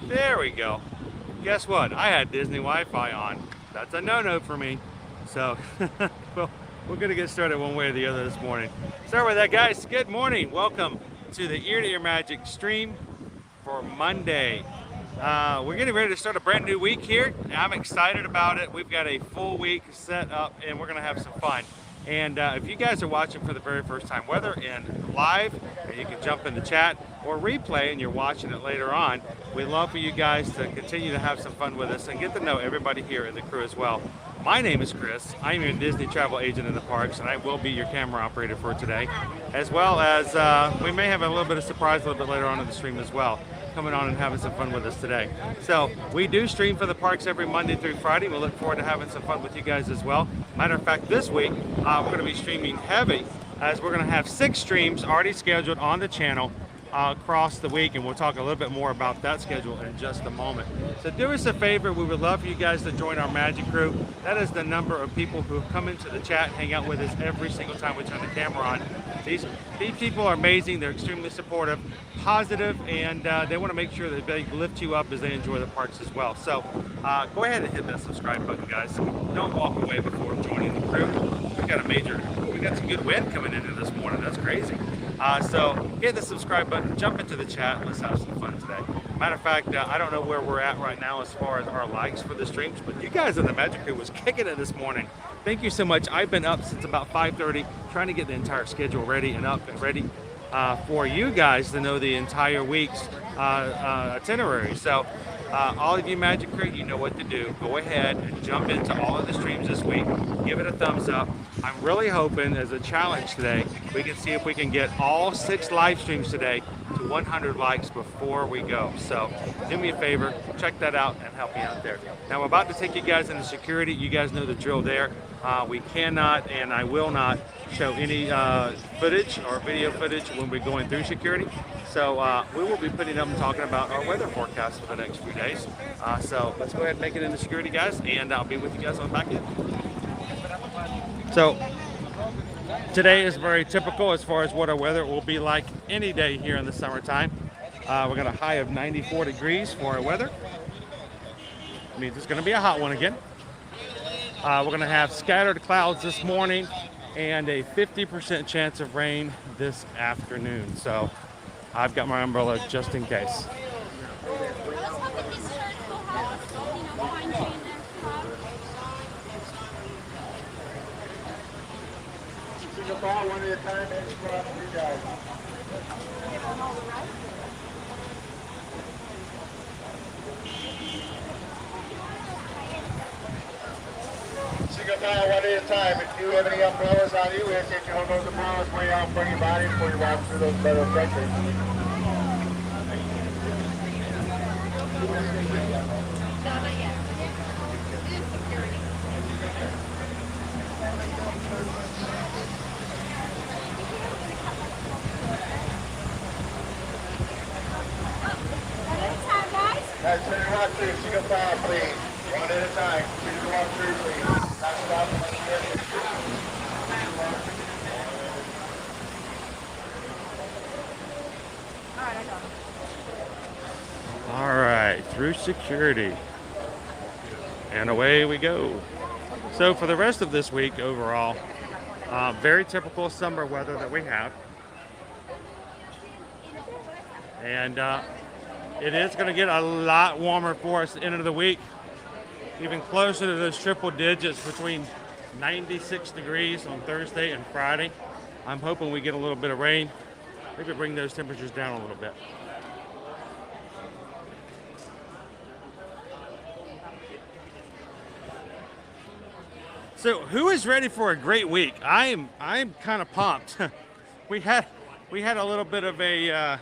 There we go. Guess what? I had Disney Wi-Fi on. That's a no-no for me. So, well, we're gonna get started one way or the other this morning. Start with that, guys. Good morning. Welcome to the Ear to Ear Magic stream for Monday. We're getting ready to start a brand new week here. I'm excited about it. We've got a full week set up and we're gonna have some fun. And if you guys are watching for the very first time, whether in live, and you can jump in the chat, or replay and you're watching it later on, we'd love for you guys to continue to have some fun with us and get to know everybody here in the crew as well. My name is Chris. I'm your Disney travel agent in the parks, and I will be your camera operator for today, as well as we may have a little bit of surprise a little bit later on in the stream as well, coming on and having some fun with us today. So we do stream for the parks every Monday through Friday. We look forward to having some fun with you guys as well. Matter of fact, this week we're going to be streaming heavy, as we're going to have 6 streams already scheduled on the channel across the week, and we'll talk a little bit more about that schedule in just a moment. So do us a favor, we would love for you guys to join our Magic Crew. That is the number of people who come into the chat and hang out with us every single time we turn the camera on. These people are amazing. They're extremely supportive, positive, and they want to make sure that they lift you up as they enjoy the parks as well. So go ahead and hit that subscribe button, guys. Don't walk away before joining the crew. We got some good wind coming into this morning. That's crazy. So hit the subscribe button, jump into the chat, let's have some fun today. Matter of fact, I don't know where we're at right now as far as our likes for the streams, but you guys in the Magic Crew was kicking it this morning. Thank you so much. I've been up since about 5:30 trying to get the entire schedule ready and up and ready for you guys to know the entire week's itinerary. So all of you Magic Crew, you know what to do. Go ahead and jump into all of the streams this week. Give it a thumbs up. I'm really hoping as a challenge today, we can see if we can get all 6 live streams today to 100 likes before we go. So do me a favor, check that out and help me out there. Now I'm about to take you guys into security. You guys know the drill there. We cannot and I will not show any footage or video footage when we're going through security. So we will be putting up and talking about our weather forecast for the next few days. So let's go ahead and make it into security, guys, and I'll be with you guys on the back end. So today is very typical as far as what our weather will be like any day here in the summertime. We're got a high of 94 degrees for our weather. It means it's going to be a hot one again. We're going to have scattered clouds this morning and a 50% chance of rain this afternoon. So I've got my umbrella just in case. One at a time, and squad for you guys. Single file, one at a time. If you have any umbrellas on you, we ask that you hold those umbrellas way out in front of your body before you walk through those metal sections. Guys, turn your walk through, single file, please. One at a time. Continue to walk through, please. Not stop. All right, through security. And away we go. So for the rest of this week overall, very typical summer weather that we have. And it is going to get a lot warmer for us at the end of the week, even closer to those triple digits between 96 degrees on Thursday and Friday. I'm hoping we get a little bit of rain, maybe bring those temperatures down a little bit. So who is ready for a great week? I'm kind of pumped. we had a little bit of a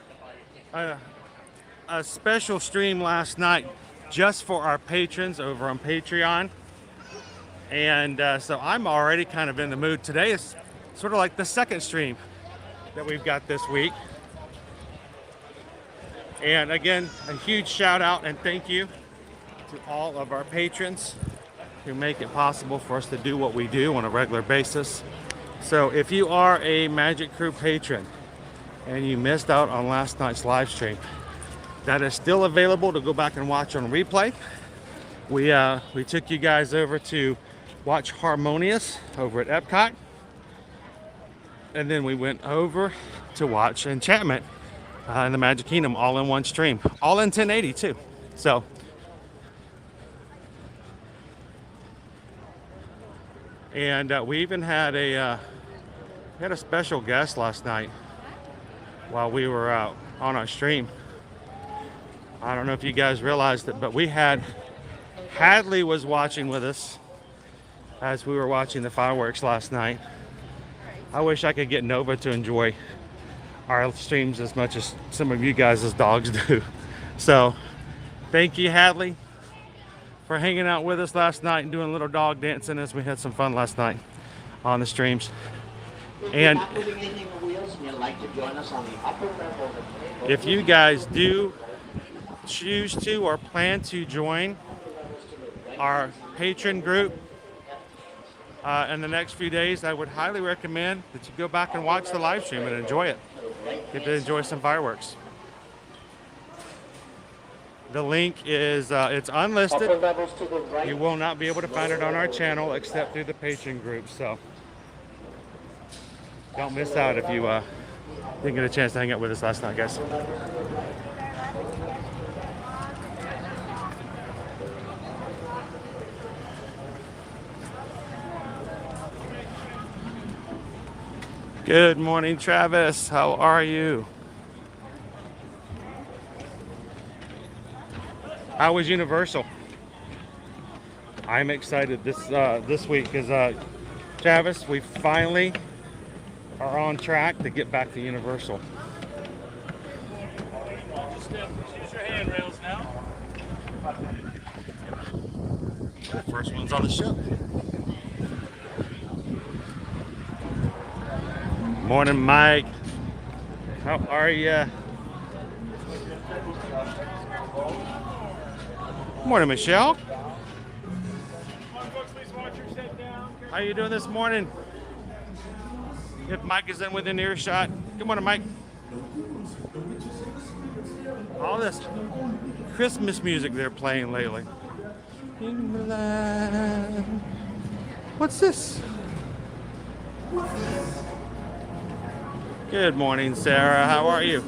special stream last night just for our patrons over on Patreon. And so I'm already kind of in the mood. Today is sort of like the second stream that we've got this week. And again, a huge shout out and thank you to all of our patrons who make it possible for us to do what we do on a regular basis. So if you are a Magic Crew patron and you missed out on last night's live stream, that is still available to go back and watch on replay. We took you guys over to watch Harmonious over at Epcot, and then we went over to watch Enchantment in the Magic Kingdom, all in one stream, all in 1080 too. So and we even had a special guest last night while we were out on our stream. I don't know if you guys realized it, but we had Hadley was watching with us as we were watching the fireworks last night. I wish I could get Nova to enjoy our streams as much as some of you guys' dogs do. So thank you, Hadley, for hanging out with us last night and doing a little dog dancing as we had some fun last night on the streams. And if you guys do choose to or plan to join our patron group in the next few days, I would highly recommend that you go back and watch the live stream and enjoy it. Get to enjoy some fireworks. The link is it's unlisted. You will not be able to find it on our channel except through the patron group. So don't miss out if you didn't get a chance to hang out with us last night, guys. Good morning, Travis. How are you? How was Universal? I'm excited this week because Travis, we finally are on track to get back to Universal. Just use your handrails now. The first one's on the show. Morning, Mike. How are you? Morning, Michelle. How you doing this morning? If Mike is in within earshot. Good morning, Mike. All this Christmas music they're playing lately. England. What's this? Good morning, Sarah. How are you?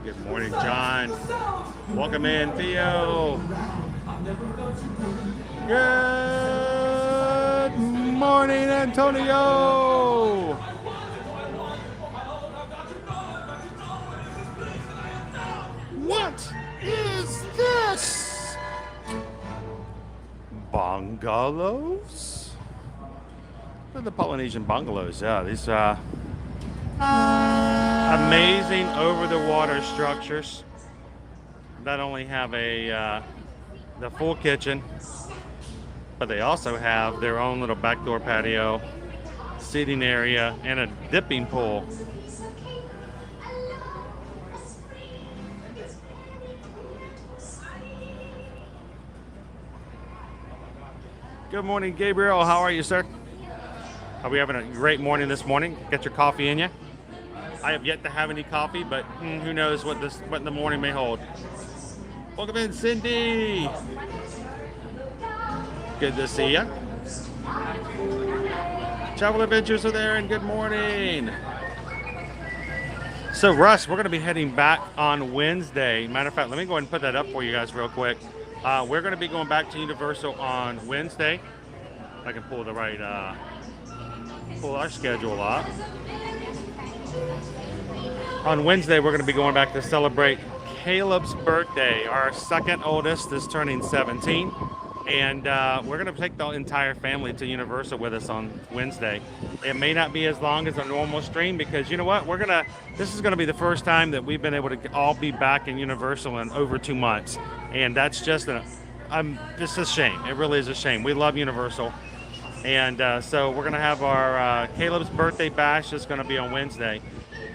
Good morning, John. Welcome in, Theo. Good morning, Antonio. What is this? Bungalows? They're the Polynesian bungalows. Yeah, these amazing over-the-water structures that only have the full kitchen, but they also have their own little backdoor patio, seating area, and a dipping pool. Good morning, Gabriel. How are you, sir? Are we having a great morning this morning? Get your coffee in you? I have yet to have any coffee, but who knows what the morning may hold. Welcome in, Cindy. Good to see you. Travel Adventures are there, and good morning. So, Russ, we're going to be heading back on Wednesday. Matter of fact, let me go ahead and put that up for you guys real quick. We're going to be going back to Universal on Wednesday. If I can pull the right, pull our schedule up. On Wednesday, we're going to be going back to celebrate Caleb's birthday. Our second oldest is turning 17. And we're going to take the entire family to Universal with us on Wednesday. It may not be as long as a normal stream because you know what? This is going to be the first time that we've been able to all be back in Universal in over 2 months. And that's just a shame. It really is a shame. We love Universal. And so we're going to have our Caleb's birthday bash. It's going to be on Wednesday.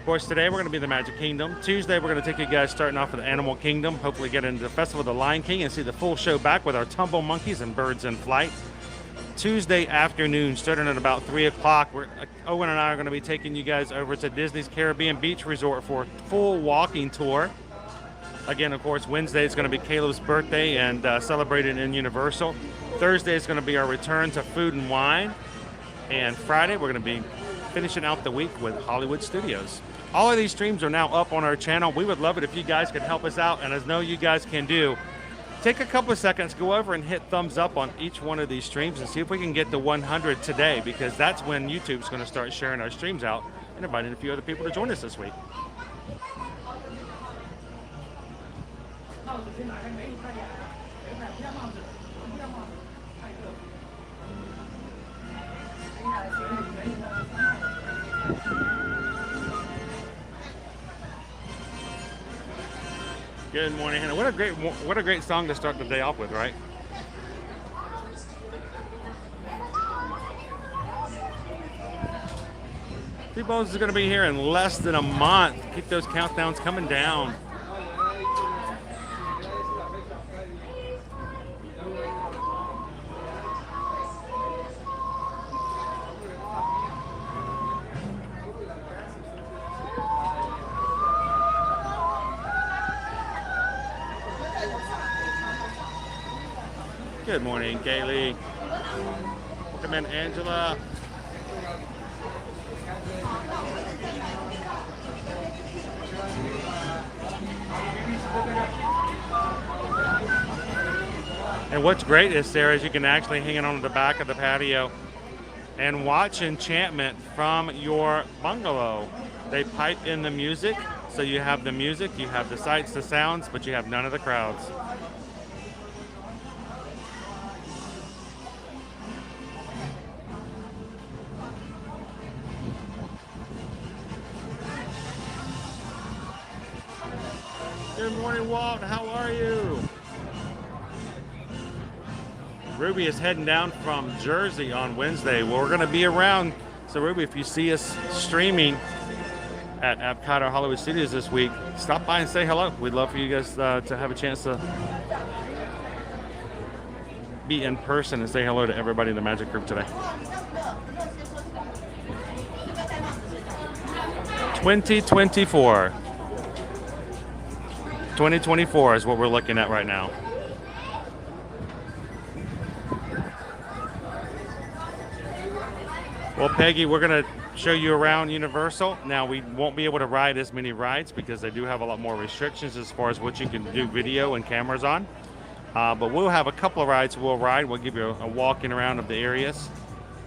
Of course, today we're going to be in the Magic Kingdom. Tuesday, we're going to take you guys starting off with the Animal Kingdom. Hopefully get into the Festival of the Lion King and see the full show back with our tumble monkeys and birds in flight. Tuesday afternoon, starting at about 3 o'clock, Owen and I are going to be taking you guys over to Disney's Caribbean Beach Resort for a full walking tour. Again, of course, Wednesday is going to be Caleb's birthday and celebrated in Universal. Thursday is going to be our return to Food and Wine. And Friday, we're going to be finishing out the week with Hollywood Studios. All of these streams are now up on our channel. We would love it if you guys could help us out, and as I know you guys can do, take a couple of seconds, go over and hit thumbs up on each one of these streams and see if we can get to 100 today, because that's when YouTube's going to start sharing our streams out and inviting a few other people to join us this week. Good morning, Hannah. What a great song to start the day off with, right? T-Bones is going to be here in less than a month. Keep those countdowns coming down. Good morning, Kaylee. Welcome in, Angela. And what's great is, Sarah, is you can actually hang it on the back of the patio and watch enchantment from your bungalow. They pipe in the music, so you have the music, you have the sights, the sounds, but you have none of the crowds. Good morning, Walt. How are you? Ruby is heading down from Jersey on Wednesday. Well, we're going to be around. So, Ruby, if you see us streaming at Epcot or Hollywood Studios this week, stop by and say hello. We'd love for you guys to have a chance to be in person and say hello to everybody in the Magic Group today. 2024. 2024 is what we're looking at right now. Well, Peggy, we're going to show you around Universal. Now, we won't be able to ride as many rides because they do have a lot more restrictions as far as what you can do video and cameras on. But we'll have a couple of rides we'll ride. We'll give you a walking around of the areas.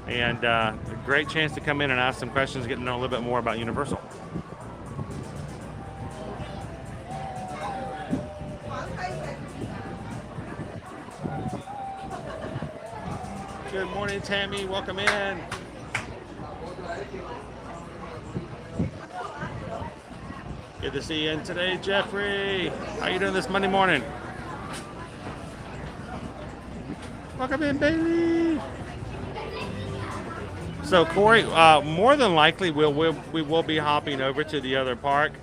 And a great chance to come in and ask some questions, get to know a little bit more about Universal. Good morning, Tammy. Welcome in. Good to see you in today, Jeffrey. How you doing this Monday morning? Welcome in, Bailey. So, Corey, more than likely we will be hopping over to the other park.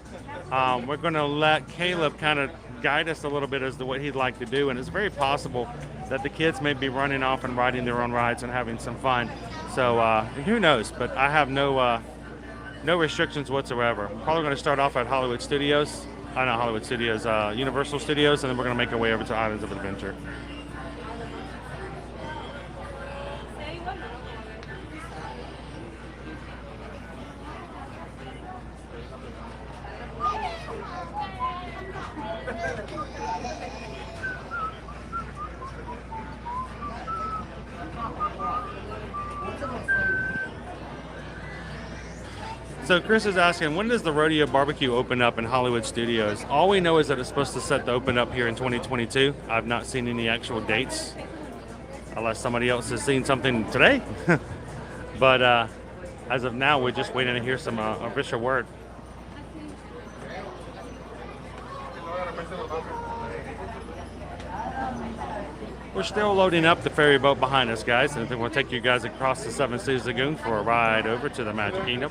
We're going to let Caleb kind of guide us a little bit as to what he'd like to do, and it's very possible that the kids may be running off and riding their own rides and having some fun. So who knows? But I have no restrictions whatsoever. I'm probably going to start off at Hollywood Studios. Not Hollywood Studios, Universal Studios, and then we're going to make our way over to Islands of Adventure. So Chris is asking, when does the Rodeo Barbecue open up in Hollywood Studios? All we know is that it's supposed to set to open up here in 2022. I've not seen any actual dates, unless somebody else has seen something today. But as of now, we're just waiting to hear some official word. We're still loading up the ferry boat behind us, guys, and then we'll take you guys across the Seven Seas Lagoon for a ride over to the Magic Kingdom.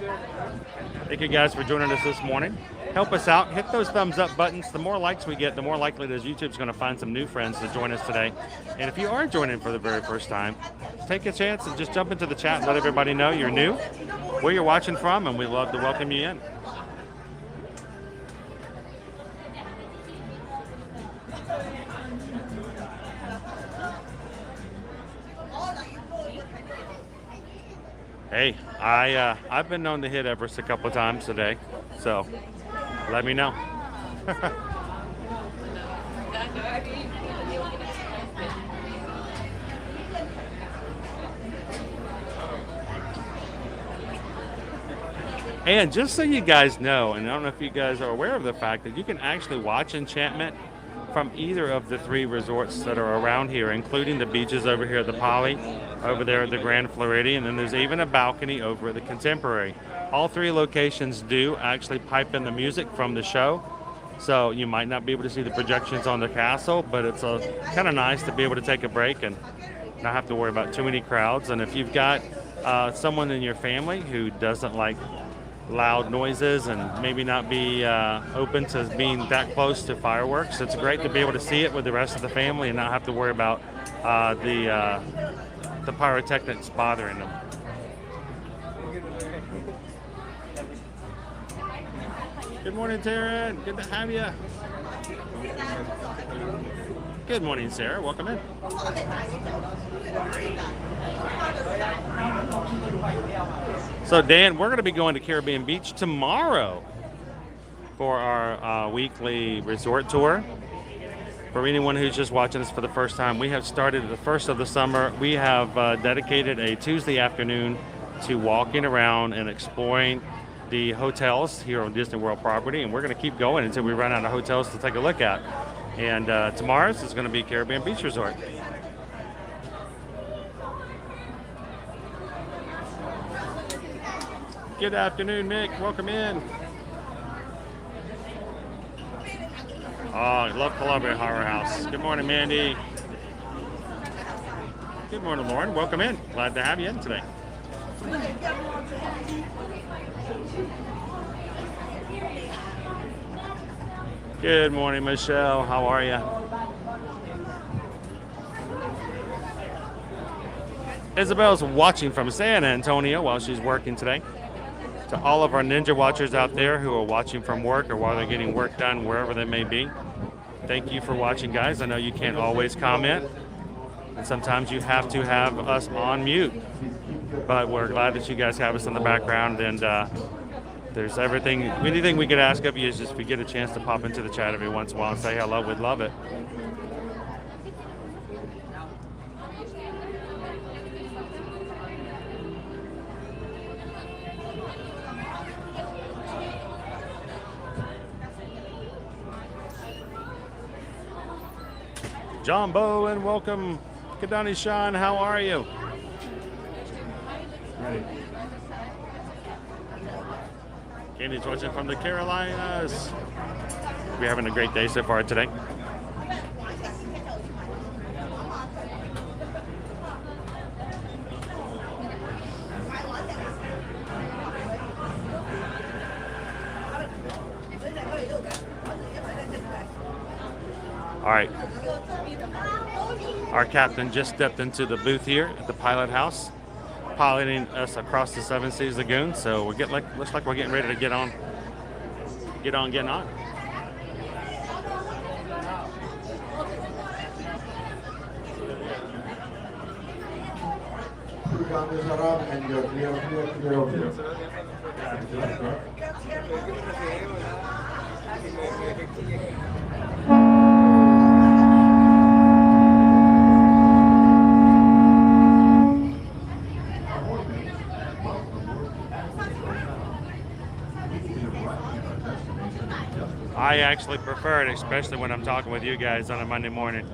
Thank you guys for joining us this morning. Help us out. Hit those thumbs up buttons. The more likes we get, the more likely it is YouTube's going to find some new friends to join us today. And if you are joining for the very first time, take a chance and just jump into the chat and let everybody know you're new, where you're watching from, and we'd love to welcome you in. Hey, I've been known to hit Everest a couple of times today, so let me know. And just so you guys know, and I don't know if you guys are aware of the fact that you can actually watch enchantment from either of the 3 resorts that are around here, including the beaches over here at the Poly, over there at the Grand Floridian, and then there's even a balcony over at the Contemporary. All 3 locations do actually pipe in the music from the show, so you might not be able to see the projections on the castle, but it's kind of nice to be able to take a break and not have to worry about too many crowds. And if you've got someone in your family who doesn't like loud noises and maybe not be open to being that close to fireworks, it's great to be able to see it with the rest of the family and not have to worry about the pyrotechnics bothering them. Good morning, Taryn. Good to have you. Good morning, Sarah. Welcome in. So, Dan, we're going to be going to Caribbean Beach tomorrow for our weekly resort tour. For anyone who's just watching us for the first time, we have started the first of the summer. We have dedicated a Tuesday afternoon to walking around and exploring the hotels here on Disney World property, and we're going to keep going until we run out of hotels to take a look at. And tomorrow's is going to be Caribbean Beach Resort. Good afternoon, Mick. Welcome in. Oh, I love Columbia Horror House. Good morning, Mandy. Good morning, Lauren. Welcome in. Glad to have you in today. Good morning, Michelle. How are you? Isabel's watching from San Antonio while she's working today. To all of our Ninja Watchers out there who are watching from work or while they're getting work done, wherever they may be, thank you for watching, guys. I know you can't always comment, and sometimes you have to have us on mute, but we're glad that you guys have us in the background, and there's anything we could ask of you is just if you get a chance to pop into the chat every once in a while and say hello, we'd love it. John Bowen, welcome. Kadani Sean, how are you? Ready. Candy's watching from the Carolinas. We're having a great day so far today. All right. Our captain just stepped into the booth here at the pilot house, piloting us across the Seven Seas Lagoon. So we're looks like we're getting ready to get on. I actually prefer it, especially when I'm talking with you guys on a Monday morning.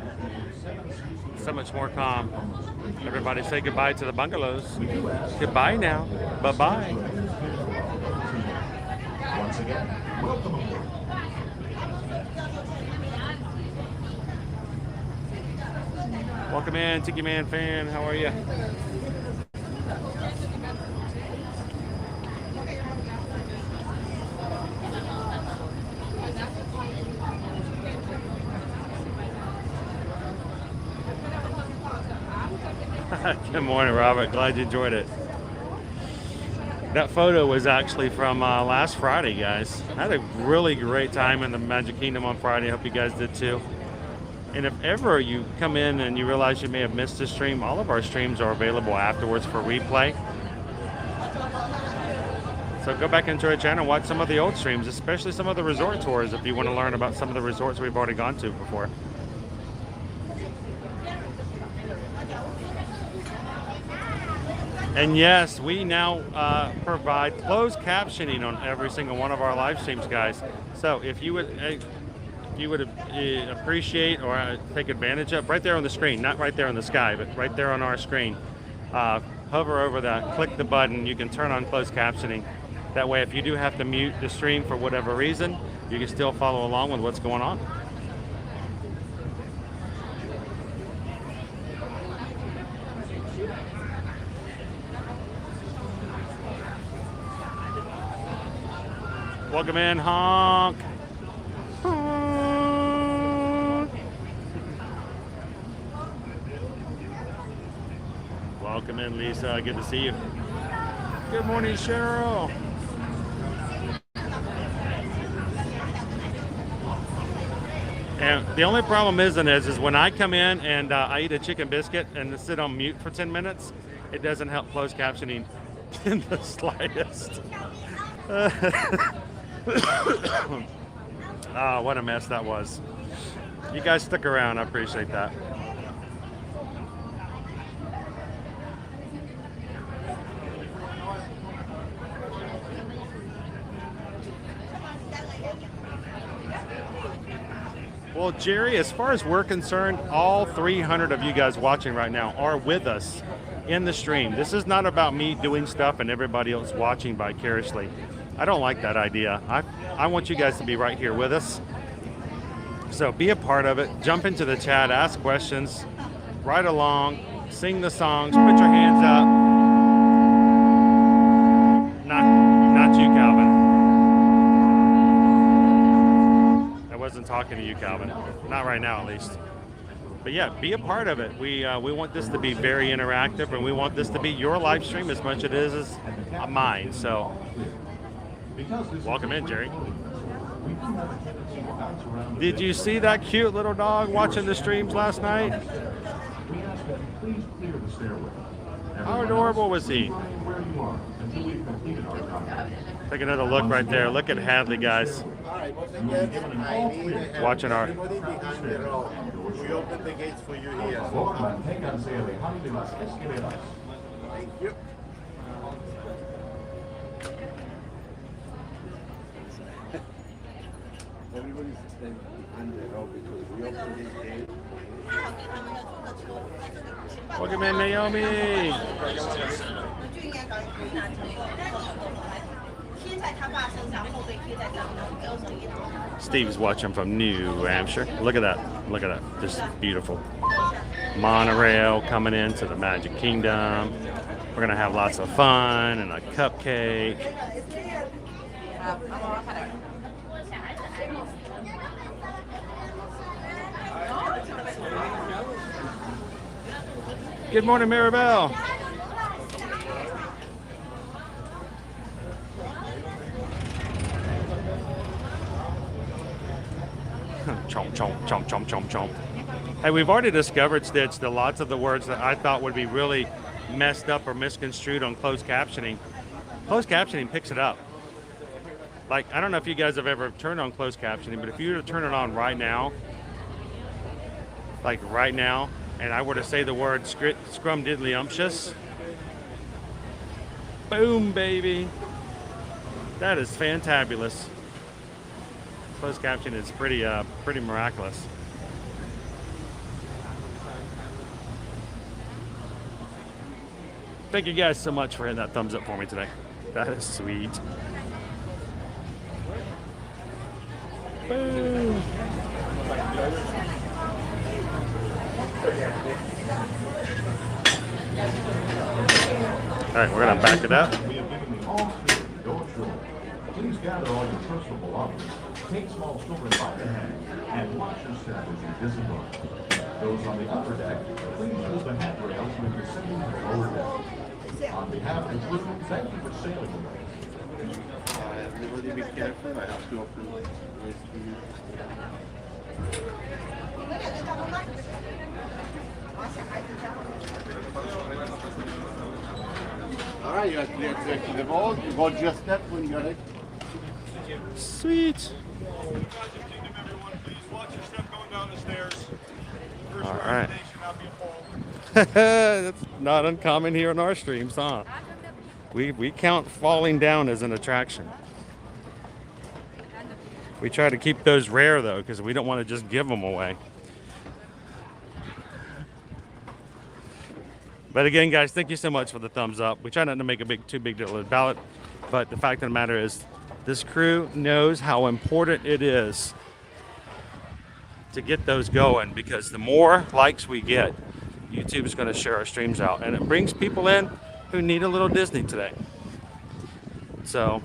So much more calm. Everybody say goodbye to the bungalows. Goodbye now. Bye-bye. Once again, welcome. Welcome in, Tiki Man fan. How are you? Good morning, Robert. Glad you enjoyed it. That photo was actually from last Friday, guys. I had a really great time in the Magic Kingdom on Friday. I hope you guys did too. And if ever you come in and you realize you may have missed a stream, all of our streams are available afterwards for replay. So go back into our channel and watch some of the old streams, especially some of the resort tours if you want to learn about some of the resorts we've already gone to before. And yes, we now provide closed captioning on every single one of our live streams, guys. So if you would appreciate or take advantage of, right there on the screen, not right there in the sky, but right there on our screen, hover over that, click the button, you can turn on closed captioning. That way, if you do have to mute the stream for whatever reason, you can still follow along with what's going on. Welcome in, honk. Honk. Welcome in, Lisa. Good to see you. Good morning, Cheryl. And the only problem is when I come in and I eat a chicken biscuit and sit on mute for 10 minutes, it doesn't help closed captioning in the slightest. Oh, what a mess that was. You guys stick around. I appreciate that. Well, Jerry, as far as we're concerned, all 300 of you guys watching right now are with us in the stream. This is not about me doing stuff and everybody else watching vicariously. I don't like that idea. I want you guys to be right here with us. So be a part of it. Jump into the chat, ask questions, ride along, sing the songs, put your hands up. Not you, Calvin. I wasn't talking to you, Calvin. Not right now, at least. But yeah, be a part of it. We want this to be very interactive, and we want this to be your live stream as much as it is mine. So welcome in, Jerry. Did you see that cute little dog watching the streams last night? How adorable was he? Take another look right there. Look at Hadley, guys. Watching our... We open the gates for you here. Thank you. Everybody's under because we open this gate. Welcome in, Naomi. Steve's watching from New Hampshire. Look at that. Look at that. Just beautiful. Monorail coming into the Magic Kingdom. We're going to have lots of fun and a cupcake. Good morning, Maribel. Chomp, chomp, chomp, chomp, chomp, chomp. Hey, we've already discovered, Stitch, that lots of the words that I thought would be really messed up or misconstrued on closed captioning. Closed captioning picks it up. Like, I don't know if you guys have ever turned on closed captioning, but if you were to turn it on right now, like right now, and I were to say the word scrumdiddlyumptious, boom, baby. That is fantabulous. Closed caption is pretty miraculous. Thank you guys so much for hitting that thumbs up for me today. That is sweet. Boom. All right, we're gonna back it up. We have given the all clear to go ashore. Please gather all your personal belongings. Take small children by the hand and watch your step as you disembark. Those on the upper deck, please use the handrails when descending to the lower deck. On behalf of the crew, thank you for sailing with us. Everybody be careful. I have to open the All right, you are clear to exit the boat. You got your step when you're ready. Sweet. Kingdom, everyone, please watch your step going down the stairs. First All right. should not be a fall. That's not uncommon here in our streams, huh? We count falling down as an attraction. We try to keep those rare though, because we don't want to just give them away. But again, guys, thank you so much for the thumbs up. We try not to make a too big deal about it, but the fact of the matter is, this crew knows how important it is to get those going, because the more likes we get, YouTube is going to share our streams out, and it brings people in who need a little Disney today. So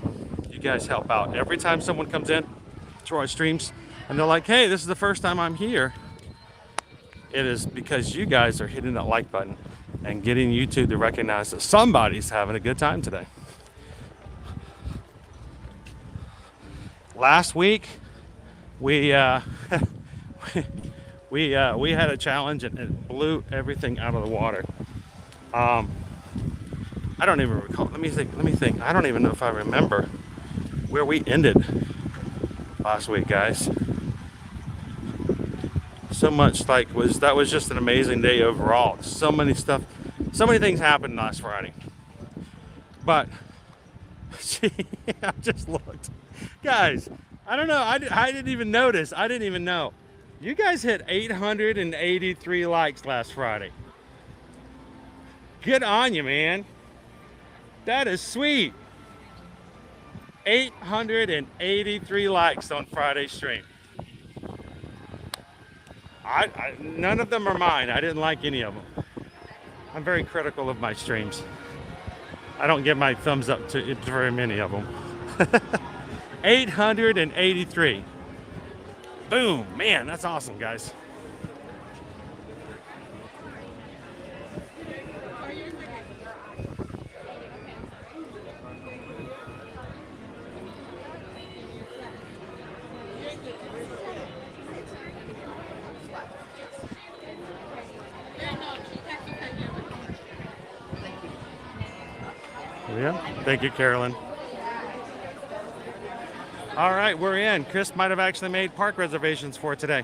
you guys help out. Every time someone comes in to our streams and they're like, hey, this is the first time I'm here, it is because you guys are hitting that like button and getting YouTube to recognize that somebody's having a good time today. Last week, we had a challenge and it blew everything out of the water. I don't even recall. Let me think. I don't even know if I remember where we ended last week, guys. So much that was just an amazing day overall. So many things happened last Friday. But I just looked. Guys, I don't know. I didn't even notice. I didn't even know. You guys hit 883 likes last Friday. Good on you, man. That is sweet. 883 likes on Friday's stream. None of them are mine. I didn't like any of them. I'm very critical of my streams. I don't give my thumbs up to very many of them. 883. Boom, man, that's awesome, guys. Yeah, thank you, Carolyn. All right, we're in. Chris might have actually made park reservations for today.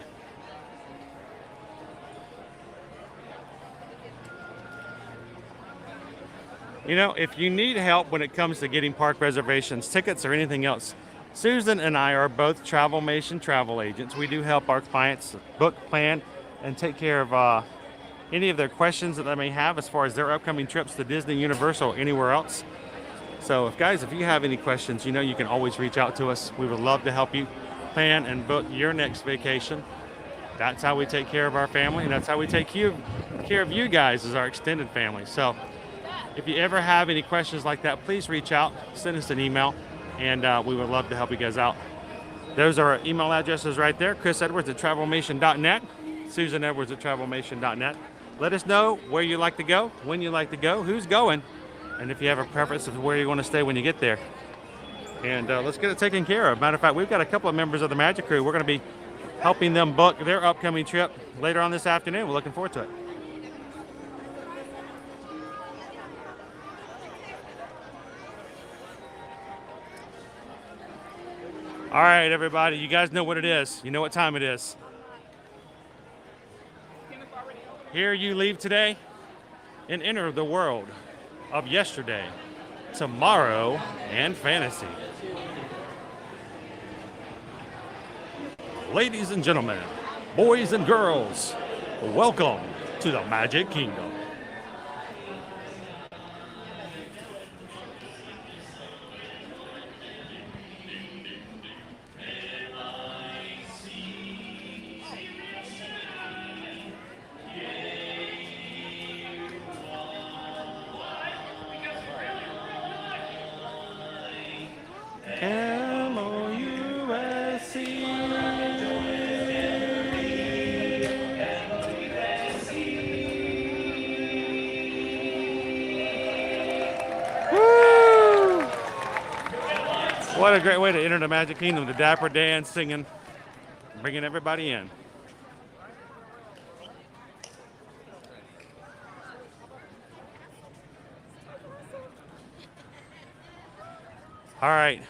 You know, if you need help when it comes to getting park reservations, tickets, or anything else, Susan and I are both Travelmation travel agents. We do help our clients book, plan, and take care of any of their questions that they may have as far as their upcoming trips to Disney, Universal, or anywhere else. So if you have any questions, you know you can always reach out to us. We would love to help you plan and book your next vacation. That's how we take care of our family, and that's how we take care of you guys as our extended family. So if you ever have any questions like that, please reach out, send us an email, and we would love to help you guys out. Those are our email addresses right there. chrisedwards@travelmation.net, susanedwards@travelmation.net. Let us know where you like to go, when you like to go, who's going, and if you have a preference of where you want to stay when you get there. And let's get it taken care of. Matter of fact, we've got a couple of members of the Magic Crew. We're going to be helping them book their upcoming trip later on this afternoon. We're looking forward to it. All right, everybody, you guys know what it is. You know what time it is. Here you leave today and enter the world of yesterday, tomorrow, and fantasy. Ladies and gentlemen, boys and girls, welcome to the Magic Kingdom. what a great way to enter the Magic Kingdom. The Dapper Dan singing, bringing everybody in. All right,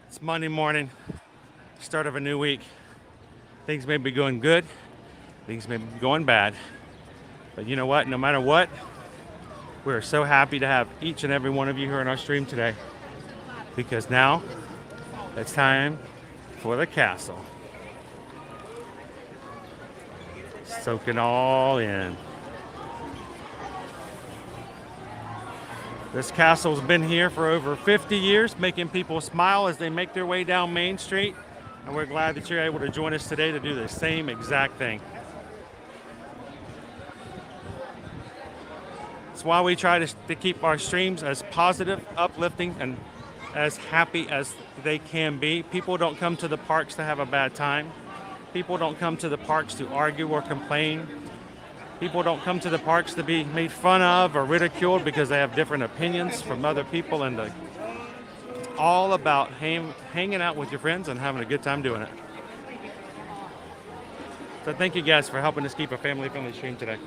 it's Monday morning, start of a new week. Things may be going good, things may be going bad, but you know what? No matter what, we're so happy to have each and every one of you here in our stream today, because now it's time for the castle. Soak it all in. This castle's been here for over 50 years, making people smile as they make their way down Main Street. And we're glad that you're able to join us today to do the same exact thing. It's why we try to keep our streams as positive, uplifting, and as happy as they can be. People don't come to the parks to have a bad time. People don't come to the parks to argue or complain. People don't come to the parks to be made fun of or ridiculed because they have different opinions from other people, and it's all about hanging out with your friends and having a good time doing it. So thank you guys for helping us keep a family-friendly stream today.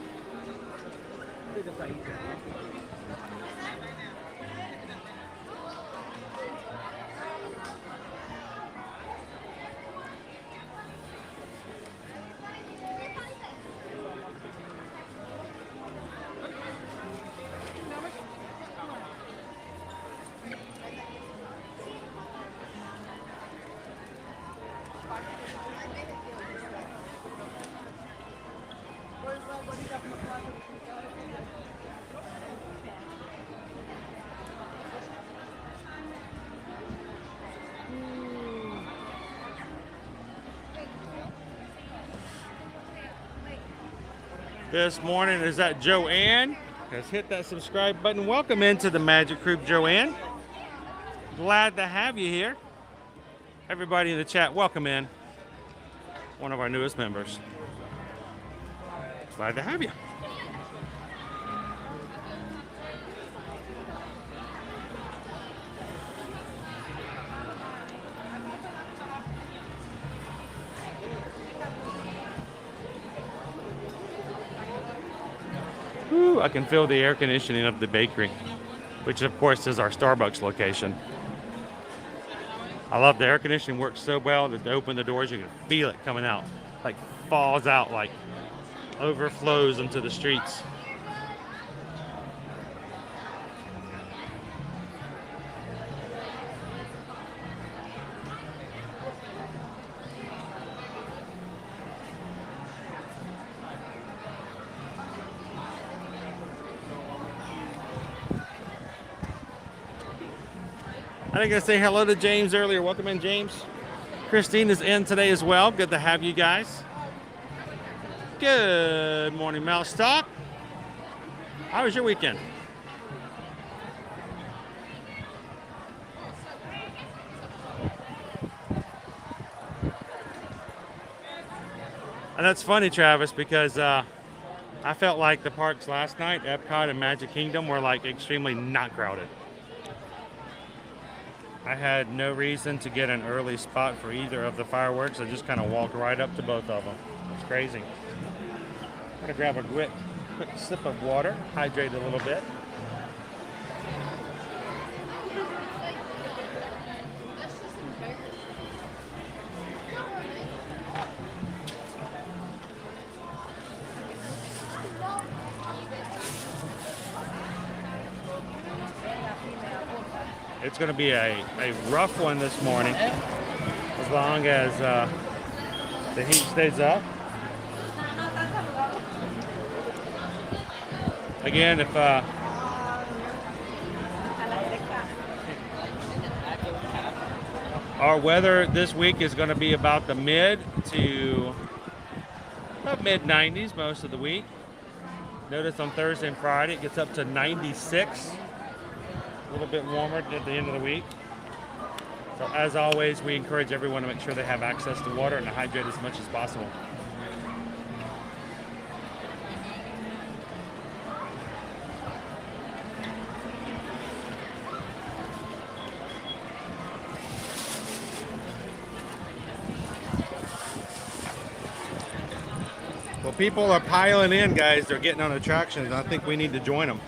This morning is that Joanne has hit that subscribe button. Welcome into the Magic Group, Joanne. Glad to have you here. Everybody in the chat, welcome in. One of our newest members. Glad to have you. Whew, I can feel the air conditioning of the bakery, which of course is our Starbucks location. I love the air conditioning, works so well that they open the doors, you can feel it coming out, like falls out, like overflows into the streets. I think I say hello to James earlier. Welcome in, James. Christine is in today as well. Good to have you guys. Good morning, Mouse Talk. How was your weekend? And that's funny, Travis, because I felt like the parks last night, Epcot and Magic Kingdom, were like extremely not crowded. I had no reason to get an early spot for either of the fireworks. I just kind of walked right up to both of them. It's crazy. I'm gonna grab a quick sip of water, hydrate a little bit. It's going to be a rough one this morning, as long as the heat stays up. Again, if our weather this week is going to be about the mid to mid 90s most of the week. Notice on Thursday and Friday it gets up to 96. A little bit warmer at the end of the week. So as always, we encourage everyone to make sure they have access to water and to hydrate as much as possible. people are piling in, guys. They're getting on attractions. I think we need to join them.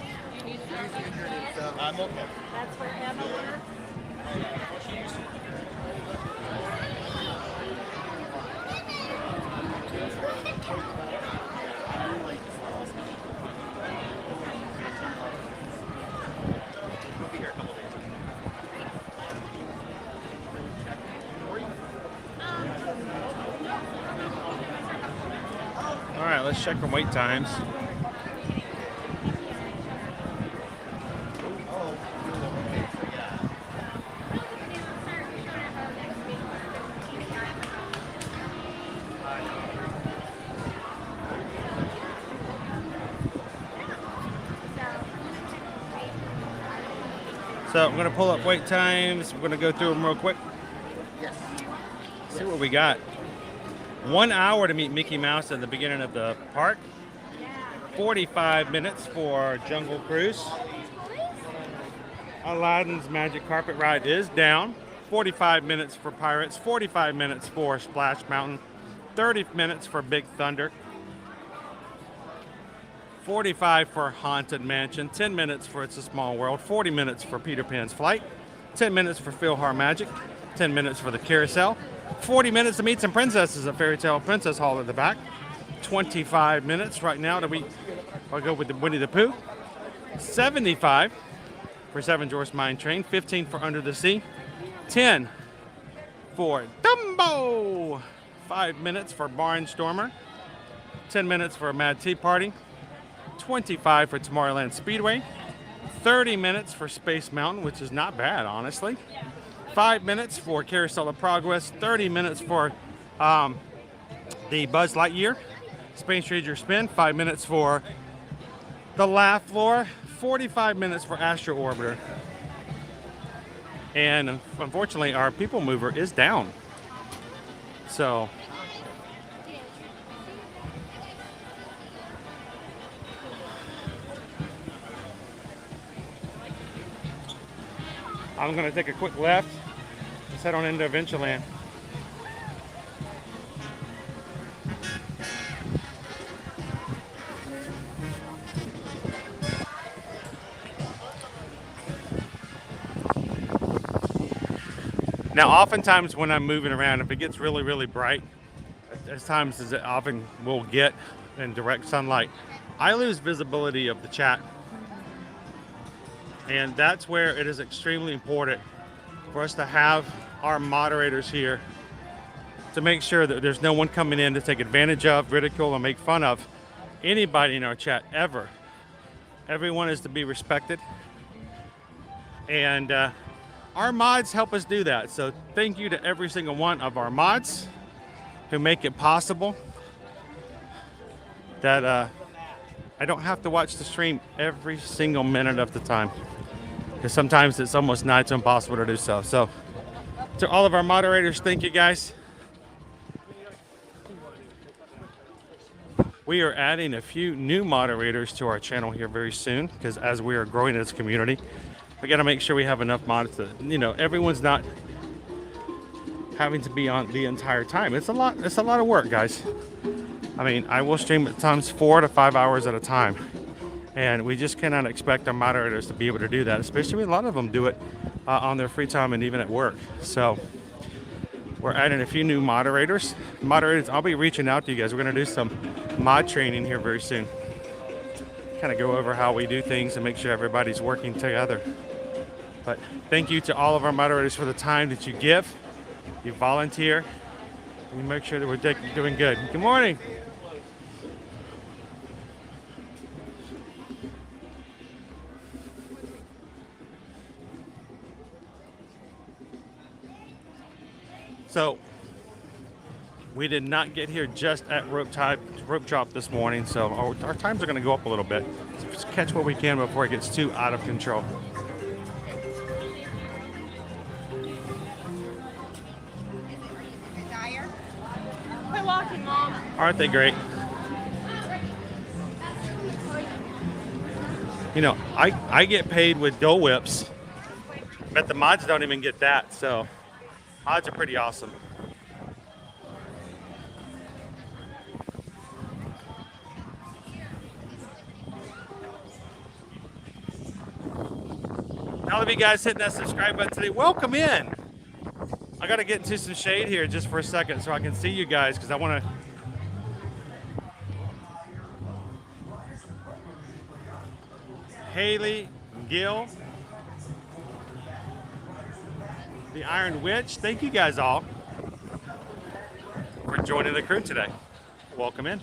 I'm okay. That's for Emma. All right, let's check our wait times. So I'm gonna pull up wait times. We're gonna go through them real quick. Yes. See what we got. 1 hour to meet Mickey Mouse at the beginning of the park. 45 minutes for Jungle Cruise. Aladdin's Magic Carpet Ride is down. 45 minutes for Pirates. 45 minutes for Splash Mountain. 30 minutes for Big Thunder. 45 for Haunted Mansion. 10 minutes for It's a Small World. 40 minutes for Peter Pan's Flight. 10 minutes for PhilharMagic. 10 minutes for the Carousel. 40 minutes to meet some princesses at Fairy Tale Princess Hall at the back. 25 minutes right now I'll go with the Winnie the Pooh. 75 for Seven Dwarfs Mine Train. 15 for Under the Sea. 10 for Dumbo. 5 minutes for Barnstormer. 10 minutes for Mad Tea Party. 25 for Tomorrowland Speedway. 30 minutes for Space Mountain, which is not bad, honestly. 5 minutes for Carousel of Progress. 30 minutes for the Buzz Lightyear Space Ranger Spin. 5 minutes for the Laugh Floor. 45 minutes for Astro Orbiter. And unfortunately, our People Mover is down. So I'm going to take a quick left. Let's head on into Adventureland. Now, oftentimes when I'm moving around, if it gets really, really bright, as times as it often will get in direct sunlight, I lose visibility of the chat. And that's where it is extremely important for us to have our moderators here to make sure that there's no one coming in to take advantage of, ridicule, or make fun of anybody in our chat ever. Everyone is to be respected. And our mods help us do that. So thank you to every single one of our mods who make it possible that I don't have to watch the stream every single minute of the time. Because sometimes it's almost nigh to impossible to do so. So, to all of our moderators, thank you guys. We are adding a few new moderators to our channel here very soon, because as we are growing as a community, we got to make sure we have enough mods to, everyone's not having to be on the entire time. It's a lot of work, guys. I mean, I will stream at times 4 to 5 hours at a time. And we just cannot expect our moderators to be able to do that, especially when a lot of them do it on their free time and even at work. So we're adding a few new moderators. I'll be reaching out to you guys. We're going to do some mod training here very soon. Kind of go over how we do things and make sure everybody's working together. But thank you to all of our moderators for the time that you give. You volunteer. We make sure that we're doing good. Good morning. So we did not get here just at rope drop this morning, so our times are going to go up a little bit. So just catch what we can before it gets too out of control. Quit walking, Mom. Aren't they great? I get paid with Dole Whips, but the mods don't even get that, so mods are pretty awesome. All of you guys hitting that subscribe button today, welcome in. I got to get into some shade here just for a second so I can see you guys, because I want to. Haley Gill, the Iron Witch, thank you guys all for joining the crew today. Welcome in.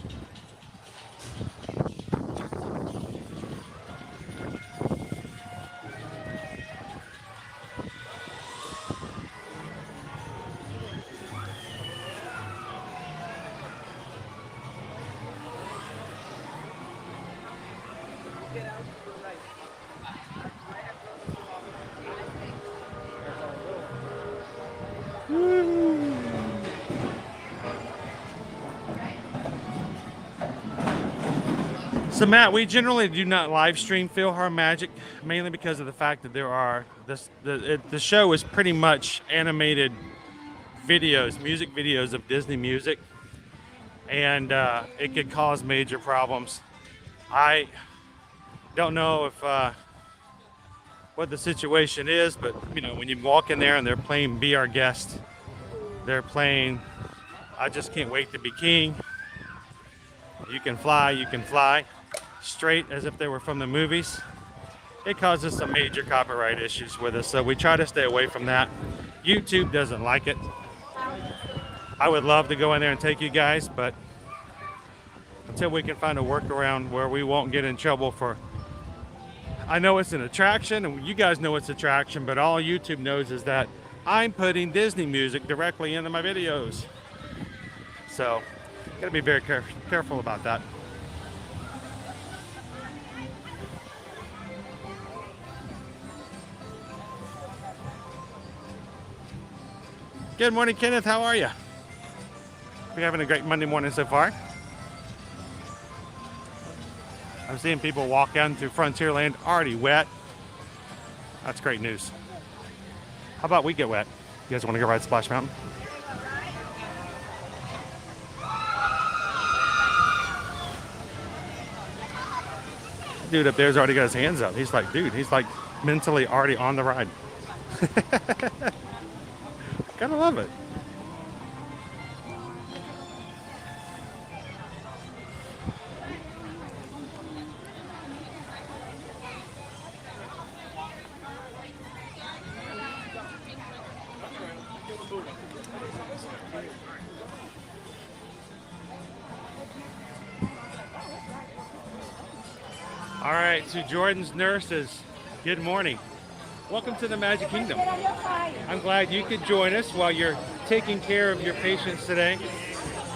So Matt, we generally do not live stream Feel Her Magic, mainly because of the fact that there are the show is pretty much animated videos, music videos of Disney music, and it could cause major problems. I don't know if what the situation is, but you know, when you walk in there and they're playing Be Our Guest, they're playing I Just Can't Wait to Be King, You Can Fly, straight as if they were from the movies. It causes some major copyright issues with us, so we try to stay away from that. YouTube doesn't like it. I would love to go in there and take you guys, but until we can find a workaround where we won't get in trouble for, I know it's an attraction and you guys know it's an attraction, but all YouTube knows is that I'm putting Disney music directly into my videos. So gotta be very careful about that. Good morning, Kenneth. How are you? We're having a great Monday morning so far. I'm seeing people walk down through Frontierland already wet. That's great news. How about we get wet? You guys want to go ride Splash Mountain? Dude up there's already got his hands up. He's like, dude, he's like mentally already on the ride. Gotta love it. All right, to Jordan's nurses, good morning. Welcome to the Magic Kingdom. I'm glad you could join us while you're taking care of your patients today.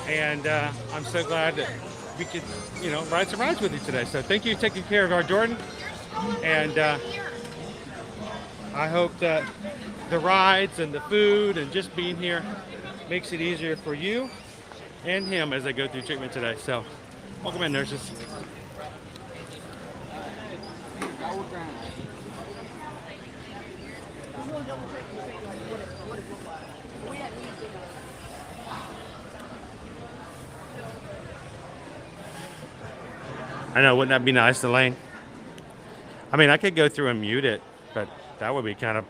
And I'm so glad that we could, you know, ride some rides with you today. So thank you for taking care of our Jordan. And I hope that the rides and the food and just being here makes it easier for you and him as they go through treatment today. So welcome in, nurses. I know, wouldn't that be nice, Elaine? I mean, I could go through and mute it, but that would be kind of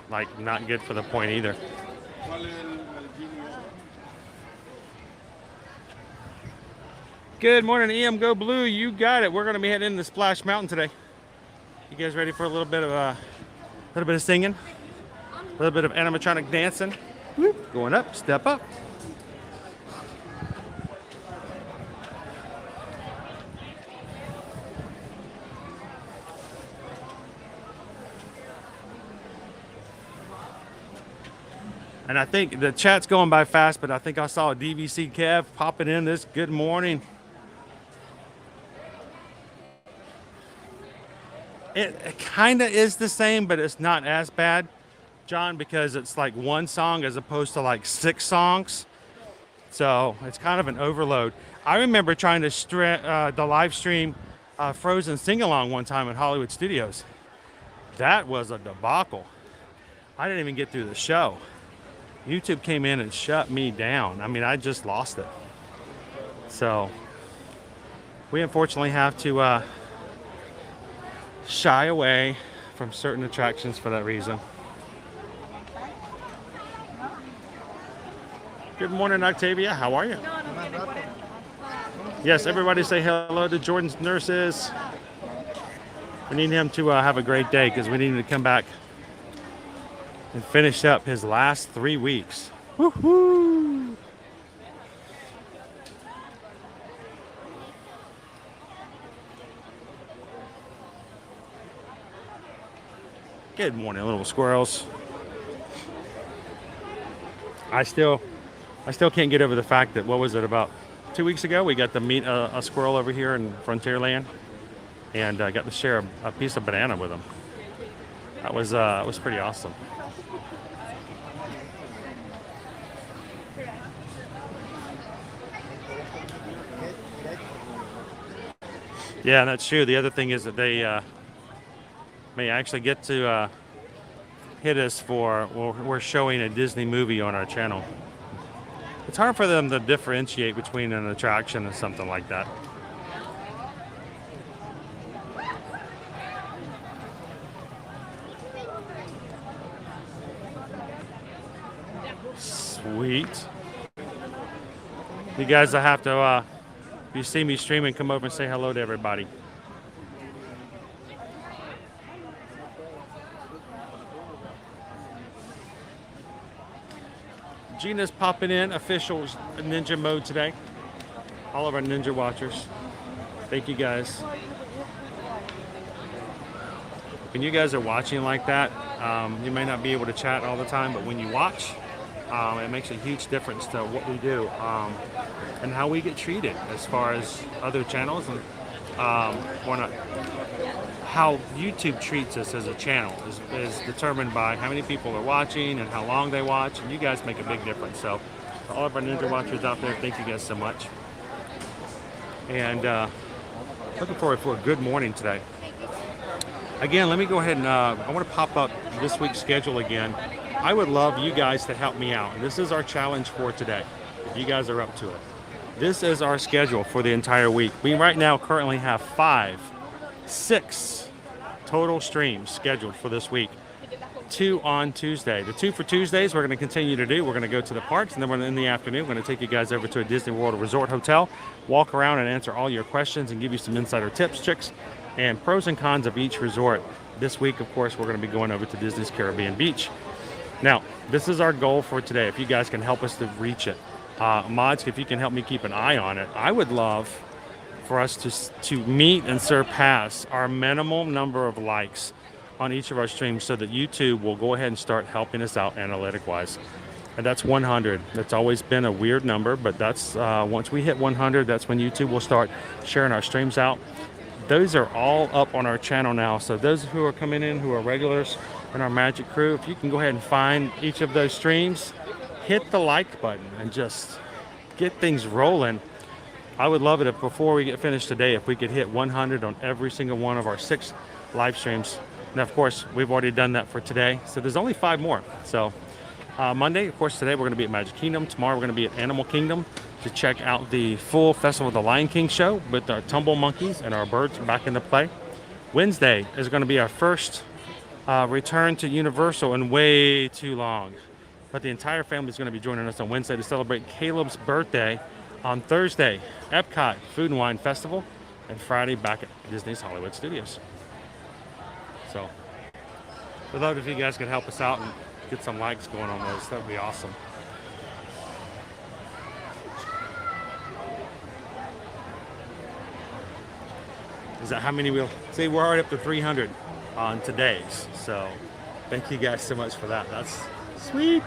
like not good for the point either. Good morning, EM Go Blue. You got it. We're going to be heading into Splash Mountain today. You guys ready for a little bit of singing, a little bit of animatronic dancing? Whoop, going up, step up. And I think the chat's going by fast, but I think I saw a DVC Kev popping in this. Good morning. It kind of is the same, but it's not as bad, John, because it's like one song as opposed to like 6 songs. So it's kind of an overload. I remember trying to the live stream Frozen sing-along one time at Hollywood Studios. That was a debacle. I didn't even get through the show. YouTube came in and shut me down. I mean, I just lost it. So we unfortunately have to shy away from certain attractions for that reason. Good morning, Octavia. How are you? Yes, everybody say hello to Jordan's nurses. We need him to have a great day because we need him to come back and finish up his last 3 weeks. Woohoo! Good morning, little squirrels. I still can't get over the fact that, what was it, about 2 weeks ago we got to meet a squirrel over here in Frontierland, and got to share a piece of banana with him. That was pretty awesome. Yeah, that's true. The other thing is that they may actually get to hit us for, well, we're showing a Disney movie on our channel. It's hard for them to differentiate between an attraction and something like that. Sweet. You guys will have to, if you see me streaming, come over and say hello to everybody. Gina's popping in, official ninja mode today. All of our ninja watchers. Thank you guys. When you guys are watching like that, you may not be able to chat all the time, but when you watch, it makes a huge difference to what we do and how we get treated as far as other channels, and how YouTube treats us as a channel is determined by how many people are watching and how long they watch, and you guys make a big difference. So for all of our ninja watchers out there, thank you guys so much. And looking forward for a good morning today. Again, let me go ahead and I want to pop up this week's schedule again. I would love you guys to help me out. This is our challenge for today, if you guys are up to it. This is our schedule for the entire week. We right now currently have 6 total streams scheduled for this week. 2 on Tuesday. The 2 for Tuesdays we're going to continue to do. We're going to go to the parks, and then in the afternoon we're going to take you guys over to a Disney World Resort Hotel, walk around and answer all your questions and give you some insider tips, tricks, and pros and cons of each resort. This week, of course, we're going to be going over to Disney's Caribbean Beach. Now, this is our goal for today. If you guys can help us to reach it. Mods, if you can help me keep an eye on it, I would love for us to meet and surpass our minimum number of likes on each of our streams so that YouTube will go ahead and start helping us out analytic-wise. And that's 100. That's always been a weird number, but that's once we hit 100, that's when YouTube will start sharing our streams out. Those are all up on our channel now. So those who are coming in, who are regulars in our Magic crew, if you can go ahead and find each of those streams, hit the like button and just get things rolling. I would love it if before we get finished today, if we could hit 100 on every single one of our 6 live streams. Now, of course, we've already done that for today. So there's only 5 more. So Monday, of course, today we're going to be at Magic Kingdom. Tomorrow we're going to be at Animal Kingdom to check out the full Festival of the Lion King show with our tumble monkeys and our birds back into play. Wednesday is going to be our first return to Universal in way too long. But the entire family is going to be joining us on Wednesday to celebrate Caleb's birthday. On Thursday, Epcot Food and Wine Festival, and Friday back at Disney's Hollywood Studios. So, we'd love if you guys could help us out and get some likes going on those. That would be awesome. Is that how many we'll see? We're already up to 300 on today's. So, thank you guys so much for that. That's sweet.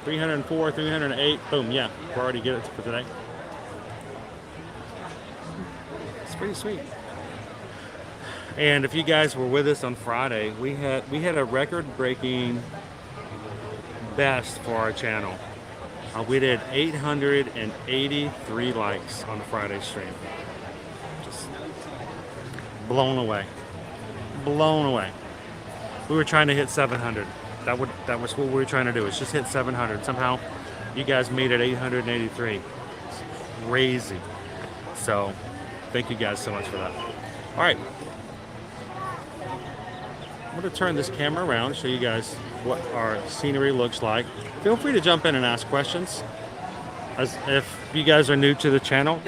304, 308, boom, yeah, we're already getting it for today. It's pretty sweet. And if you guys were with us on Friday, we had a record-breaking best for our channel. We did 883 likes on the Friday stream. Just blown away. Blown away. We were trying to hit 700. That was what we were trying to do. Is just hit 700. Somehow, you guys made it 883. It's crazy. So, thank you guys so much for that. All right. I'm going to turn this camera around, show you guys what our scenery looks like. Feel free to jump in and ask questions. As if you guys are new to the channel,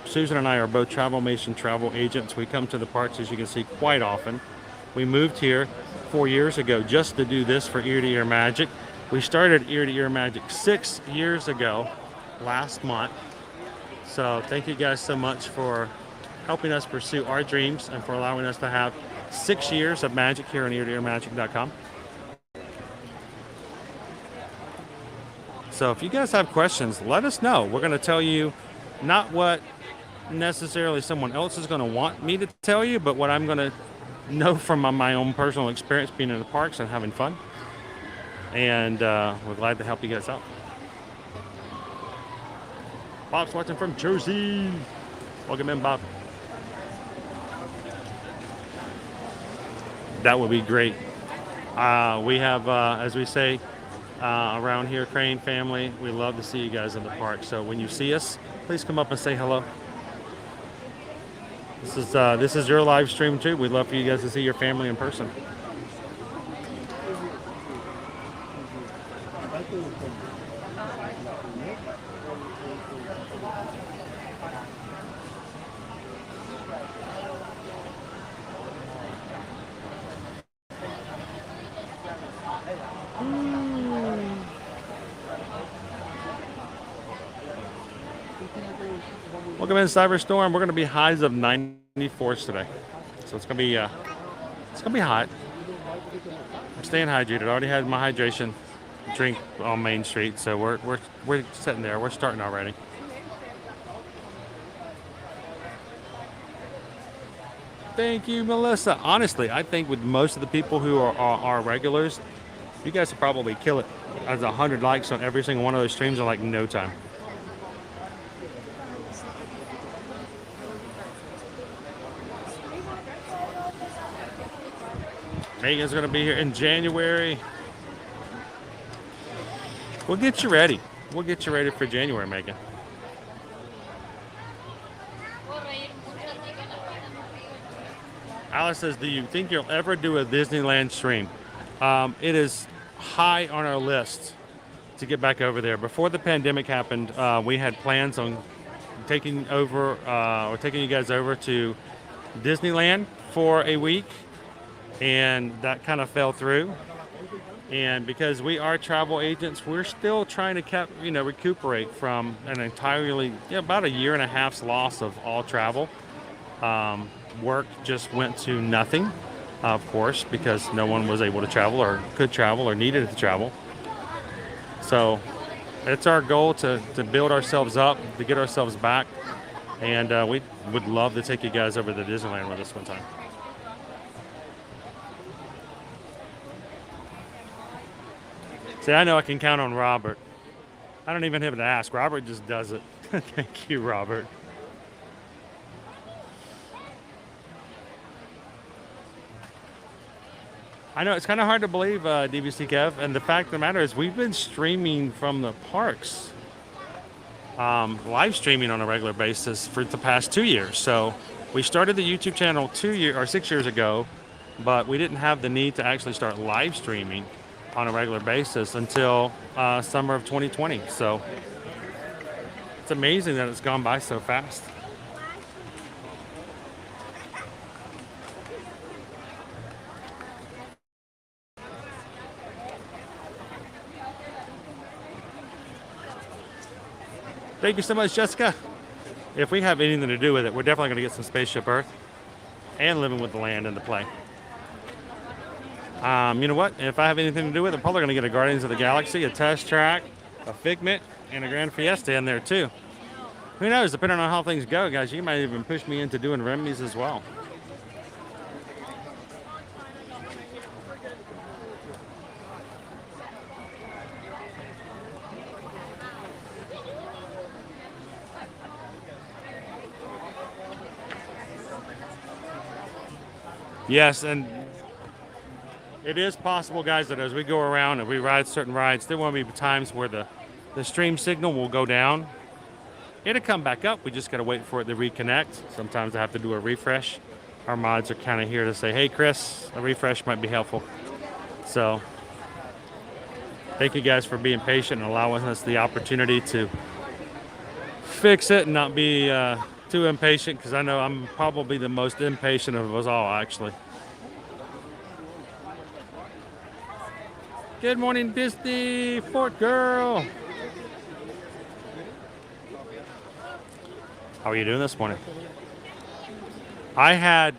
Susan and I are both Travelmation travel agents. We come to the parks, as you can see, quite often. We moved here 4 years ago just to do this for Ear to Ear Magic. We started Ear to Ear Magic 6 years ago, last month. So thank you guys so much for helping us pursue our dreams and for allowing us to have 6 years of magic here on eartoearmagic.com. So if you guys have questions, let us know. We're going to tell you not what necessarily someone else is going to want me to tell you, but what I'm going to know from my own personal experience being in the parks and having fun. And we're glad to help you guys out. Bob's watching from Jersey. Welcome in, Bob. That would be great. We have, as we say around here, Crane family, we love to see you guys in the park. So when you see us, please come up and say hello. This is your live stream too. We'd love for you guys to see your family in person. Welcome in, Cyberstorm. We're going to be highs of 94s today, so it's going to be hot. I'm staying hydrated. I already had my hydration drink on Main Street, so we're sitting there. We're starting already. Thank you, Melissa. Honestly, I think with most of the people who are regulars, you guys would probably kill it as 100 likes on every single one of those streams in like no time. Megan's going to be here in January. We'll get you ready. We'll get you ready for January, Megan. Alice says, do you think you'll ever do a Disneyland stream? It is high on our list to get back over there. Before the pandemic happened, we had plans on taking you guys over to Disneyland for a week. And that kind of fell through. And because we are travel agents, we're still trying to recuperate from an entirely, about a year and a half's loss of all travel. Work just went to nothing, of course, because no one was able to travel or could travel or needed to travel. So it's our goal to build ourselves up, to get ourselves back. And we would love to take you guys over to Disneyland with us one time. See, I know I can count on Robert. I don't even have to ask. Robert just does it. Thank you, Robert. I know it's kind of hard to believe, DVC Kev, and the fact of the matter is we've been streaming from the parks, live streaming on a regular basis for the past 2 years. So we started the YouTube channel 6 years ago, but we didn't have the need to actually start live streaming on a regular basis until summer of 2020. So it's amazing that it's gone by so fast. Thank you so much, Jessica. If we have anything to do with it, we're definitely going to get some Spaceship Earth and Living with the Land into play. You know what? If I have anything to do with it, I'm probably going to get a Guardians of the Galaxy, a Test Track, a Figment, and a Grand Fiesta in there too. Who knows? Depending on how things go, guys, you might even push me into doing remedies as well. Yes, and it is possible, guys, that as we go around and we ride certain rides, there will be times where the stream signal will go down. It'll come back up. We just got to wait for it to reconnect. Sometimes I have to do a refresh our mods are kind of here to say, hey, Chris, a refresh might be helpful. So thank you guys for being patient and allowing us the opportunity to fix it and not be too impatient, because I know I'm probably the most impatient of us all, actually. Good morning, Disney Fort Girl. How are you doing this morning? I had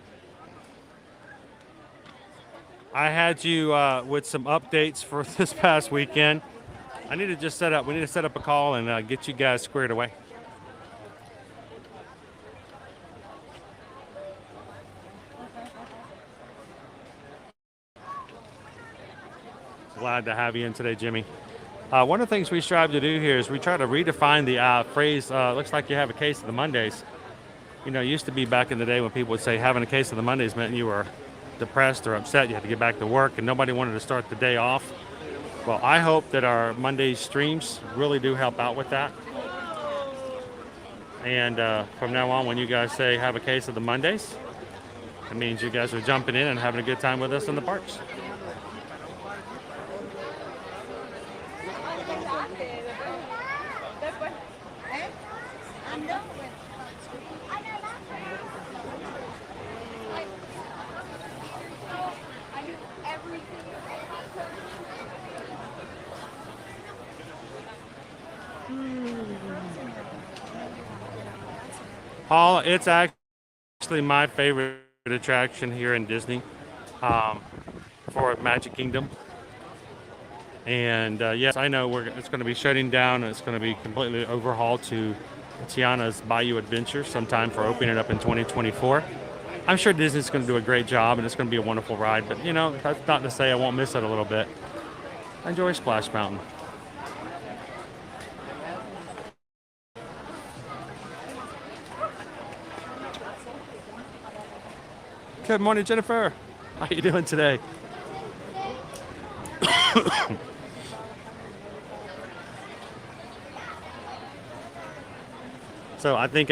you with some updates for this past weekend. We need to set up a call and get you guys squared away. Glad to have you in today, Jimmy. One of the things we strive to do here is we try to redefine the phrase, looks like you have a case of the Mondays. You know, it used to be back in the day when people would say having a case of the Mondays meant you were depressed or upset, you had to get back to work, and nobody wanted to start the day off. Well, I hope that our Monday streams really do help out with that. And from now on, when you guys say have a case of the Mondays, it means you guys are jumping in and having a good time with us in the parks. Paul, it's actually my favorite attraction here in Disney for Magic Kingdom. And yes, I know it's going to be shutting down, and it's going to be completely overhauled to Tiana's Bayou Adventure sometime for opening up in 2024. I'm sure Disney's going to do a great job, and it's going to be a wonderful ride. But, you know, that's not to say I won't miss it a little bit. I enjoy Splash Mountain. Good morning, Jennifer. How you doing today? So I think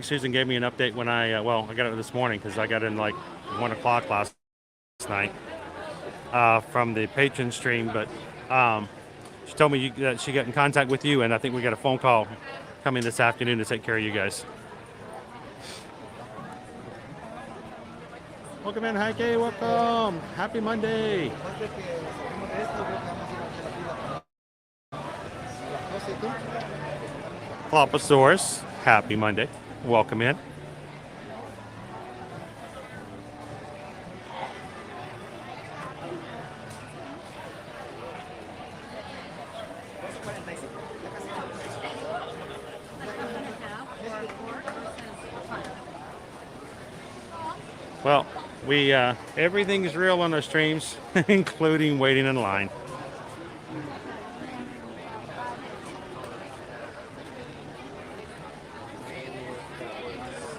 Susan gave me an update when I got it this morning, because I got in like 1 o'clock last night from the patron stream. But she told me that she got in contact with you, and I think we got a phone call coming this afternoon to take care of you guys. Welcome in, Heike. Welcome. Happy Monday. Floposaurus. Happy Monday. Welcome in. Well, everything's real on our streams, including waiting in line.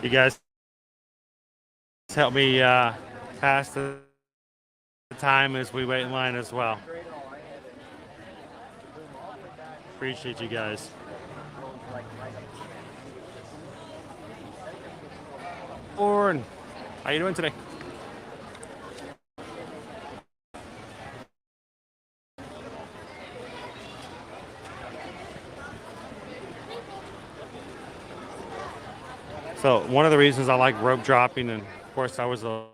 You guys help me pass the time as we wait in line as well. Appreciate you guys. Orn, how you doing today? So one of the reasons I like rope dropping, and of course I was a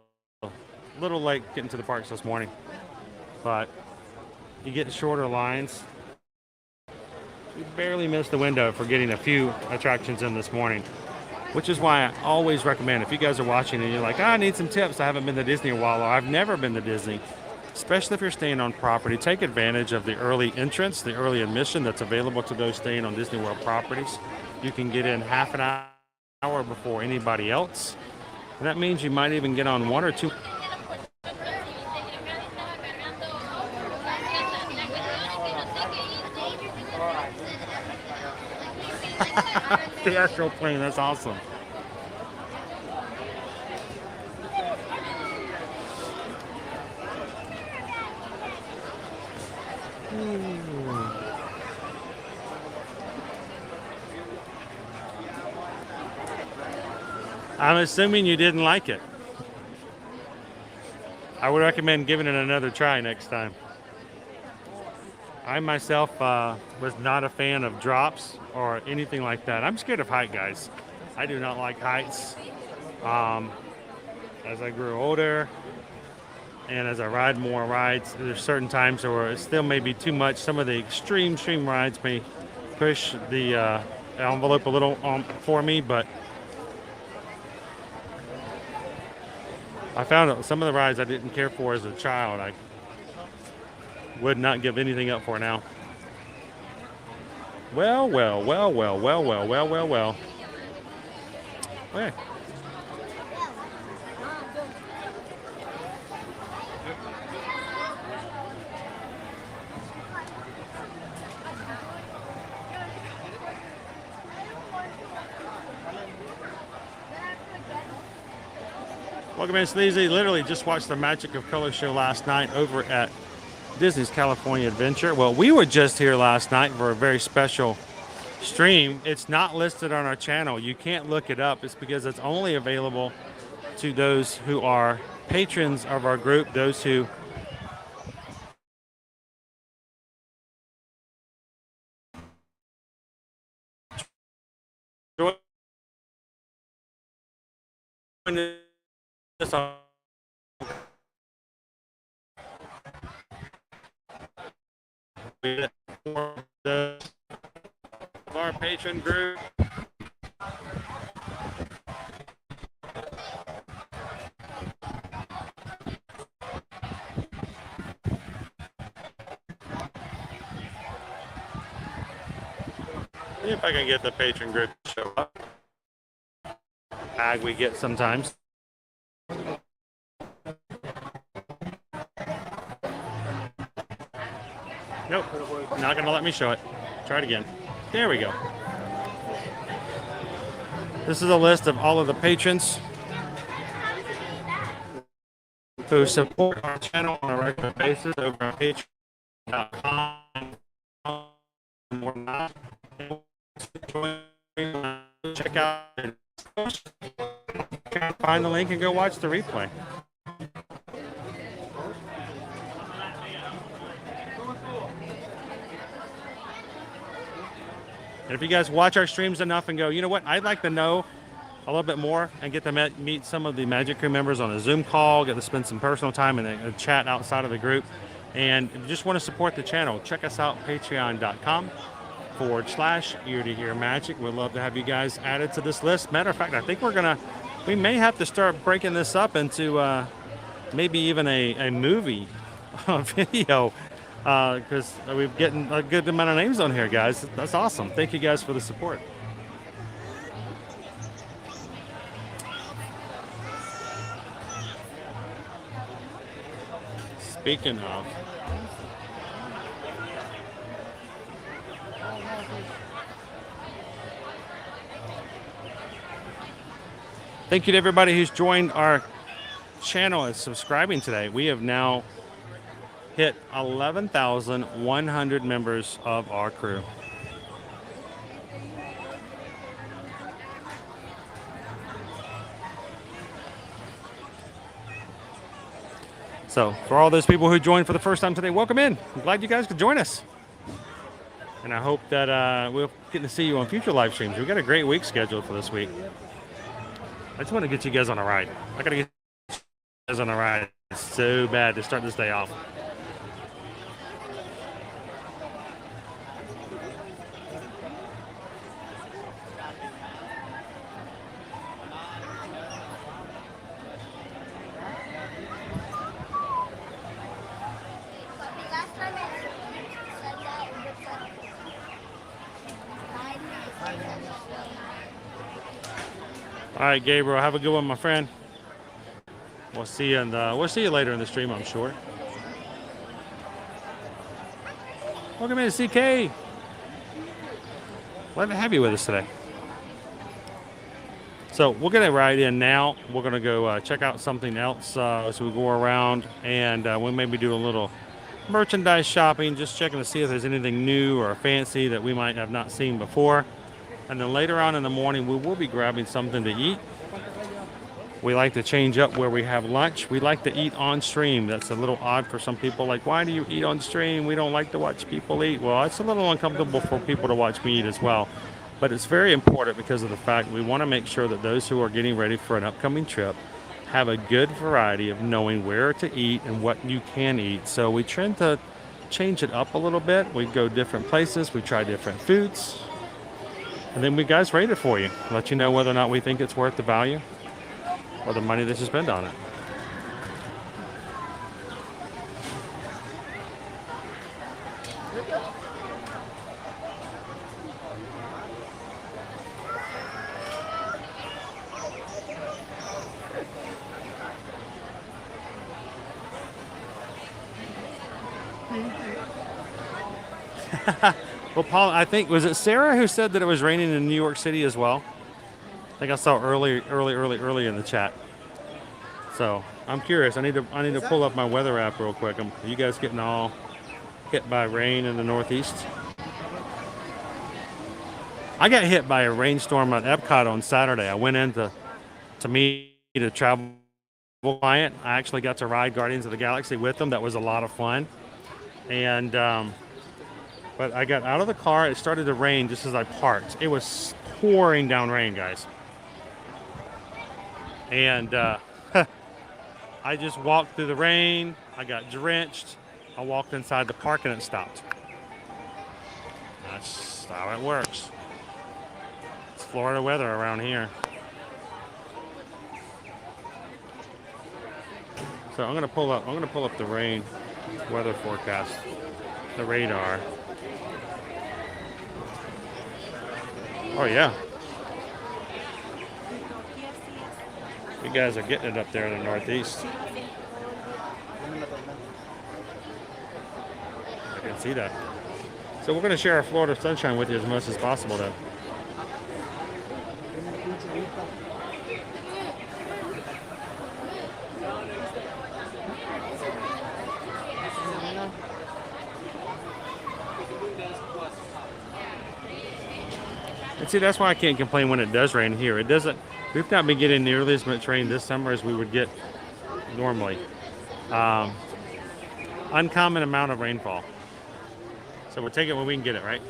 little late getting to the parks this morning, but you get shorter lines. We barely missed the window for getting a few attractions in this morning, which is why I always recommend, if you guys are watching and you're like, I need some tips, I haven't been to Disney in a while, or I've never been to Disney, especially if you're staying on property, take advantage of the early entrance, the early admission that's available to those staying on Disney World properties. You can get in half an hour before anybody else, and that means you might even get on 1 or 2. The astral plane, that's awesome. I'm assuming you didn't like it. I would recommend giving it another try next time. I myself was not a fan of drops or anything like that. I'm scared of height, guys. I do not like heights. As I grew older and as I ride more rides, there's certain times where it still may be too much. Some of the extreme rides may push the envelope a little for me, but I found that some of the rides I didn't care for as a child, I would not give anything up for now. Well. Okay. Welcome in, Sleazy. Literally just watched the Magic of Color show last night over at Disney's California Adventure. Well, we were just here last night for a very special stream. It's not listed on our channel. You can't look it up. It's because it's only available to those who are patrons of our group, those who join us on our patron group. See if I can get the patron group to show up. Tag we get sometimes. Nope, not gonna let me show it. Try it again. There we go. This is a list of all of the patrons who support our channel on a regular basis over on patreon.com. Check out and find the link and go watch the replay. And if you guys watch our streams enough and go, you know what, I'd like to know a little bit more and get to meet some of the Magic Crew members on a Zoom call, get to spend some personal time in a chat outside of the group, and if you just want to support the channel, check us out, patreon.com/Ear to Hear Magic. We'd love to have you guys added to this list. Matter of fact, I think we may have to start breaking this up into maybe even a movie video, because we're getting a good amount of names on here, guys. That's awesome. Thank you guys for the support. Speaking of, thank you to everybody who's joined our channel and subscribing today. We have now hit 11,100 members of our crew. So for all those people who joined for the first time today, welcome in. I'm glad you guys could join us. And I hope that we'll get to see you on future live streams. We've got a great week scheduled for this week. I just want to get you guys on a ride. I got to get you guys on a ride. It's so bad to start this day off. All right, Gabriel, have a good one, my friend. We'll see you, and we'll see you later in the stream, I'm sure. Welcome in, CK. Glad to have you with us today. So we're gonna ride in now. We're gonna go check out something else as we go around, and we'll maybe do a little merchandise shopping, just checking to see if there's anything new or fancy that we might have not seen before. And then later on in the morning, we will be grabbing something to eat. We like to change up where we have lunch. We like to eat on stream. That's a little odd for some people. Like, why do you eat on stream? We don't like to watch people eat. Well, it's a little uncomfortable for people to watch me eat as well. But it's very important because of the fact we want to make sure that those who are getting ready for an upcoming trip have a good variety of knowing where to eat and what you can eat. So we tend to change it up a little bit. We go different places. We try different foods. And then we guys rate it for you. Let you know whether or not we think it's worth the value or the money that you spend on it. Well, Paul, I think, was it Sarah who said that it was raining in New York City as well? I think I saw early in the chat. So I'm curious. I need to pull up my weather app real quick. Are you guys getting all hit by rain in the Northeast? I got hit by a rainstorm at Epcot on Saturday. I went in to meet a travel client. I actually got to ride Guardians of the Galaxy with them. That was a lot of fun. And but I got out of the car. It started to rain just as I parked. It was pouring down rain, guys. And I just walked through the rain. I got drenched. I walked inside the park and it stopped. That's how it works. It's Florida weather around here. So I'm gonna pull up the rain weather forecast, the radar. Oh yeah. You guys are getting it up there in the Northeast. I can see that. So we're going to share our Florida sunshine with you as much as possible then. And see, that's why I can't complain when it does rain here. It doesn't. We've not been getting nearly as much rain this summer as we would get normally. Uncommon amount of rainfall. So we'll take it when we can get it, right?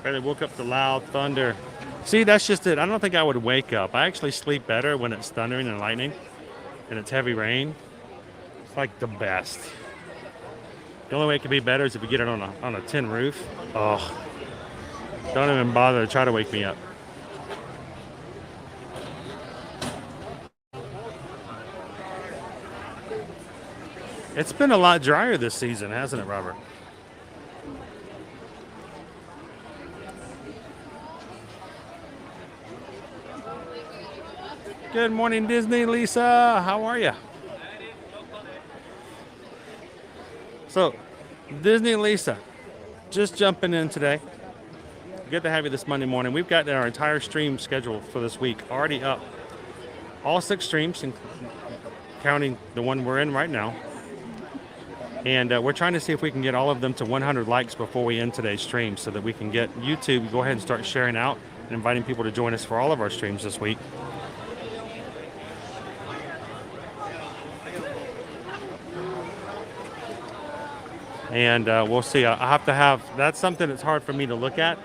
Barely woke up to loud thunder. See, that's just it. I don't think I would wake up. I actually sleep better when it's thundering and lightning and it's heavy rain. It's like the best. The only way it could be better is if we get it on a tin roof. Oh, don't even bother to try to wake me up. It's been a lot drier this season, hasn't it, Robert? Good morning, Disney. Lisa, how are you? So, Disney Lisa, just jumping in today. Good to have you this Monday morning. We've got our entire stream scheduled for this week already up. All 6 streams, counting the one we're in right now. And we're trying to see if we can get all of them to 100 likes before we end today's stream so that we can get YouTube, go ahead and start sharing out and inviting people to join us for all of our streams this week. And we'll see. I have to have, that's something that's hard for me to look at.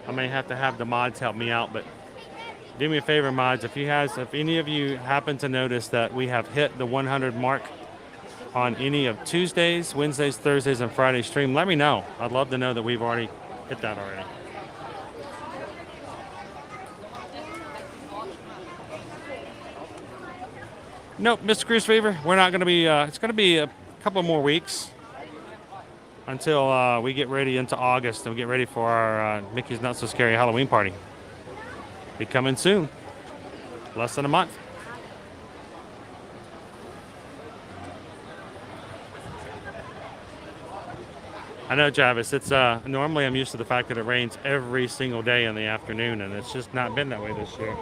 I may have to have the mods help me out, but do me a favor, mods, if any of you happen to notice that we have hit the 100 mark on any of Tuesdays, Wednesdays, Thursdays, and Friday stream, let me know. I'd love to know that we've already hit that already. Nope, Mr. Cruise Fever, we're not going to be, it's going to be a couple more weeks until we get ready into August and we get ready for our Mickey's Not So Scary Halloween party. Be coming soon. Less than a month. I know, Travis, it's normally I'm used to the fact that it rains every single day in the afternoon, and it's just not been that way this year.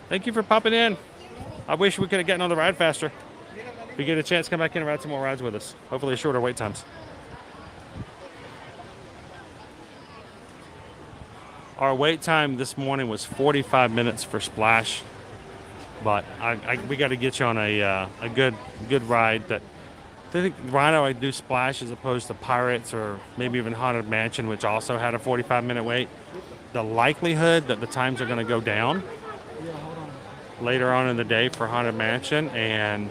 Thank you for popping in. I wish we could have gotten on the ride faster. If we get a chance, come back in and ride some more rides with us. Hopefully shorter wait times. Our wait time this morning was 45 minutes for Splash, but we got to get you on a good ride. That I think Rhino I do Splash as opposed to Pirates or maybe even Haunted Mansion, which also had a 45-minute wait. The likelihood that the times are going to go down later on in the day for Haunted Mansion and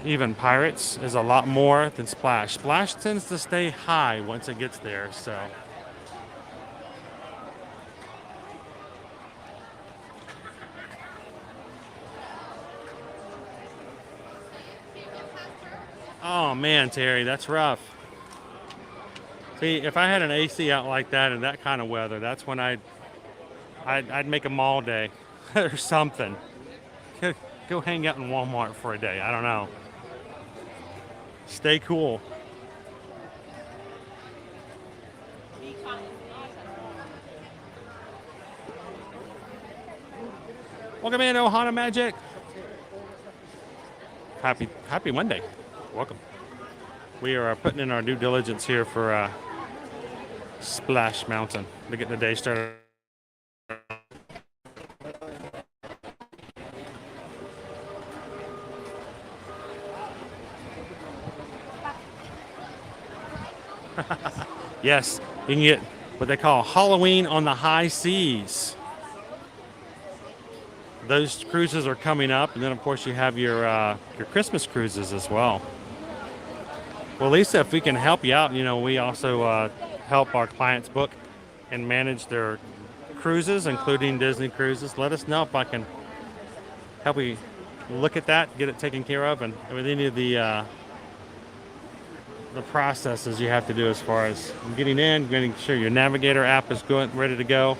even Pirates is a lot more than Splash. Splash tends to stay high once it gets there, so. Oh man, Terry, that's rough. See, if I had an AC out like that in that kind of weather, that's when I'd make a mall day or something. Go hang out in Walmart for a day. I don't know. Stay cool. Welcome in, Ohana Magic. Happy Monday. Welcome. We are putting in our due diligence here for Splash Mountain to get the day started. Yes, you can get what they call Halloween on the high seas. Those cruises are coming up, and then of course you have your Christmas cruises as well. Well, Lisa, if we can help you out, we also help our clients book and manage their cruises, including Disney cruises. Let us know if I can help you look at that, get it taken care of, and with any of the processes you have to do as far as getting in, making sure your Navigator app is ready to go,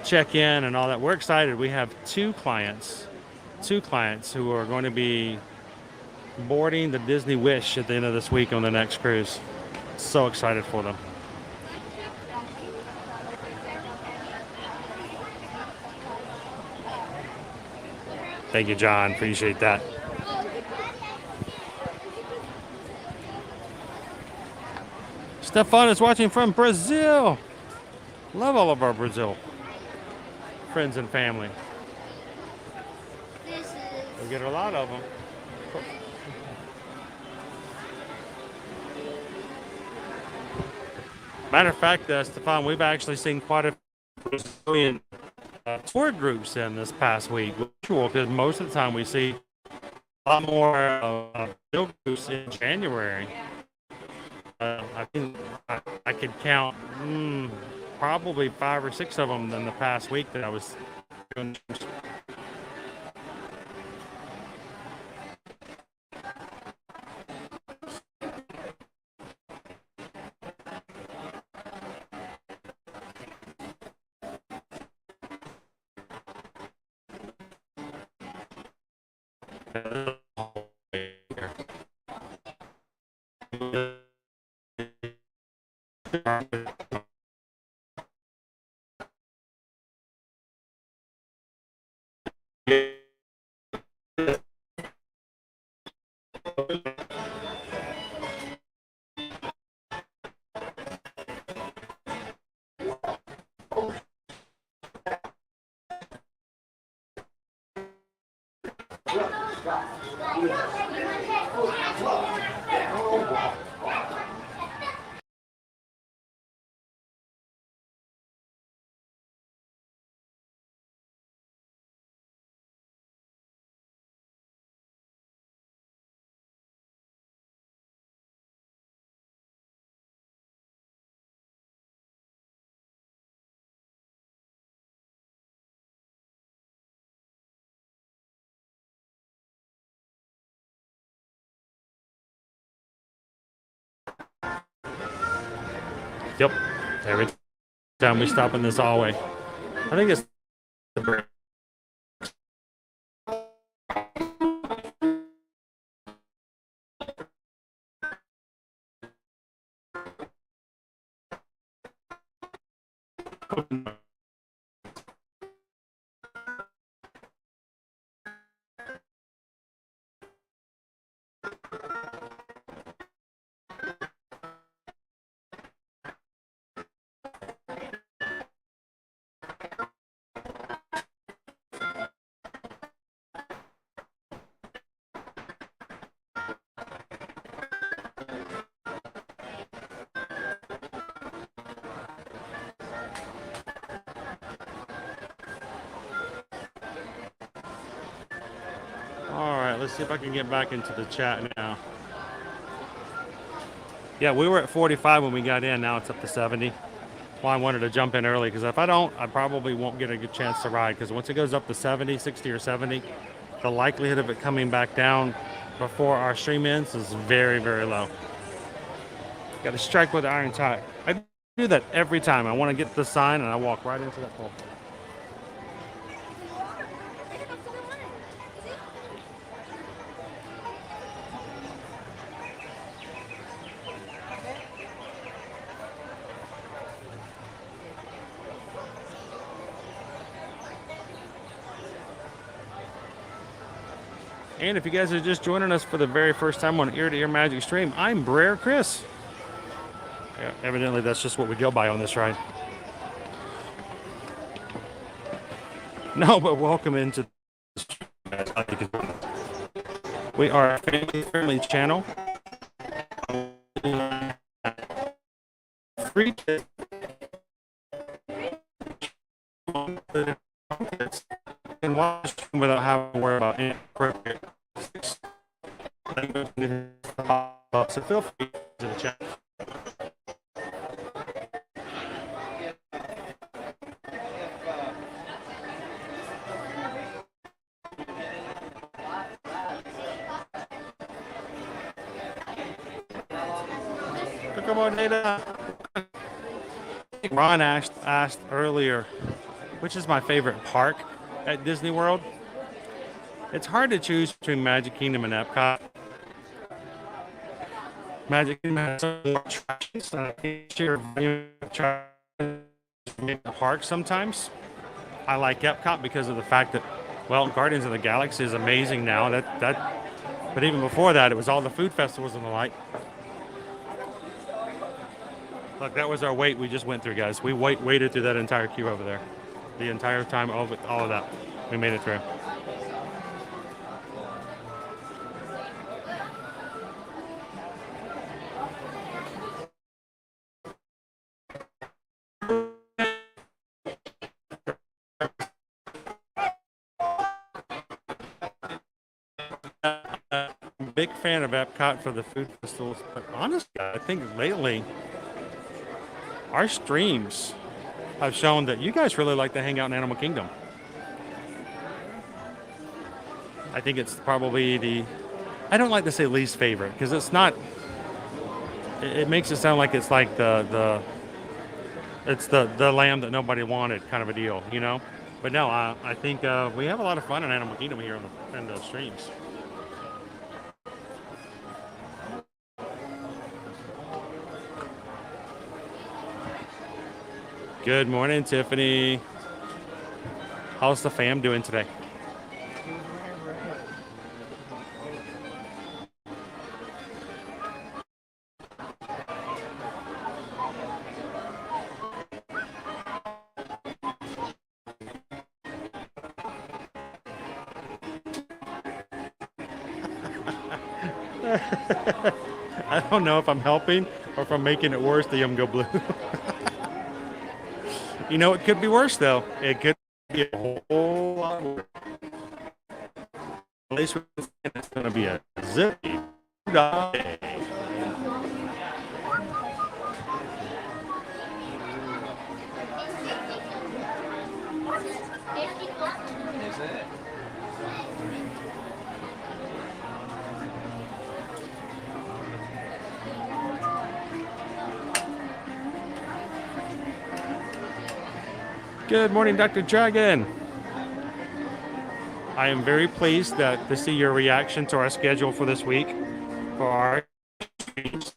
check in and all that. We're excited. We have two clients who are going to be boarding the Disney Wish at the end of this week on the next cruise. So excited for them. Thank you, John. Appreciate that. Stefan is watching from Brazil. Love all of our Brazil friends and family. We get a lot of them. Matter of fact, Stefan, we've actually seen quite a few Brazilian tour groups in this past week, because most of the time we see a lot more Brazil groups in January. I think I could count probably 5 or 6 of them in the past week that I was doing. Yep. Every time we stop in this hallway. I think it's the break. Let's see if I can get back into the chat now. Yeah, we were at 45 when we got in. Now it's up to 70. Well, I wanted to jump in early because if I don't, I probably won't get a good chance to ride, because once it goes up to 70, 60 or 70, the likelihood of it coming back down before our stream ends is very, very low. Got to strike with the iron tie. I do that every time. I want to get the sign and I walk right into that pole. And if you guys are just joining us for the very first time on Ear to Ear Magic Stream, I'm Brer Chris. Yeah, evidently that's just what we go by on this ride. No, but welcome into the stream. We are a family-friendly channel. Free to and watch without having to worry about inappropriate. So feel free to the chat. Come on, Data. Ron asked earlier, which is my favorite park at Disney World. It's hard to choose between Magic Kingdom and Epcot. Magic Kingdom has so more attractions, and I can't share the park sometimes. I like Epcot because of the fact that, well, Guardians of the Galaxy is amazing now. But even before that, it was all the food festivals and the like. Look, that was our wait we just went through, guys. We waited through that entire queue over there. The entire time, all of that. We made it through. Big fan of Epcot for the food festivals, but honestly, I think lately our streams have shown that you guys really like to hang out in Animal Kingdom. I think it's probably I don't like to say least favorite, because it's not, it makes it sound like it's like the lamb that nobody wanted kind of a deal, you know? But no, I think we have a lot of fun in Animal Kingdom here on the streams. Good morning, Tiffany. How's the fam doing today? I don't know if I'm helping or if I'm making it worse. The go blue. You know, it could be worse, though. It could be a whole lot worse. At least it's going to be a zippy day. Good morning, Dr. Dragon. I am very pleased to see your reaction to our schedule for this week for our streams.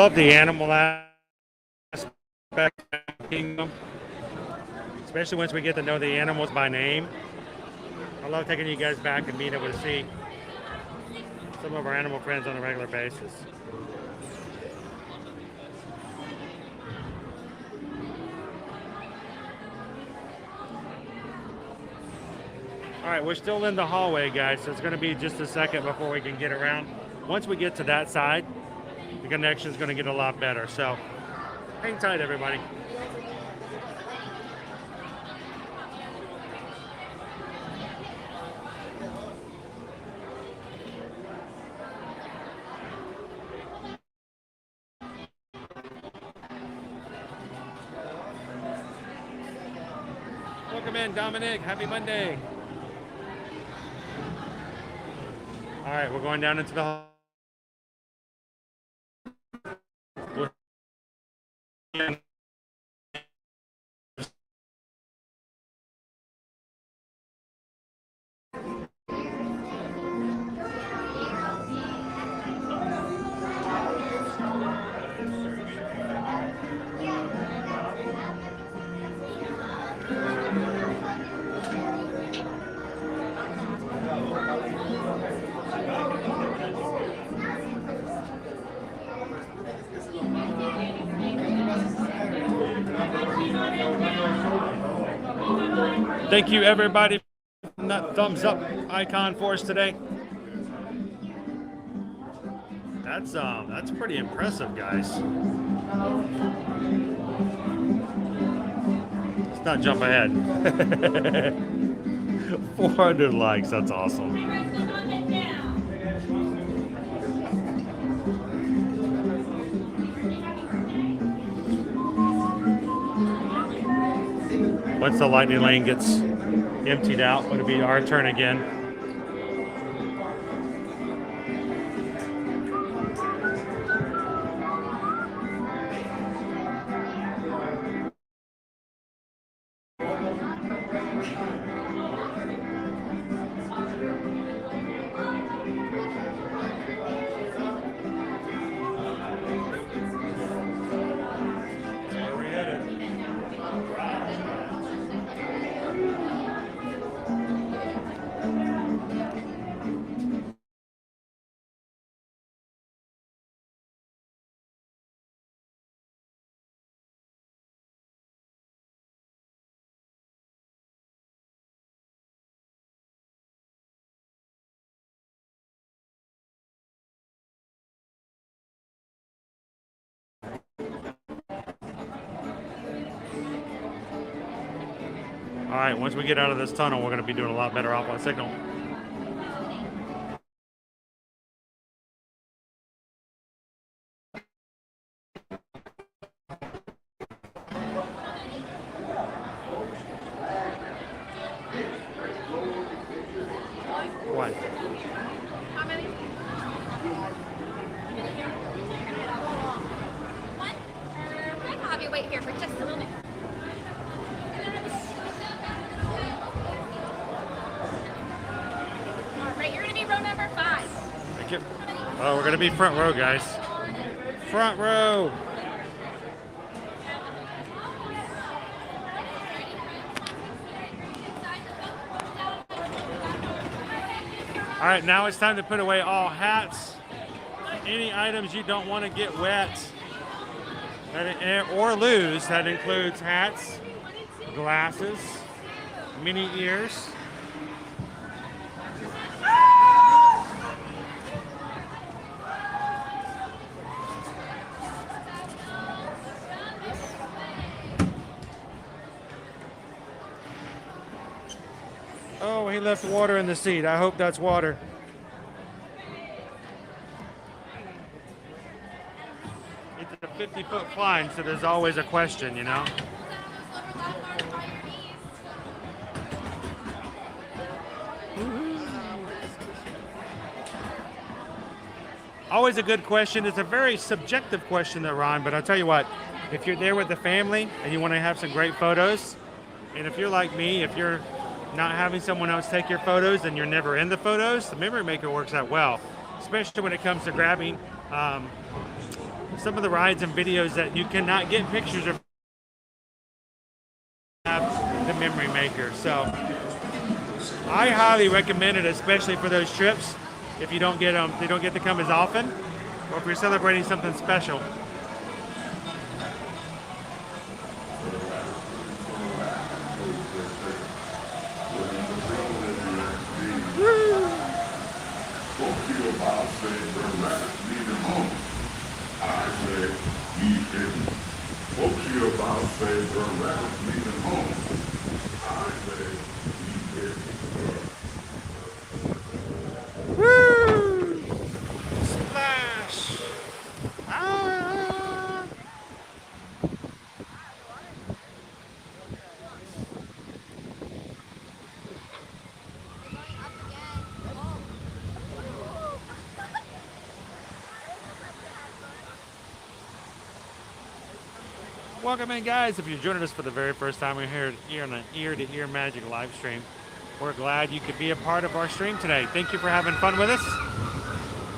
love the animal aspect of Kingdom, especially once we get to know the animals by name. I love taking you guys back and being able to see some of our animal friends on a regular basis. All right, we're still in the hallway, guys, so it's going to be just a second before we can get around. Once we get to that side, the connection is going to get a lot better. So hang tight, everybody. Welcome in, Dominic. Happy Monday. All right, we're going down into the hall. Thank you, everybody, for that thumbs up icon for us today. That's pretty impressive, guys. Let's not jump ahead. 400 likes. That's awesome. Once the lightning lane gets emptied out, it'll be our turn again. All right, once we get out of this tunnel, we're going to be doing a lot better off on signal. What? How many? One? I'll have you wait here for just a moment. All right, you're going to be row number 5. Thank you. Oh, we're going to be front row, guys. Front row. All right, now it's time to put away all hats, any items you don't want to get wet or lose. That includes hats, glasses, mini ears. Oh, he left water in the seat. I hope that's water. It's a 50-foot climb, so there's always a question, you know? Always a good question. It's a very subjective question, though, Ron, but I'll tell you what, if you're there with the family and you want to have some great photos, and if you're like me, if you're not having someone else take your photos and you're never in the photos, the memory maker works out well, especially when it comes to grabbing some of the rides and videos that you cannot get pictures of have the memory maker. So I highly recommend it, especially for those trips. If you don't get them, they don't get to come as often, or if you're celebrating something special. Woo! Splash! Ah! Welcome in, guys. If you're joining us for the very first time, we're here on an ear-to-ear magic live stream. We're glad you could be a part of our stream today. Thank you for having fun with us.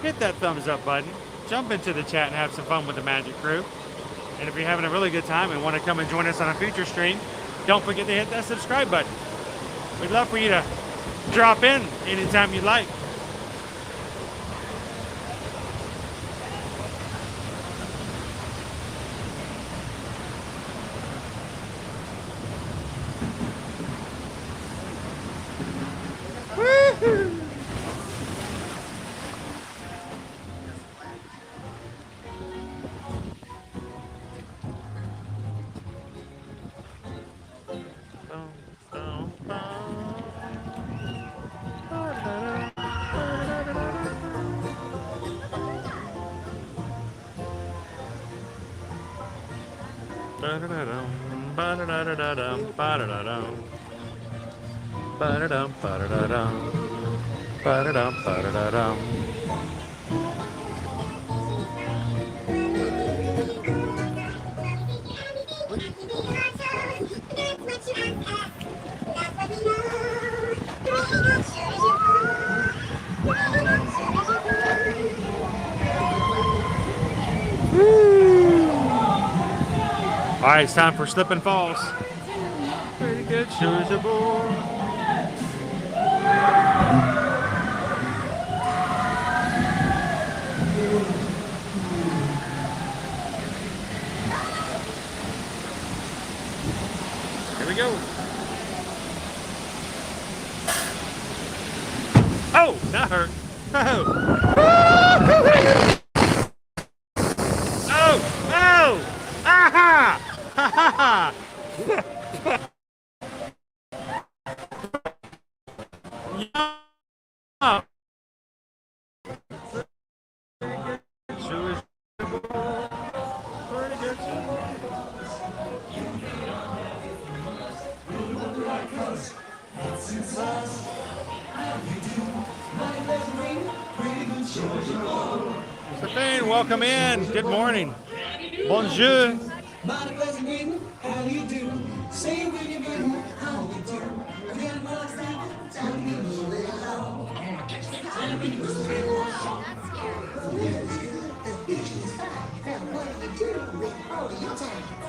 Hit that thumbs up button. Jump into the chat and have some fun with the Magic Crew. And if you're having a really good time and want to come and join us on a future stream, don't forget to hit that subscribe button. We'd love for you to drop in anytime you'd like. All right, it's time for Slip and Falls. Pretty good, shoes aboard. Here we go. Oh, that hurt. Oh. Oh, oh, aha! Ha ha ha! Stephen, welcome in. Good morning. Bonjour. How you do? Say when you're good, how you do?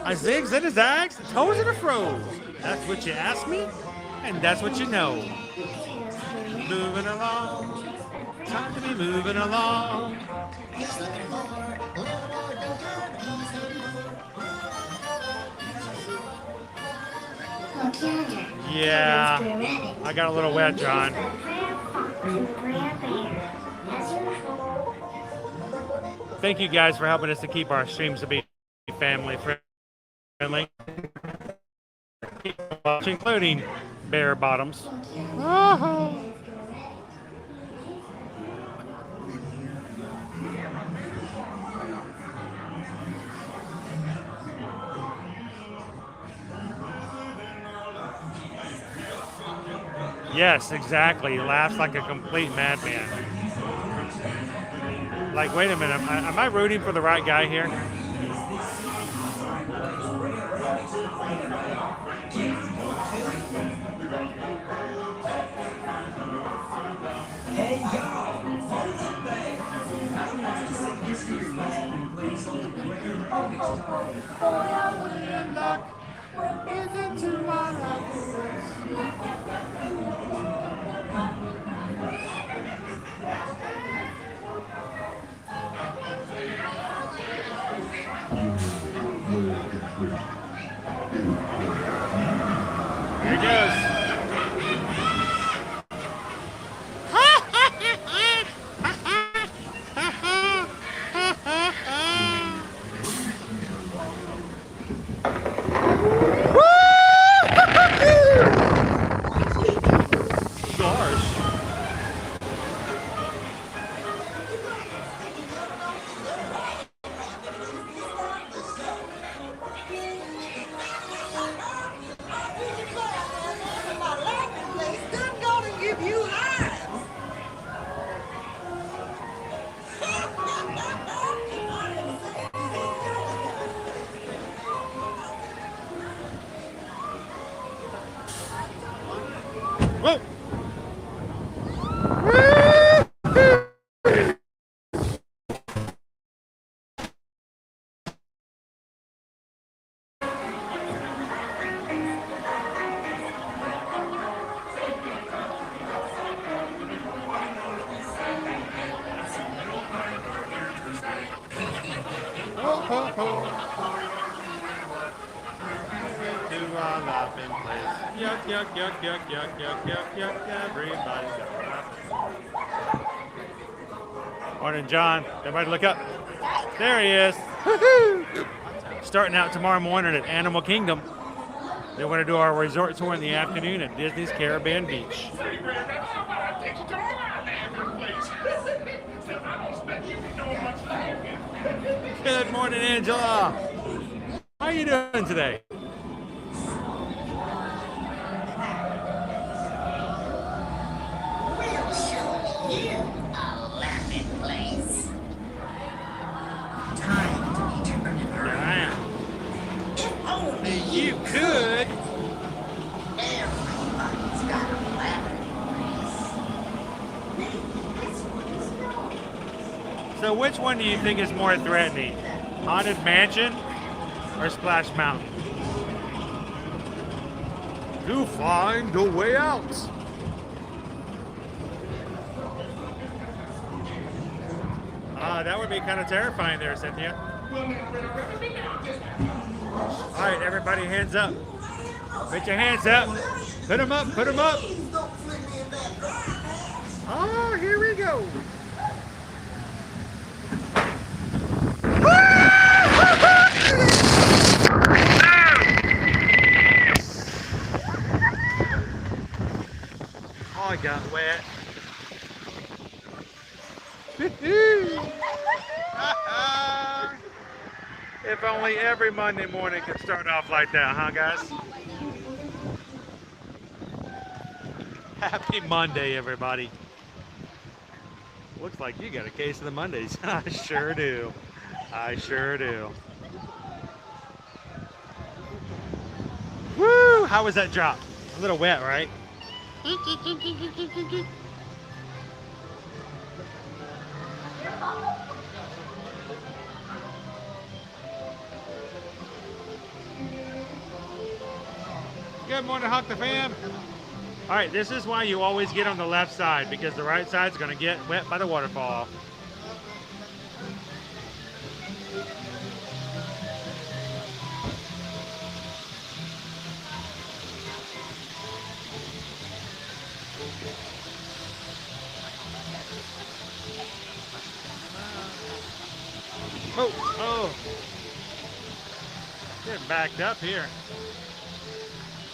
I zigs and a zags, the toes and the froze. That's what you ask me, and that's what you know. Moving along, time to be moving along. Yeah, I got a little wet, John. Thank you guys for helping us to keep our streams to be family friendly, including bare bottoms. Yes, exactly. He laughs like a complete madman. Like, wait a minute, am I rooting for the right guy here? Here it goes. Whoa! To our laughing place. Yuck, yuck, yuck, yuck, yuck, yuck, yuck, yuck, everybody's got laughing. Morning, John. Everybody look up. There he is. Woo-hoo! Starting out tomorrow morning at Animal Kingdom. Then we're going to do our resort tour in the afternoon at Disney's Caribbean Beach. Good morning, Angela. How are you doing today? We'll show you a laughing place. Time to be tempered and hurried. If only You could. everybody's got a laughing place. So which one do you think is more threatening? Haunted Mansion or Splash Mountain? To find a way out. That would be kind of terrifying there, Cynthia. All right, everybody, hands up. Put your hands up. Put them up, put them up. Oh, here we go. Oh, I got wet. If only every Monday morning could start off like that, huh, guys? Happy Monday, everybody. Looks like you got a case of the Mondays. I sure do. I sure do. Woo! How was that drop? A little wet, right? Good morning, Huck the fam. All right, this is why you always get on the left side, because the right side's going to get wet by the waterfall. Oh, getting backed up here.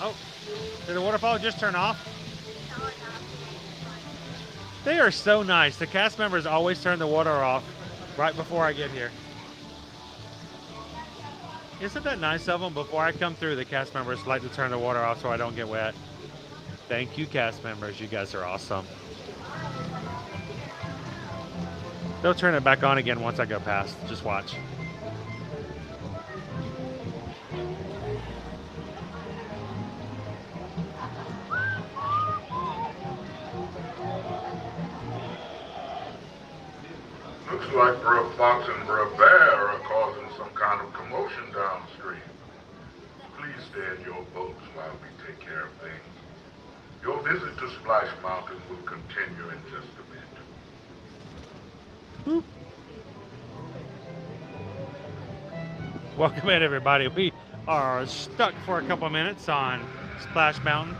Oh, did the waterfall just turn off? They are so nice. The cast members always turn the water off right before I get here. Isn't that nice of them? Before I come through, the cast members like to turn the water off so I don't get wet. Thank you, cast members. You guys are awesome. They'll turn it back on again once I go past. Just watch. Looks like Brer Fox and Brer Bear are causing some kind of commotion downstream. Please stay in your boats while we take care of things. Your visit to Splash Mountain will continue in just a bit. Welcome in, everybody. We are stuck for a couple of minutes on Splash Mountain.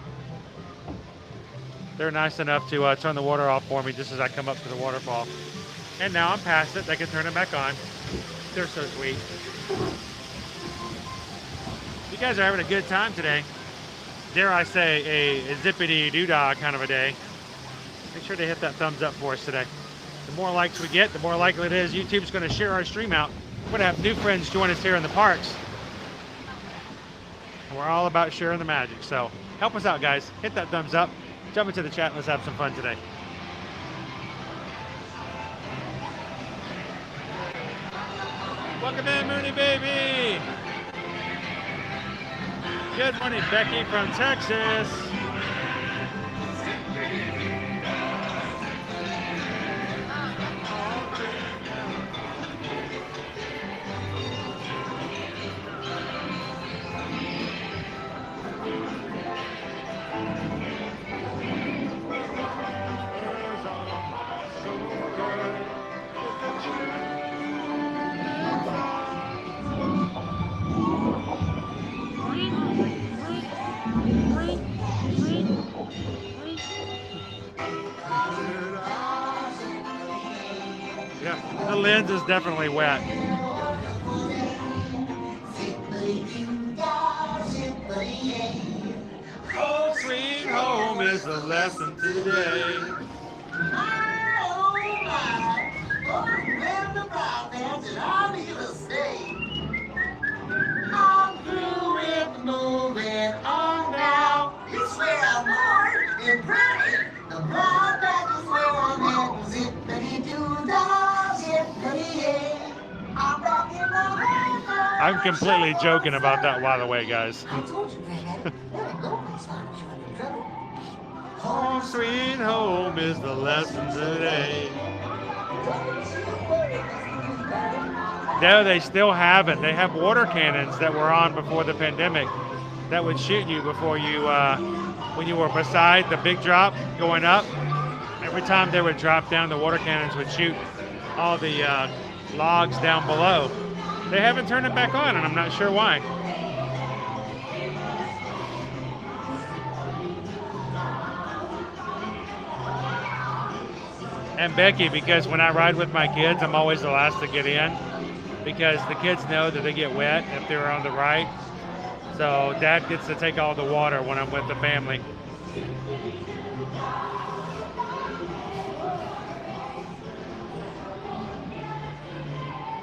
They're nice enough to turn the water off for me just as I come up to the waterfall. And now I'm past it. They can turn it back on. They're so sweet. You guys are having a good time today. Dare I say, a zippity-doo-dah kind of a day. Make sure to hit that thumbs up for us today. The more likes we get, the more likely it is YouTube's going to share our stream out. We're going to have new friends join us here in the parks. We're all about sharing the magic. So help us out, guys. Hit that thumbs up. Jump into the chat and let's have some fun today. Welcome in, Mooney Baby. Good morning, Becky from Texas. The lens is definitely wet. Oh, sweet home is the lesson today. I'm through with moving on now. It's where I'm born and bred. The broad back is where I'm at. Zippity-doo-dah, zippity-yay. I'm rocking the world. I'm completely joking about that, by the way, guys. I told you, Granddad. There ain't no place fine if you're in trouble. Home sweet home is the lesson today. No, they still haven't. They have water cannons that were on before the pandemic that would shoot you before you, when you were beside the big drop going up. Every time they would drop down, the water cannons would shoot all the logs down below. They haven't turned it back on, and I'm not sure why. And Becky, because when I ride with my kids, I'm always the last to get in because the kids know that they get wet if they're on the right. So Dad gets to take all the water when I'm with the family.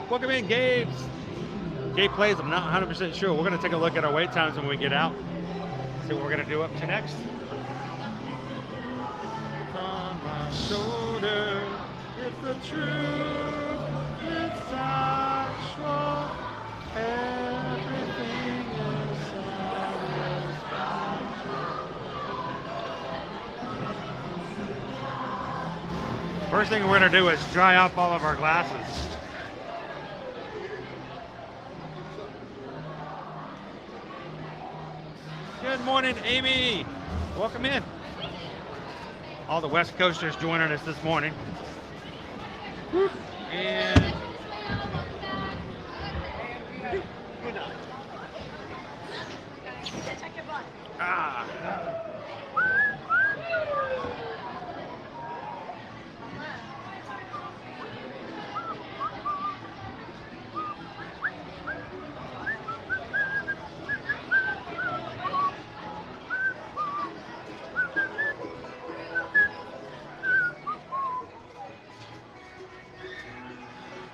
Welcome in, Gabe. Gabe plays, I'm not 100% sure. We're going to take a look at our wait times when we get out. See what we're going to do up to next. On my shoulder, it's the truth, it's actual, everything is satisfied. First thing we're going to do is dry off all of our glasses. Good morning, Amy. Welcome in. All the West Coasters joining us this morning. And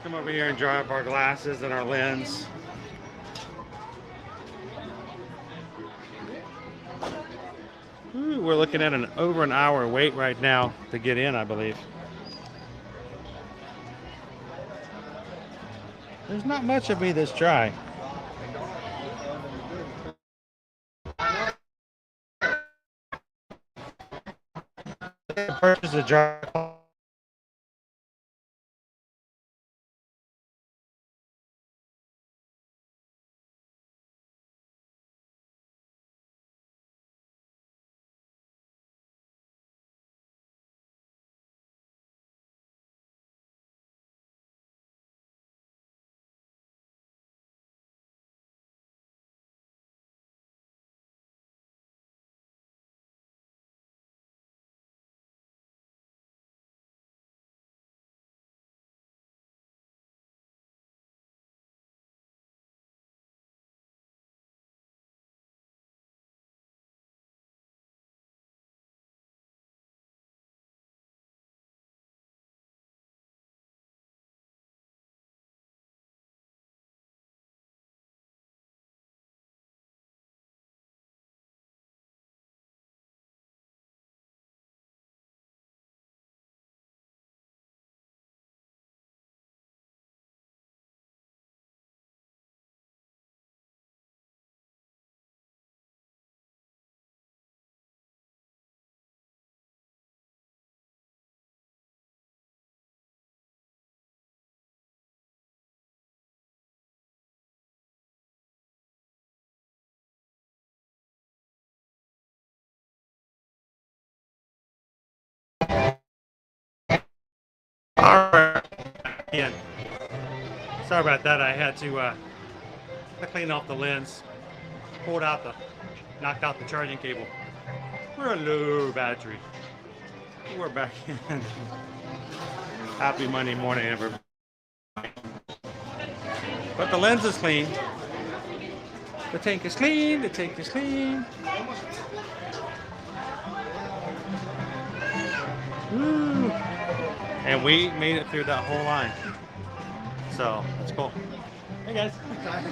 come over here and dry up our glasses and our lens. Ooh, we're looking at over an hour wait right now to get in, I believe. There's not much of me that's dry. Purchase a dry All right. And sorry about that. I had to clean off the lens, knocked out the charging cable. We're a low battery. We're back in. Happy Monday morning, everybody. But the lens is clean. The tank is clean. The tank is clean. Woo. And we made it through that whole line. So that's cool. Hey guys.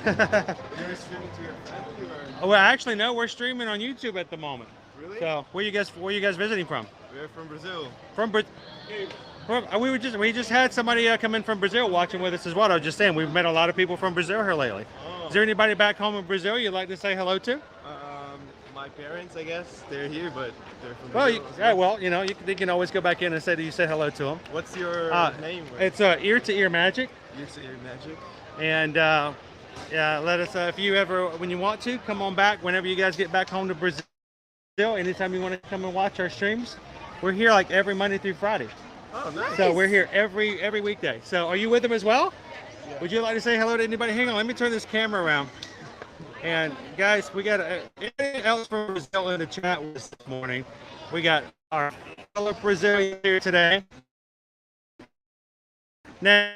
You're streaming to your family or? Oh, well, actually, no. We're streaming on YouTube at the moment. Really? So where you guys visiting from? We're from Brazil. From Brazil. We just had somebody come in from Brazil watching with us as well. I was just saying we've met a lot of people from Brazil here lately. Oh. Is there anybody back home in Brazil you'd like to say hello to? My parents, I guess, they're here, but they're from Well, Brazil. you can always go back in and say that you said hello to them. What's your name? It's Ear to Ear Magic. Ear to Ear Magic. And yeah, let us if you ever when you want to come on back whenever you guys get back home to Brazil. Anytime you want to come and watch our streams, we're here like every Monday through Friday. Oh, nice. So we're here every weekday. So are you with them as well? Yeah. Would you like to say hello to anybody? Hang on, let me turn this camera around. And guys, we got anything else from Brazil in the chat with us this morning. We got our fellow Brazilian here today. Now,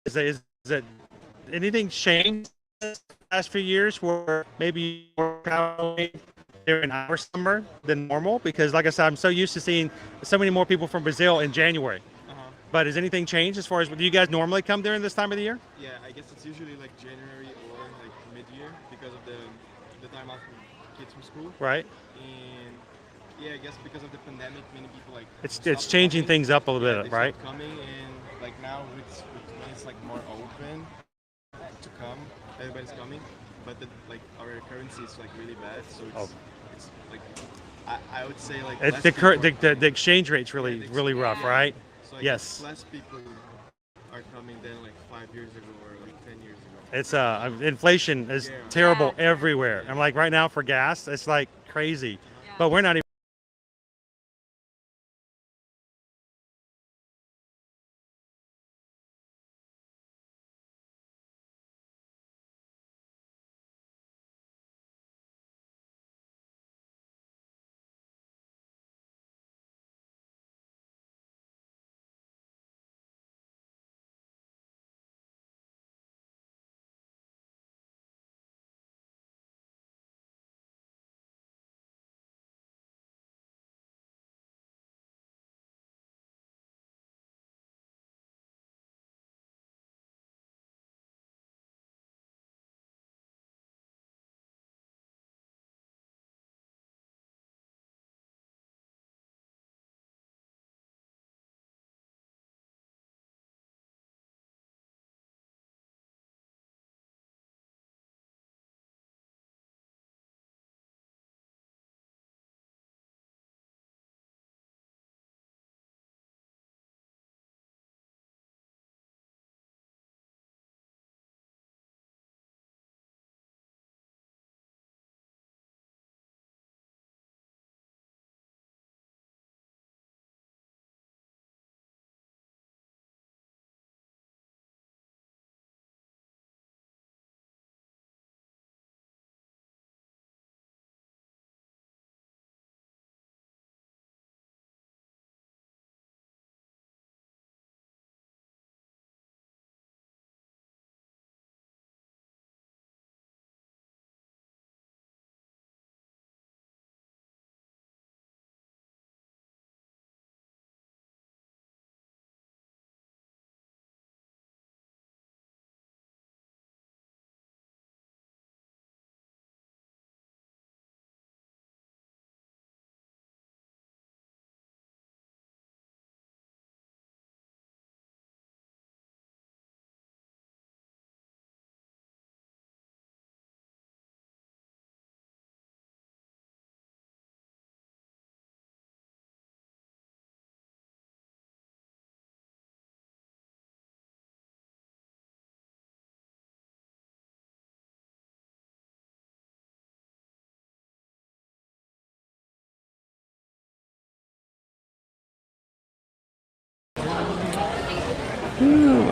is that anything changed the last few years where maybe you're traveling during our summer than normal? Because like I said, I'm so used to seeing so many more people from Brazil in January. But has anything changed as far as, do you guys normally come during this time of the year? Yeah, I guess it's usually like January or like mid-year because of the time after kids from school. Right. And yeah, I guess because of the pandemic, many people like It's changing things up a little they bit, right? stopped coming, and like now when it's like more open to come, everybody's coming. But like our currency is like really bad, so it's like I would say like It's the exchange rate's really rough, right? So yes. Less people are coming than like 5 years ago or like 10 years ago. It's inflation is terrible everywhere. I'm like right now for gas, it's like crazy, but we're not even.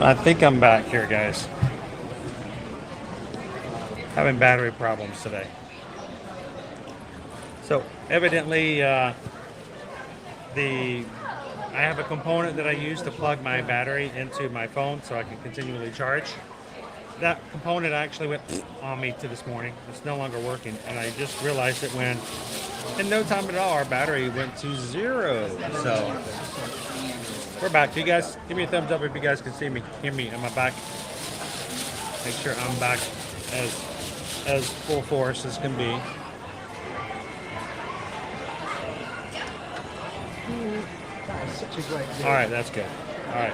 I think I'm back here, guys. Having battery problems today. So evidently, I have a component that I use to plug my battery into my phone so I can continually charge. That component actually went on me to this morning. It's no longer working, and I just realized it when, in no time at all, our battery went to 0. So we're back. You guys, give me a thumbs up if you guys can see me, hear me. Am I back? Make sure I'm back as full force as can be. All right, that's good. All right.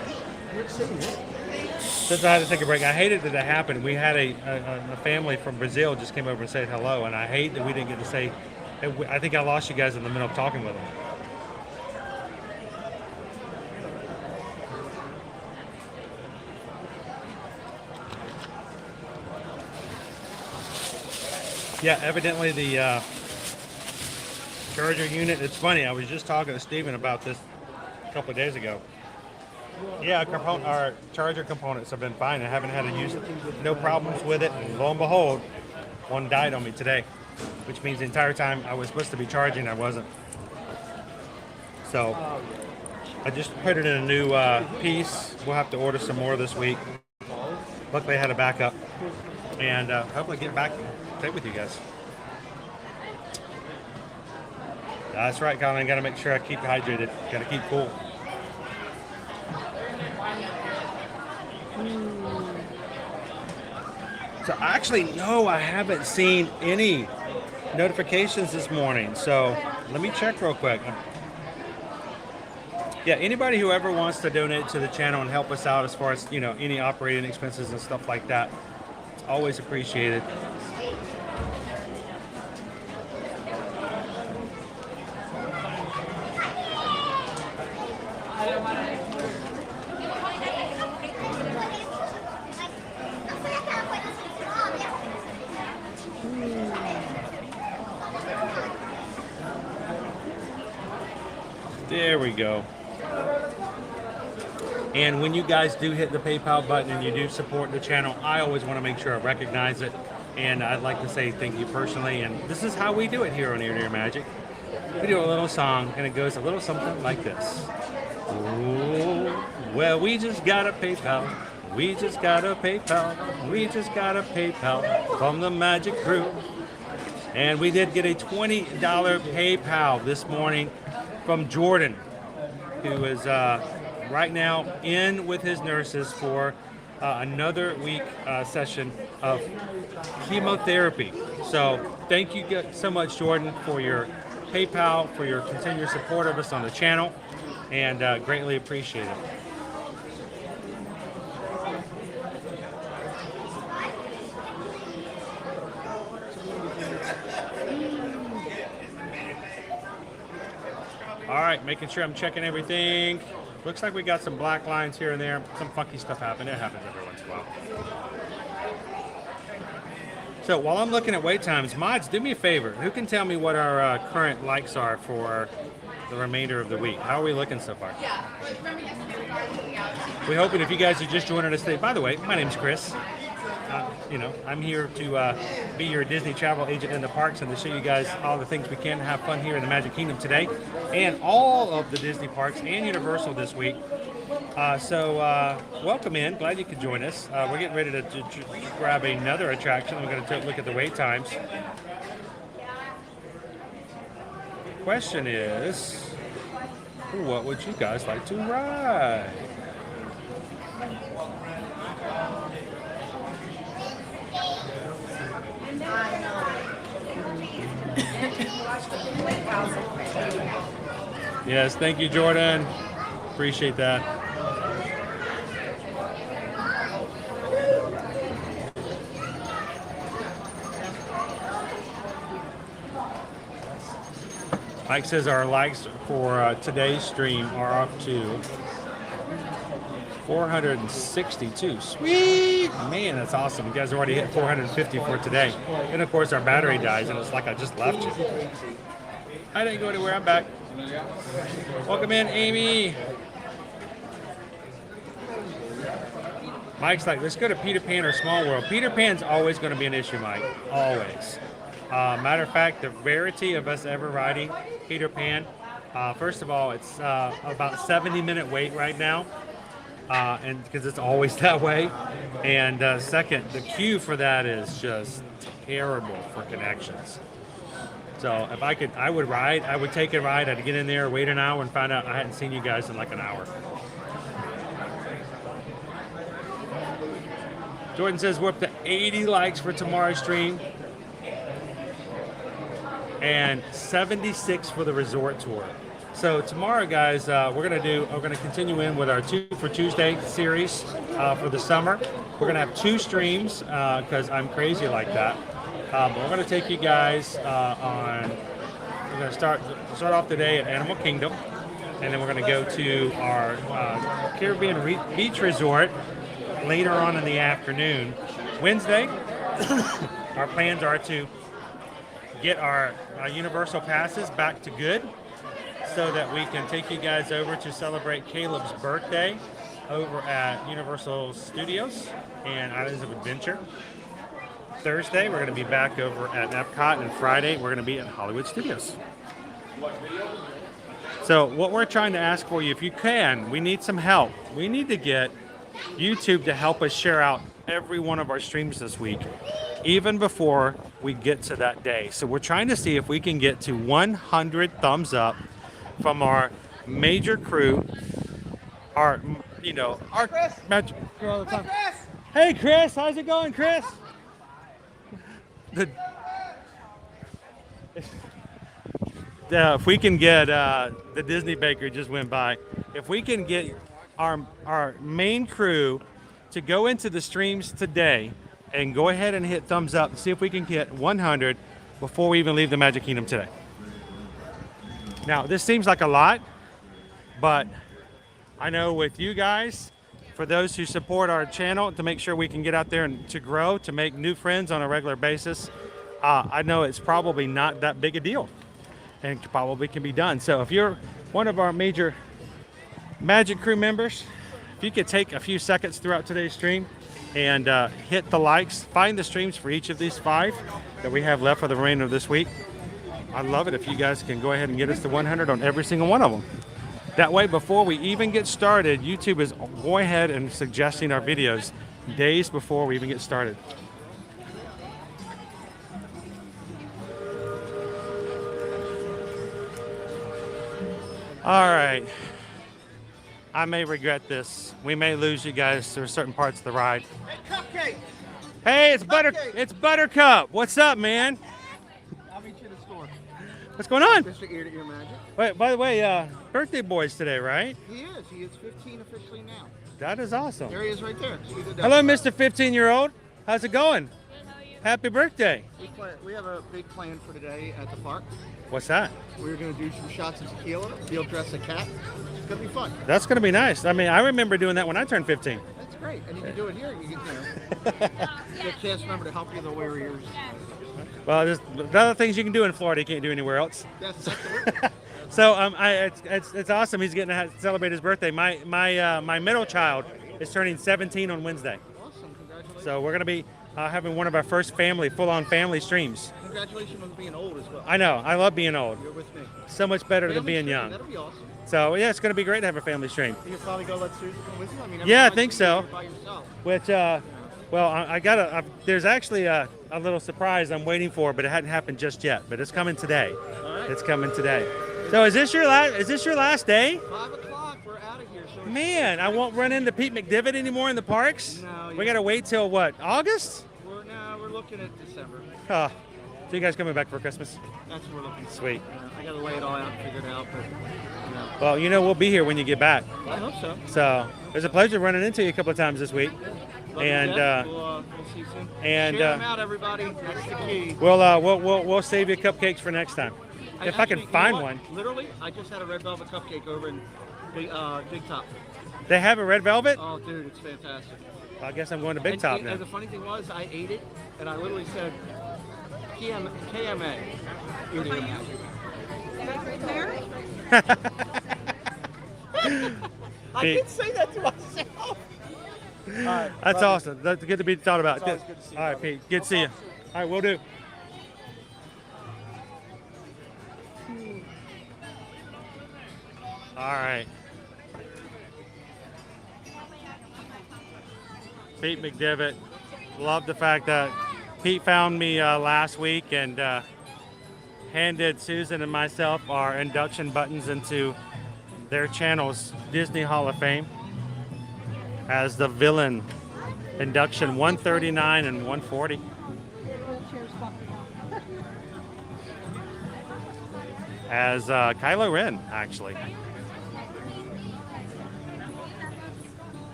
Since I had to take a break, I hated that happened. We had a family from Brazil just came over and said hello, and I hate that we didn't get to say. I think I lost you guys in the middle of talking with them. Yeah, evidently the charger unit. It's funny. I was just talking to Steven about this a couple of days ago. Yeah, our charger components have been fine. I haven't had to use it. No problems with it. And lo and behold, one died on me today, which means the entire time I was supposed to be charging, I wasn't. So I just put it in a new piece. We'll have to order some more this week. Luckily, I had a backup, and hopefully get back and play with you guys. That's right, Colin. Got to make sure I keep hydrated. Got to keep cool. So actually, no, I haven't seen any notifications this morning. So let me check real quick. Yeah, anybody who ever wants to donate to the channel and help us out as far as, any operating expenses and stuff like that, it's always appreciated. There we go. And when you guys do hit the PayPal button and you do support the channel, I always want to make sure I recognize it. And I'd like to say thank you personally. And this is how we do it here on Ear to Ear Magic. We do a little song, and it goes a little something like this. Ooh, well, we just got a PayPal. We just got a PayPal. We just got a PayPal from the Magic Crew. And we did get a $20 PayPal this morning from Jordan, who is right now in with his nurses for another week session of chemotherapy. So thank you so much, Jordan, for your PayPal, for your continued support of us on the channel, and greatly appreciate it. All right, making sure I'm checking everything. Looks like we got some black lines here and there. Some funky stuff happened. It happens every once in a while. So while I'm looking at wait times, mods, do me a favor. Who can tell me what our current likes are for the remainder of the week? How are we looking so far? We're hoping if you guys are just joining us today. By the way, my name's Chris. I'm here to be your Disney travel agent in the parks and to show you guys all the things we can to have fun here in the Magic Kingdom today, and all of the Disney parks and Universal this week. So welcome in. Glad you could join us. We're getting ready to grab another attraction. We're going to take a look at the wait times. The question is, what would you guys like to ride? Yes, thank you, Jordan. Appreciate that. Mike says our likes for today's stream are up to 462. Sweet! Man, that's awesome. You guys already hit 450 for today. And of course our battery dies and it's like I just left you. I didn't go anywhere, I'm back. Welcome in, Amy. Mike's like, let's go to Peter Pan or Small World. Peter Pan's always going to be an issue, Mike. Always. Matter of fact, the rarity of us ever riding Peter Pan, first of all, it's about 70-minute wait right now, and because it's always that way. And second, the queue for that is just terrible for connections. So if I could, I would ride. I would take a ride. I'd get in there, wait an hour, and find out I hadn't seen you guys in like an hour. Jordan says we're up to 80 likes for tomorrow's stream and 76 for the resort tour. So tomorrow, guys, we're gonna continue in with our 2 for Tuesday series for the summer. We're gonna have 2 streams because I'm crazy like that. But we're gonna take you guys on. We're gonna start off the day at Animal Kingdom, and then we're gonna go to our Caribbean Beach Resort later on in the afternoon. Wednesday, our plans are to get our Universal passes back to good so that we can take you guys over to celebrate Caleb's birthday over at Universal Studios and Islands of Adventure. Thursday, we're going to be back over at Epcot, and Friday, we're going to be at Hollywood Studios. So what we're trying to ask for you, if you can, we need some help. We need to get YouTube to help us share out every one of our streams this week, even before we get to that day. So we're trying to see if we can get to 100 thumbs up from our major crew, our magic crew all the time. Hey Chris, how's it going, Chris? If we can get the Disney Baker just went by. If we can get our main crew to go into the streams today and go ahead and hit thumbs up and see if we can get 100 before we even leave the Magic Kingdom today. Now, this seems like a lot, but I know with you guys, for those who support our channel to make sure we can get out there and to grow, to make new friends on a regular basis, I know it's probably not that big a deal and probably can be done. So if you're one of our major Magic Crew members, if you could take a few seconds throughout today's stream and hit the likes, find the streams for each of these 5 that we have left for the remainder of this week. I'd love it if you guys can go ahead and get us to 100 on every single one of them. That way, before we even get started, YouTube is going ahead and suggesting our videos days before we even get started. All right. I may regret this. We may lose you guys through certain parts of the ride. Hey, Cupcake! Hey, it's Buttercup. What's up, man? I'll meet you in the store. What's going on? Mr. Ear to Ear Magic. Wait, by the way, birthday boy's today, right? He is. He is 15 officially now. That is awesome. There he is right there. Hello, Mr. 15-year-old. How's it going? Happy birthday. We have a big plan for today at the park. What's that? We're going to do some shots of tequila, field dress a cat. It's going to be fun. That's going to be nice. I mean, I remember doing that when I turned 15. That's great. And you can do it here. You can get a cast member to help you, the warriors. Well, there's other things you can do in Florida you can't do anywhere else. That's So it's awesome. He's getting to celebrate his birthday. My middle child is turning 17 on Wednesday. Awesome. Congratulations. So we're going to be having one of our first full-on family streams. Congratulations on being old as well. I know. I love being old. You're with me. So much better than Family being stream, young. That'll be awesome. So yeah, it's going to be great to have a family stream. You'll probably go let Susan come with you. I mean, Yeah, I think so. By yourself. Which, well, I got there's actually a little surprise I'm waiting for, but it hadn't happened just yet. But it's coming today. All right. It's coming today. So is this your last day? 5 o'clock. We're out of here. So Man, I won't run into Pete McDivitt anymore in the parks. No, We got to wait till what? August? We're looking at December. Oh, so you guys coming back for Christmas? That's what we're looking at. Sweet. I got to lay it all out and figure it out, but Well, we'll be here when you get back. I hope so. So it was a pleasure running into you a couple of times this week. Love you, And Jeff. We'll see you soon. and, Share them out, everybody. That's the key. we'll save you cupcakes for next time. If I can Actually, you know find what? one. Literally, I just had a red velvet cupcake over in Big Top. They have a red velvet? Oh, dude, it's fantastic. I guess I'm going to Big Top now. And the funny thing was, I ate it, and I literally said, KMA. Ear to ear magic. I can say that to myself. right, That's brother. awesome. That's good to be thought about. It's always good to see you, All right, brother. Pete. Good to see you. All right, we'll do. All right. Pete McDivitt. Love the fact that Pete found me last week and handed Susan and myself our induction buttons into their channel's Disney Hall of Fame as the villain induction 139 and 140. As Kylo Ren, actually.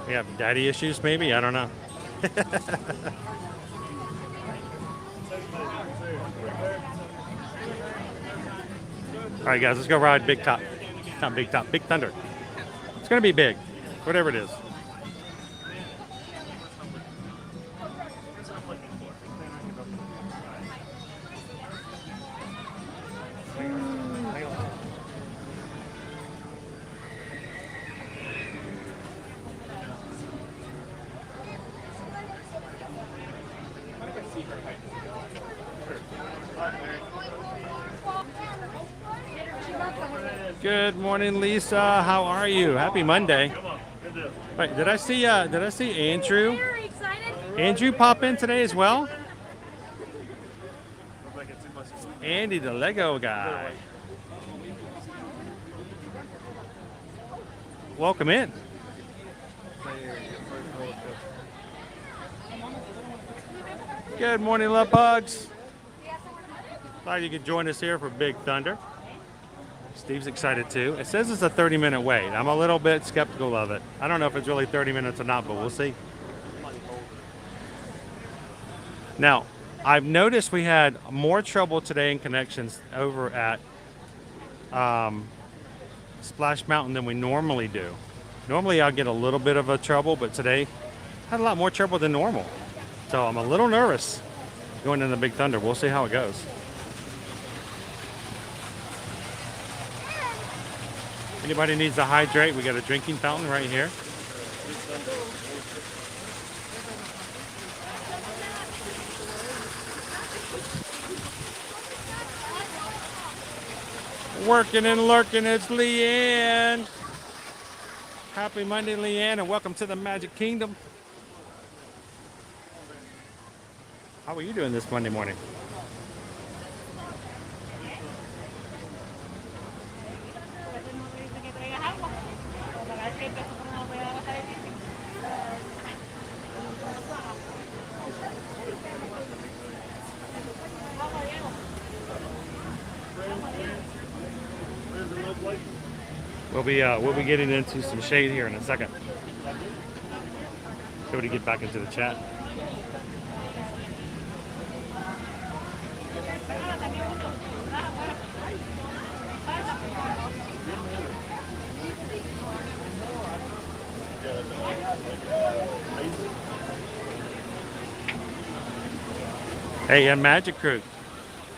We have daddy issues, maybe? I don't know. All right, guys, let's go ride Big Top. Not Big Top, Big Thunder. It's going to be big, whatever it is. Good morning, Lisa. How are you? Happy Monday. Wait, did I see Andrew? Very excited. Andrew pop in today as well? Andy, the Lego guy. Welcome in. Good morning, love bugs. Glad you could join us here for Big Thunder. Steve's excited too. It says it's a 30-minute wait. I'm a little bit skeptical of it. I don't know if it's really 30 minutes or not, but we'll see. Now, I've noticed we had more trouble today in connections over at Splash Mountain than we normally do. Normally I'll get a little bit of a trouble, but today I had a lot more trouble than normal. So I'm a little nervous going into Big Thunder. We'll see how it goes. Anybody needs to hydrate, we got a drinking fountain right here. Working and lurking, it's Leanne. Happy Monday, Leanne, and welcome to the Magic Kingdom. How are you doing this Monday morning? We'll be getting into some shade here in a second. Somebody get back into the chat. Hey, Magic Crew,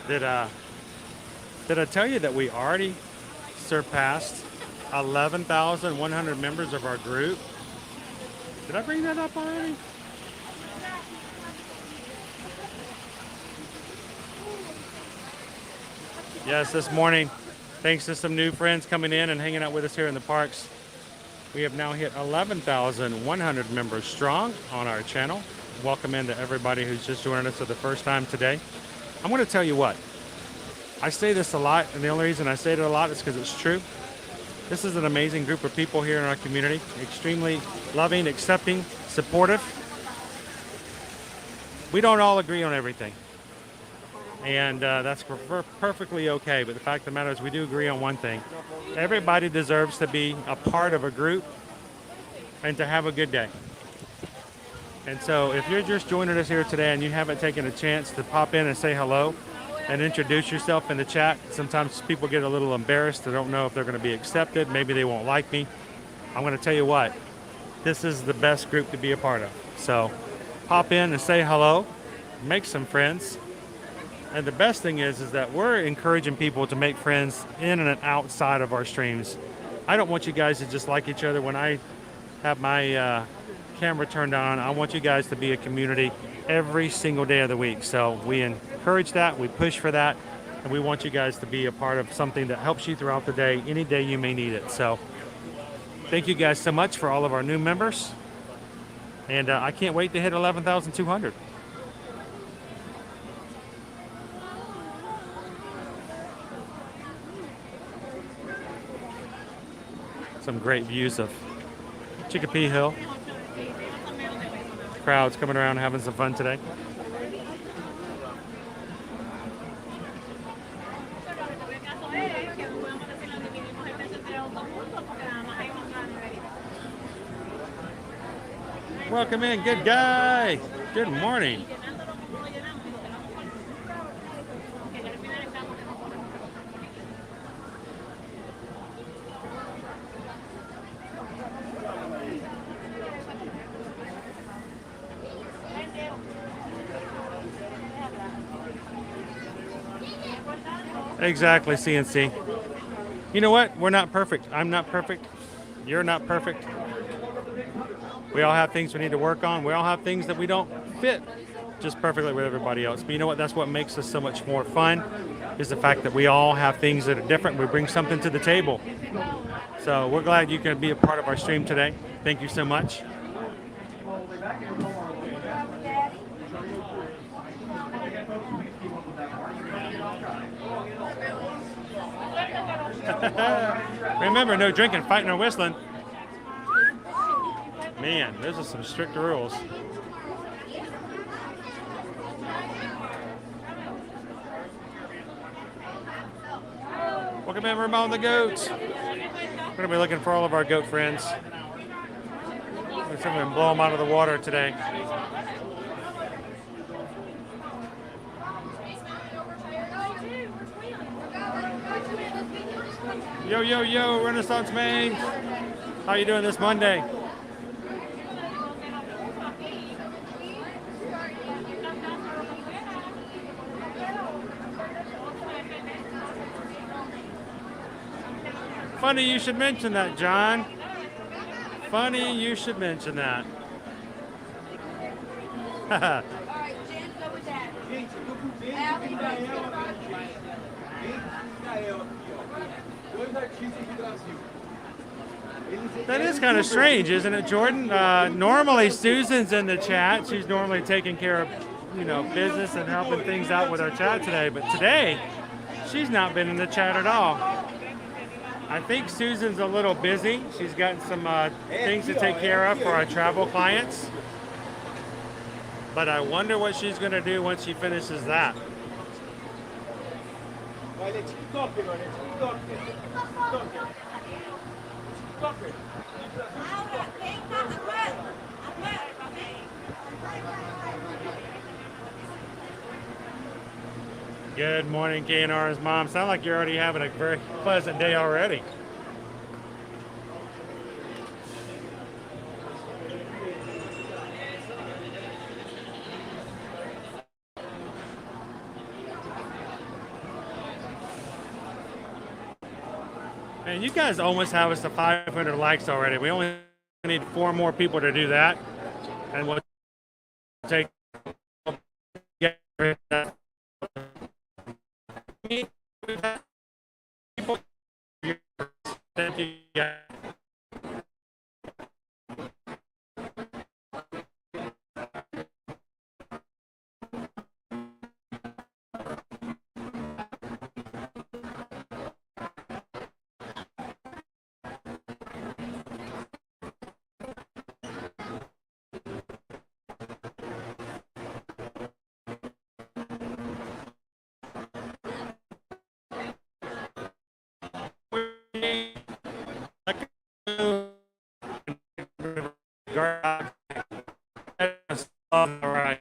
did I tell you that we already surpassed 11,100 members of our group? Did I bring that up already? Yes, this morning, thanks to some new friends coming in and hanging out with us here in the parks, we have now hit 11,100 members strong on our channel. Welcome in to everybody who's just joining us for the first time today. I'm going to tell you what, I say this a lot, and the only reason I say it a lot is because it's true. This is an amazing group of people here in our community, extremely loving, accepting, supportive. We don't all agree on everything, and that's perfectly okay, but the fact of the matter is we do agree on one thing. Everybody deserves to be a part of a group and to have a good day. And so if you're just joining us here today and you haven't taken a chance to pop in and say hello and introduce yourself in the chat, sometimes people get a little embarrassed. They don't know if they're going to be accepted. Maybe they won't like me. I'm going to tell you what, this is the best group to be a part of. So pop in and say hello, make some friends. And the best thing is that we're encouraging people to make friends in and outside of our streams. I don't want you guys to just like each other when I have my camera turned on. I want you guys to be a community every single day of the week. So we encourage that, we push for that, and we want you guys to be a part of something that helps you throughout the day, any day you may need it. So thank you guys so much for all of our new members. And I can't wait to hit 11,200. Some great views of Chicopee Hill. Crowds coming around having some fun today. Welcome in, good guy. Good morning. Exactly, CNC. You know what? We're not perfect. I'm not perfect. You're not perfect. We all have things we need to work on. We all have things that we don't fit just perfectly with everybody else. But you know what? That's what makes us so much more fun, is the fact that we all have things that are different. We bring something to the table. So we're glad you can be a part of our stream today. Thank you so much. Remember, no drinking, fighting, or whistling. Man, those are some strict rules. Welcome in, Ramon the goats. We're gonna be looking for all of our goat friends. We're gonna blow them out of the water today. Yo, yo, yo, Renaissance Main. How you doing this Monday? Funny you should mention that, John. Funny you should mention that. That is kind of strange, isn't it, Jordan? Normally Susan's in the chat. She's normally taking care of, business and helping things out with our chat today. But today, she's not been in the chat at all. I think Susan's a little busy. She's got some things to take care of for our travel clients. But I wonder what she's going to do once she finishes that. Good morning, KNR's mom. Sound like you're already having a very pleasant day already. Man, you guys almost have us to 500 likes already. We only need 4 more people to do that, and we'll take. Thank you. All right.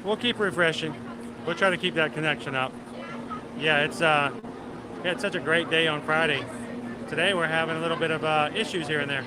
we'll keep refreshing. We'll try to keep that connection up. Yeah, we had such a great day on Friday. Today we're having a little bit of issues here and there.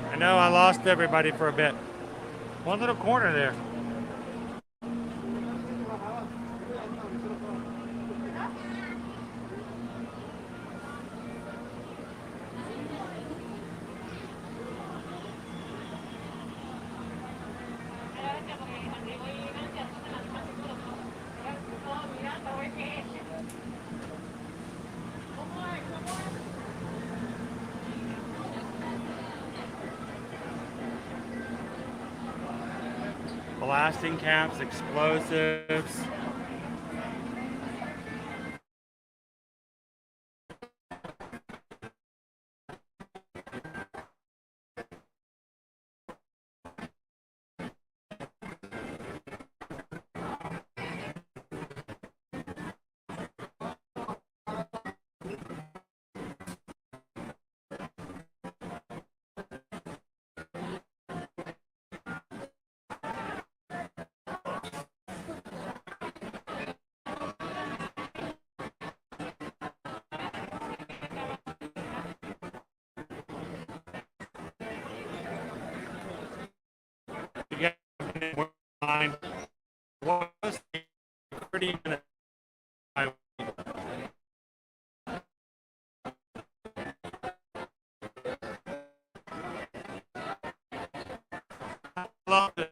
I know I lost everybody for a bit. One little corner there. Blasting caps, explosives. Was 30 minutes. I love it.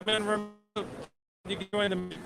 Been removed. You can join the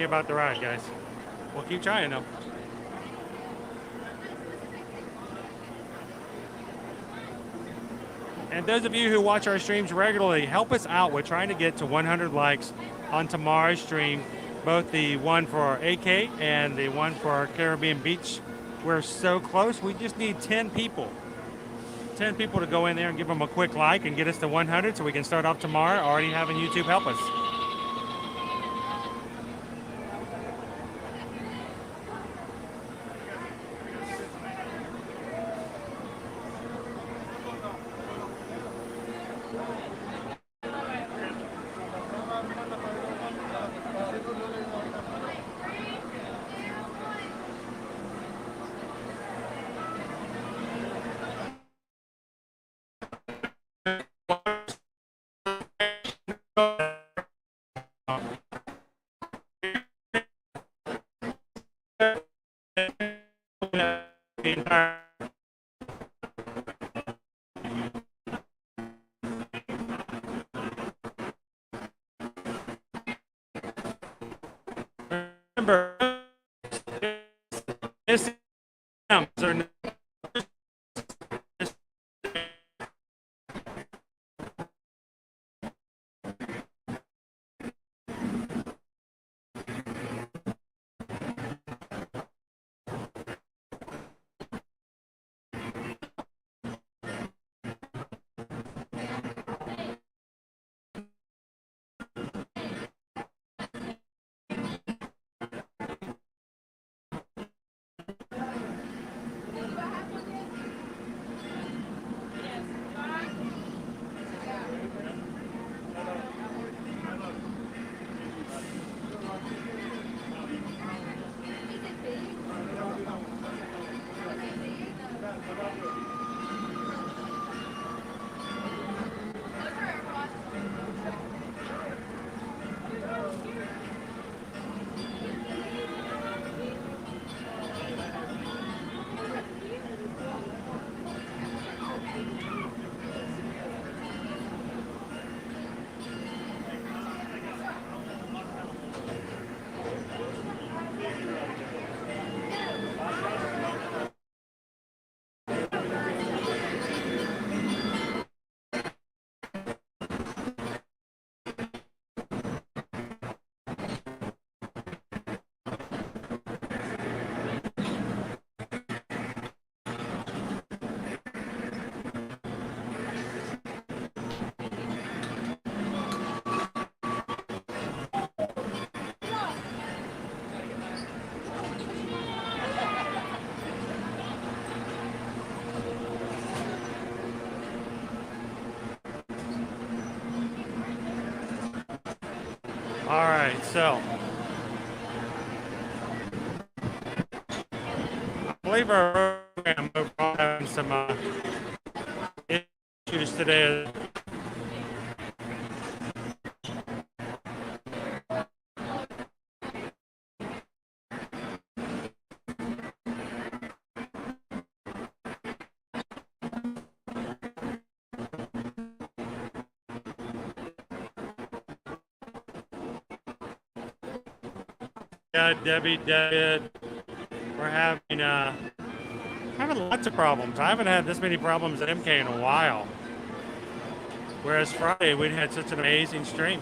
be about the ride, guys. We'll keep trying though. And those of you who watch our streams regularly, help us out. We're trying to get to 100 likes on tomorrow's stream, both the one for AK and the one for our Caribbean Beach. We're so close. We just need 10 people. 10 people to go in there and give them a quick like and get us to 100 so we can start off tomorrow already having YouTube help us. Remember, this all right, so I believe our program is having some issues today. Yeah, Debbie, David, we're having lots of problems. I haven't had this many problems at MK in a while. Whereas Friday, we'd had such an amazing stream.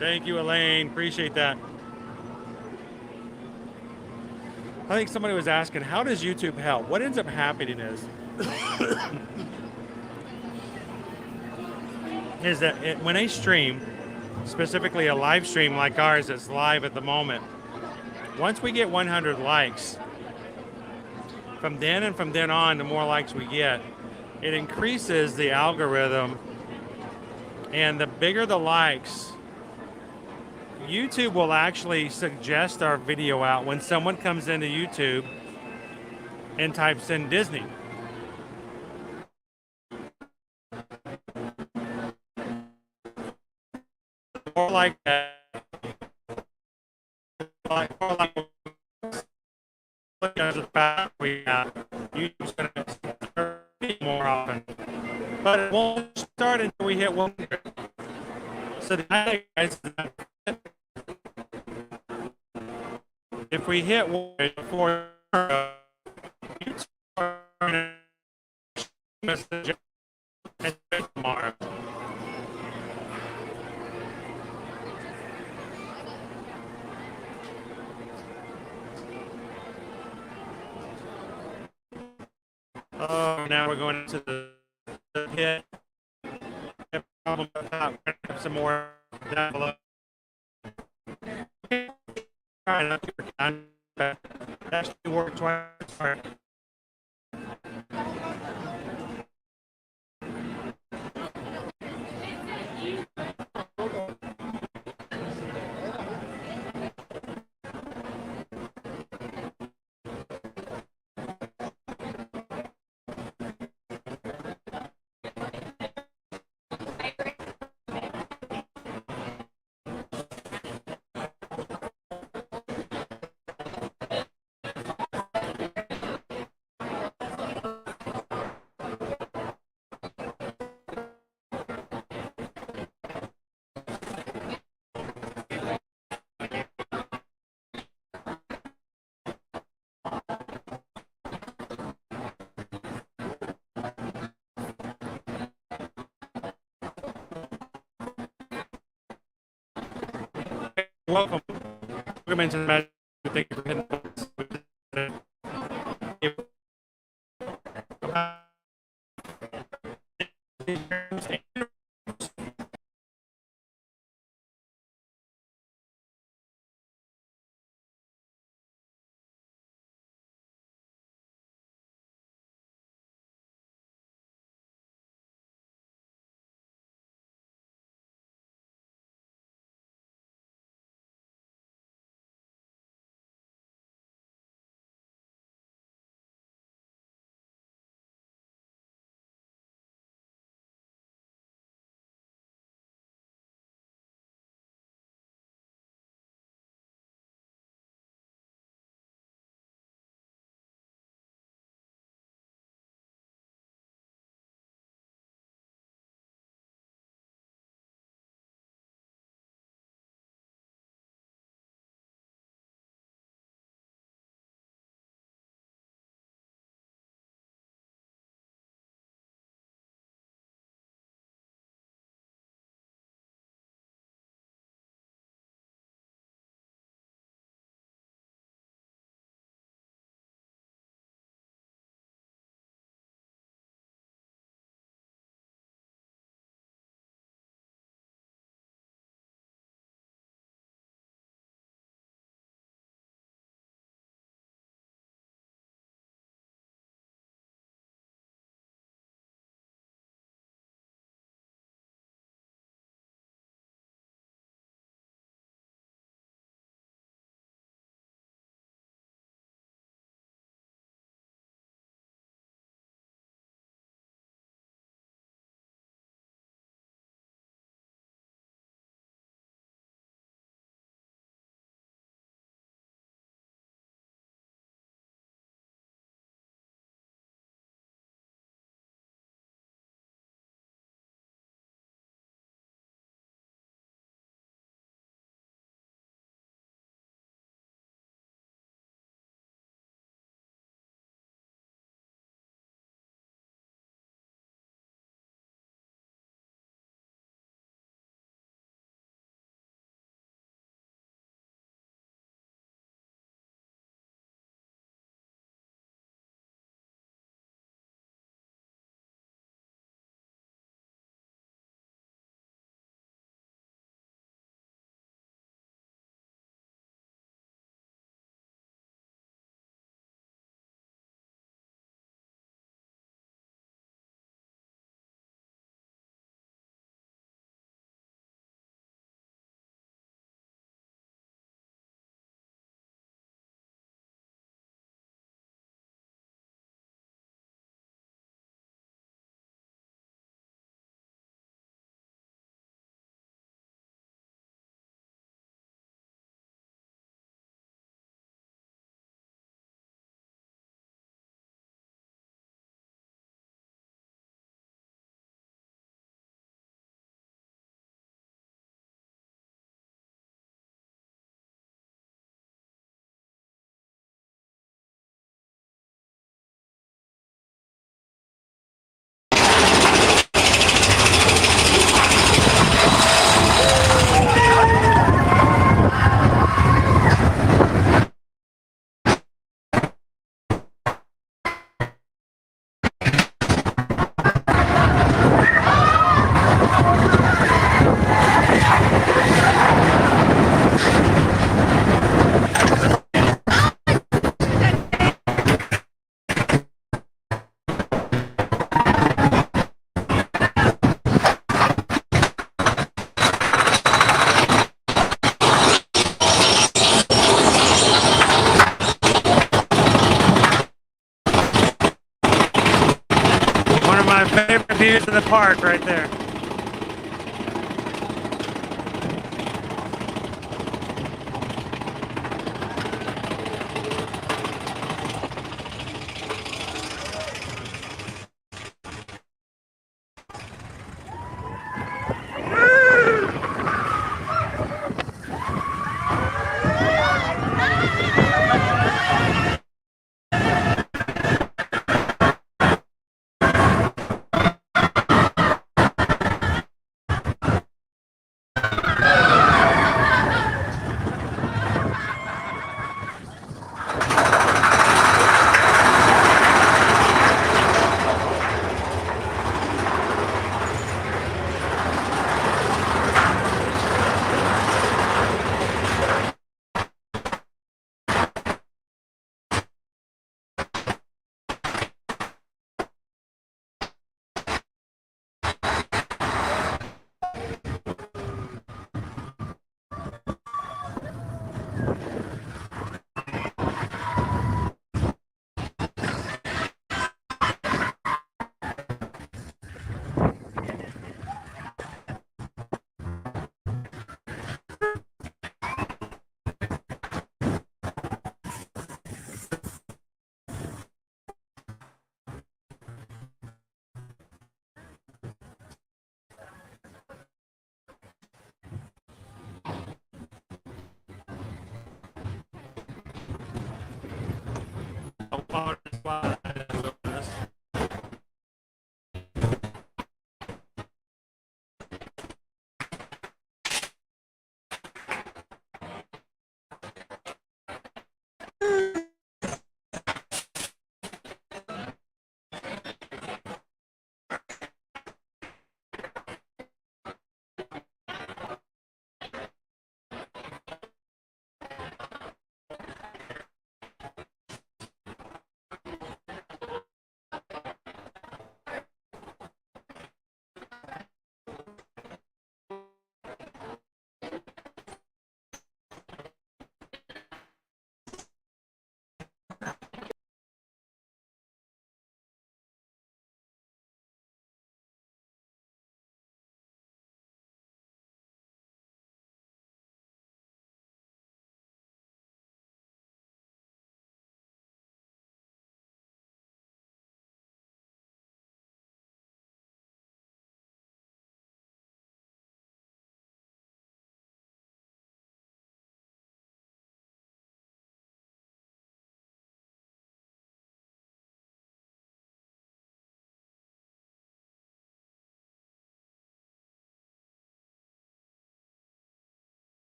Thank you, Elaine. Appreciate that. I think somebody was asking, how does YouTube help? What ends up happening is that when a stream, specifically a live stream like ours that's live at the moment, once we get 100 likes, from then on, the more likes we get, it increases the algorithm, and the bigger the likes, YouTube will actually suggest our video out when someone comes into YouTube and types in Disney. or like that, or like the fact we have, you going to more often, but it won't start until we hit 100. So the idea, guys, if we hit 100 before you turn message tomorrow. Oh, now we're going to the hit. Problem with that. We're going to have some more down below. Trying not to done, but that should work twice. Welcome. Welcome into the match. Thank you for hitting in the park right there.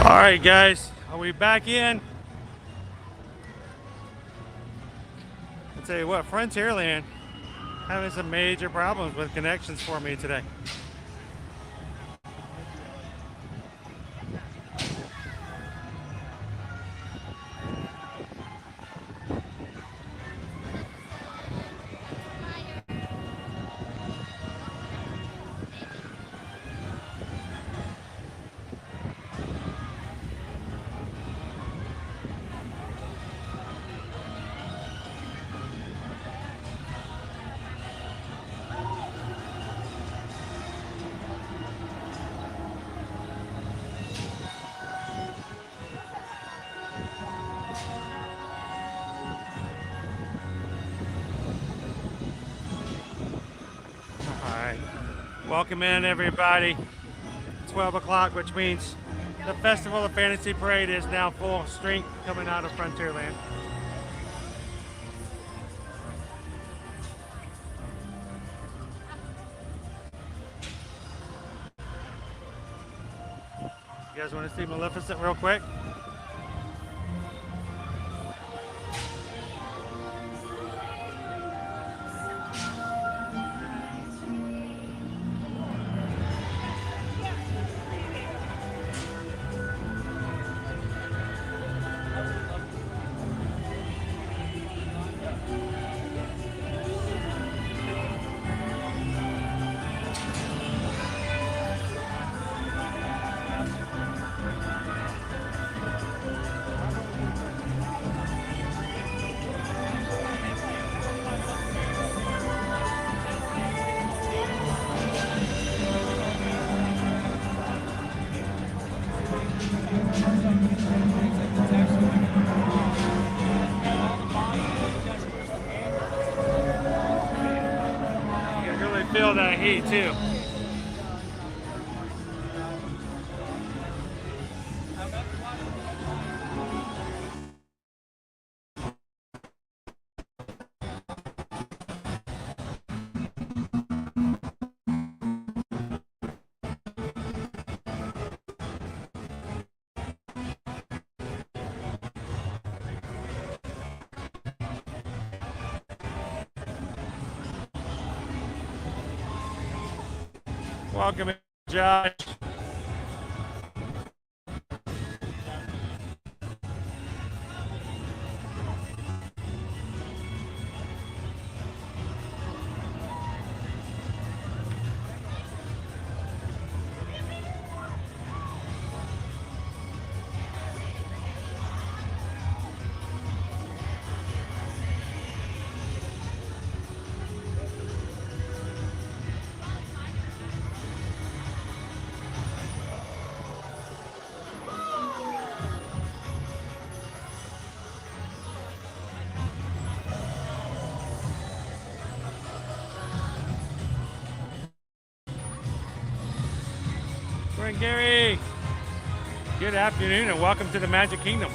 All right, guys, are we back in? I'll tell you what, Frontierland having some major problems with connections for me today. Welcome in, everybody. 12 o'clock, which means The Festival of Fantasy Parade is now full strength coming out of Frontierland. You guys want to see Maleficent real quick? Feel that heat too. Welcome, Josh. Morning, Gary. Good afternoon and welcome to the Magic Kingdom.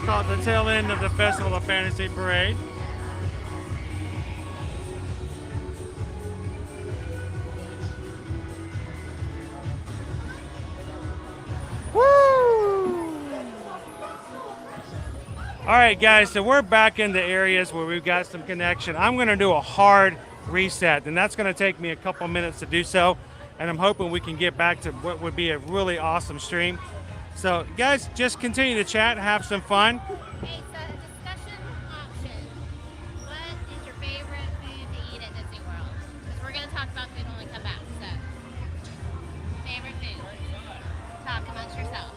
Caught the tail end of the Festival of Fantasy Parade. Woo! All right, guys, so we're back in the areas where we've got some connection. I'm going to do a hard reset, and that's going to take me a couple minutes to do so, and I'm hoping we can get back to what would be a really awesome stream. So guys, just continue to chat, have some fun. Okay, so discussion option. What is your favorite food to eat at Disney World? Because we're going to talk about food when we come back. So, favorite food. Talk amongst yourselves.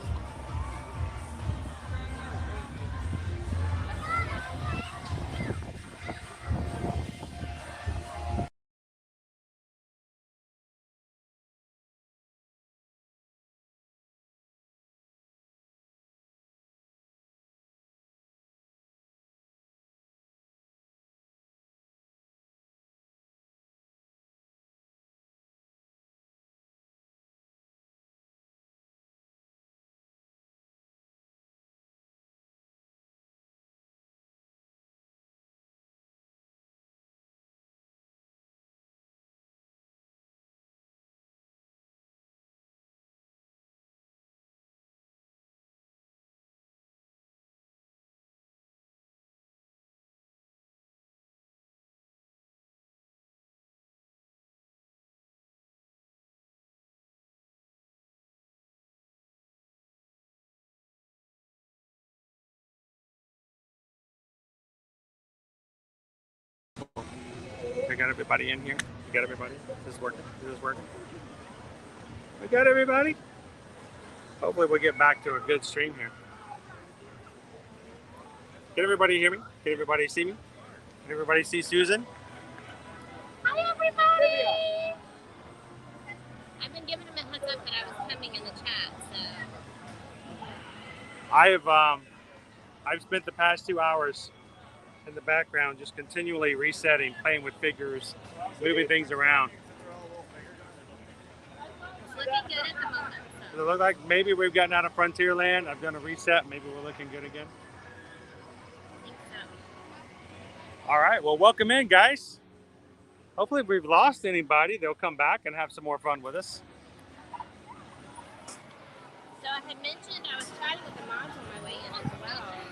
I got everybody in here. We got everybody. Is this working? Is this working? We got everybody. Hopefully we'll get back to a good stream here. Can everybody hear me? Can everybody see me? Can everybody see Susan? Hi, everybody! I've been giving them a heads up that I was coming in the chat, so. I've spent the past 2 hours in the background just continually resetting, playing with figures, moving things around. It's looking good at the moment. So. Does it look like maybe we've gotten out of Frontierland? I've done a reset. Maybe we're looking good again. I think so. All right. Well, welcome in, guys. Hopefully, if we've lost anybody, they'll come back and have some more fun with us. So I had mentioned I was chatting with the moms on my way in as well, and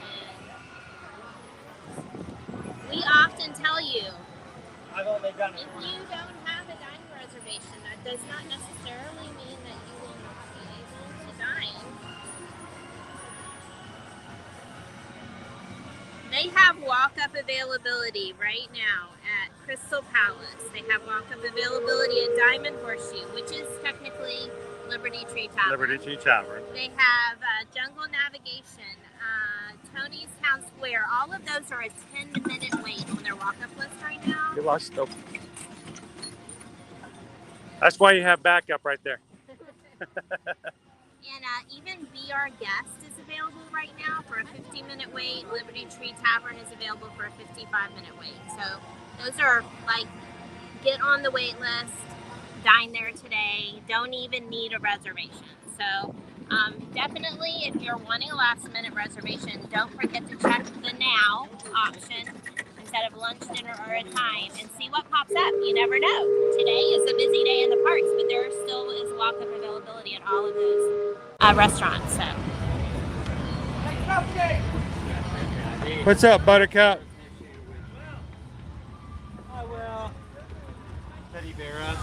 we often tell you, if you don't have a dining reservation, that does not necessarily mean that you will not be able to dine. They have walk-up availability right now at Crystal Palace. They have walk-up availability at Diamond Horseshoe, which is technically Liberty Tree Tavern. Liberty Tree Tavern. They have Jungle Navigation, Tony's Town Square. All of those are a 10-minute wait on their walk-up list right now. You lost though. That's why you have backup right there. And even Be Our Guest is available right now for a 15-minute wait. Liberty Tree Tavern is available for a 55-minute wait. So those are like, get on the wait list, dine there today, don't even need a reservation. So definitely if you're wanting a last-minute reservation, don't forget to check the now option instead of lunch, dinner, or a time and see what pops up. You never know. Today is a busy day in the parks, but there still is walk-up availability at all of those restaurants. So. What's up, Buttercup? I will. Teddy Bear.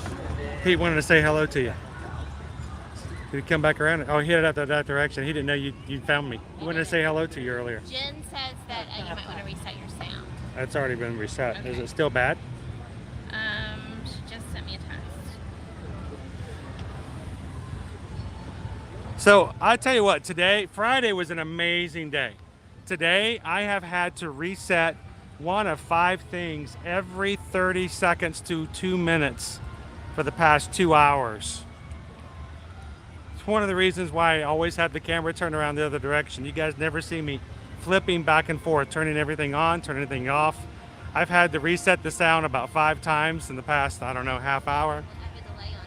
He wanted to say hello to you. Did he come back around? Oh, he headed out that direction. He didn't know you found me. He wanted to say hello to you earlier. Jen says that you might want to reset your sound. That's already been reset. Okay. Is it still bad? She just sent me a text. So I tell you what, today, Friday was an amazing day. Today, I have had to reset one of 5 things every 30 seconds to 2 minutes for the past 2 hours. It's one of the reasons why I always have the camera turned around the other direction. You guys never see me flipping back and forth, turning everything on, turning everything off. I've had to reset the sound about 5 times in the past, I don't know, half hour. I have a delay on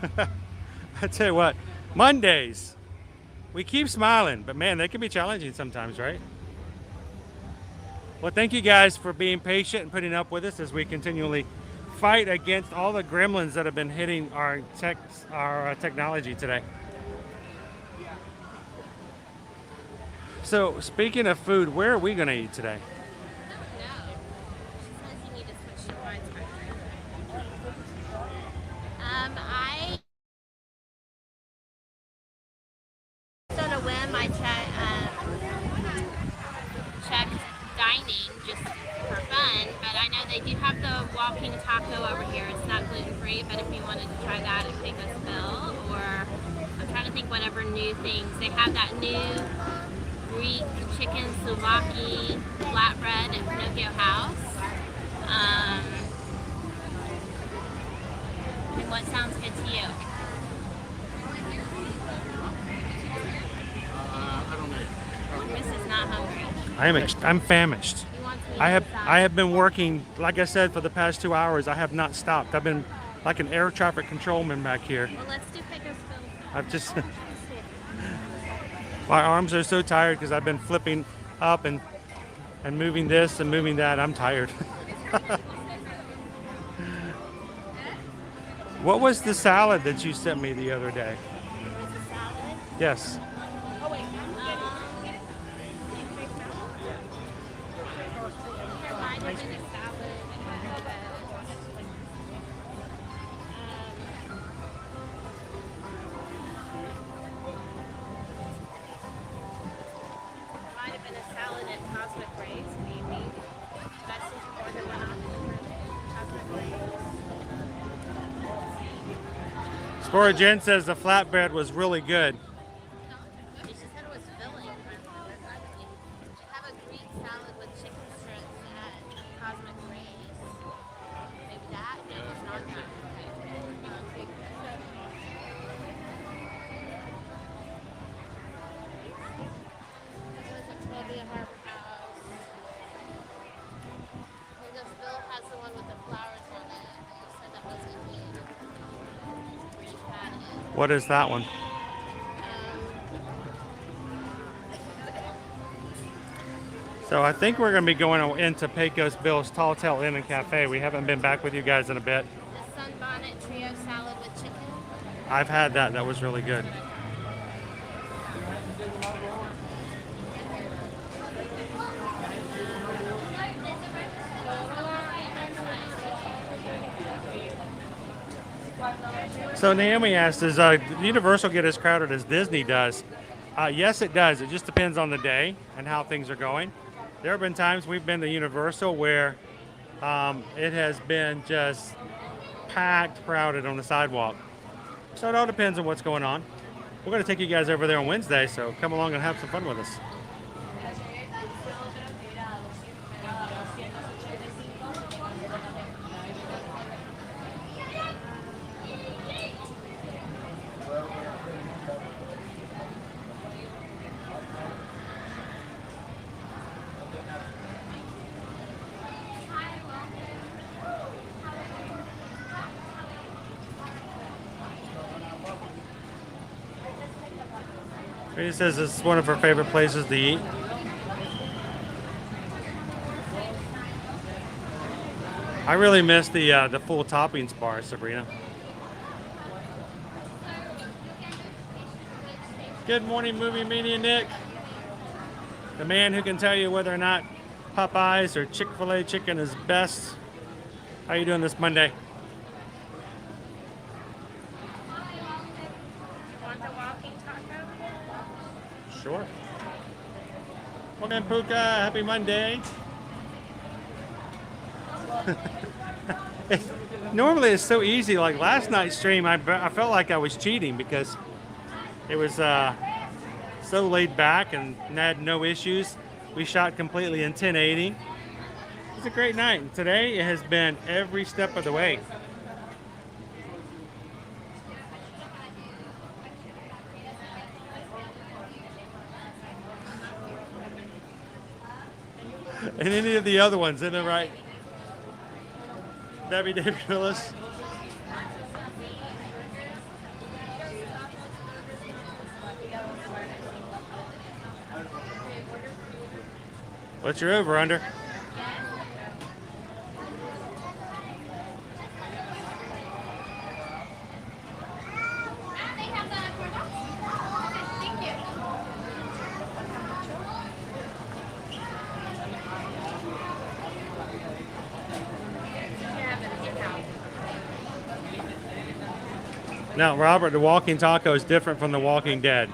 it. Let's see what she said. I tell you what, Mondays, we keep smiling, but man, they can be challenging sometimes, right? Well, thank you guys for being patient and putting up with us as we continually fight against all the gremlins that have been hitting our technology today. So, speaking of food, where are we going to eat today? walking taco over here. It's not gluten-free, but if you wanted to try that at Pecos Bill, or I'm trying to think whatever new things. They have that new Greek chicken souvlaki flatbread at Pinocchio House. And what sounds good to you? I don't know. Chris is not hungry. I'm famished. He wants me to I decide. have been working, like I said, for the past 2 hours. I have not stopped. I've been like an air traffic controlman back here. Well, let's do Pecos Bill. I've just my arms are so tired because I've been flipping up and moving this and moving that. I'm tired. What was the salad that you sent me the other day? Was it salad? Yes. Oh wait. There might have been a salad. Might have been a salad at Cosmic Rays, maybe. That's just order one off Cosmic Rays. Spora Jen says the flatbread was really good. She said it was filling. They have a Greek salad with chicken strips at Cosmic Rays. Maybe that? No, it's not that. Maybe a Harbor House. Because Bill has the one with the flowers on it. You said that wasn't good. We've had it. What is that one? So I think we're going to be going into Pecos Bill's Tall Tale Inn and Cafe. We haven't been back with you guys in a bit. The Sunbonnet Trio salad with chicken. I've had that. That was really good. So Naomi asked, does Universal get as crowded as Disney does? Yes, it does. It just depends on the day and how things are going. There have been times we've been to Universal where it has been just packed, crowded on the sidewalk. So it all depends on what's going on. We're going to take you guys over there on Wednesday, so come along and have some fun with us. She says it's one of her favorite places to eat. I really miss the full toppings bar, Sabrina. Good morning, Movie Media Nick. The man who can tell you whether or not Popeyes or Chick-fil-A chicken is best. How you doing this Monday? Want the walking taco? Sure. Welcome, Puka. Happy Monday. Normally it's so easy. Like last night's stream, I felt like I was cheating because it was so laid back and had no issues. We shot completely in 1080. It was a great night. And today it has been every step of the way. And any of the other ones, isn't it right? Debbie Willis. What's your over under? Now, Robert, the walking taco is different from the Walking Dead.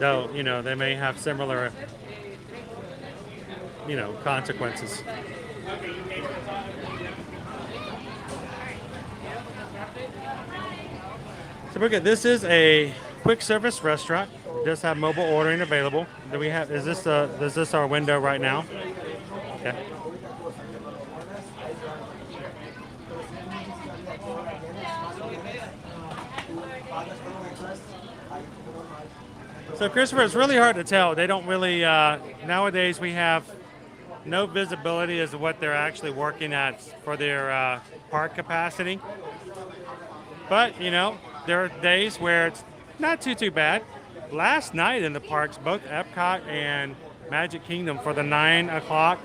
Though, you know, they may have similar, you know, consequences. So we're good. This is a quick service restaurant. It does have mobile ordering available. Do we have? Is this our window right now? Okay. So Christopher, it's really hard to tell. They don't really, nowadays we have no visibility as to what they're actually working at for their park capacity. But, you know, there are days where it's not too bad. Last night in the parks, both Epcot and Magic Kingdom for the 9 o'clock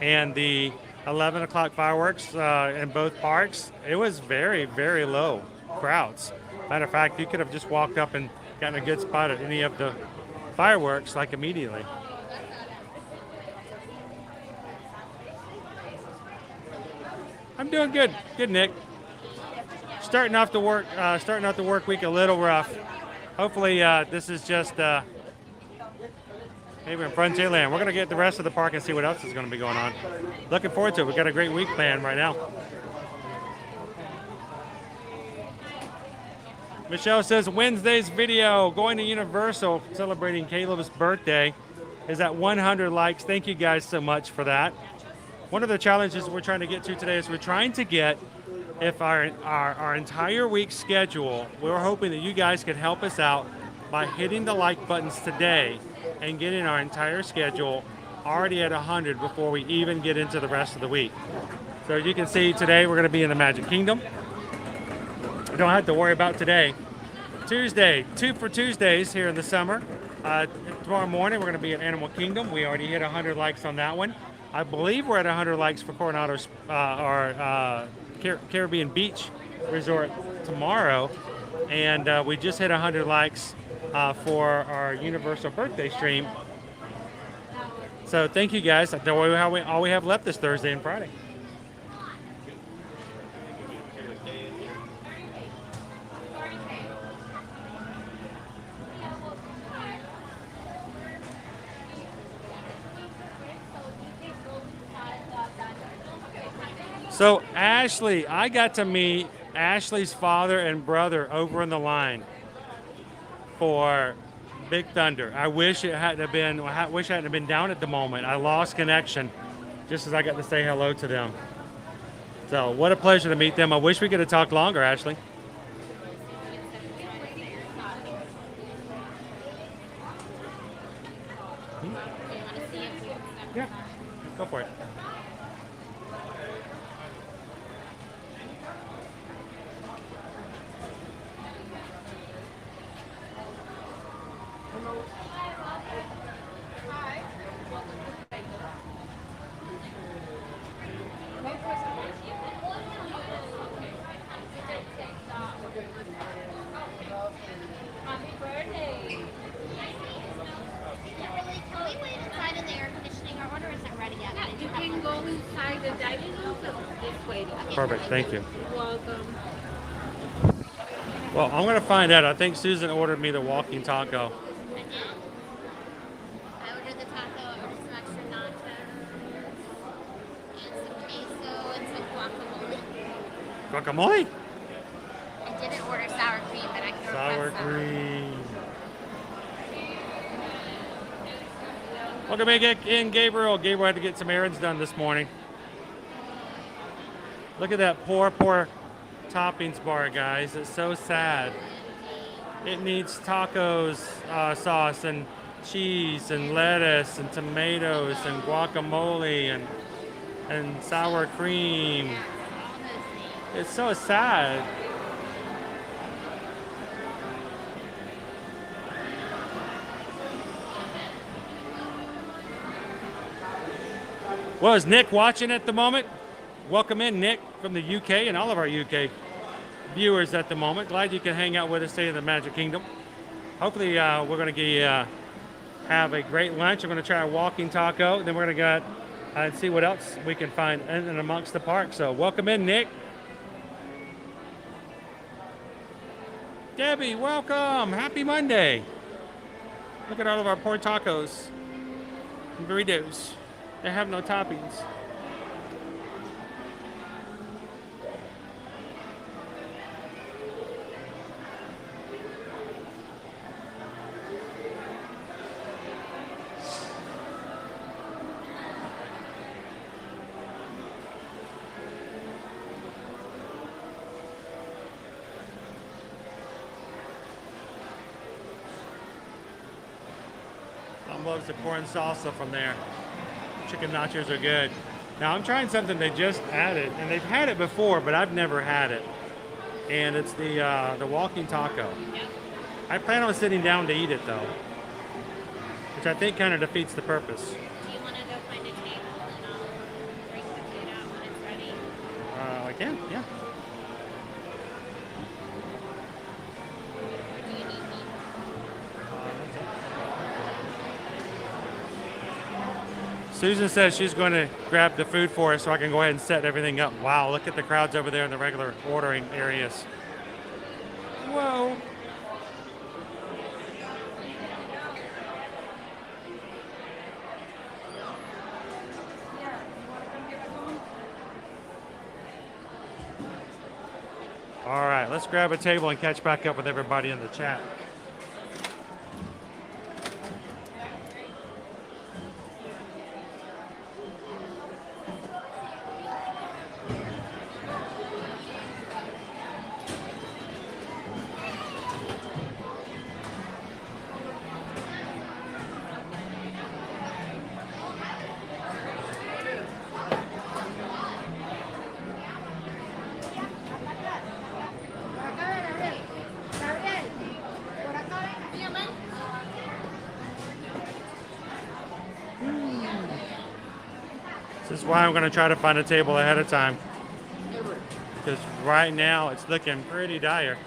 and the 11 o'clock fireworks in both parks, it was very, very low crowds. Matter of fact, you could have just walked up and gotten a good spot at any of the fireworks like immediately. I'm doing good. Good, Nick. Starting off the work week a little rough. Hopefully this is just maybe in Frontierland. We're going to get the rest of the park and see what else is going to be going on. Looking forward to it. We've got a great week planned right now. Michelle says Wednesday's video going to Universal celebrating Caleb's birthday is at 100 likes. Thank you guys so much for that. One of the challenges we're trying to get to today is we're trying to get if our entire week schedule, we're hoping that you guys could help us out by hitting the like buttons today and getting our entire schedule already at 100 before we even get into the rest of the week. So as you can see, today we're going to be in the Magic Kingdom. You don't have to worry about today. Tuesday, 2 for Tuesdays here in the summer. Tomorrow morning we're going to be at Animal Kingdom. We already hit 100 likes on that one. I believe we're at 100 likes for Coronado's Caribbean Beach Resort tomorrow, and we just hit 100 likes for our Universal birthday stream. So thank you guys. That's all we have left this Thursday and Friday. So Ashley, I got to meet Ashley's father and brother over in the line for Big Thunder. I wish it hadn't been. I wish I hadn't been down at the moment. I lost connection just as I got to say hello to them. So what a pleasure to meet them. I wish we could have talked longer, Ashley. Yeah, go for it. Perfect, thank you. You're welcome. Well, I'm going to find out. I think Susan ordered me the walking taco. I ordered the taco, I ordered some extra nachos, and some queso, and some guacamole. Guacamole? I didn't order sour cream, but I can Sour request cream. Welcome in, Gabriel. Gabriel had to get some errands done this morning. Look at that poor toppings bar, guys. It's so sad. It needs tacos sauce and cheese and lettuce and tomatoes and guacamole and sour cream. It's so sad. Well, is Nick watching at the moment? Welcome in, Nick, from the UK and all of our UK viewers at the moment. Glad you can hang out with us today in the Magic Kingdom. Hopefully we're going to have a great lunch. I'm going to try a walking taco. Then we're going to go and see what else we can find in and amongst the park. So welcome in, Nick. Debbie, welcome. Happy Monday. Look at all of our poor tacos and burritos. They have no toppings. Mom loves the corn salsa from there. Chicken nachos are good. Now I'm trying something they just added, and they've had it before, but I've never had it. And it's the walking taco. I plan on sitting down to eat it though, which I think kind of defeats the purpose. Do you want to go find a table and I'll bring the food out when it's ready? I can, yeah. Or do you need me? Susan says she's going to grab the food for us so I can go ahead and set everything up. Wow, look at the crowds over there in the regular ordering areas. Whoa. All right, let's grab a table and catch back up with everybody in the chat. This is why I'm going to try to find a table ahead of time, because right now it's looking pretty dire.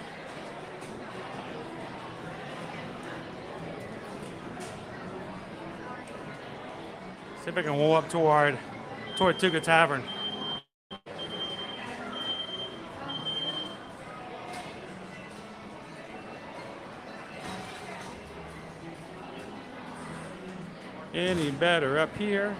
See if I can roll up toward Tuga Tavern. Any better up here?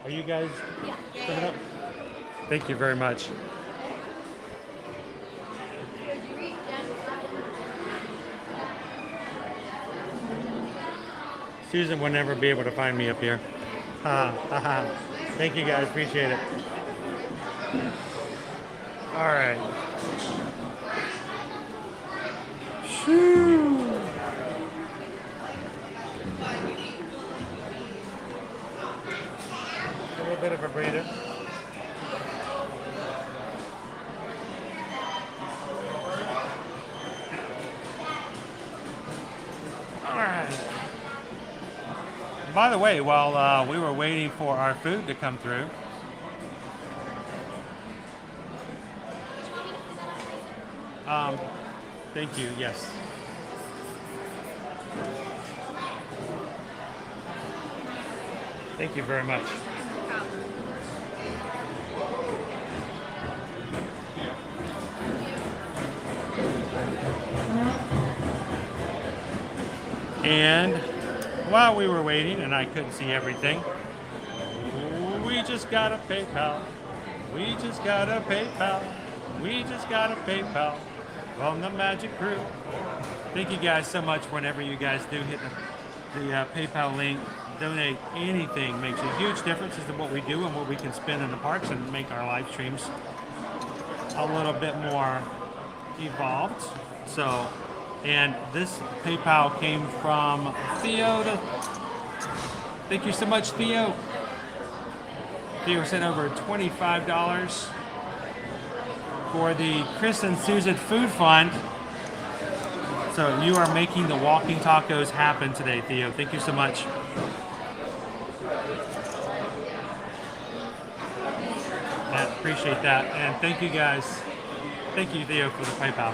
Are you guys coming up? Thank you very much. Susan will never be able to find me up here. Thank you guys, appreciate it. All right. Shoo. A little bit of a breather. All right. By the way, while we were waiting for our food to come through, thank you, yes. Thank you very much. And while we were waiting and I couldn't see everything, we just got a PayPal. We just got a PayPal. We just got a PayPal from the Magic Crew. Thank you guys so much. Whenever you guys do hit the PayPal link, donate anything makes a huge difference as to what we do and what we can spend in the parks and make our live streams a little bit more evolved. So, and this PayPal came from Theo. Thank you so much, Theo. Theo sent over $25 for the Chris and Susan Food Fund. So you are making the walking tacos happen today, Theo. Thank you so much. I appreciate that. And thank you guys. Thank you, Theo, for the PayPal.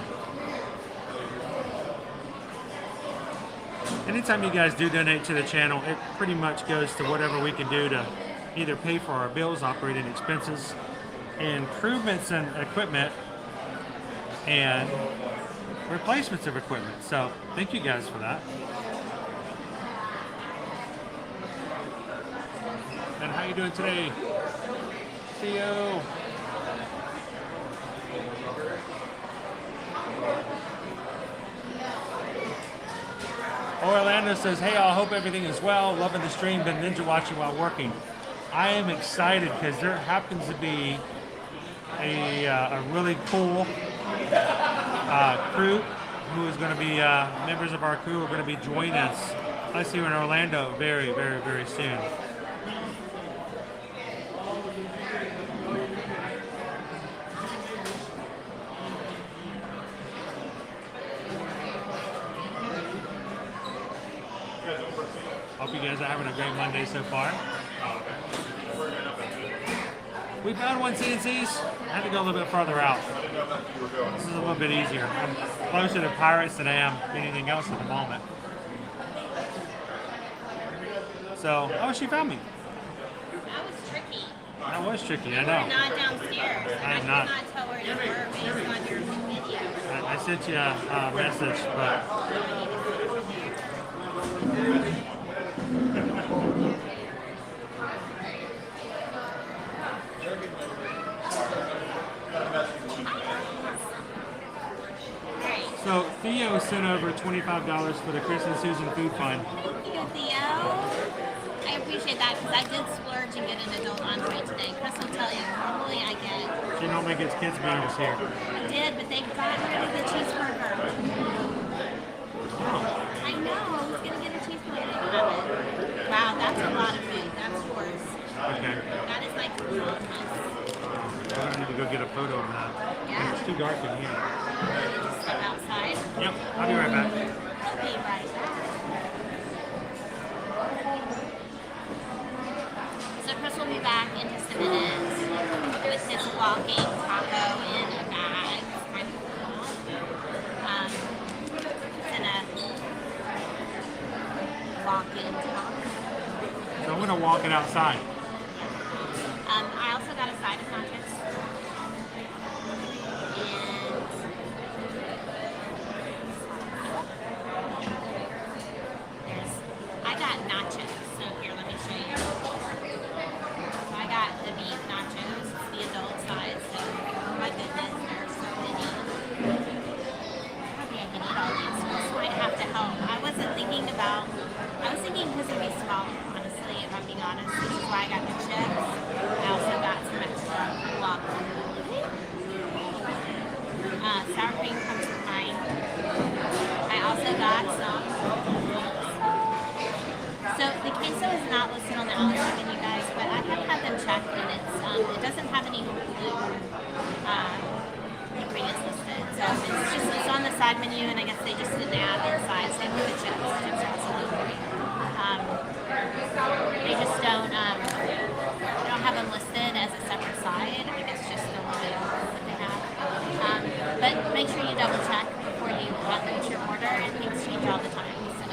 Anytime you guys do donate to the channel, it pretty much goes to whatever we can do to either pay for our bills, operating expenses, improvements in equipment, and replacements of equipment. So thank you guys for that. And how you doing today, Theo? Orlando. Orlando says, hey, I hope everything is well. Loving the stream. Been ninja watching while working. I am excited because there happens to be a really cool crew who is going to be members of our crew are going to be joining us here in Orlando very, very, very soon. Hope you guys are having a great Monday so far. We found one CNCs. I had to go a little bit farther out. This is a little bit easier. I'm closer to Pirates than I am anything else at the moment. So, oh, she found me. That was tricky. That was tricky, I You know. were not downstairs. I am not. could not tell where you were based on your video. I sent you a message, but so Theo sent over $25 for the Chris and Susan Food Fund. Thank you, Theo. I appreciate that because I did splurge and get an adult entree today. Chris will tell you, normally I get... She normally gets kids meals here. I did, but they got rid of the cheeseburger. I know, I was going to get a cheeseburger. I didn't have it. Wow, that's a lot of food. That's yours. Okay. That is like enormous. I need to go get a photo of that. Yeah. It's too dark in here. Just step outside. Yep, I'll be right back. I'll be right back. So Chris will be back in just a minute with his walking taco in a bag. It's kind of cool. It's in a walking taco. So I'm going to walk it outside. I also got a side of nachos. I got nachos, so here, let me show you. So I got the beef nachos, the adult size, so oh my goodness, there's so many. Probably I can eat all these, so this might have to help. I was thinking because it'd be smaller, honestly, if I'm being honest. This is why I got the chips. I also got some extra guacamole. Sour cream comes with mine. I also got some. So the queso is not listed on the Alice menu, guys, but I have had them checked, and it doesn't have any gluten ingredients listed. So it's on the side menu, and I guess they just didn't add inside. Same with the chips. Chips are also gluten-free. They just don't have them listed as a separate side. I guess just the limit that they have. But make sure you double check before you add them to your order, and things change all the time. So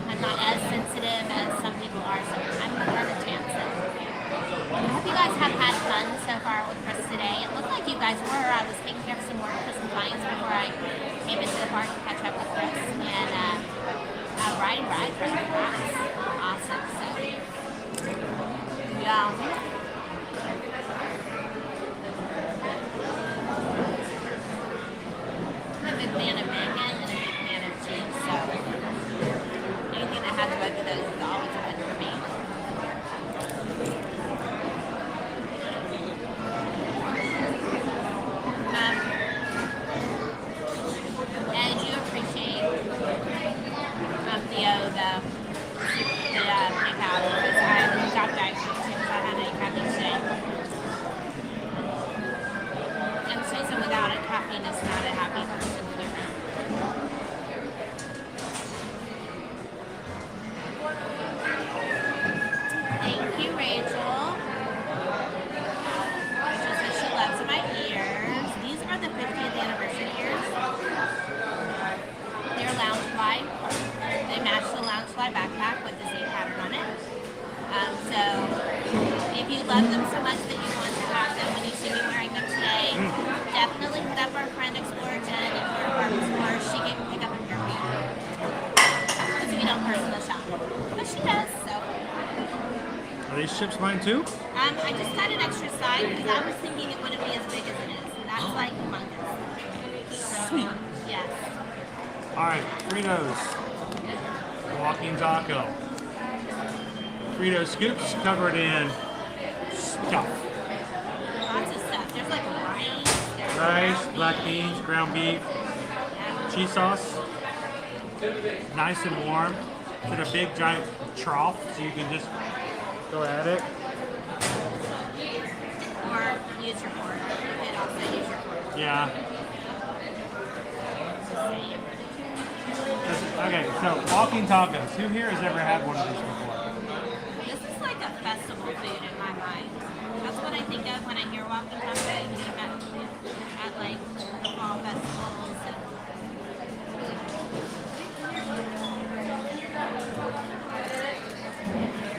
I'm not as sensitive as some people are, so I'm more of a chance. I hope you guys have had fun so far with Chris today. It looked like you guys were. I was taking care of some work for some clients before I came into the park to catch up with Chris. And ride for the class. Awesome. So, yeah. I'm a big fan of bacon and a big fan of cheese, so anything that has both of those is always good for me. And I do appreciate Theo, the PayPal, because I got back to him because I had a caffeine today. And Susan without a caffeine is not a happy person to be around. Thank you, Rachel. Rachel says she loves my ears. These are the 50th anniversary ears. They're Loungefly. They match the Loungefly backpack with the same pattern on it. So if you love them so much that you want to have them when you see me wearing them today, definitely hit up our friend Explorer Jen at her department store. She can pick up a pair for you. Because we don't personal shop. But she does, so. Are these chips mine too? I just got an extra side because I was thinking it wouldn't be as big as it is. And that's like humongous. Sweet. Yes. All right, Fritos. walking taco. Frito scoops covered in stuff. Lots of stuff. There's like rice. Rice, black beans, ground beef, cheese sauce. Nice and warm. It's in a big giant trough, so you can just go at it. Or use your fork. You could also use your fork. Yeah. Okay, so walking tacos. Who here has ever had one of these before? This is like a festival food in my mind. That's what I think of when I hear walking tacos. At like the fall festivals.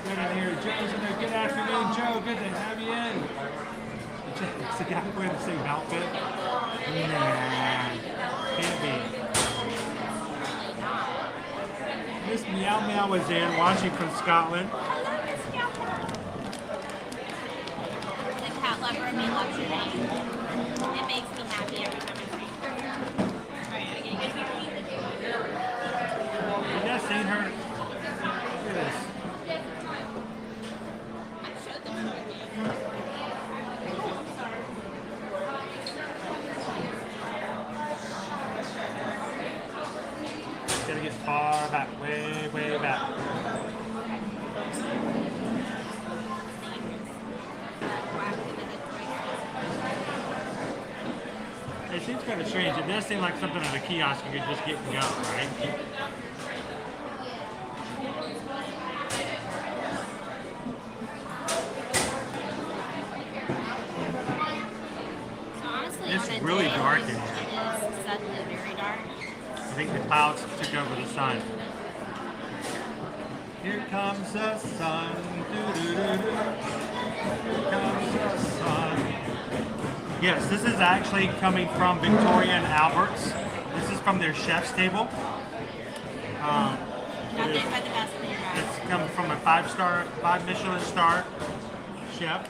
Good in here. Joe's in there. Good afternoon, Joe. Good to have you in. Is the guy wearing the same outfit? Nah, can't be. Miss Meow Meow was in, watching from Scotland. The cat lover in me loves your name. It makes me happy every time I see it. Alright, I gotta get here. You guys seen her? Look at this. I showed them. Gotta get far back, way back. It seems kind of strange. It does seem like something at a kiosk you could just get and go, right? So honestly, It's on a really day dark when in here. it is suddenly very dark. I think the clouds took over the sun. Here comes the sun. Doo-doo-doo-doo. Here comes the sun. Yes, this is actually coming from Victoria and Albert's. This is from their chef's table. Nothing but the best for you guys. It's come from a five Michelin star chef.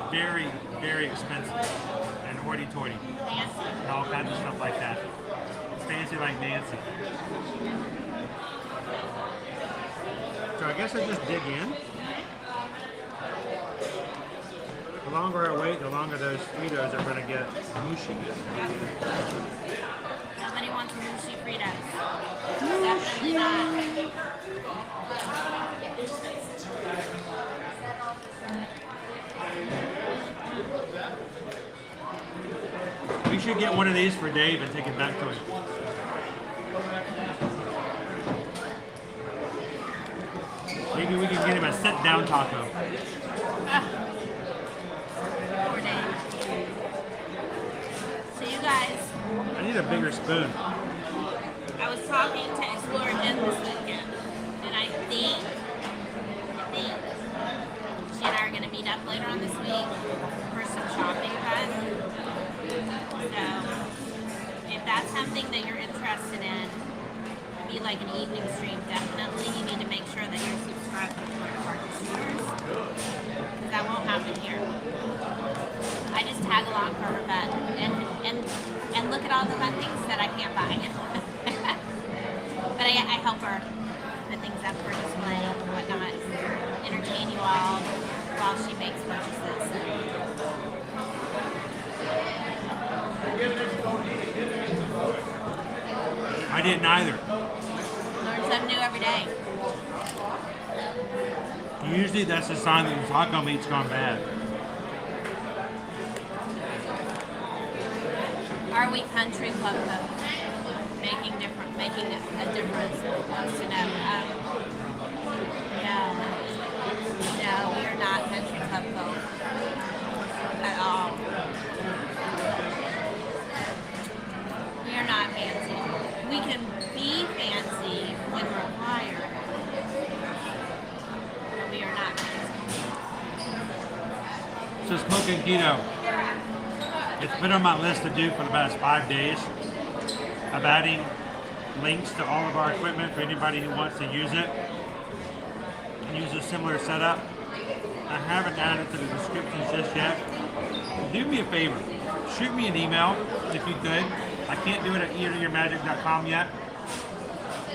Very, very expensive and hoity-toity. Fancy. And all kinds of stuff like that. It's fancy like Nancy. So I guess I just dig in. The longer I wait, the longer those Fritos are going to get mushy. Nobody wants mushy Fritos. Definitely not. We should get one of these for Dave and take it back to him. Maybe we can get him a sit-down taco. Poor Dave. So you guys, I need a bigger spoon. I was talking to Explore Jen this weekend, and I think she and I are going to meet up later on this week for some shopping fun. So, if that's something that you're interested in, be like an evening stream, definitely you need to make sure that you're subscribed to one of our consumers, because that won't happen here. I just tag along for her fun and look at all the fun things that I can't buy. But I help her the things up for display and whatnot, entertain you all while she makes purchases. I didn't either. Learn something new every day. Usually that's a sign that the taco meat's gone bad. Are we country club folks? Making a difference wants to know. No, we are not country club folks at all. We are not fancy. We can be fancy when required, but we are not fancy. So smoking keto. It's been on my list to do for the past 5 days. I'm adding links to all of our equipment for anybody who wants to use it and use a similar setup. I haven't added to the descriptions just yet. Do me a favor, shoot me an email if you could. I can't do it at eateryourmagic.com yet,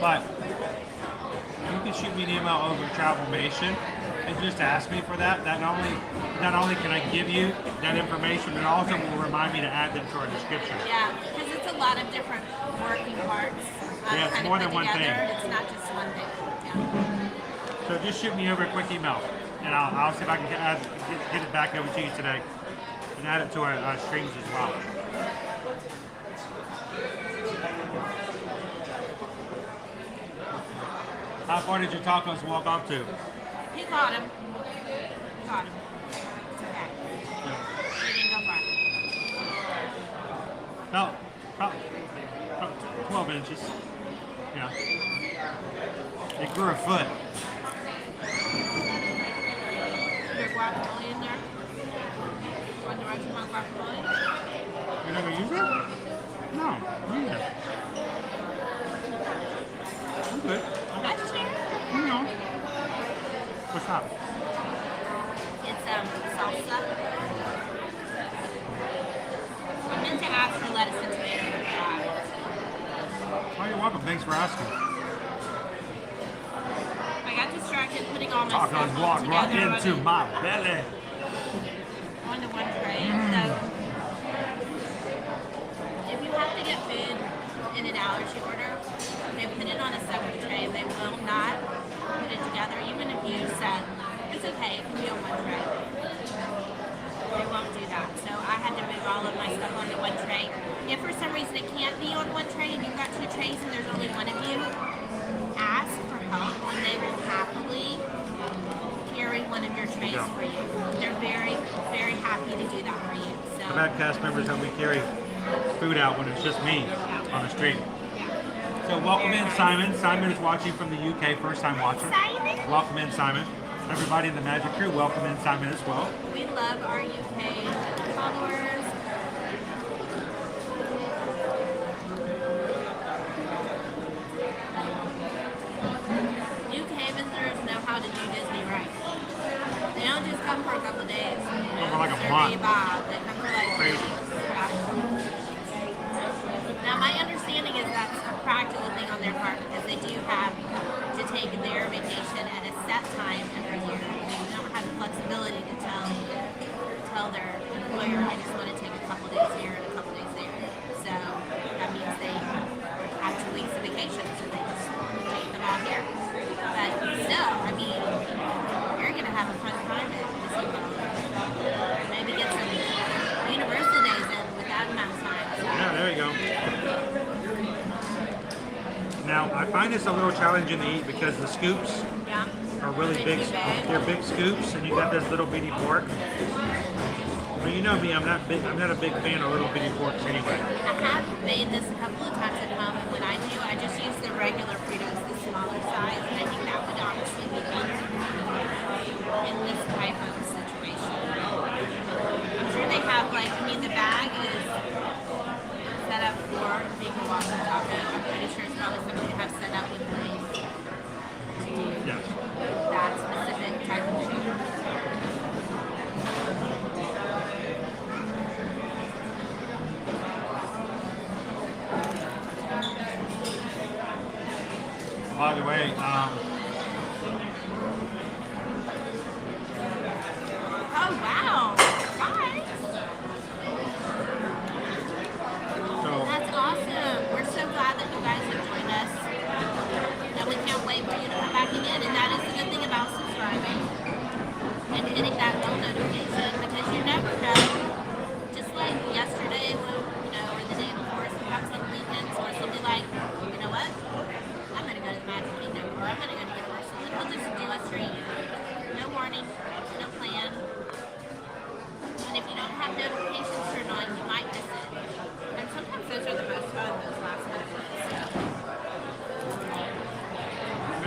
But you can shoot me an email over Travelmation and just ask me for that. Not only can I give you that information, but also will remind me to add them to our description. Yeah, because it's a lot of different working parts. Yeah, it's more than one thing. It's not just one thing. Yeah. So just shoot me over a quick email, and I'll see if I can get it back over to you today and add it to our streams as well. How far did your tacos walk up to? He caught him. He caught him. It's okay. He didn't go far. About 12 inches. Yeah. It grew a foot. There's guacamole in there. Want the rest of my guacamole? You never use it? No, use it. I'm good. That's fair. No. What's up? It's salsa. I meant to ask for lettuce and tomato. Oh, you're welcome. Thanks for asking. I got distracted putting all my Tacos stuff walk all right together into my belly. onto one tray. So if you have to get food in an allergy order, they put it on a separate tray. They will not put it together, even if you said it's okay, it can be on one tray. They won't do that. So I had to move all of my stuff onto one tray. If for some reason it can't be on one tray and you've got two trays and there's only one of you, ask for help and they will happily carry one of your trays for you. They're very, very happy to do that for you. So I've had cast members help me carry food out when it's just me on the street. So welcome in, Simon. Simon is watching from the UK, first time watcher. Simon. Welcome in, Simon. Everybody in the Magic Crew, welcome in, Simon, as well. We love our UK followers. UK visitors know how to do Disney right. They don't just come for a couple of days. Come for like a month. They come for like Crazy. Now my understanding is that's a practical thing on their part because they do have to take their vacation at a set time every year. They don't have the flexibility to tell their employer, I just want to take a couple days here and a couple days there. So that means they have 2 weeks of vacation, so they just take them all here. But still, I mean, you're going to have a fun time at Disney World. Maybe get some Universal days in with that amount of time. So. Yeah, there you go. Now, I find this a little challenging to eat because the scoops are really big. They're big scoops, and you got this little bitty pork. But you know me, I'm not a big fan of little bitty porks anyway. I have made this a couple of times at home, and when I do, I just use the regular Fritos, the smaller size, and I think that would honestly be better in this type of situation. I'm sure they have, like, I mean, the bag is set up for making a walking taco. I'm pretty sure it's probably something they have set up with place to do that specific type of thing. By the way, oh wow! Hi. That's awesome. We're so glad that you guys have joined us, and we can't wait for you to come back again. And that is the good thing about subscribing and hitting that bell notification because you never know. Just like yesterday, or the day before, sometimes on weekends, or something like, you know what? I'm gonna go to the Magic Kingdom, or I'm gonna go to Universal, and we'll just do a stream. No warning, no plan. And if you don't have notifications turned on, you might miss it. And sometimes those are the most fun, those last minute ones.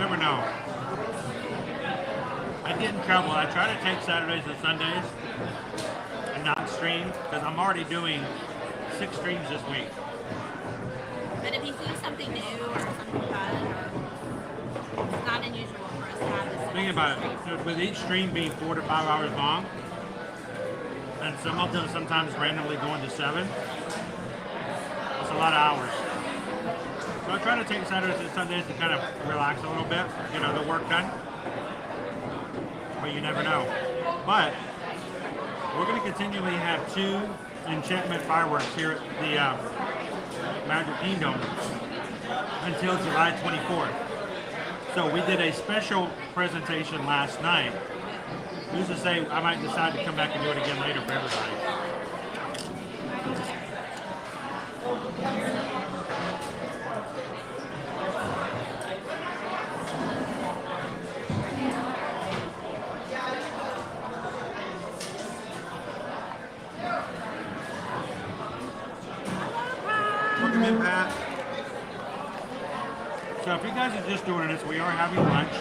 you never know. I get in trouble. I try to take Saturdays and Sundays and not stream because I'm already doing 6 streams this week. But if you see something new or something fun, it's not unusual for us to have this. Think about it. With each stream being 4 to 5 hours long, and some of them sometimes randomly going to 7, it's a lot of hours. So So I try to take Saturdays and Sundays to kind of relax a little bit, get other work done. But you never know. But we're going to continually have 2 enchantment fireworks here at the Magic Kingdom until July 24th. So we did a special presentation last night. Who's to say I might decide to come back and do it again later for everybody. Welcome in, Pat. So if you guys are just joining us, we are having lunch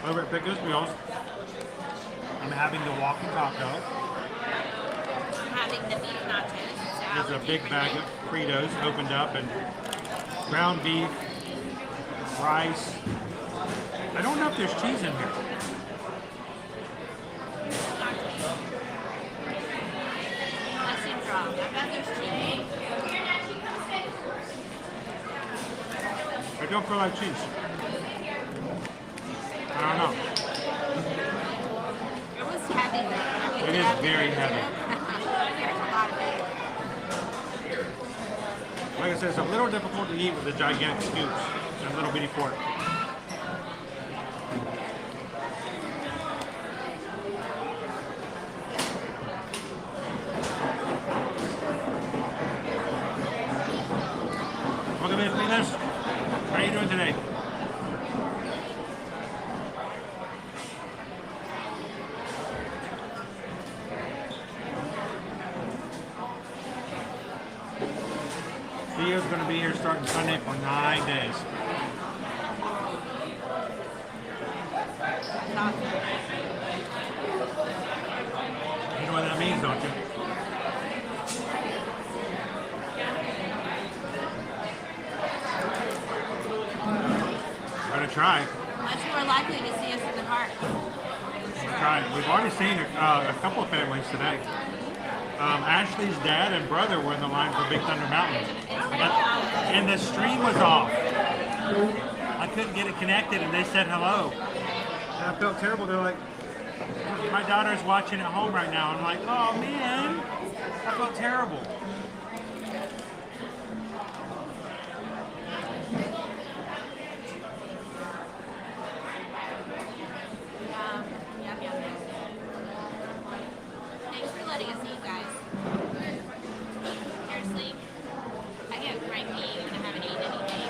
over at Picos Meals. I'm having the walking taco. I'm having the beef nachos. There's a big bag of Fritos opened up and ground beef, rice. I don't know if there's cheese in here. That seems wrong. I bet there's cheese. I don't feel like cheese. I don't know. It was heavy though. It is very heavy. There's a lot of it. Like I said, it's a little difficult to eat with the gigantic scoops and little bitty fork. Welcome in, Venus. How are you doing today? Theo's going to be here starting Sunday for 9 days. You know what that means, don't you? We're going to try. Much more likely to see us in the park. We're trying. We've already seen a couple of families today. Ashley's dad and brother were in the line for Big Thunder Mountain. And the stream was off. I couldn't get it connected and they said hello. And I felt terrible. They're like, my daughter's watching at home right now. I'm like, oh man, I felt terrible. Yep. Thanks for letting us eat, guys. Seriously, I get cranky when I haven't eaten anything.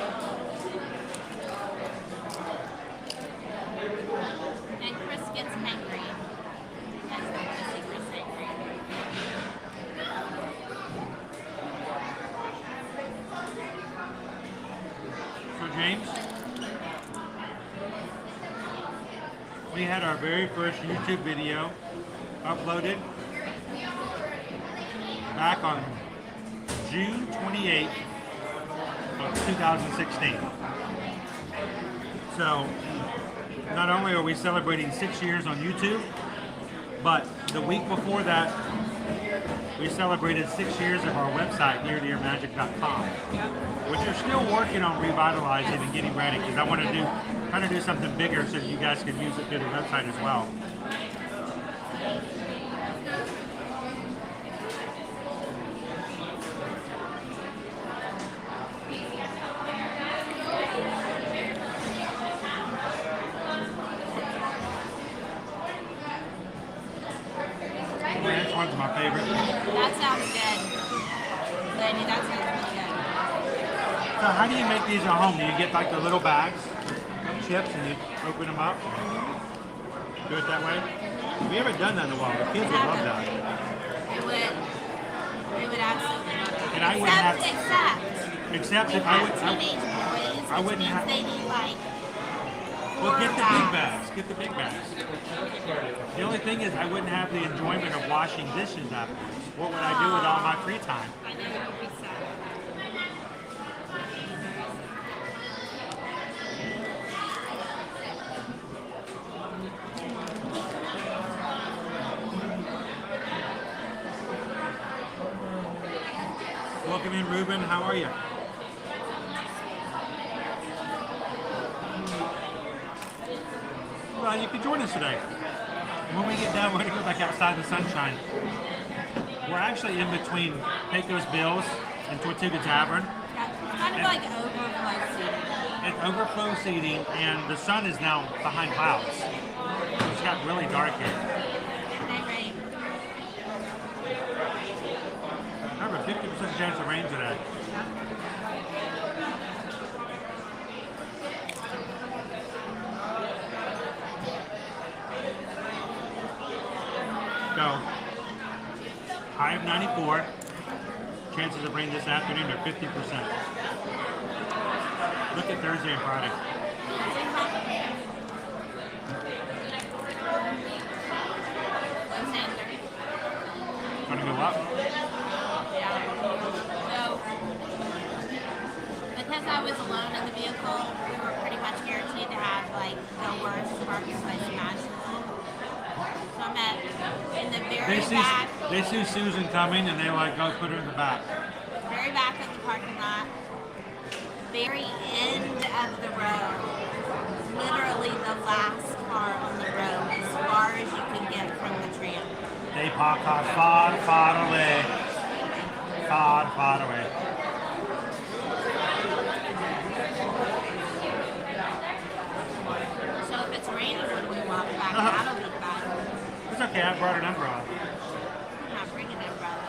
And Chris gets hangry. That's the secret hangry. So James, we had our very first YouTube video uploaded back on June 28th of 2016. So not only are we celebrating 6 years on YouTube, but the week before that, we celebrated 6 years of our website, neardearmagic.com, which we're still working on revitalizing and getting ready, because I want to try to do something bigger so that you guys can use it through the website as well. This one's my favorite. That sounds good. Lady, that sounds really good. So how do you make these at home? Do you get like the little bags of chips and you open them up? Do it that way? We haven't done that in a while. The kids would love that. They would absolutely love that. And I wouldn't have- Except if they I have would, teenage boys, I which wouldn't means have- they need like well, get the 4 big bags. Get the big bags. The only thing is I wouldn't have the enjoyment of washing dishes afterwards. What would I do with all my free time? I know you would be sad. Welcome in, Ruben. How are you? glad you could join us today. When we get done, we're going to go back outside in the sunshine. We're actually in between Pecos Bills and Tortuga Tavern. It's kind of like overflow seating. It's overflow seating, and the sun is now behind clouds. So it's got really dark here. Right. I have a 50% chance of rain today. So, high of 94. Chances of rain this afternoon are 50%. Look at Thursday and Friday. Gonna go up? Yeah. So, because I was alone in the vehicle, we were pretty much guaranteed to have like the worst parking place imaginable. So I'm in the very back. They see Susan coming and they like go put her in the back. Very back of the parking lot. Very end of the road. Literally the last car on the road as far as you can get from the tram. They park far away. Far away. So if it's raining when we walk back, that'll be fine. It's okay, I brought an umbrella. I'm not bringing an umbrella.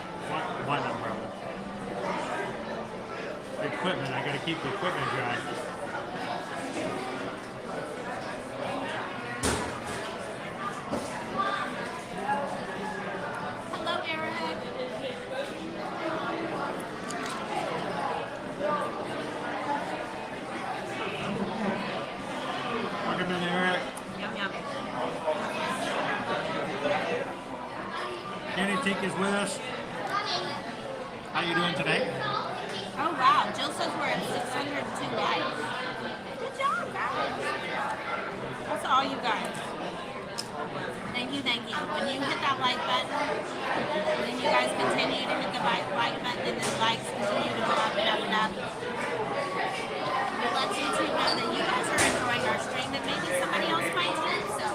One umbrella. Equipment, I gotta keep the equipment dry. Hello, Eric. Welcome in, Eric. Yum, yum. Kenny Tink is with us. How you doing today? Oh, wow. Jill says we're at 602 likes. Good job, guys. That's all you guys. Thank you, thank you. When you hit that like button, then you guys continue to hit the like button, and the likes continue to go up and up and up. It lets YouTube know that you guys are enjoying our stream, and maybe somebody else might too. So,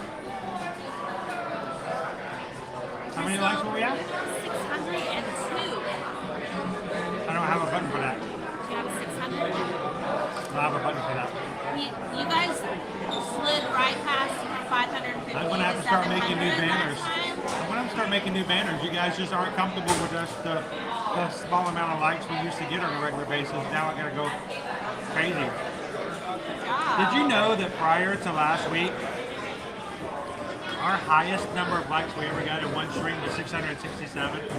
How many likes were we at? 602. I don't have a button for that. You have 600. I have a button for that. You guys slid right past 550. I'm gonna have to start making new banners. I'm gonna have to start making new banners. You guys just aren't comfortable with us the small amount of likes we used to get on a regular basis. Now I gotta go crazy. Did you know that prior to last week, our highest number of likes we ever got in one stream was 667? You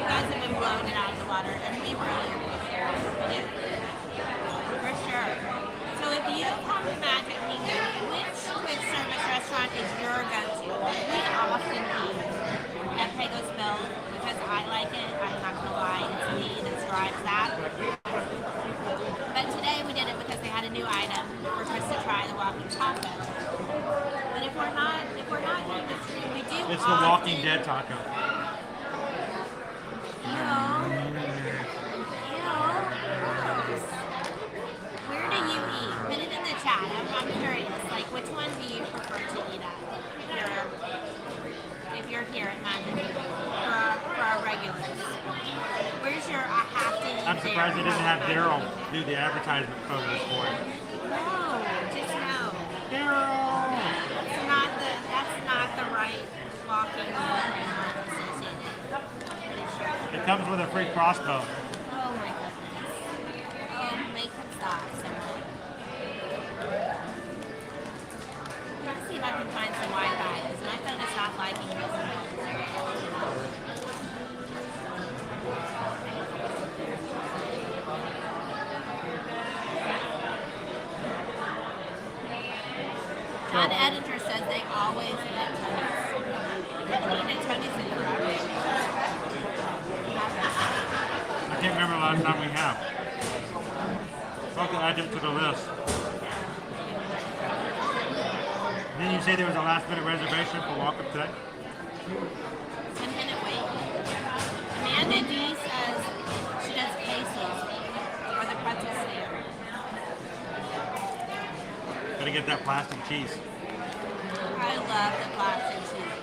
guys have been blowing it out of the water, and we really appreciate it. For sure. So if you come to Magic Kingdom, which quick service restaurant is your go-to? We often eat at Pecos Bill because I like it. I'm not going to lie, it's me that drives that. But today we did it because they had a new item for Chris to try, the walking taco. But if we're not doing the stream, we do It's the Walking Dead taco. Where do you eat? Put it in the chat. I'm curious. Like, which one do you prefer to eat at? If you're here at Magic for our regulars. Where's your I have to eat? I'm surprised they didn't have Daryl do the advertisement photos for it. No, just no. Daryl! That's not the right walking program associated. Pretty sure. It comes with a free crossbow. Oh my goodness. Oh, make him stop. Simply. Let's see if I can find some Wi-Fi, because my phone is not liking this. John Editor says they always get Tony's. Tony's in forever. I can't remember the last time we have. I'll have to add it to the list. Didn't you say there was a last minute reservation for walk-up today? 10-minute wait. Amanda D says she does Casey's or the pretzel stand. Gotta get that plastic cheese. I love the plastic cheese.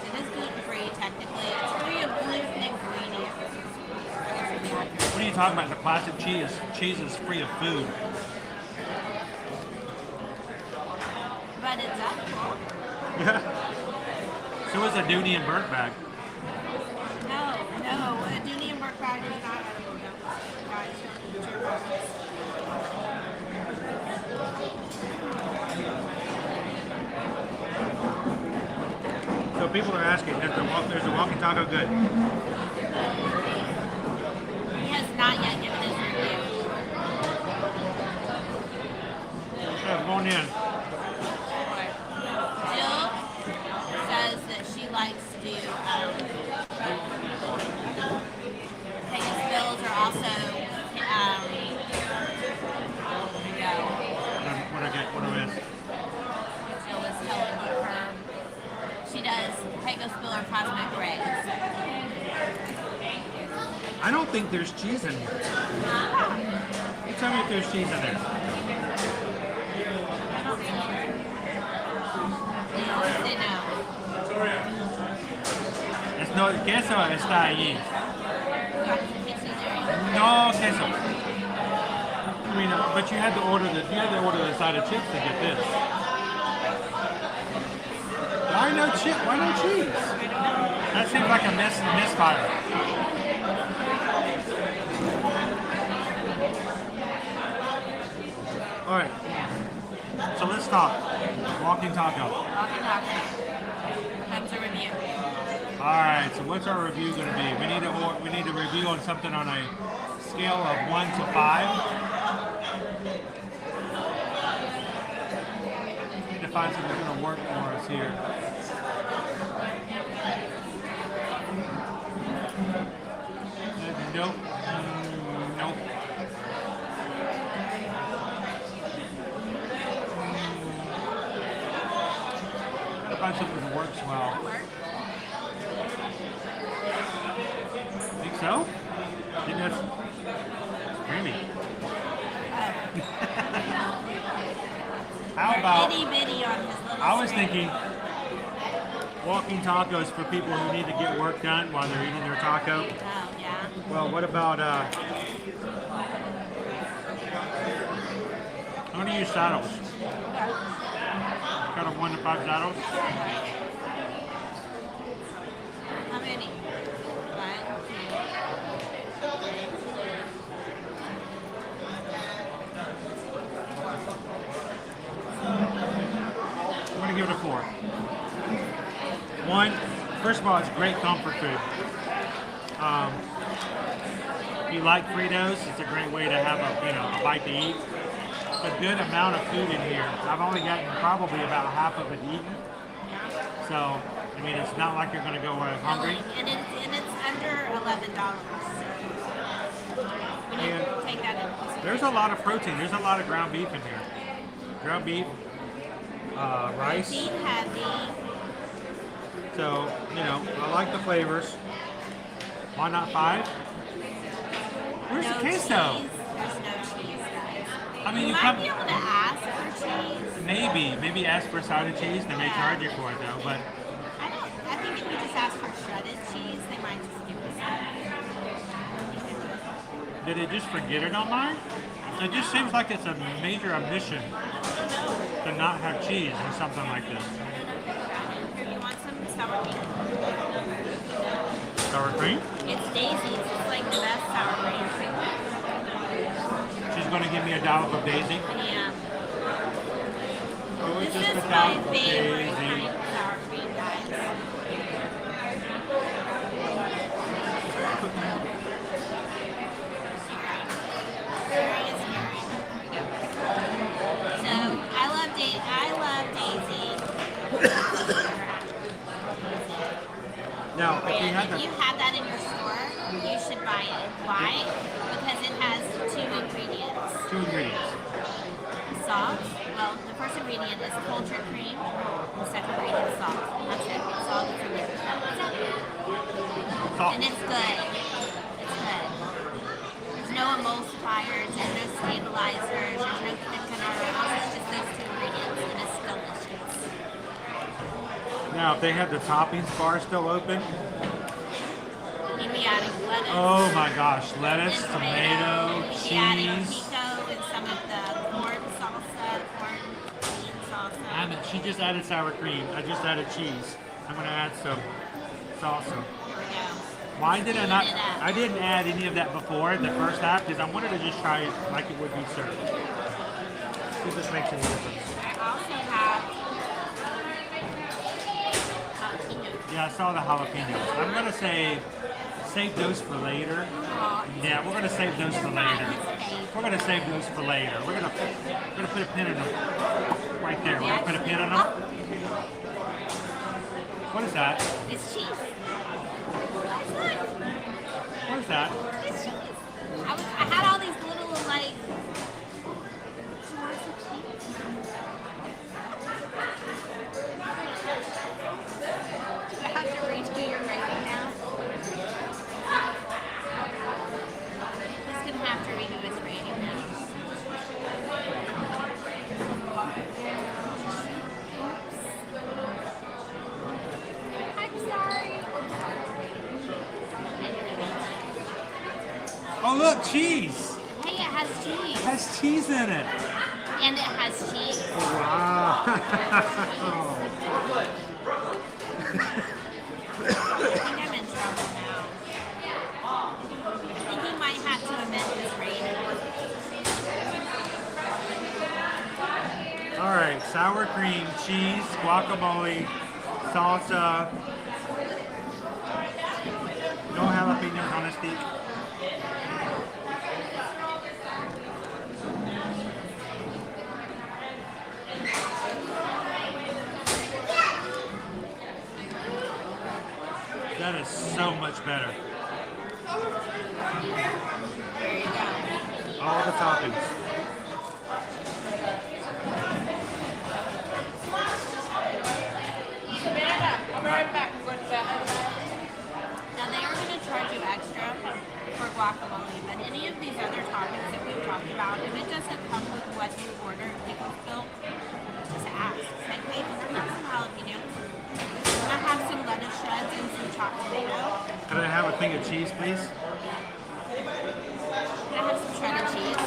It is gluten-free, technically. It's free of gluten and ingredients. What are you talking about? The plastic cheese. Cheese is free of food. But it's edible. Yeah. So is a Dooney and Burke bag. No, a Dooney and Burke bag is not edible. Guys, don't eat your bugs. So people are asking, is the walkie taco good? He has not yet given his review. Yeah, going in. Jill says that she likes to Peggy's bills are also What do I miss? Jill was telling her she does Pecos Bill or Cosmic Rays. I don't think there's cheese in here. You tell me if there's cheese in there. They know. Es no, el queso está allí. No queso. I mean, but you had to order the side of chips to get this. Why no chip? Why no cheese? That seems like a misfire. All right. So let's talk. Walking taco. Walking taco. Comes a review. All right. So what's our review going to be? We need a review on something on a scale of 1 to 5. We need to find something that's going to work for us here. Nope. Nope. Gotta find something that works well. Think so? I think that's creamy. How about? Itty bitty on his little I was string. thinking walking tacos for people who need to get work done while they're eating their taco. Oh, yeah. Well, what about I'm gonna use saddles. Got a 1 to 5 saddles. How many? 1, I'm gonna give it a 4. 1, first of all, it's great comfort food. If you like Fritos, it's a great way to have a bite to eat. A good amount of food in here. I've only gotten probably about half of it eaten. So, I mean, it's not like you're going to go hungry. And it's under $11. We need to take that in. There's a lot of protein. There's a lot of ground beef in here. Ground beef, rice. Protein heavy. So, I like the flavors. Why not 5? Where's No the queso? cheese. There's no cheese, guys. I mean, you might be able to ask for cheese. Maybe ask for a side of cheese. They may charge you for it though, but I think if you just ask for shredded cheese, they might just give you some. did it just forget it on mine? It just seems like it's a major omission to not have cheese or something like this. Here, you want some sour cream? Sour cream? It's Daisy's. It's like the best sour cream. She's going to give me a dollop of Daisy. Yeah. Oh, This just is a my dollop of favorite Daisy. kind of sour cream, guys. So I love Daisy. Now, if you And had if you have that in your store, you should buy it. Why? Because it has 2 ingredients. 2 ingredients. Salt. Well, the first ingredient is cultured cream. The second ingredient is salt. That's it. Salt is in there. That's it. Salt. And it's good. It's good. There's no emulsifiers, there's no stabilizers, there's no thickeners. It's just those 2 ingredients. if they have the toppings bar still open. You'd be adding lettuce. Oh my gosh, lettuce, and tomato, You'd be adding cheese. pico and some of the corn salsa, corn bean salsa. She just added sour cream. I just added cheese. I'm gonna add some salsa. Why did I not? I didn't add any of that before the first half because I wanted to just try it like it would be served. See if this makes any difference. I also have jalapenos. Yeah, I saw the jalapenos. I'm gonna save those for later. Yeah, we're gonna save those for later. We're gonna save those for later. We're gonna put a pin in them right there. We're gonna put a pin on them. What is that? It's cheese. What is that? It's cheese. I had all these little like. Do I have to read who you're writing now? He's gonna have to read who it's rating now. I'm sorry. Oh look, cheese! Hey, it has cheese. It has cheese in it. And it has cheese. Wow. I think I'm in trouble now. I think we might have to amend this rating. All right, sour cream, cheese, guacamole, salsa. No jalapenos on a steak. That is so much better. All the toppings. I'll be right back. Now they are going to charge you extra for guacamole, but any of these other toppings that we've talked about, if it doesn't come with what you ordered, you can still just ask. Like, hey, can I have some jalapenos? Can I have some lettuce shreds and some chopped tomato? Can I have a thing of cheese, please? Can I have some shredded cheese?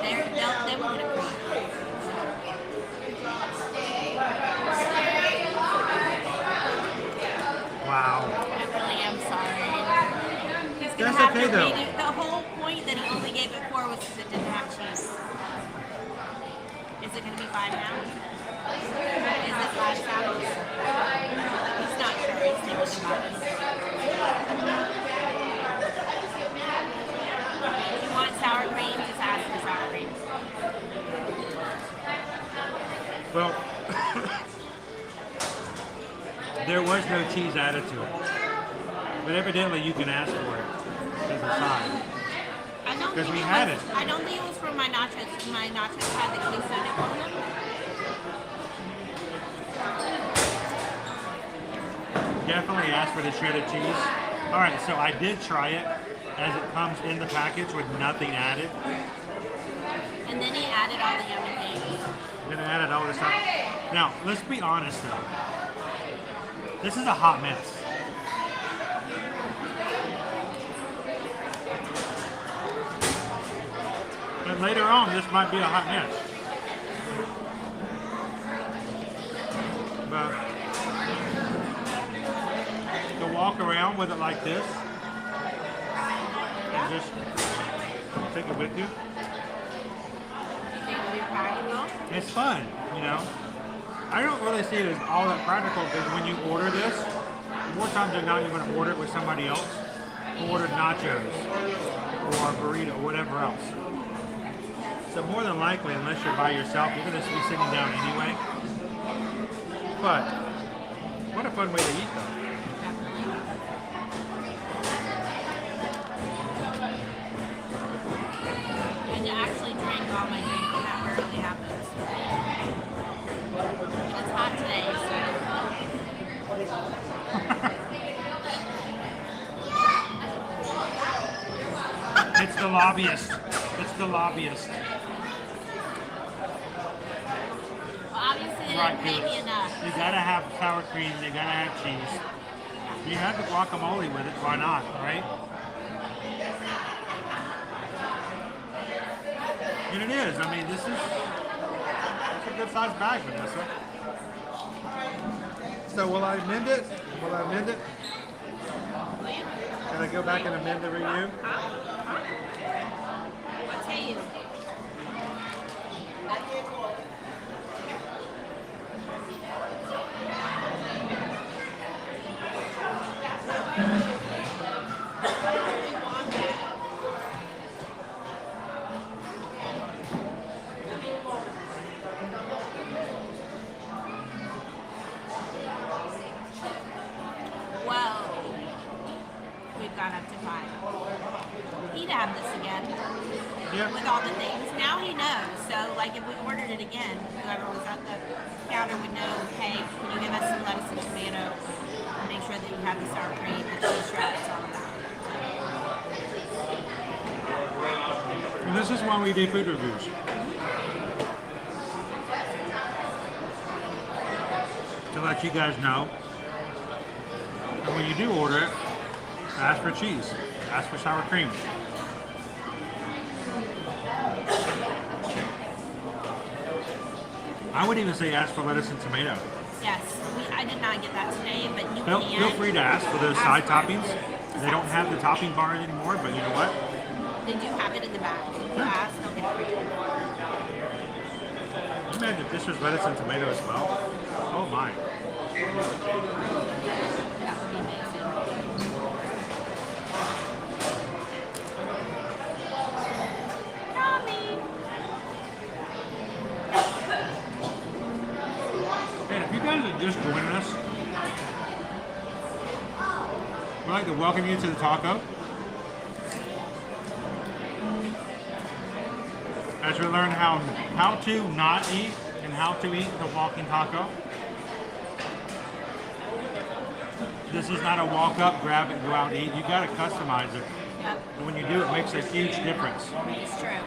They will get it for you. Wow. I really am sorry. He's gonna That's have okay, to though. read it. The whole point that he only gave it 4 was because it didn't have cheese. Is it going to be 5 now? Is it 5 saddles? He's not sure. He's thinking about it. If you want sour cream, just ask for sour cream. Well, there was no cheese added to it. But evidently you can ask for it as a side. Because we had it. I don't think it was for my nachos. My nachos had the queso on them. Definitely ask for the shredded cheese. Alright, so I did try it as it comes in the package with nothing added. And then he added all the yummy things. Then I added all this stuff. Now, let's be honest though. This is a hot mess. And later on, this might be a hot mess. But to walk around with it like this and just take it with you, it's fun, you know. I don't really see it as all that practical because when you order this, more times than not, you're going to order it with somebody else who ordered nachos or a burrito or whatever else. So more than likely, unless you're by yourself, you're going to be sitting down anyway. But what a fun way to eat though. And you actually drank all my drink, and that rarely happens. It's hot today, so. It's the lobbyist. It's the lobbyist. Well, obviously That's right, didn't pay me kids. enough. You gotta have sour cream. You gotta have cheese. You have the guacamole with it. Why not, right? And it is. I mean, this is it's a good sized bag, Vanessa. So will I amend it? Will I amend it? Can I go back and amend the review? What say you? We've gone up to 5. He'd have this again with all the things. Now he knows. So, like, if we ordered it again, whoever was at the counter would know, hey, can you give us some lettuce and tomato and make sure that you have the sour cream and cheese shreds on that. And this is why we do food reviews. To let you guys know. And when you do order it, ask for cheese. Ask for sour cream. I would even say ask for lettuce and tomato. Yes, I did not get that today, but you Feel can. free to ask for those side toppings. They don't have the topping bar anymore, but you know what? They do have it in the back. If you ask, they'll get it. Imagine if this was lettuce and tomato as well. Oh my. That would be amazing. And if you guys are just joining us, we'd like to welcome you to the taco. As we learn how to not eat and how to eat the walking taco. This is not a walk up, grab it, go out and eat. You gotta customize it. Yep. And when you do, it makes a huge difference. It's true.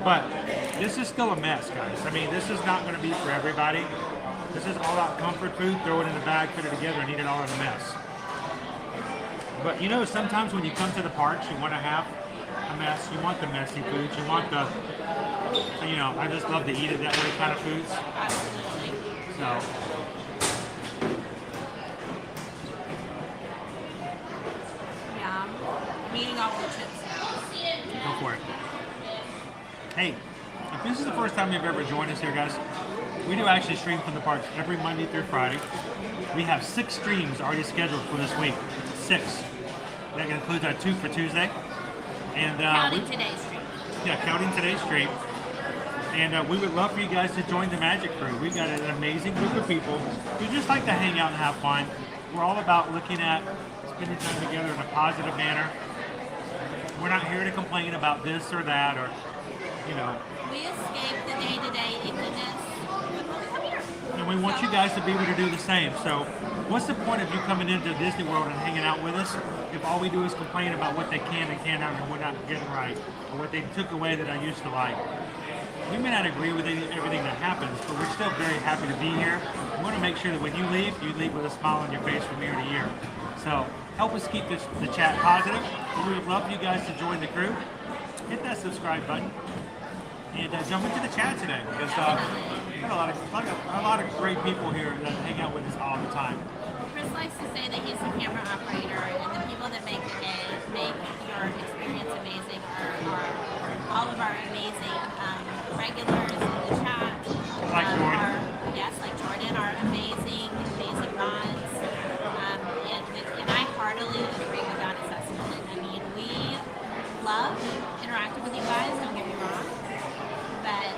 But this is still a mess, guys. I mean, this is not gonna be for everybody. This is all out comfort food, throw it in a bag, put it together, and eat it all in a mess. But you know, sometimes when you come to the parks, you wanna have a mess. You want the messy foods. You want the, you know, I just love to eat it that way kind of foods. Absolutely. So. Yeah. I'm eating all the chips now. Go for it. Hey, if this is the first time you've ever joined us here, guys, we do actually stream from the parks every Monday through Friday. We have 6 streams already scheduled for this week. 6. That includes our 2 for Tuesday. And Counting today's stream. Yeah, counting today's stream. And we would love for you guys to join the Magic Crew. We've got an amazing group of people who just like to hang out and have fun. We're all about looking at spending time together in a positive manner. We're not here to complain about this or that or, you know. We escape the day-to-day ickiness. Come here. And we want you guys to be able to do the same. So what's the point of you coming into Disney World and hanging out with us if all we do is complain about what they can and can't have and we're not getting right, or what they took away that I used to like? We may not agree with everything that happens, but we're still very happy to be here. We want to make sure that when you leave with a smile on your face from year to year. So help us keep the chat positive. We would love for you guys to join the crew. Hit that subscribe button and jump into the chat today, because we've got a lot of great people here that hang out with us all the time. Chris likes to say that he's the camera operator, and the people that make your experience amazing are all of our amazing regulars in the chat. Like Jordan. Like Jordan, our amazing mods. And I heartily agree with that assessment. I mean, we love interacting with you guys, don't get me wrong. But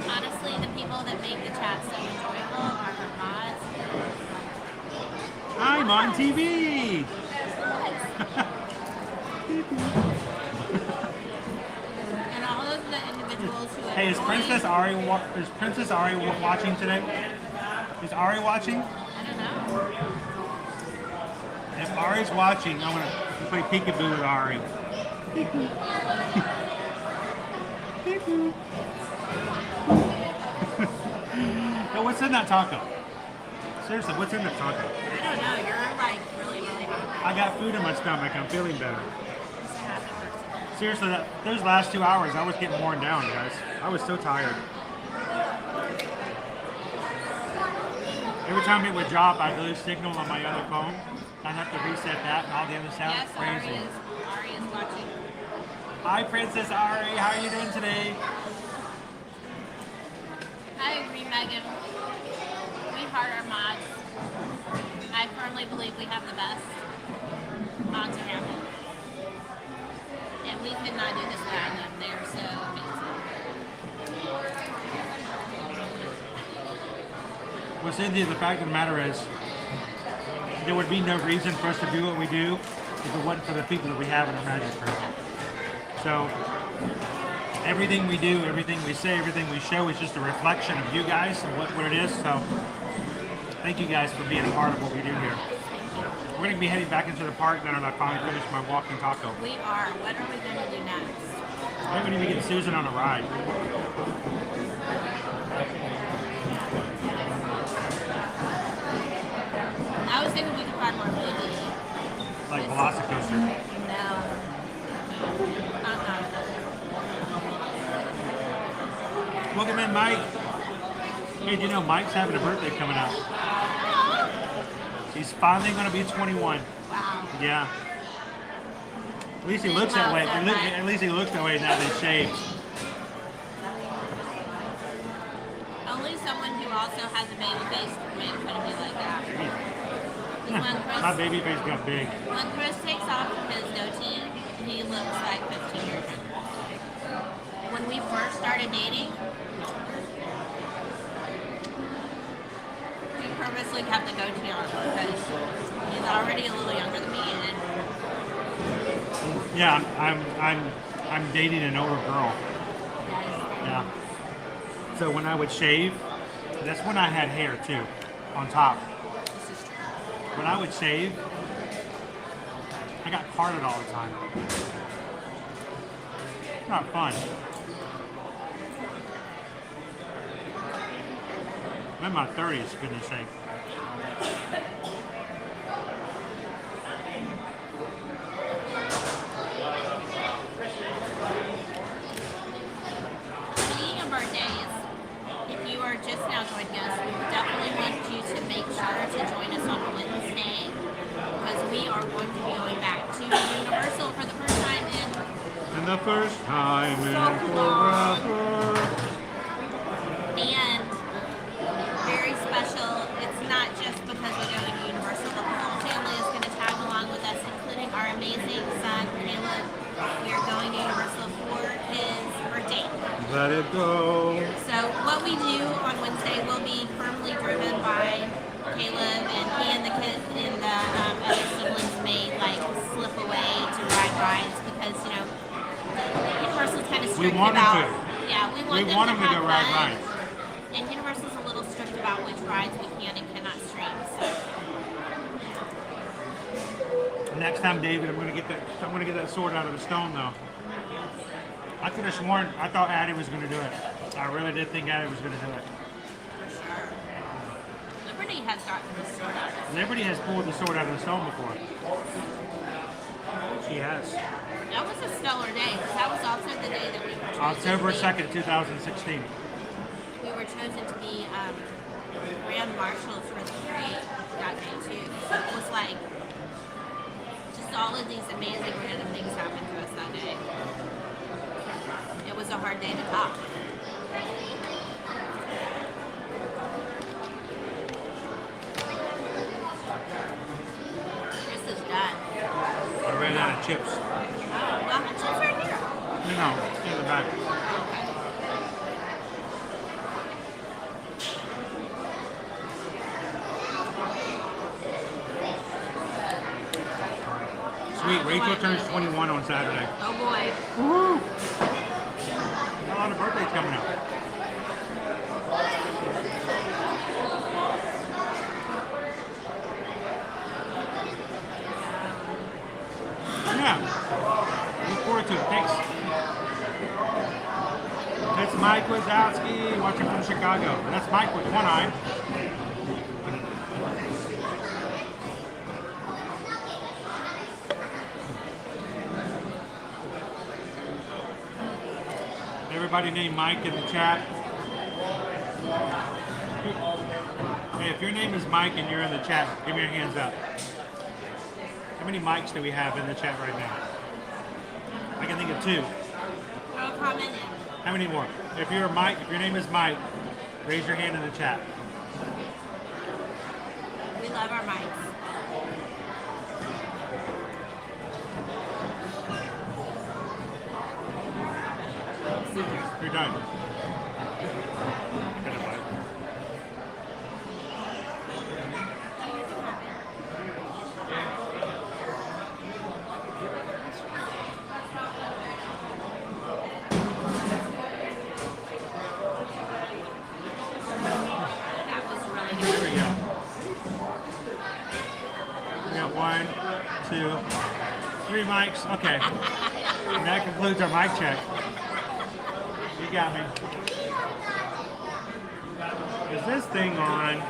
honestly, the people that make the chat so enjoyable are our mods. I'm on TV! And all of the individuals who have Hey, is Princess Ari watching today? Is Ari watching? I don't know. If Ari's watching, I'm gonna play peekaboo with Ari. Yo, what's in that taco? Seriously, what's in that taco? I don't know. You're like really, really hungry. I got food in my stomach. I'm feeling better. Seriously, those last 2 hours, I was getting worn down, guys. I was so tired. Every time it would drop, I'd lose signal on my other phone. I'd have to reset that and all the other sounds. Yes, Crazy. Ari is watching. Hi, Princess Ari. How are you doing today? I agree, Megan. We heart our mods. I firmly believe we have the best mods around. And we could not do this without them. They're so amazing. Well, Cynthia, the fact of the matter is, there would be no reason for us to do what we do if it wasn't for the people that we have in our magic group. So, everything we do, everything we say, everything we show is just a reflection of you guys and what it is. So, thank you guys for being a part of what we do here. We're going to be heading back into the park now that I finally finished my walking taco. We are. What are we going to do next? I'm going to be getting Susan on a ride. I was thinking we could find more food. Like Velocicoaster. No. Welcome in, Mike. Hey, do you know Mike's having a birthday coming up? He's finally going to be 21. Wow. Yeah. At least he looks that way. At least he looks that way now that he's shaved. Only someone who also has a baby face can put me like that. My baby face got big. When Chris takes off his goatee, he looks like 15 years old. When we first started dating, we purposely kept the goatee on because he's already a little younger than me. And yeah, I'm dating an older girl. Yeah. So when I would shave, that's when I had hair too, on top. When I would shave, I got carded all the time. Not fun. I'm in my 30s, for goodness sake. Speaking of birthdays, if you are just now joining us, we definitely want you to make sure to join us on Wednesday because we are going to be going back to Universal for the first time in the first time in forever. And very special. It's not just because we're going to Universal. The whole family is going to tag along with us, including our amazing son, Caleb. We are going to Universal for his birthday. Let it go. So what we do on Wednesday will be firmly driven by Caleb, and he and the kids and the other siblings may like slip away to ride rides because, you know, Universal's kind of strict about. Yeah, we want them to go ride rides. And Universal's a little strict about which rides we can and cannot stream. So. Next time, David, I'm gonna get that sword out of the stone, though. I could have sworn I thought Addie was gonna do it. I really did think Addie was gonna do it. For sure. Liberty has gotten the sword out. Liberty has pulled the sword out of the stone before. She has. That was a stellar day because that was also the day that we were chosen. October 2nd, 2016. We were chosen to be Grand Marshals for the parade that day too. So it was like just all of these amazing random things happened to us that day. It was a hard day to top. Chris is done. I ran out of chips. Well, the chips right here. No, in the back. Sweet, Rachel turns 21 on Saturday. Oh boy. Woo! A lot of birthdays coming up. Yeah. Look forward to it. Thanks. That's my Mike Wazowski, watching from Chicago. That's Mike with one eye. Everybody named Mike in the chat. Hey, if your name is Mike and you're in the chat, give me your hands up. How many mics do we have in the chat right now? I can think of 2. I'll comment in. How many more? If you're Mike, if your name is Mike, raise your hand in the chat. We love our mics. You're done. There we go. We got 1, 2, 3 mics. Okay. And that concludes our mic check. You got me. Is this thing on? I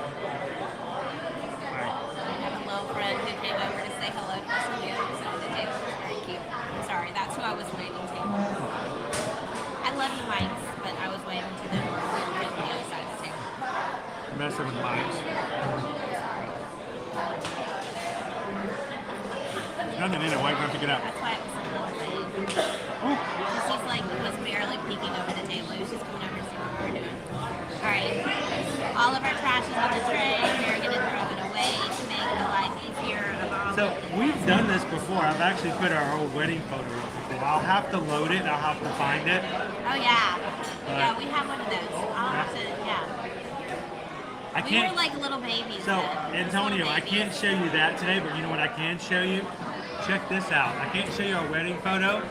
have a little friend who came over to say hello to us on the other side of the table. It was very cute. I'm sorry, that's who I was waiting to. I love you, mics, but I was waiting to them on the other side of the table. Messing with mics. There's nothing in it. Why do you have to get out? That's why it was a little late. Because he's like, he was barely peeking over the table. He was just coming over to see what we were doing. Alright. All of our trash is on the tray. We're going to throw it away to make the life easier of all So we've done this before. I've actually put our old wedding photo up before. I'll have to load it. I'll have to find it. Oh yeah. Yeah, we have one of those. I'll have to, yeah. I We can't. were like little babies. So then. Antonio, Little I can't babies. show you that today, but you know what I can show you? Check this out. I can't show you our wedding photo,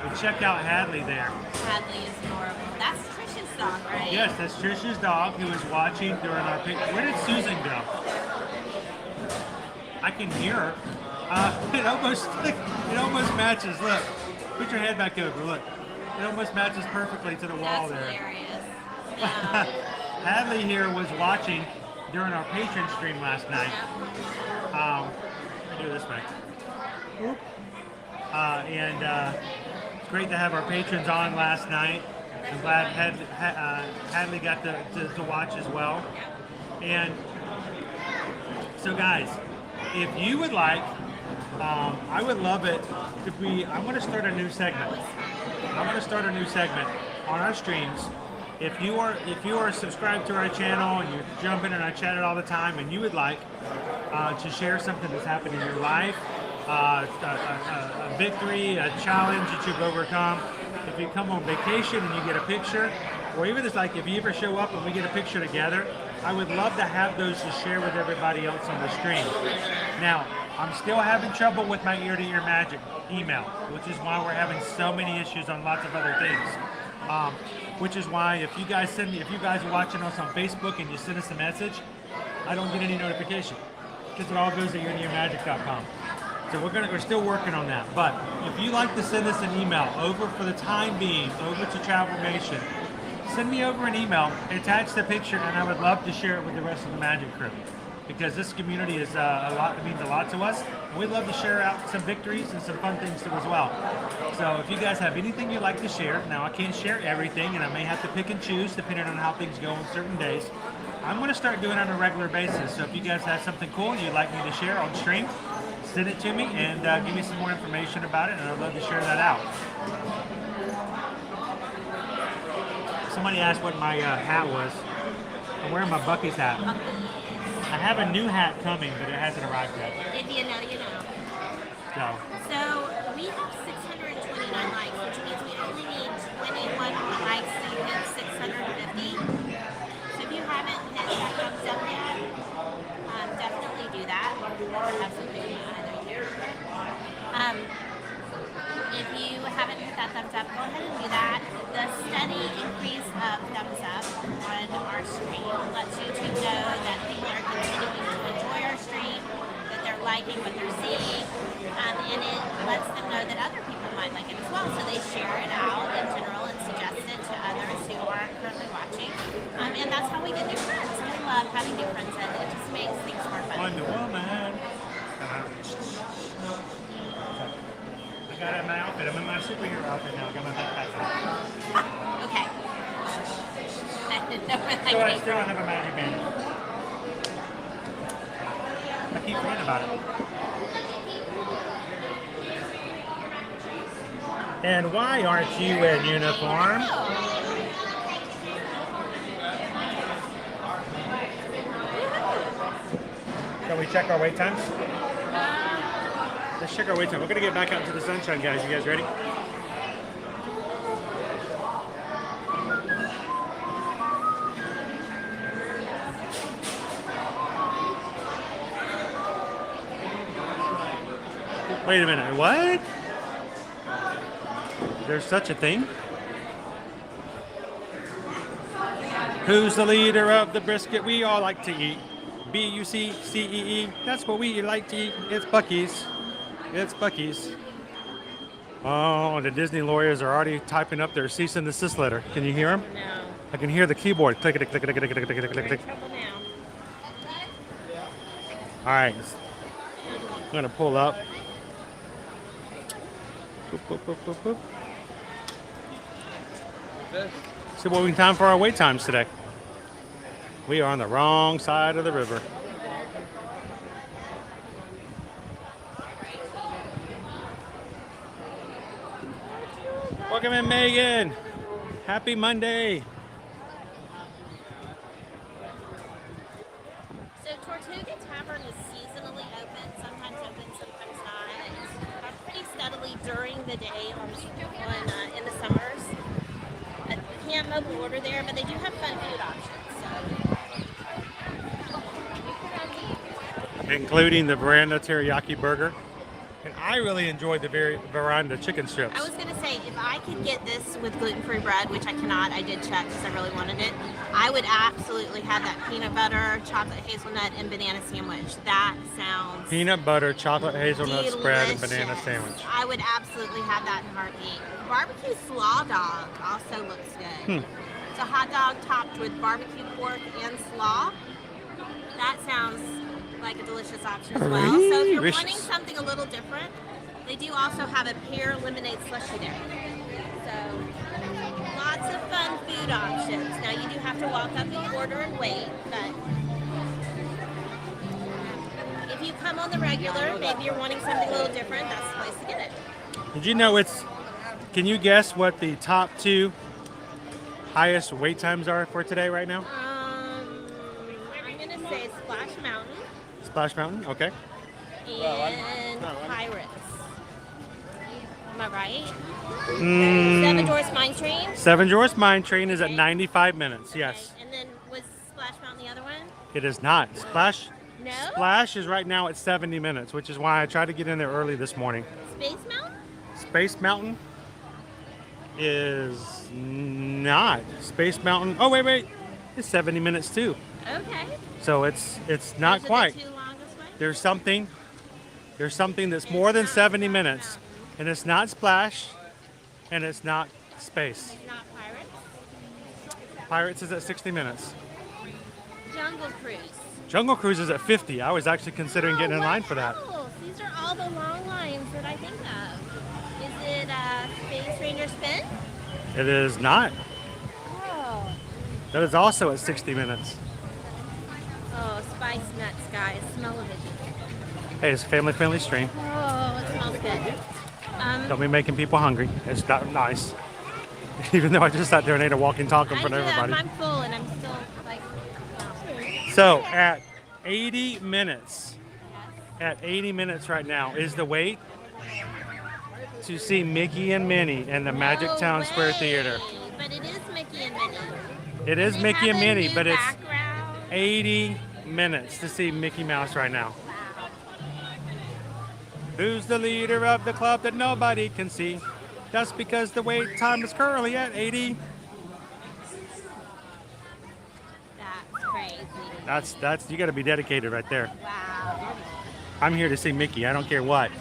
but check out Hadley there. Hadley is adorable. That's Trisha's dog, right? Yes, that's Trisha's dog who was watching during our picture. Where did Susan go? I can hear her. It almost matches. Look, put your head back over. Look, it almost matches perfectly to the wall That's there. hilarious. Yeah. Hadley here was watching during our patron stream last night. Do this way. And it's great to have our patrons on last night. I'm glad Hadley got to watch as well. And so guys, if you would like, I would love it if I want to start a new segment. I want to start a new segment on our streams. If you are subscribed to our channel and you jump in and I chat it all the time, and you would like to share something that's happened in your life, a victory, a challenge that you've overcome. If you come on vacation and you get a picture, or even it's like if you ever show up and we get a picture together, I would love to have those to share with everybody else on the stream. Now, I'm still having trouble with my ear-to-ear magic email, which is why we're having so many issues on lots of other things. Which is why if you guys are watching us on Facebook and you send us a message, I don't get any notification because it all goes to eartoearmagic.com. So we're still working on that. But if you like to send us an email over for the time being, over to Travelmation, send me over an email, attach the picture, and I would love to share it with the rest of the Magic crew. Because this community is it means a lot to us. And we'd love to share out some victories and some fun things too as well. So if you guys have anything you'd like to share, now I can't share everything and I may have to pick and choose depending on how things go on certain days. I'm going to start doing it on a regular basis. So if you guys have something cool you'd like me to share on stream, send it to me and give me some more information about it, and I'd love to share that out. Somebody asked what my hat was. I'm wearing my Bucky's hat. I have a new hat coming, but it hasn't arrived yet. If you know, you know. So We have 629 likes, which means we only need 21 more likes to hit 650. So if you haven't hit that thumbs up yet, definitely do that. I have something either here. If you haven't hit that thumbs up, go ahead and do that. The steady increase of thumbs up on our stream lets YouTube know that people are continuing to enjoy our stream, that they're liking what they're seeing, and it lets them know that other people might like it as well. So they share it out in general and suggest it to other viewers who are currently watching. And that's how we get new friends. We love having new friends, and it just makes things more fun. Wonder Woman. I got it in my outfit. I'm in my superhero outfit now. I got my backpack on. Okay. I didn't know where that So I came still from. have a magic band. I keep forgetting about it. And why aren't you in uniform? Can we check our wait times? Let's check our wait time. We're gonna get back out to the sunshine, guys. You guys ready? Wait a minute, what? There's such a thing? Who's the leader of the brisket we all like to eat? B-U-C-C-E-E. That's what we like to eat. It's Buc-ee's. It's Buc-ee's. Oh, the Disney lawyers are already typing up their cease and desist letter. Can you hear them? No. I can hear the keyboard. Click, click, click, click, click, click, click, click, click, click. Trouble now. All right. I'm gonna pull up. Boop, boop, boop, boop, boop. See what we can time for our wait times today. We are on the wrong side of the river. Welcome in, Megan. Happy Monday. So Tortuga Tavern is seasonally open, sometimes open, sometimes not. Pretty steadily during the day in the summers. You can't mobile order there, but they do have fun food options. Including the Veranda Teriyaki Burger. And I really enjoyed the Veranda Chicken Strips. I was going to say, if I could get this with gluten-free bread, which I cannot, I did check because I really wanted it, I would absolutely have that peanut butter, chocolate hazelnut, and banana sandwich. That sounds Peanut butter, chocolate hazelnut delicious. spread, and banana sandwich. I would absolutely have that in a heartbeat. Barbecue slaw dog also looks good. It's a hot dog topped with barbecue pork and slaw. That sounds like a delicious option as well. So if you're wanting something a little different, they do also have a pear lemonade slushy there. So lots of fun food options. Now you do have to walk up and order and wait, but if you come on the regular, maybe you're wanting something a little different, that's the place to get it. Did you know can you guess what the top 2 highest wait times are for today right now? I'm gonna say Splash Mountain Splash Mountain, okay. and Pirates. Am I right? Mm, Seven Dwarfs Mine Train. Seven Dwarfs Mine Train is at 95 minutes, yes. Okay. And then was Splash Mountain the other one? It is not. Splash is right now at 70 minutes, which is why I tried to get in there early this morning. Space Mountain? Space Mountain is not. Space Mountain, oh wait, it's 70 minutes too. Okay. So it's not Those are quite. the 2 longest ones? There's something that's more than 70 minutes, and it's not Splash, and it's not Space. It's not Pirates? Pirates is at 60 minutes. Jungle Cruise. Jungle Cruise is at 50. I was actually considering getting in line for that. Wow. These are all the long lines that I think of. Is it Space Ranger Spin? It is not. Oh. That is also at 60 minutes. Oh, spice nuts, guys. Smell of it. Hey, it's a family-friendly stream. Oh, it smells good. Don't be making people hungry. It's not nice. Even though I just sat there and ate a walking talk in front of everybody. I'm full and I'm still like. So at 80 minutes, right now is the wait to see Mickey and Minnie in the Magic Town Square Theater. But it is Mickey and Minnie. It is They Mickey have and a Minnie, new but it's background. 80 minutes to see Mickey Mouse right now. Who's the leader of the club that nobody can see? That's because the wait time is currently at 80. That's crazy. That's you got to be dedicated right there. Wow. I'm here to see Mickey. I don't care what.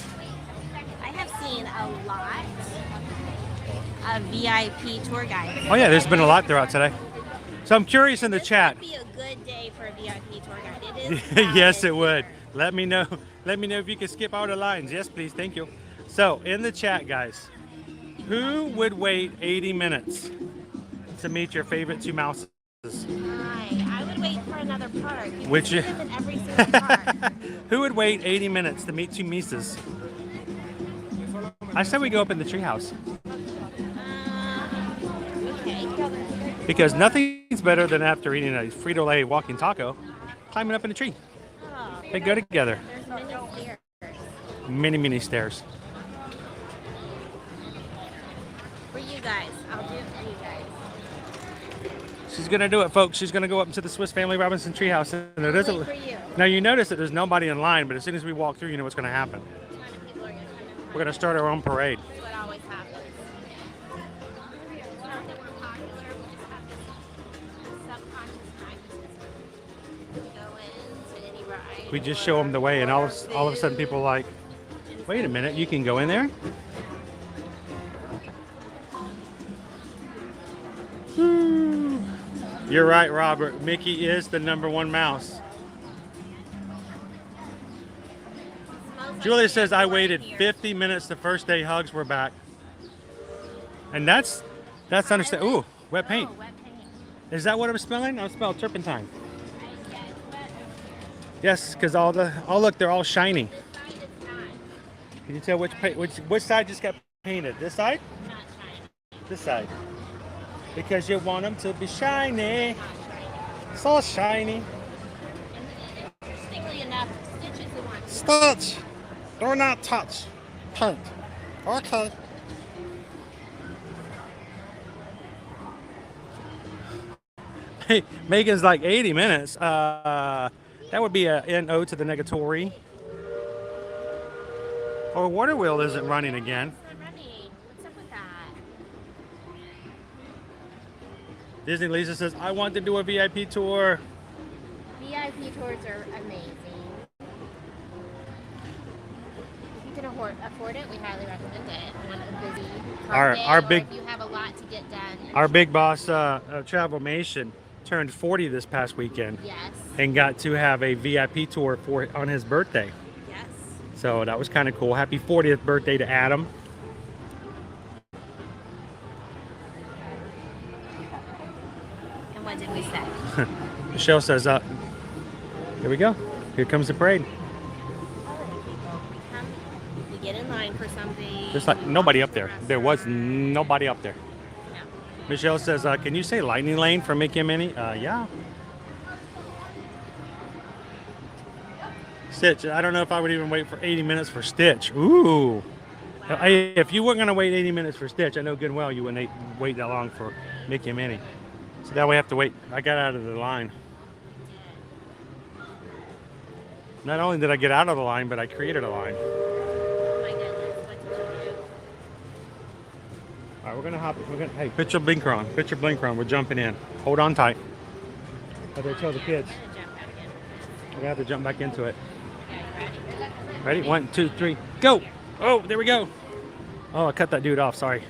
I have seen a lot a VIP tour guide. Oh yeah, there's been a lot throughout today. So I'm curious in the This chat. would be a good day for a VIP tour guide. It is. Yes, crowded. it would. Let me know. Let me know if you can skip all the lines. Yes, please. Thank you. So in the chat, guys, who would wait 80 minutes to meet your favorite two mouses? I would wait for another park. You Which can see them in every single park. Who would wait 80 minutes to meet two Mises? I said we go up in the treehouse. Okay. Because nothing's better than after eating a Frito-Lay walking taco, climbing up in a tree. Oh, They go together. there's many stairs. Many, many stairs. For you guys, I'll do it for you guys. She's gonna do it, folks. She's gonna go up into the Swiss Family Robinson treehouse. And it isn't. For you. Now you notice that there's nobody in line, but as soon as we walk through, you know what's gonna happen. A ton of people are gonna come in. We're gonna start our own parade. That's what always happens. Not that we're popular, we just have this subconscious magnetism. We go into any ride. We just show them the way, and all of a sudden people are like, wait a minute, you can go in there? You're right, Robert. Mickey is the #1 mouse. Julia says I waited 50 minutes the first day hugs were back. And that's understandable. Ooh, wet paint. Oh, wet paint. Is that what I'm smelling? I smell turpentine. Yes, because oh look, they're all shiny. This side is not. Can you tell which side just got painted? This side? Not shiny. This side. Because you want them to be shiny. It's all shiny. Interestingly enough, Stitch is the one. Stitch! Do not touch. Paint. Okay. Hey, Megan's like 80 minutes. That would be a NO to the negatory. Our water wheel isn't running again. It's not running. What's up with that? Disney Lisa says, I want to do a VIP tour. VIP tours are amazing. If you can afford it, we highly recommend it. On a busy Our day, or big- if you have a lot to get done. Our big boss, Travelmation, turned 40 this past weekend. Yes. And got to have a VIP tour on his birthday. Yes. So that was kind of cool. Happy 40th birthday to Adam. And what did we say? Michelle says, here we go. Here comes the parade. We get in line for something. There's like nobody up there. There was nobody up there. No. Michelle says, can you say Lightning Lane for Mickey and Minnie? Yeah. Stitch, I don't know if I would even wait for 80 minutes for Stitch. Ooh. If you weren't going to wait 80 minutes for Stitch, I know good and well you wouldn't wait that long for Mickey and Minnie. So that way I have to wait. I got out of the line. Not only did I get out of the line, but I created a line. Oh my goodness, what did you do? All right, we're gonna hop. Hey, put your blinker on. Put your blinker on. We're jumping in. Hold on tight. How do I tell the kids? I'm gonna jump out again. We're gonna have to jump back into it. Okay, ready? Ready? 1, 2, 3, go! Oh, there we go. Oh, I cut that dude off. Sorry.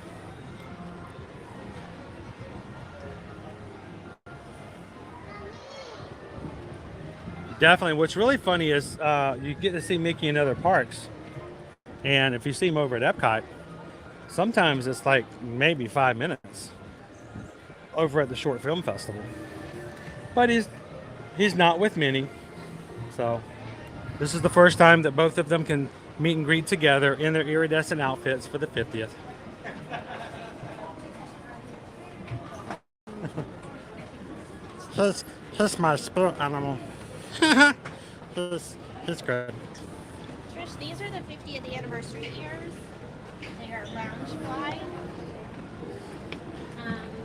Definitely. What's really funny is you get to see Mickey in other parks, and if you see him over at Epcot, sometimes it's like maybe 5 minutes over at the Short Film Festival. But he's not with Minnie, so this is the first time that both of them can meet and greet together in their iridescent outfits for the 50th. He's my spirit animal. He's good. Trish, these are the 50th anniversary years. They are lounge fly.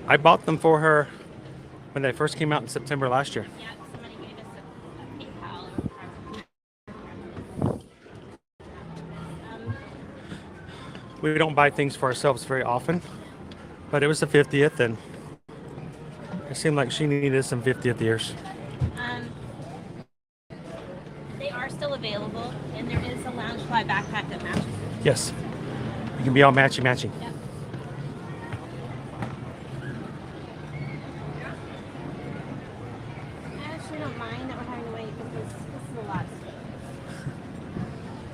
I bought them for her when they first came out in September last year. Yeah, somebody gave us a PayPal. We don't buy things for ourselves very often, but it was the 50th, and it seemed like she needed some 50th years. They are still available, and there is a lounge fly backpack that matches. Yes, you can be all matchy-matchy. Yep.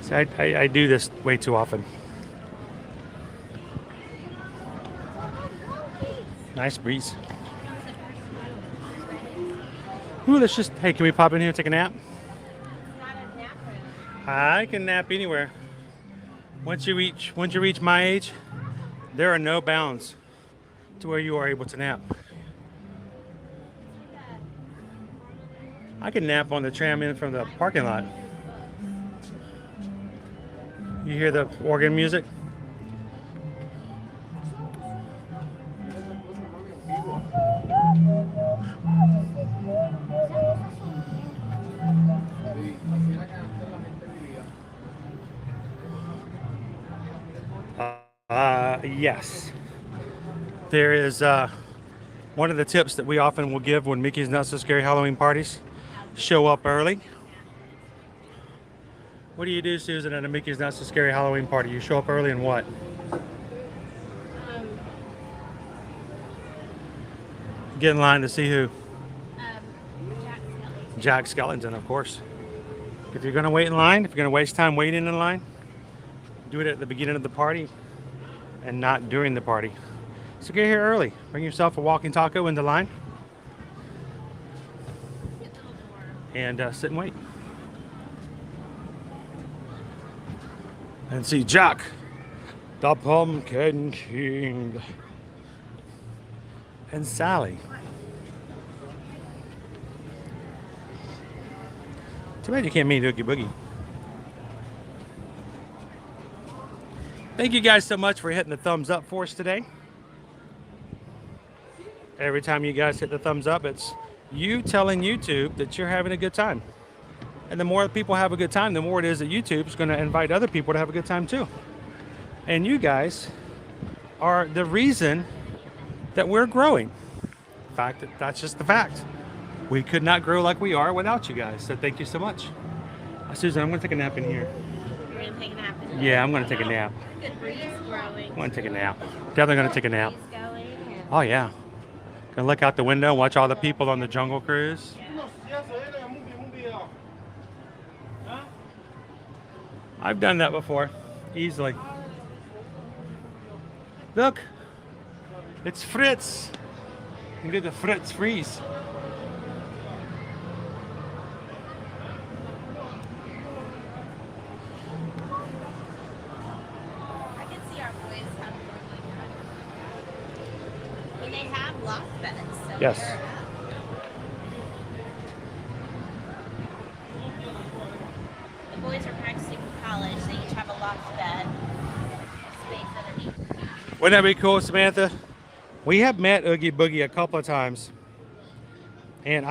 So I do this way too often. Nice breeze. Ooh, let's just, hey, can we pop in here and take a nap? I can nap anywhere. Once you reach my age, there are no bounds to where you are able to nap. I can nap on the tram in from the parking lot. You hear the organ music? Yes. There is one of the tips that we often will give when Mickey's Not So Scary Halloween parties. Show up early. What do you do, Susan, at a Mickey's Not So Scary Halloween party? You show up early and what? Get in line to see who? Jack Skellington, of course. If you're going to wait in line, if you're going to waste time waiting in line, do it at the beginning of the party and not during the party. So get here early. Bring yourself a walking taco in the line and sit and wait. And see Jack, the Pumpkin King, and Sally. Too bad you can't meet Oogie Boogie. Thank you guys so much for hitting the thumbs up for us today. Every time you guys hit the thumbs up, it's you telling YouTube that you're having a good time. And the more people have a good time, the more it is that YouTube's going to invite other people to have a good time too. And you guys are the reason that we're growing. In fact, that's just the fact. We could not grow like we are without you guys. So thank you so much. Susan, I'm going to take a nap in here. You're going to take a nap in here? Yeah, I'm going to take a nap. Good breeze growing. I'm going to take a nap. Definitely going to take a nap. Oh, yeah. Gonna look out the window and watch all the people on the Jungle Cruise. I've done that before, easily. Look, it's Fritz. You did the Fritz freeze. I can see our boys have when they have loft beds. So Yes. The boys are practicing for college. They each have a loft bed. Space underneath. Wouldn't that be cool, Samantha? We have met Oogie Boogie a couple of times, and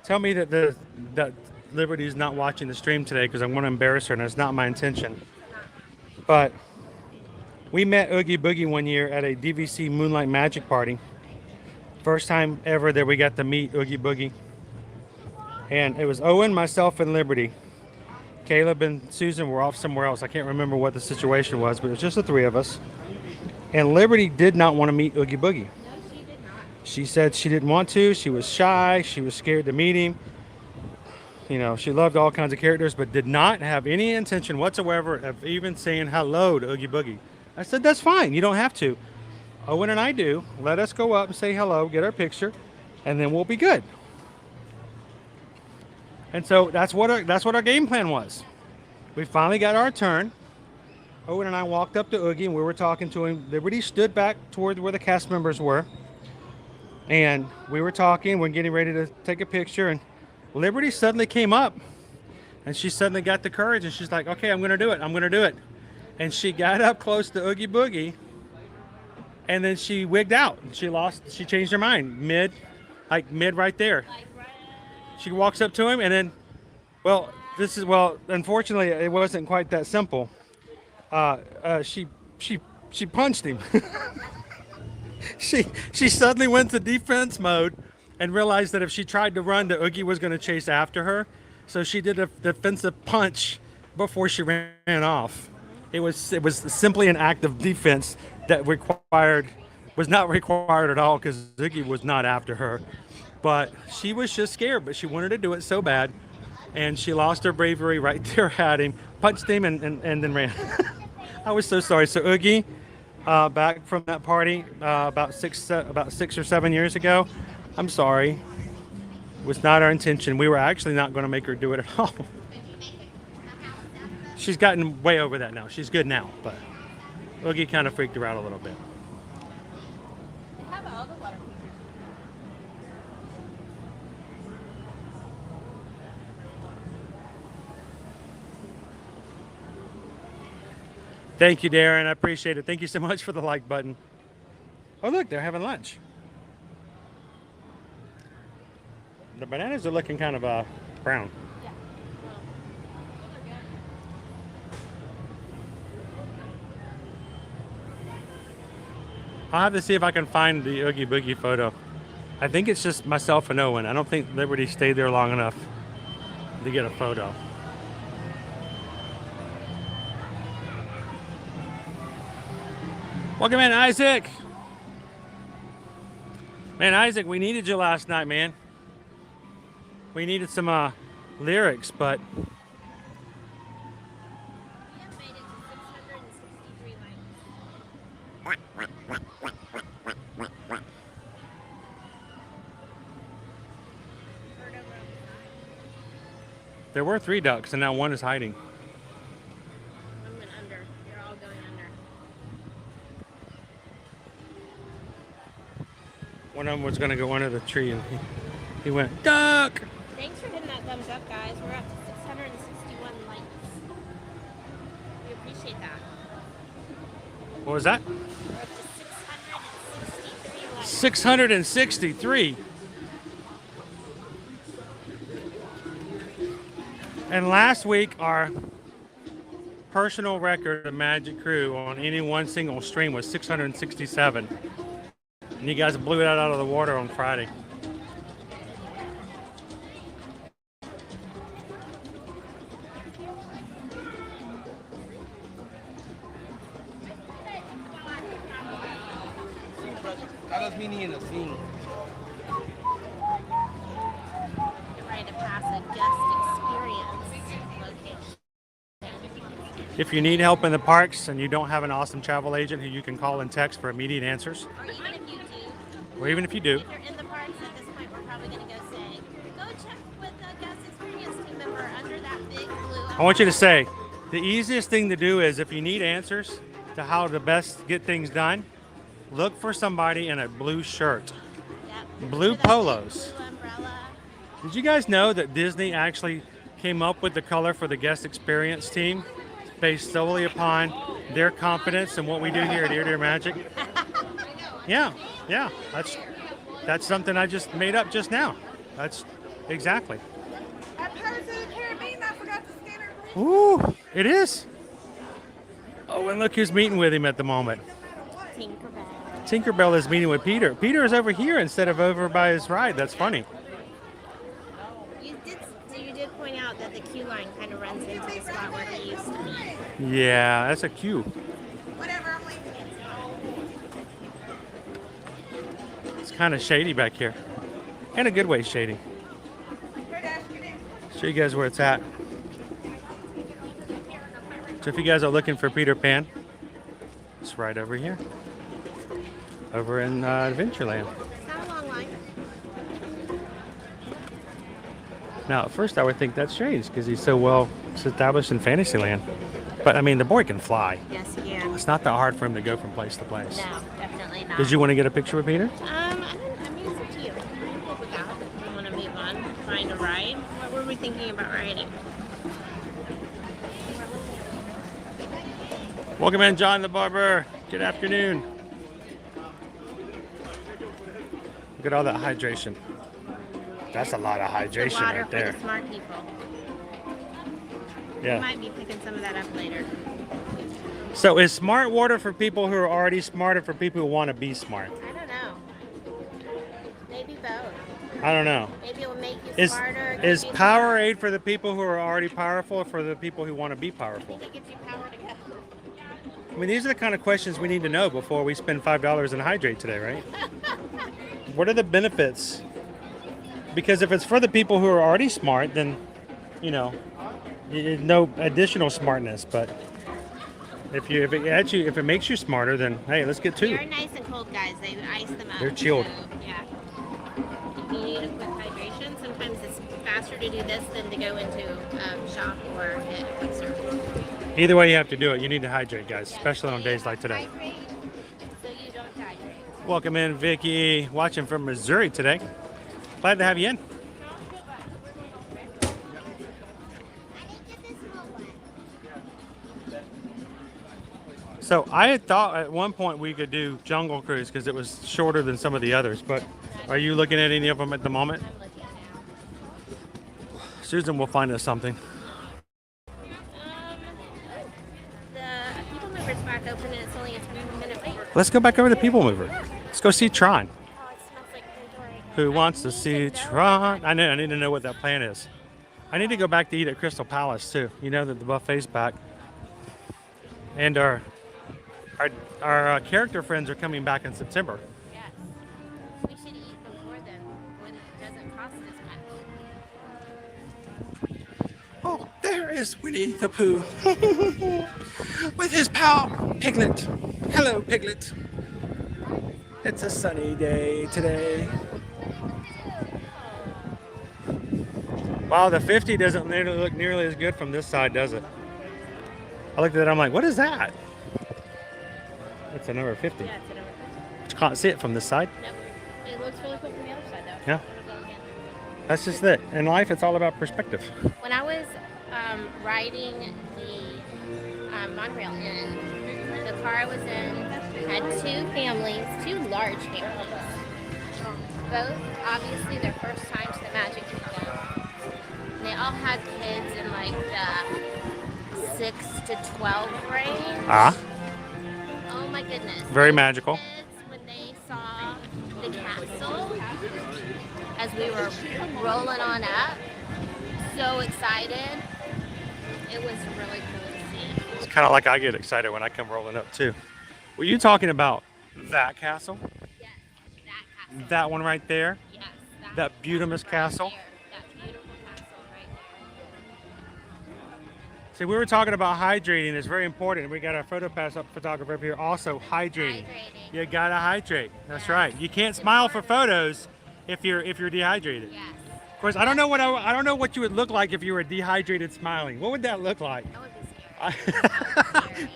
tell me that Liberty's not watching the stream today because I want to embarrass her, and it's not my intention. But we met Oogie Boogie one year at a DVC Moonlight Magic party. First time ever that we got to meet Oogie Boogie. And it was Owen, myself, and Liberty. Caleb and Susan were off somewhere else. I can't remember what the situation was, but it was just the three of us. And Liberty did not want to meet Oogie Boogie. No, she did not. She said she didn't want to. She was shy. She was scared to meet him. You know, she loved all kinds of characters, but did not have any intention whatsoever of even saying hello to Oogie Boogie. I said, that's fine. You don't have to. Owen and I do. Let us go up and say hello, get our picture, and then we'll be good. And so that's what our game plan was. We finally got our turn. Owen and I walked up to Oogie and we were talking to him. Liberty stood back toward where the cast members were. And we were talking, we're getting ready to take a picture, and Liberty suddenly came up and she suddenly got the courage and she's like, okay, I'm gonna do it. I'm gonna do it. And she got up close to Oogie Boogie and then she wigged out. She changed her mind mid right there. She walks up to him and then, unfortunately it wasn't quite that simple. She punched him. She suddenly went to defense mode and realized that if she tried to run, the Oogie was going to chase after her. So she did a defensive punch before she ran off. It was simply an act of defense that was not required at all because Oogie was not after her. But she was just scared, but she wanted to do it so bad. and she lost her bravery right there at him, punched him, and then ran. I was so sorry. So Oogie, back from that party about 6 or 7 years ago. I'm sorry. It was not our intention. We were actually not going to make her do it at all. She's gotten way over that now. She's good now, but Oogie kind of freaked her out a little bit. Thank you, Darren. I appreciate it. Thank you so much for the like button. Oh, look, they're having lunch. The bananas are looking kind of brown. I'll have to see if I can find the Oogie Boogie photo. I think it's just myself and Owen. I don't think Liberty stayed there long enough to get a photo. Welcome in, Isaac. Man, Isaac, we needed you last night, man. We needed some lyrics, but there were 3 ducks, and now 1 is hiding. One went under. They're all going under. One of them was going to go under the tree, and he went, duck! Thanks for hitting that thumbs up, guys. We're up to 661 likes. We appreciate that. What was that? We're up to 663 likes. 663. And last week, our personal record of Magic Crew on any one single stream was 667. And you guys blew it out of the water on Friday. Get ready to pass a guest experience location. If you need help in the parks and you don't have an awesome travel agent who you can call and text for immediate answers, Or even if you do. or even if you do, If you're in the parks at this point, we're probably going to go say, go check with the guest experience team member under that big blue. I want you to say, the easiest thing to do is if you need answers to how to best get things done, look for somebody in a blue shirt. Yep. Blue Under that big polos. blue umbrella. Did you guys know that Disney actually came up with the color for the guest experience team based solely upon their confidence in what we do here at Ear to Ear Magic? Yeah, that's something I just made up just now. That's exactly. Ooh, it is. Oh, and look who's meeting with him at the moment. Tinkerbell. Tinkerbell is meeting with Peter. Peter is over here instead of over by his ride. That's funny. You did point out that the queue line kind of runs into the spot where he used to be. Yeah, that's a queue. Whatever, I'm leaving. It's kind of shady back here. In a good way shady. Show you guys where it's at. So if you guys are looking for Peter Pan, it's right over here. Over in Adventureland. It's not a long line. Now, at first I would think that's strange because he's so well established in Fantasyland. But I mean, the boy can fly. Yes, he can. It's not that hard for him to go from place to place. No, definitely not. Did you want to get a picture with Peter? I mean, it's up to you. I'm good with that. If you want to move on, find a ride. What were we thinking about riding? Welcome in, John the Barber. Good afternoon. Look at all that hydration. That's a lot of hydration Water right there. for the smart people. Yeah. We might be picking some of that up later. So is smart water for people who are already smart or for people who want to be smart? I don't know. Maybe both. I don't know. Maybe it will make you Is smarter. is give you Powerade for the people who are already powerful or for the people who want to be powerful? I think it gives you power to go. I mean, these are the kind of questions we need to know before we spend $5 and hydrate today, right? What are the benefits? Because if it's for the people who are already smart, then you know, no additional smartness, but if it makes you smarter, then hey, let's get 2. They're nice and cold, guys. They ice them up. They're chilled. So, yeah. If you need a quick hydration, sometimes it's faster to do this than to go into shop or get a quick service. Either way, you have to do it. You need to hydrate, guys, especially on days like today. Hydrate so you don't dehydrate. Welcome in, Vicky, watching from Missouri today. Glad to have you in. So I had thought at one point we could do Jungle Cruise because it was shorter than some of the others, but are you looking at any of them at the moment? I'm looking now. Susan will find us something. The People Mover's back open and it's only a 2-minute wait. Let's go back over to People Mover. Let's go see Tron. Oh, it smells like Pandora. Who wants to see Tron? I need to know what that plan is. I need to go back to eat at Crystal Palace too. You know that the buffet's back. And our character friends are coming back in September. Yes. We should eat before then when it doesn't cost as much. Oh, there is Winnie the Pooh with his pal Piglet. Hello, Piglet. It's a sunny day today. Wow, the 50 doesn't look nearly as good from this side, does it? I looked at it, I'm like, what is that? It's a number 50. Yeah, it's a number 50. You can't see it from this side. Nope. It looks really cool from the other side though. Yeah. That's just it. In life, it's all about perspective. When I was riding the monorail in, the car I was in had 2 families, 2 large families. Both, obviously, their first time to the Magic Kingdom. And they all had kids in like the 6 to 12 range. Ah. Oh my goodness. Very magical. Kids, when they saw the castle, as we were rolling on up, so excited. It was really cool to see. It's kind of like I get excited when I come rolling up too. Were you talking about that castle? Yes, that castle. That one right there? Yes, That beautiful castle? there. That beautiful castle right there. See, we were talking about hydrating. It's very important. We got our photo pass up photographer up here also hydrating. You gotta hydrate. That's right. You can't smile for photos if you're dehydrated. Yes. Of course, I don't know what you would look like if you were dehydrated smiling. What would that look like? That would be scary. That would be scary.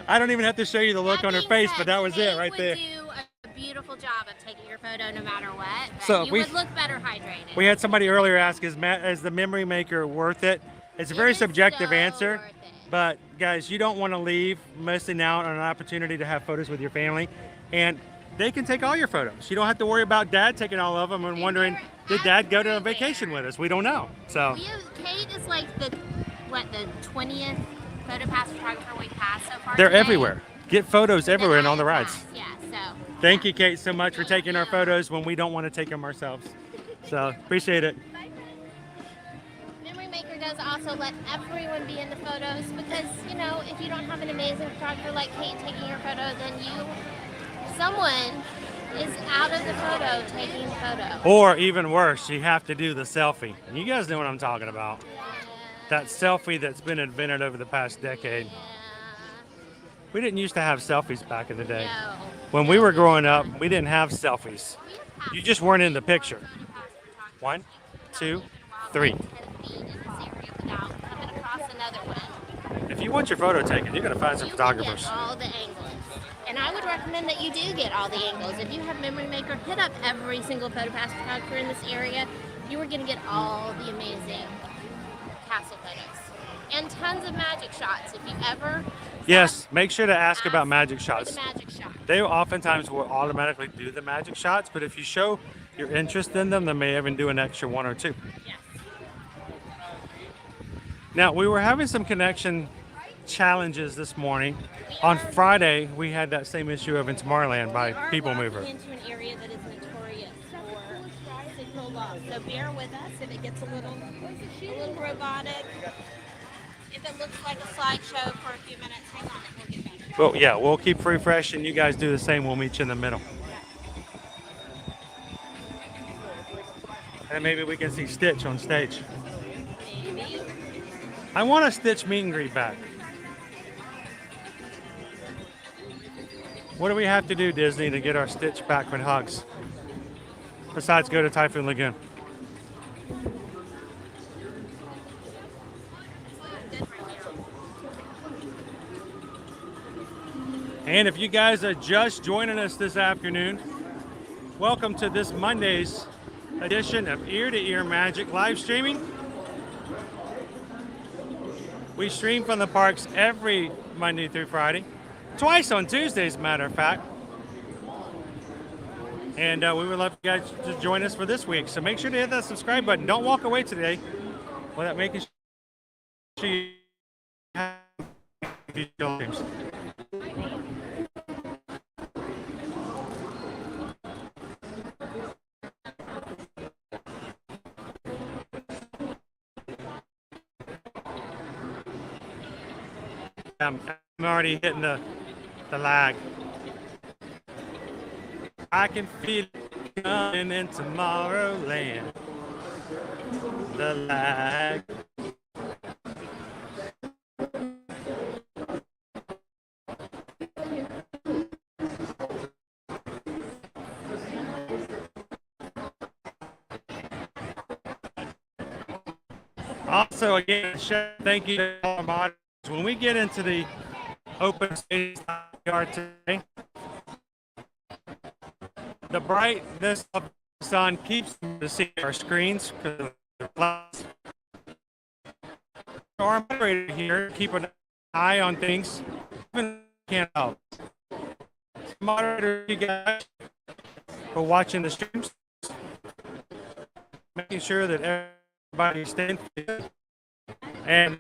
I don't even have to show you the look That on her being face, said, but that was it right Kate there. would do a beautiful job of taking your photo no matter what. But So you we- would look better hydrated. We had somebody earlier ask, is the memory maker worth it? It's a very It is subjective so answer, worth it. but guys, you don't want to leave missing out on an opportunity to have photos with your family, and they can take all your photos. You don't have to worry about Dad taking all of them and wondering, did Dad go to a vacation with us? We don't know. So Kate is like the 20th photo pass photographer we've had so far. they're today. everywhere. Get photos everywhere and That on the I rides. have. Yeah, so. Thank you, Kate, so much for taking our photos when we don't want to take them ourselves. So appreciate it. Memory Maker does also let everyone be in the photos because, you know, if you don't have an amazing photographer like Kate taking your photo, then someone is out of the photo taking the photo. Or even worse, you have to do the selfie. And you guys know what I'm talking about. That selfie that's been invented over the past decade. We didn't used to have selfies back in the day. No. When we were growing up, we didn't have selfies. You just weren't in the picture. 1, 2, 3. If you want your photo taken, you're going to find some photographers. Get all the angles. And I would recommend that you do get all the angles. If you have Memory Maker, hit up every single PhotoPass photographer in this area. You are going to get all the amazing castle photos. And tons of magic shots. If you ever... Yes, make sure to ask about magic for shots. the magic shot. They oftentimes will automatically do the magic shots, but if you show your interest in them, they may even do an extra 1 or 2. Yes. Now, we were having some connection challenges this morning. On Friday, we had that same issue of in Tomorrowland by People Mover. We are walking into an area that is notorious for signal loss. So bear with us if it gets a little robotic. If it looks like a slideshow for a few minutes, hang on and we'll get back. Well, yeah, we'll keep refreshing. You guys do the same. We'll meet you in the middle. And maybe we can see Stitch on stage. Maybe. I want a Stitch meet and greet back. What do we have to do, Disney, to get our Stitch back with hugs? Besides go to Typhoon Lagoon. And if you guys are just joining us this afternoon, welcome to this Monday's edition of Ear to Ear Magic live streaming. We stream from the parks every Monday through Friday, twice on Tuesdays, matter of fact. And we would love you guys to join us for this week. So make sure to hit that subscribe button. Don't walk away today without making sure you have these games. I'm already hitting the lag. I can feel it coming in Tomorrowland. The lag. Also, again, thank you to all our moderators. When we get into the open space yard today, the brightness of the sun keeps us to see our screens because of the flash. Our moderator here, keep an eye on things, even can't help. Moderator, you guys, for watching the streams, making sure that everybody's staying fit, and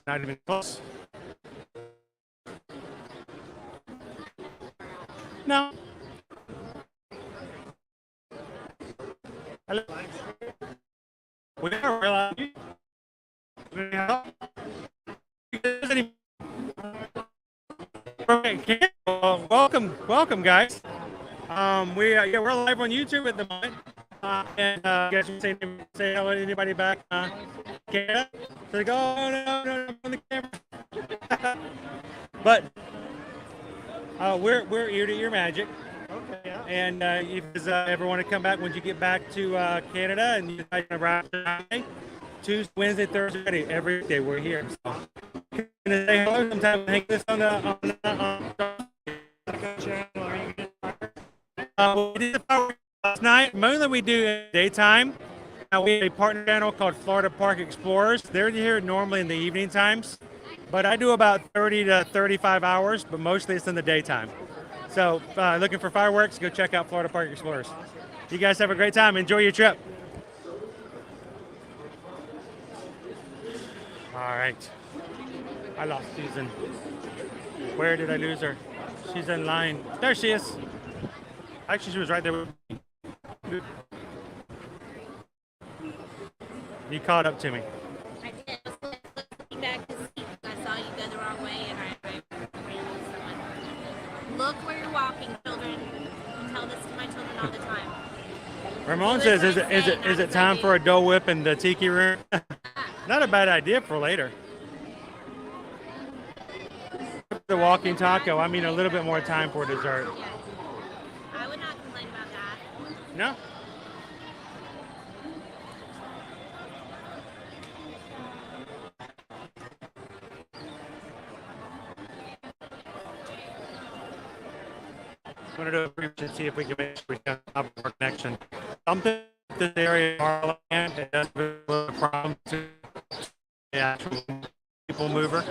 not even close. No. Hello. We are realizing. Welcome, guys. We're live on YouTube at the moment, and you guys say hello to anybody back, Canada. So they go, oh, no, on the camera. But we're Ear to Ear Magic. Okay, yeah. And if you ever want to come back, when you get back to Canada, and you arrive Tuesday, Wednesday, Thursday, Friday, every day we're here. So you're gonna say hello sometime. Hang this on the we did the fireworks last night. Mainly we do in daytime. We have a partner channel called Florida Park Explorers. They're here normally in the evening times, but I do about 30 to 35 hours, but mostly it's in the daytime. So looking for fireworks, go check out Florida Park Explorers. You guys have a great time. Enjoy your trip. All right. I lost Susan. Where did I lose her? She's in line. There she is. Actually, she was right there with me. You caught up to me. I did. I was looking back to see. I saw you go the wrong way, and I ran someone. Look where you're walking, children. I tell this to my children all the time. Ramon says, "Is it time for a Dole Whip in the tiki room?" Not a bad idea for later. The walking taco. I mean, a little bit more time for dessert. Yeah. I would not complain about that. No. I'm going to do a brief to see if we can make sure we can have a connection. Something this area of Marland, it does have a problem to the actual people mover.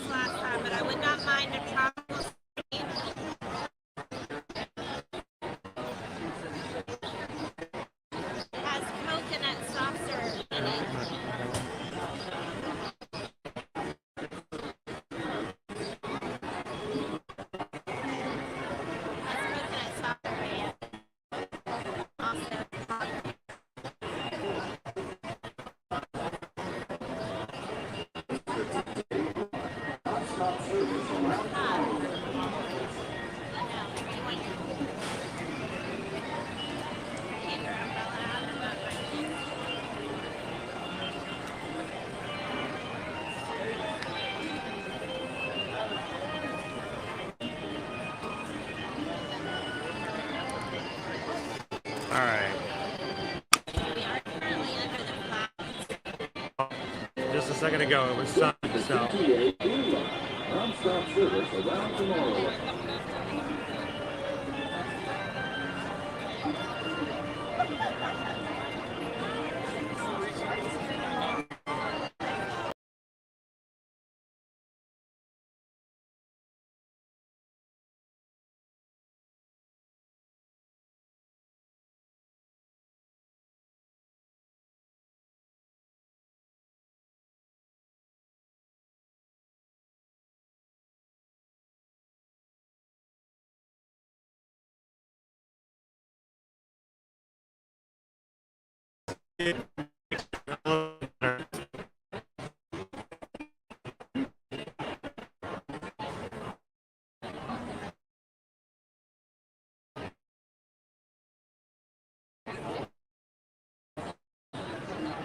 Last time, but I would not mind a tropical stream. It has coconut soft serve in it. just a second ago. It was sunny, so. Non-stop service around tomorrow.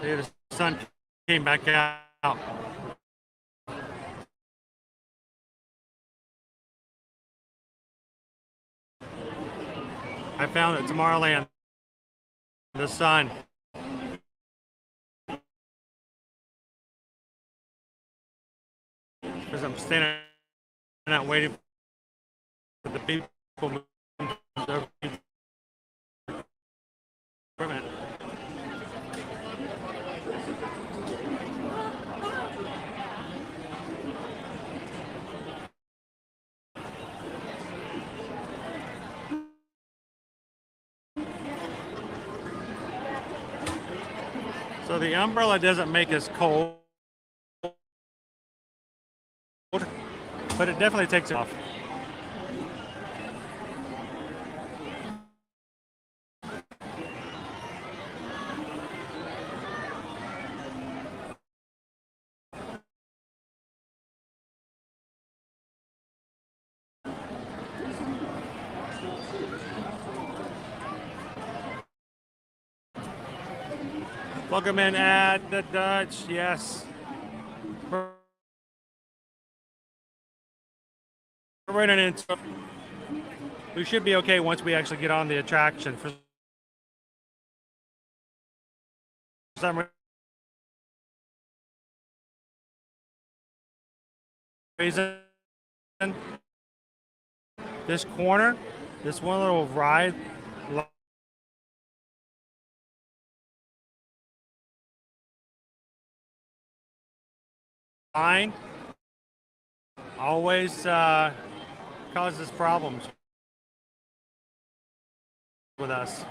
The sun came back out. I found that Tomorrowland, the sun. Because I'm standing out waiting for the people moving over equipment. So the umbrella doesn't make us cold, but it definitely takes it off. Welcome in at the Dutch, yes. We're running into. We should be okay once we actually get on the attraction. For some reason, this corner, this one little ride line always causes problems with us.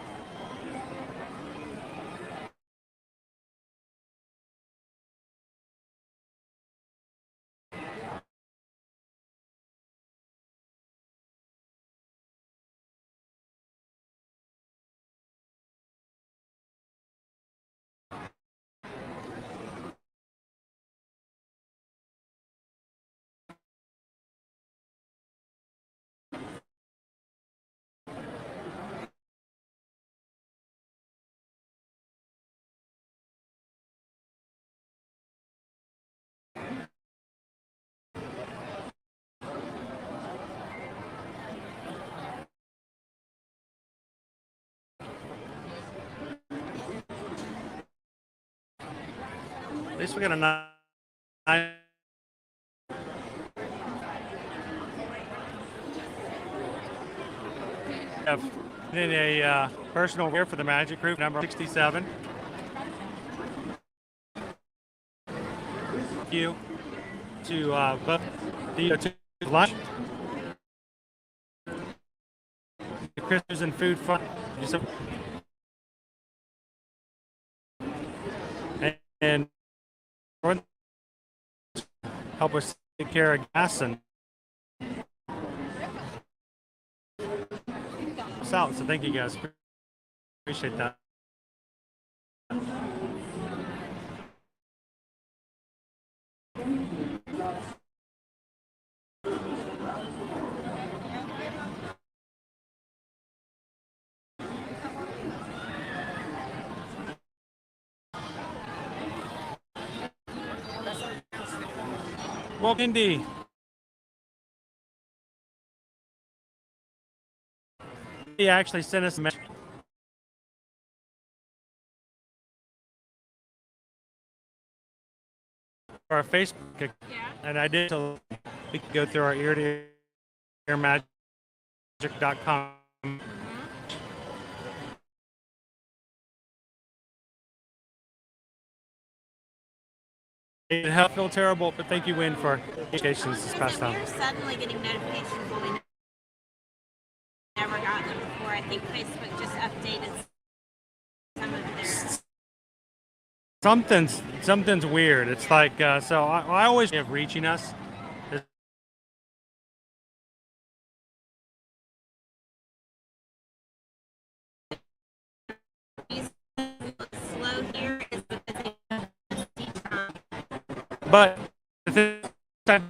At least we got a nice. In a personal wear for the Magic Group, number 67. Thank you to both the lunch, the Christmas and food fund, and help us take care of gas and out. So thank you guys. Appreciate that. Well, Indy. He actually sent us a message. our Facebook account, and I did. So we could go through our ear-to-earmagic.com. It helped feel terrible, but thank you, Win, for notifications this past time. We're suddenly getting notifications when we never got them before. I think Facebook just updated some of their. Something's weird. It's like so. I always have reaching us. Slow here is because they But the thing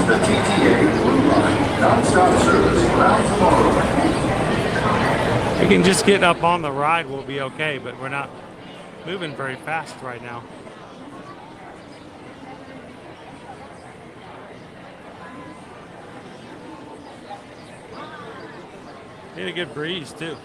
The TTA Blue Line, non-stop service bound tomorrow. We can just get up on the ride, we'll be okay, but we're not moving very fast right now. Need a good breeze too.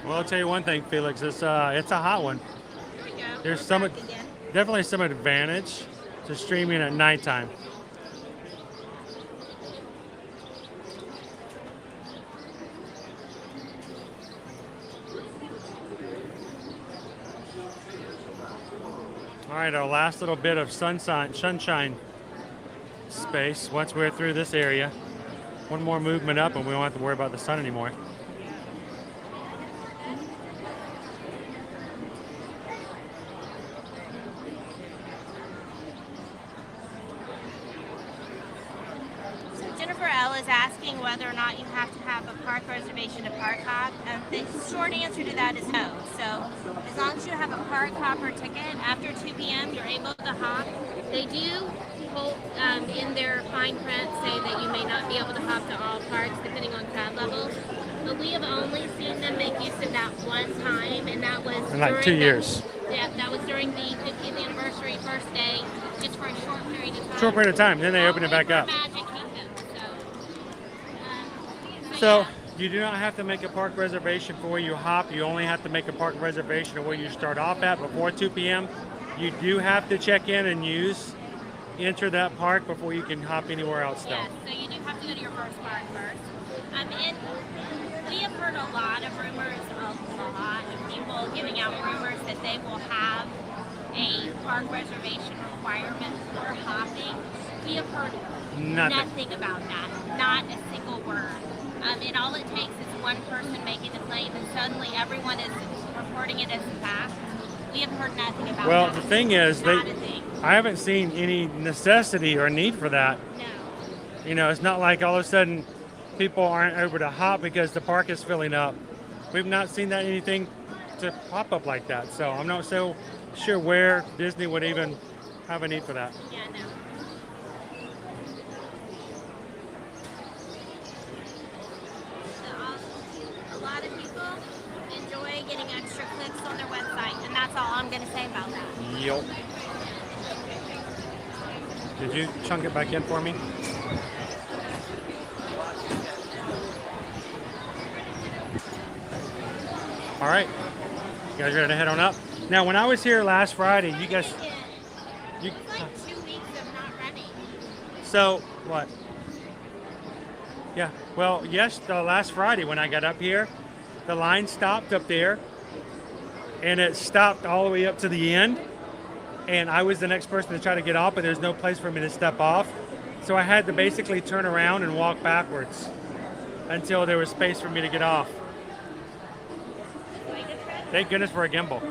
Well, I'll tell you one thing, Felix. It's a hot one. There's definitely some advantage to streaming at nighttime. All right, our last little bit of sunshine space. Once we're through this area, one more movement up and we won't have to worry about the sun anymore. Whether or not you have to have a park reservation to park hop, the short answer to that is no. So as long as you have a park hopper ticket, after 2 p.m. you're able to hop. They do hold, in their fine print say that you may not be able to hop to all parks depending on crowd levels, but we have only seen them make use of that one time, and that was in like 2 years. Yeah, that was during the 50th anniversary first day, just for a short period of time. Short period of time, then they open it back up. So you do not have to make a park reservation for where you hop. You only have to make a park reservation of where you start off at before 2 p.m. You do have to check in and enter that park before you can hop anywhere else, though. Yes, so you do have to go to your first park first. And we have heard a lot of rumors, a lot of people giving out rumors that they will have a park reservation requirement for hopping. We have heard nothing about that, not a single word. And all it takes is one person making the claim, and suddenly everyone is reporting it as a fact. We have heard nothing about that. Well, the thing is, I haven't seen any necessity or need for that. No. You know, it's not like all of a sudden people aren't able to hop because the park is filling up. We've not seen anything to pop up like that. So I'm not so sure where Disney would even have a need for that. Yeah, no. Getting extra clicks on their website, and that's all I'm going to say about that. Yep. Did you chunk it back in for me? All right. You guys ready to head on up? Now, when I was here last Friday, you guys... It's like 2 weeks of not running. So, what? Yeah, well, yes, the last Friday when I got up here, the line stopped up there, and it stopped all the way up to the end, and I was the next person to try to get off, but there's no place for me to step off. So I had to basically turn around and walk backwards until there was space for me to get off. Thank goodness for a gimbal.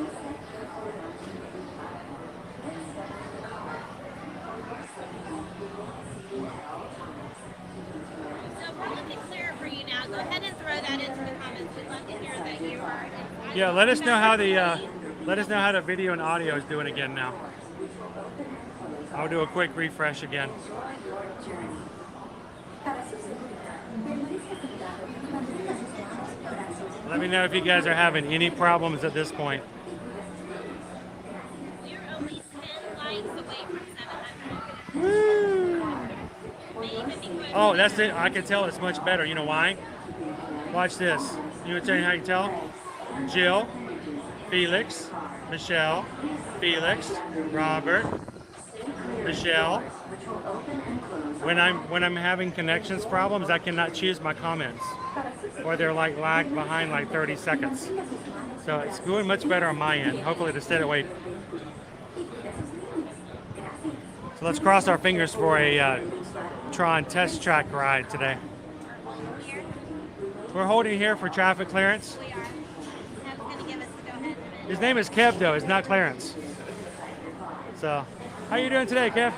Go ahead and throw that into the comments. We'd love to hear that you are. Yeah, let us know how the video and audio is doing again now. I'll do a quick refresh again. Let me know if you guys are having any problems at this point. You're only 10 likes away from 700. Woo! Oh, that's it. I can tell it's much better. You know why? Watch this. You want to tell you how you can tell? Jill, Felix, Michelle, Felix, Robert, Michelle. When I'm having connections problems, I cannot choose my comments, or they're like lagged behind like 30 seconds. So it's going much better on my end. Hopefully to stay that way. So let's cross our fingers for a Tron test track ride today. We're holding here for traffic clearance. We are. Kev's going to give us the go-ahead in a minute. His name is Kev, though. It's not Clarence. So, how you doing today, Kev?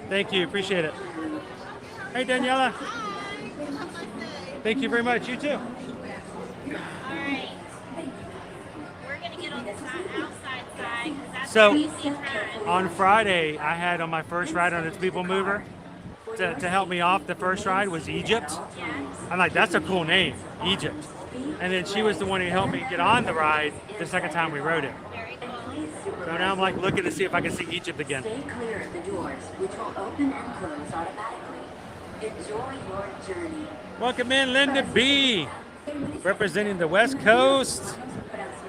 Thank you. Appreciate it. Hey, Daniela. Thank you very much. You too. All right. We're going to get on the outside side because that's So, where you see Trent. on Friday, I had on my first ride on this People Mover to help me off the first ride was Egypt. I'm like, that's a cool name, Egypt. And then she was the one who helped me get on the ride the second time we rode it. Very cool. So now I'm like looking to see if I can see Egypt again. Stay clear of the doors, which will open and close automatically. Enjoy your journey. Welcome in, Linda B, representing the West Coast.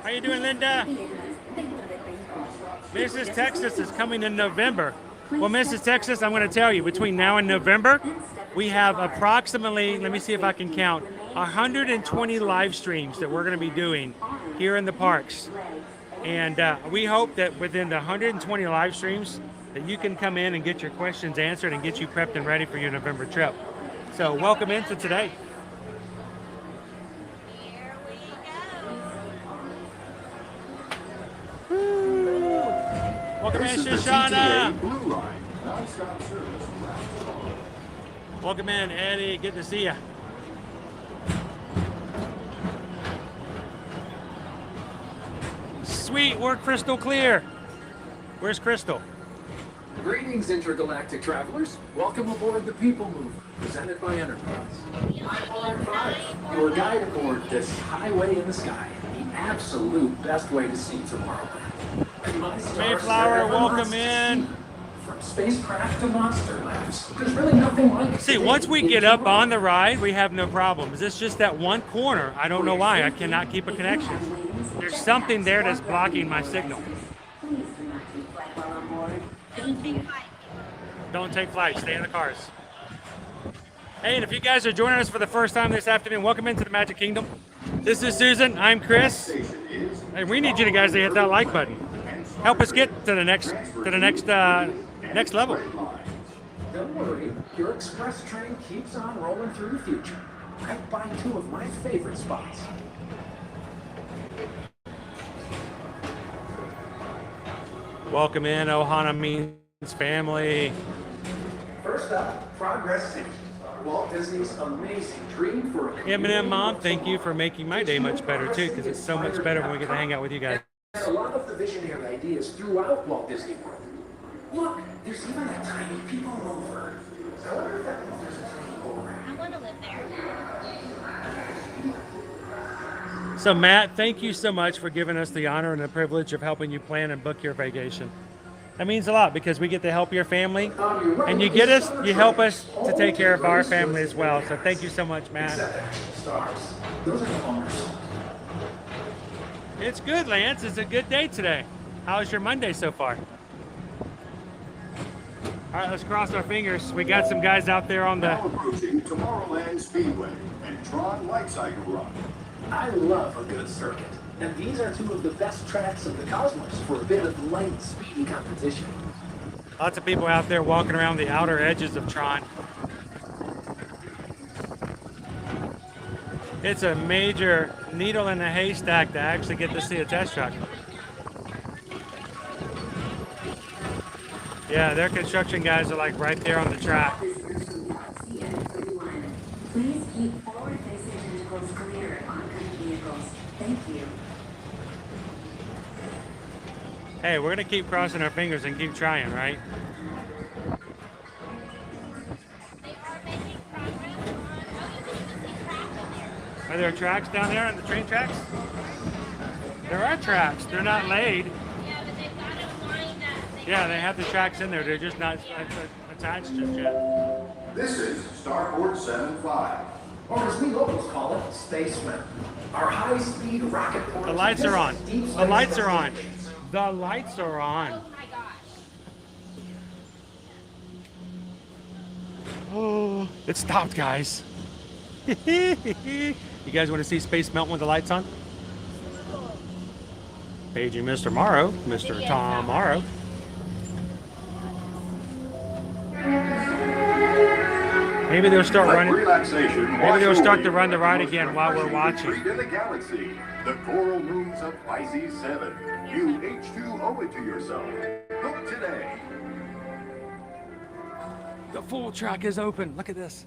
How you doing, Linda? Mrs. Texas is coming in November. Well, Mrs. Texas, I'm going to tell you, between now and November, we have approximately, let me see if I can count, 120 live streams that we're going to be doing here in the parks. And we hope that within the 120 live streams that you can come in and get your questions answered and get you prepped and ready for your November trip. So welcome into today. Here we go. Welcome in, This is the Shoshana. TTA Blue Line, non-stop service. Welcome in, Eddie. Good to see you. Sweet, we're crystal clear. Where's Crystal? Greetings, intergalactic travelers. Welcome aboard the People Mover, presented by Enterprise. I'm Warren 5, your guide aboard this highway in the sky, the absolute best way to see Tomorrowland. And my stars Mayflower, are welcome lots to in. see. From spacecraft to monster labs, there's really nothing like it. See, today once we in get up Tomorrowland. on the ride, we have no problems. It's just that one corner. I don't know why. I cannot keep a connection. There's something there that's blocking my signal. Please do not take flight while on board. Don't take flight. Don't take flight. Stay in the cars. Hey, and if you guys are joining us for the first time this afternoon, welcome into the Magic Kingdom. This is Susan. I'm Chris. And we need you guys to hit that like button. Help us get to the next level. Don't worry, your express train keeps on rolling through the future, right by two of my favorite spots. Welcome in, Ohana Means family. First up, Progress City, Walt Disney's amazing dream for a M&M Mom, thank you for making my day much better too, because it's so much better when we get to hang out with you guys. There's a lot of the visionary ideas throughout Walt Disney World. Look, there's even a tiny people mover. I wonder if that means there's a tiny go-around. I want to live there. So Matt, thank you so much for giving us the honor and the privilege of helping you plan and book your vacation. That means a lot because we get to help your family, and you help us to take care of our family as well. So thank you so much, Matt. Stars. Those are the owners. It's good, Lance. It's a good day today. How's your Monday so far? All right, let's cross our fingers. We got some guys out there on the... Now approaching Tomorrowland Speedway and Tron Light Cycle Run. I love a good circuit, and these are two of the best tracks of the cosmos for a bit of light, speedy competition. Lots of people out there walking around the outer edges of Tron. It's a major needle in the haystack to actually get to see a test truck. Yeah, their construction guys are like right there on the track. Please keep forward-facing tentacles clear of oncoming vehicles. Thank you. Hey, we're gonna keep crossing our fingers and keep trying, right? They are making progress on. Oh, you can even see tracks in there. Are there tracks down there on the train tracks? There are tracks. They're not laid. Yeah, but they've got to wind up. Yeah, they have the tracks in there. They're just not attached just yet. This is Starboard 75. Or as we locals call it, Space Mountain. Our high-speed rocket port. The lights are on. The lights are on. The lights are on. Oh my gosh. Oh, it stopped, guys. You guys want to see Space Mountain with the lights on? Paging Mr. Morrow, Mr. Tom Morrow. Maybe they'll start running. Maybe they'll start to run the ride again while we're watching. In the galaxy, the coral moons of Pisces 7. You H2 owe it to yourself. Book today. The full track is open. Look at this.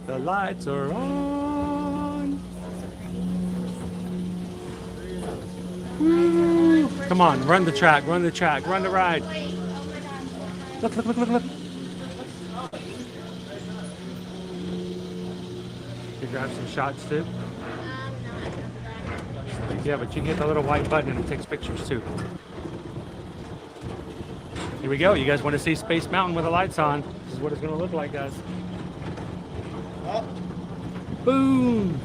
The lights are on. Woo. Come on, run the track, run the track, run the ride. Look, look, look, look, look. You grab some shots too? Yeah, but you can hit the little white button and it takes pictures too. Here we go. You guys want to see Space Mountain with the lights on? This is what it's going to look like, guys. Boom!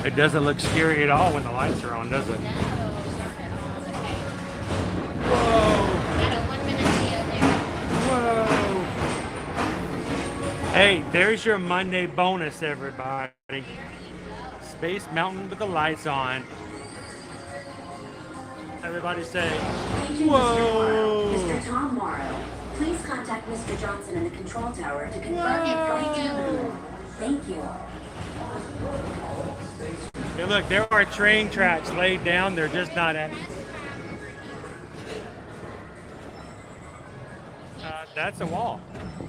It doesn't look scary at all when the lights are on, does it? Hey, there's your Monday bonus, everybody. Space Mountain with the lights on. Everybody say, whoa! Mr. Tom Morrow, please contact Mr. Johnson in the control tower to confirm your flight to the moon. Thank you. Hey, look, there are train tracks laid down. They're just not at. That's a wall.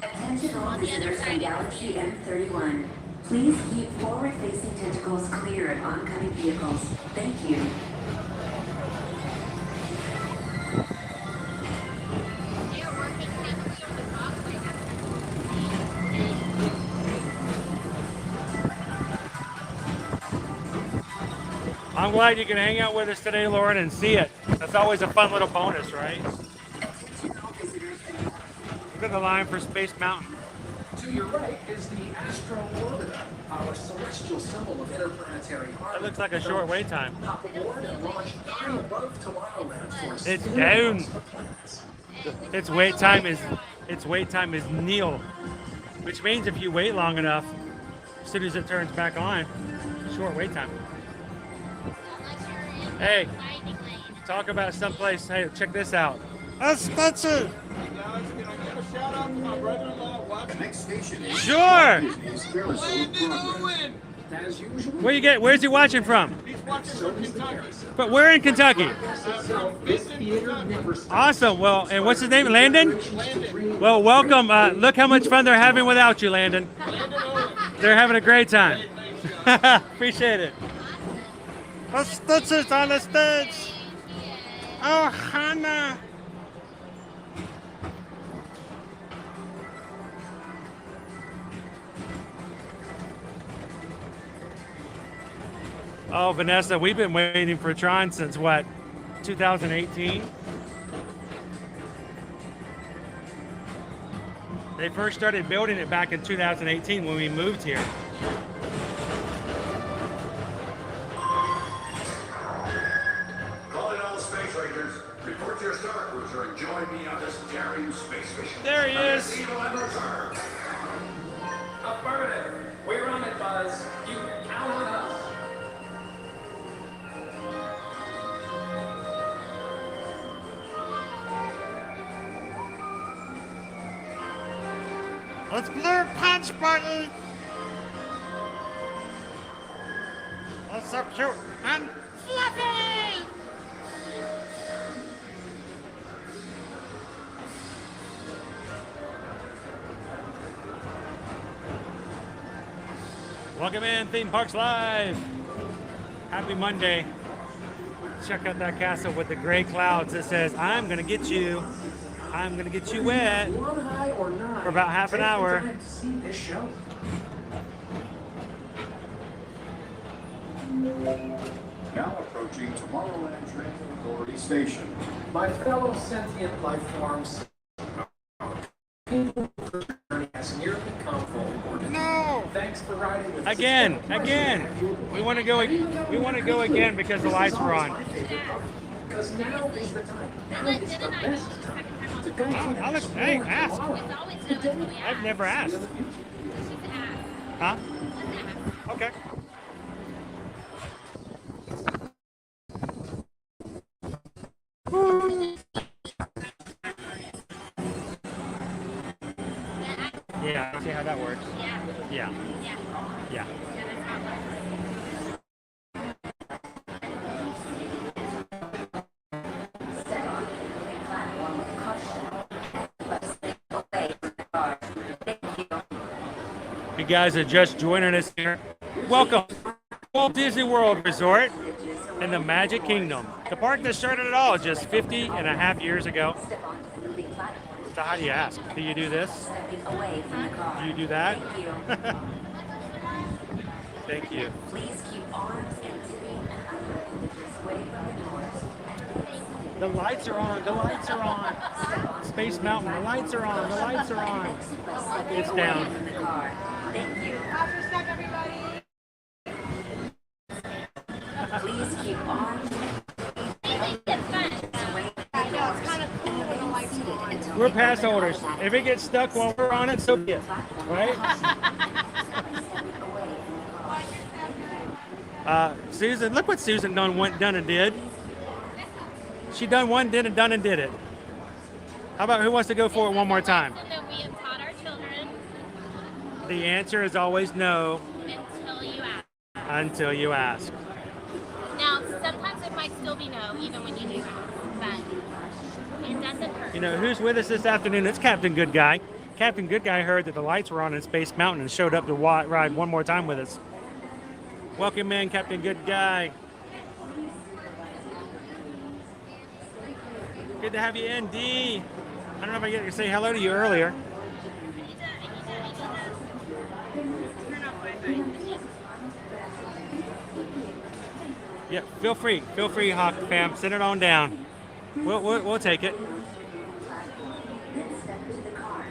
Attention all visitors from Galaxy M31. Please keep forward-facing tentacles clear of oncoming vehicles. Thank you. I'm glad you can hang out with us today, Lauren, and see it. That's always a fun little bonus, right? Look at the line for Space Mountain. To your right is the Astro Orbiter, our celestial symbol of interplanetary orbit. That looks like a short wait time. Hop aboard and launch down above Tomorrowland for It's down. Its wait time is nil, which means if you wait long enough, as soon as it turns back on, short wait time. Hey, talk about someplace. Hey, check this out. That's Spencer. Shout out to my brother-in-law watching. The next station is Sure. As usual. Where's he watching from? He's watching from Kentucky. But we're in Kentucky. Theater Awesome. Well, and what's his name? Landon? Well, welcome. Look how much fun they're having without you, Landon. They're having a great time. Appreciate it. Oh, Spencer's on the stage. Oh, Hannah. Oh, Vanessa, we've been waiting for Tron since what, 2018? They first started building it back in 2018 when we moved here. Calling all Space Rangers. Report to your Star Cruiser and join me on this daring space mission. There he is. Affirmative. We're on it, Buzz. You can count on us. Let's blur punch button. That's so cute and fluffy. Welcome in Theme Parks Live. Happy Monday. Check out that castle with the gray clouds that says, I'm gonna get you. I'm gonna get you wet for about half an hour. Now approaching Tomorrowland Transit Authority Station. My fellow sentient life forms, journey has nearly come full. No! Thanks for riding with us. Again. We want to go again because the lights were on. Because now is the time. Now is the best time to go to Hey, ask. I've never asked. Huh? Okay. board. Yeah. Yeah. You guys are just joining us here. Welcome to Walt Disney World Resort in the Magic Kingdom. The park that started it all just 50 and a half years ago. So how do you ask? Do you do this? Do you do that? Thank you. Please keep arms and tipping and other appendages away from the doors. The lights are on. The lights are on. Space Mountain. The lights are on. The lights are on. It's down. Thank you. Please keep arms. We're pass holders. If it gets stuck while we're on it, so be it. Right? Susan, look what Susan done and did. She done and did it. How about who wants to go for it one more time? That we have taught our children The answer is always no until you ask. until you ask. Now, sometimes it might still be no, even when you do ask, but it doesn't hurt. You know, who's with us this afternoon? It's Captain Good Guy. Captain Good Guy heard that the lights were on in Space Mountain and showed up to ride one more time with us. Welcome in, Captain Good Guy. Good to have you in, D. I don't know if I get to say hello to you earlier. Yeah, feel free, Hawk fam. Send it on down. We'll take it. Then step into the car.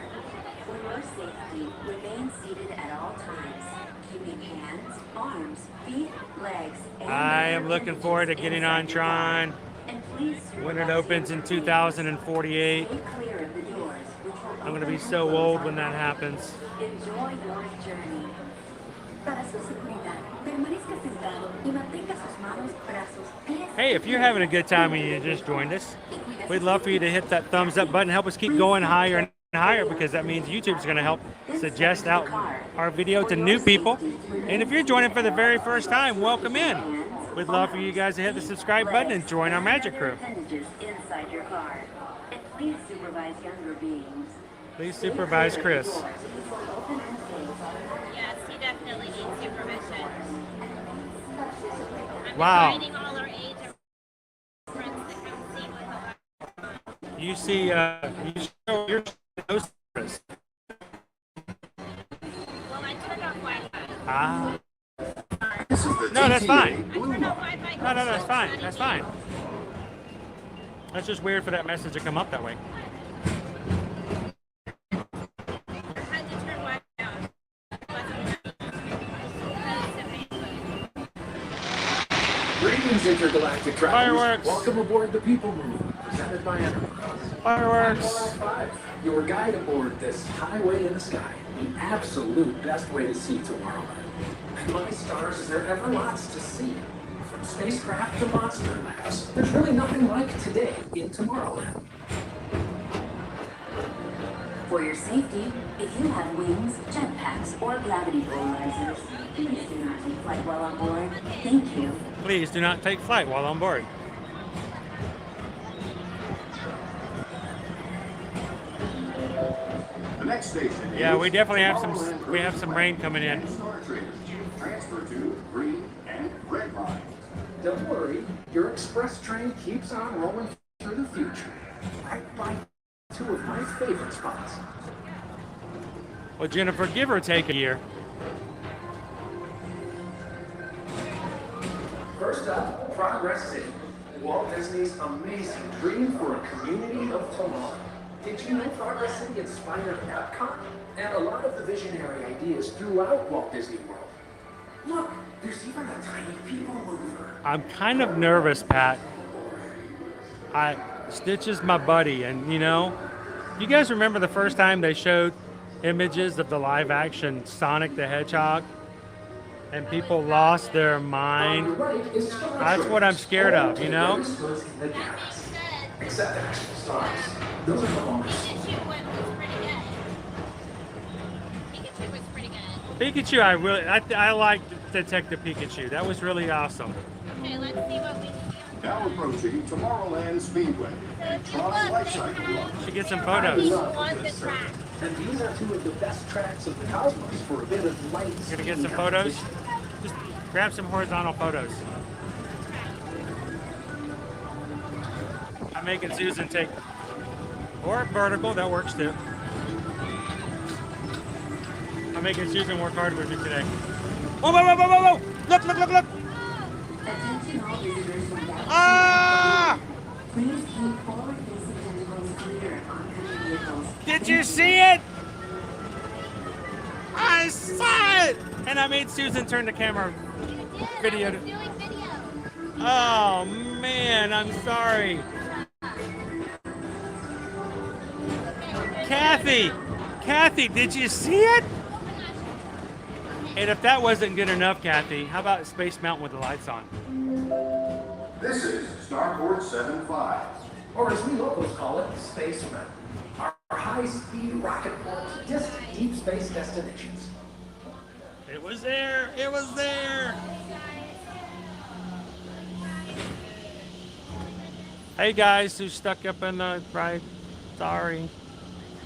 For your safety, remain seated at all times, keeping hands, arms, feet, legs, and I am looking forward to getting on Tron when it opens in 2048. clear of the doors, which will I'm going to be so old when that happens. enjoy your journey. Para su seguridad, permanezca sentado y mantenga sus manos, brazos, pies. Hey, if you're having a good time and you just joined us, we'd love for you to hit that thumbs up button, help us keep going higher and higher, because that means YouTube's going to help suggest out our video to new people. And if you're joining for the very first time, welcome in. We'd love for you guys to hit the subscribe button and join our magic crew. Appendages inside your car. And please supervise younger beings. Please supervise Chris. Yes, he definitely needs supervision. I'm Wow. inviting all our age friends to come see what You see, you show your nose, Chris. Well, I turned off Wi-Fi. Ah. No, that's fine. I turned off Wi-Fi. No, that's fine. That's fine. That's just weird for that message to come up that way. I had to turn Wi-Fi off. Greetings, intergalactic travelers. Fireworks. Welcome aboard the People Mover, presented by Enterprise. Fireworks. 5, your guide aboard this highway in the sky, the absolute best way to see Tomorrowland. And my stars, is there ever lots to see? From spacecraft to monster labs, there's really nothing like today in Tomorrowland. For your safety, if you have wings, jetpacks, or gravity polarizers, please do not take flight while on board. Thank you. Please do not take flight while on board. The next station Yeah, is we definitely have Tomorrowland some rain coming in. Star Traders. Transfer to green and red line. Don't worry, your express train keeps on rolling through the future, right by two of my favorite spots. Well, Jennifer, give or take a year. First up, Progress City, Walt Disney's amazing dream for a community of tomorrow. Did you know Progress City inspired Epcot and a lot of the visionary ideas throughout Walt Disney World? Look, there's even a tiny people mover. I'm kind of nervous, Pat. Stitch is my buddy, and you know, you guys remember the first time they showed images of the live action Sonic the Hedgehog? And people lost their mind. That's what I'm scared of, you know? Except actual stars. Those are the moments. Pikachu was pretty good. Pikachu was Pikachu, I like Detective Pikachu. That was really awesome. Okay, let's see what we can do. Now approaching Tomorrowland Speedway and Tron Life Cycle Run. Should get some I photos. love this track. And these are two of the best tracks of the cosmos for a bit of light. Gonna get some photos. Just grab some horizontal photos. I'm making Susan take, or vertical, that works too. I'm making Susan work hard with me today. Whoa, whoa, whoa, whoa, whoa, whoa! Look, look, look, look! Attention all visitors from Galaxy. Ah! Please keep forward-facing tentacles clear of oncoming vehicles. Did you see it? I saw it! And I made Susan turn the camera video. I was doing video. Oh man, I'm sorry. Kathy, did you see it? And if that wasn't good enough, Kathy, how about Space Mountain with the lights on? This is Starport 75. Or as we locals call it, Space Mountain. Our high-speed rocket port to distant deep space destinations. It was there. It was there. Hey guys, who's stuck up in the right? Sorry.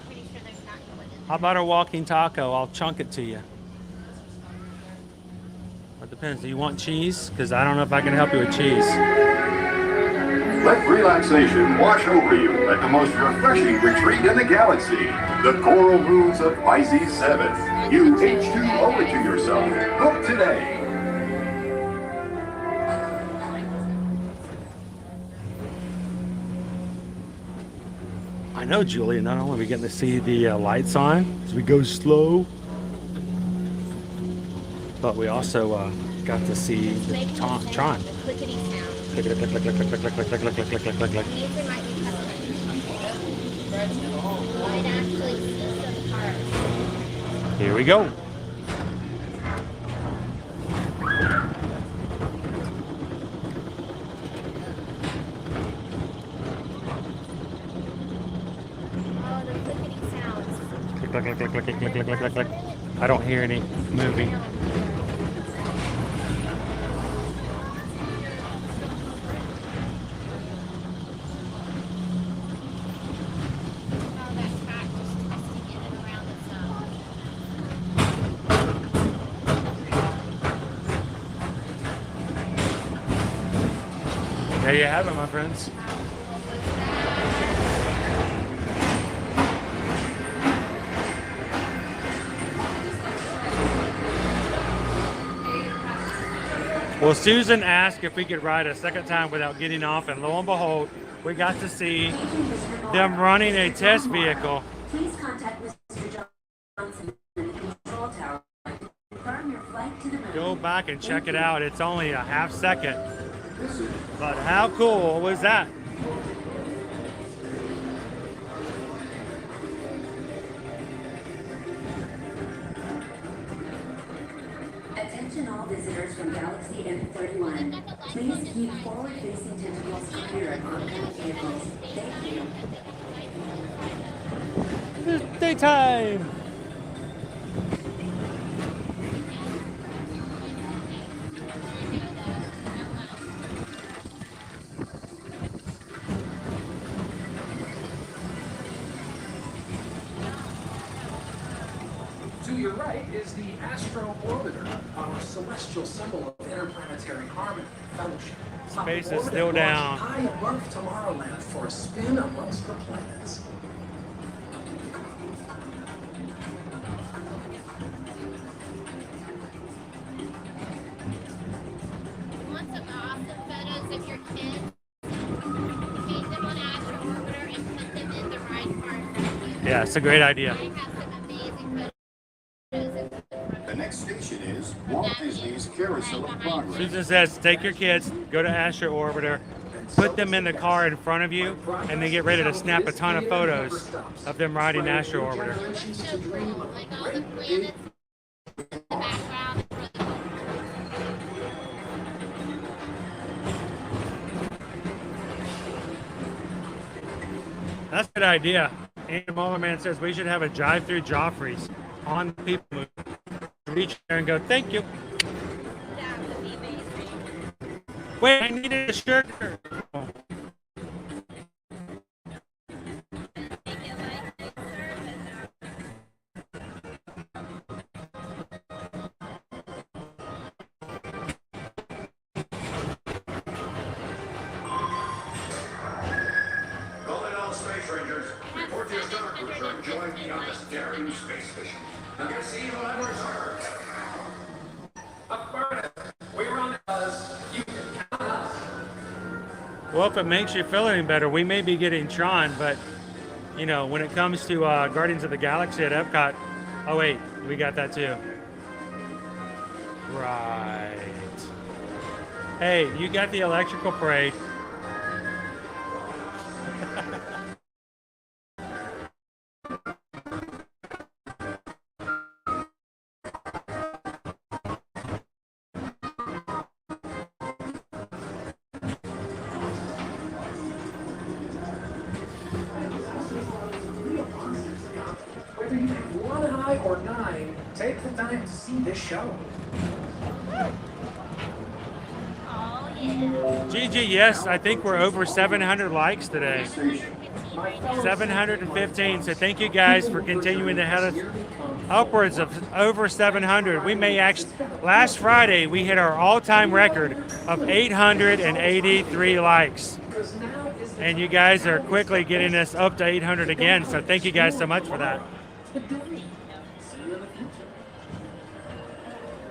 Pretty sure there's not going in. How about a walking taco? I'll chunk it to you. It depends. Do you want cheese? Because I don't know if I can help you with cheese. Let relaxation wash over you at the most refreshing retreat in the galaxy, the Coral Moons of Pisces 7. You H2O it to yourself. Book today. I know, Julia. Not only are we getting to see the lights on as we go slow, but we also got to see the Tron. The clickety sound. Click, click, click, click, click, click, click, click, click, click, click, click, click, click. These might be custom. Might actually see some cars. Here we go. Oh, the clickety sounds. Click, click, click, click, click, click, click, click, click, click. I don't hear any moving. Oh, that track just twisting in and around itself. There you have it, my friends. Well, Susan asked if we could ride a second time without getting off, and lo and behold, we got to see them running a test vehicle. Please contact Mr. Johnson in the control tower to confirm your flight to the moon. Go back and check it out. It's only a half second. But how cool was that? Attention all visitors from Galaxy M31. Please keep forward-facing tentacles clear of oncoming vehicles. Thank you. It's daytime. To your right is the Astro Orbiter, our celestial symbol of interplanetary harmony and fellowship. Space is Orbiter still launched down. high above Tomorrowland for a spin amongst the planets. You want some awesome photos of your kids? Paint them on Astro Orbiter and put them in the right car in front of you. Yeah, it's a great idea. I have some amazing photos of The next station is Walt Disney's Carousel of Progress. Susan says, take your kids, go to Astro Orbiter, put them in the car in front of you, and then get ready to snap a ton of photos of them riding Astro Orbiter. so cool. Like all the planets in the background. That's a good idea. And Mama Man says we should have a drive-through Joffrey's on the people mover. beach chair and go, thank you. That would be amazing. Wait, I needed a shirt. Calling all space rangers. Report your stomach return. Join me on this daring space mission. I'm gonna see you on Earth. We run us. You can count us. Well, if it makes you feel any better, we may be getting Tron, but you know, when it comes to Guardians of the Galaxy at Epcot, oh wait, we got that too. Right. Hey, you got the electrical parade. Whether you pick one high or 9, take the time to see this show. Oh, yeah. Gigi, yes, I think we're over 700 likes today. 715. So thank you guys for continuing to head us upwards of over 700. We may actually, last Friday, we hit our all-time record of 883 likes. And you guys are quickly getting us up to 800 again. So thank you guys so much for that.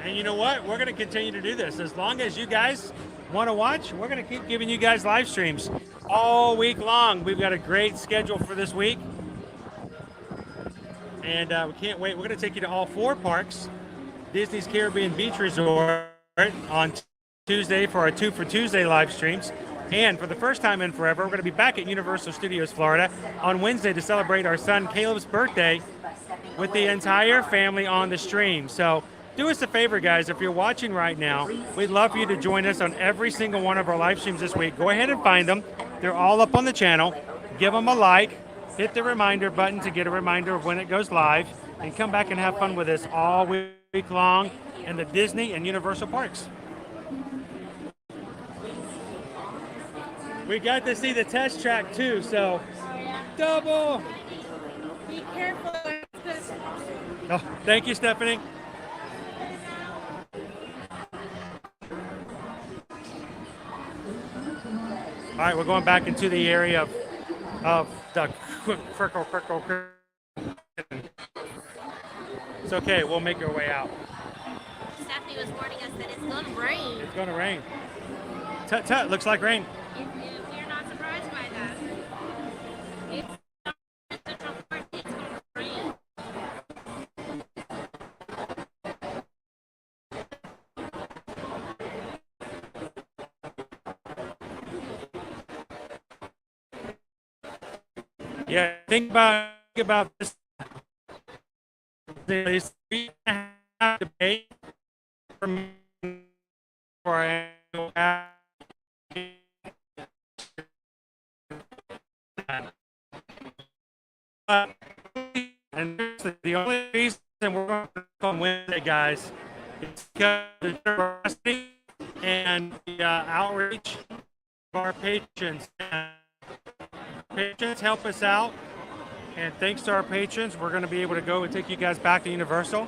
And you know what? We're going to continue to do this. As long as you guys want to watch, we're going to keep giving you guys live streams all week long. We've got a great schedule for this week. And we can't wait. We're going to take you to all 4 parks. Disney's Caribbean Beach Resort on Tuesday for our 2 for Tuesday live streams. And for the first time in forever, we're going to be back at Universal Studios Florida on Wednesday to celebrate our son Caleb's birthday with the entire family on the stream. So do us a favor, guys. If you're watching right now, we'd love for you to join us on every single one of our live streams this week. Go ahead and find them. They're all up on the channel. Give them a like. Hit the reminder button to get a reminder of when it goes live. And come back and have fun with us all week long in the Disney and Universal parks. We got to see the test track too, so double. Be careful. Oh, thank you, Stephanie. All right, we're going back into the area of the crickle. It's okay, we'll make our way out. Stephanie was warning us that it's going to rain. It's going to rain. Tut tut, looks like rain. If you're not surprised by that, it's going to rain. Yeah, think about this. This 3.5 debate for our annual and the only reason we're going to on Wednesday, guys, is because of the generosity and the outreach of our patrons. Patrons help us out, and thanks to our patrons, we're going to be able to go and take you guys back to Universal.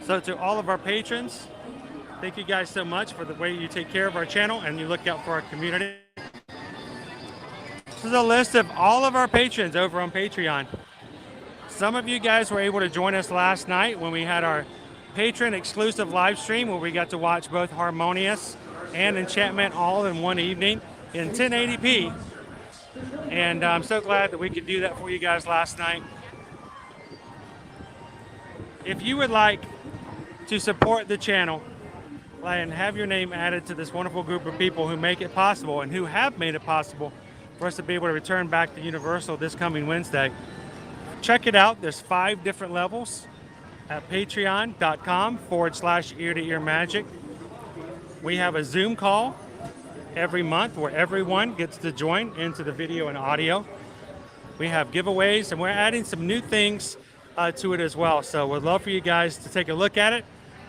So to all of our patrons, thank you guys so much for the way you take care of our channel and you look out for our community. This is a list of all of our patrons over on Patreon. Some of you guys were able to join us last night when we had our patron exclusive live stream where we got to watch both Harmonious and Enchantment all in one evening in 1080p. And I'm so glad that we could do that for you guys last night. If you would like to support the channel and have your name added to this wonderful group of people who make it possible and who have made it possible for us to be able to return back to Universal this coming Wednesday, check it out. There's 5 different levels at patreon.com/ear-to-ear magic. We have a Zoom call every month where everyone gets to join into the video and audio. We have giveaways, and we're adding some new things to it as well. So we'd love for you guys to take a look at it.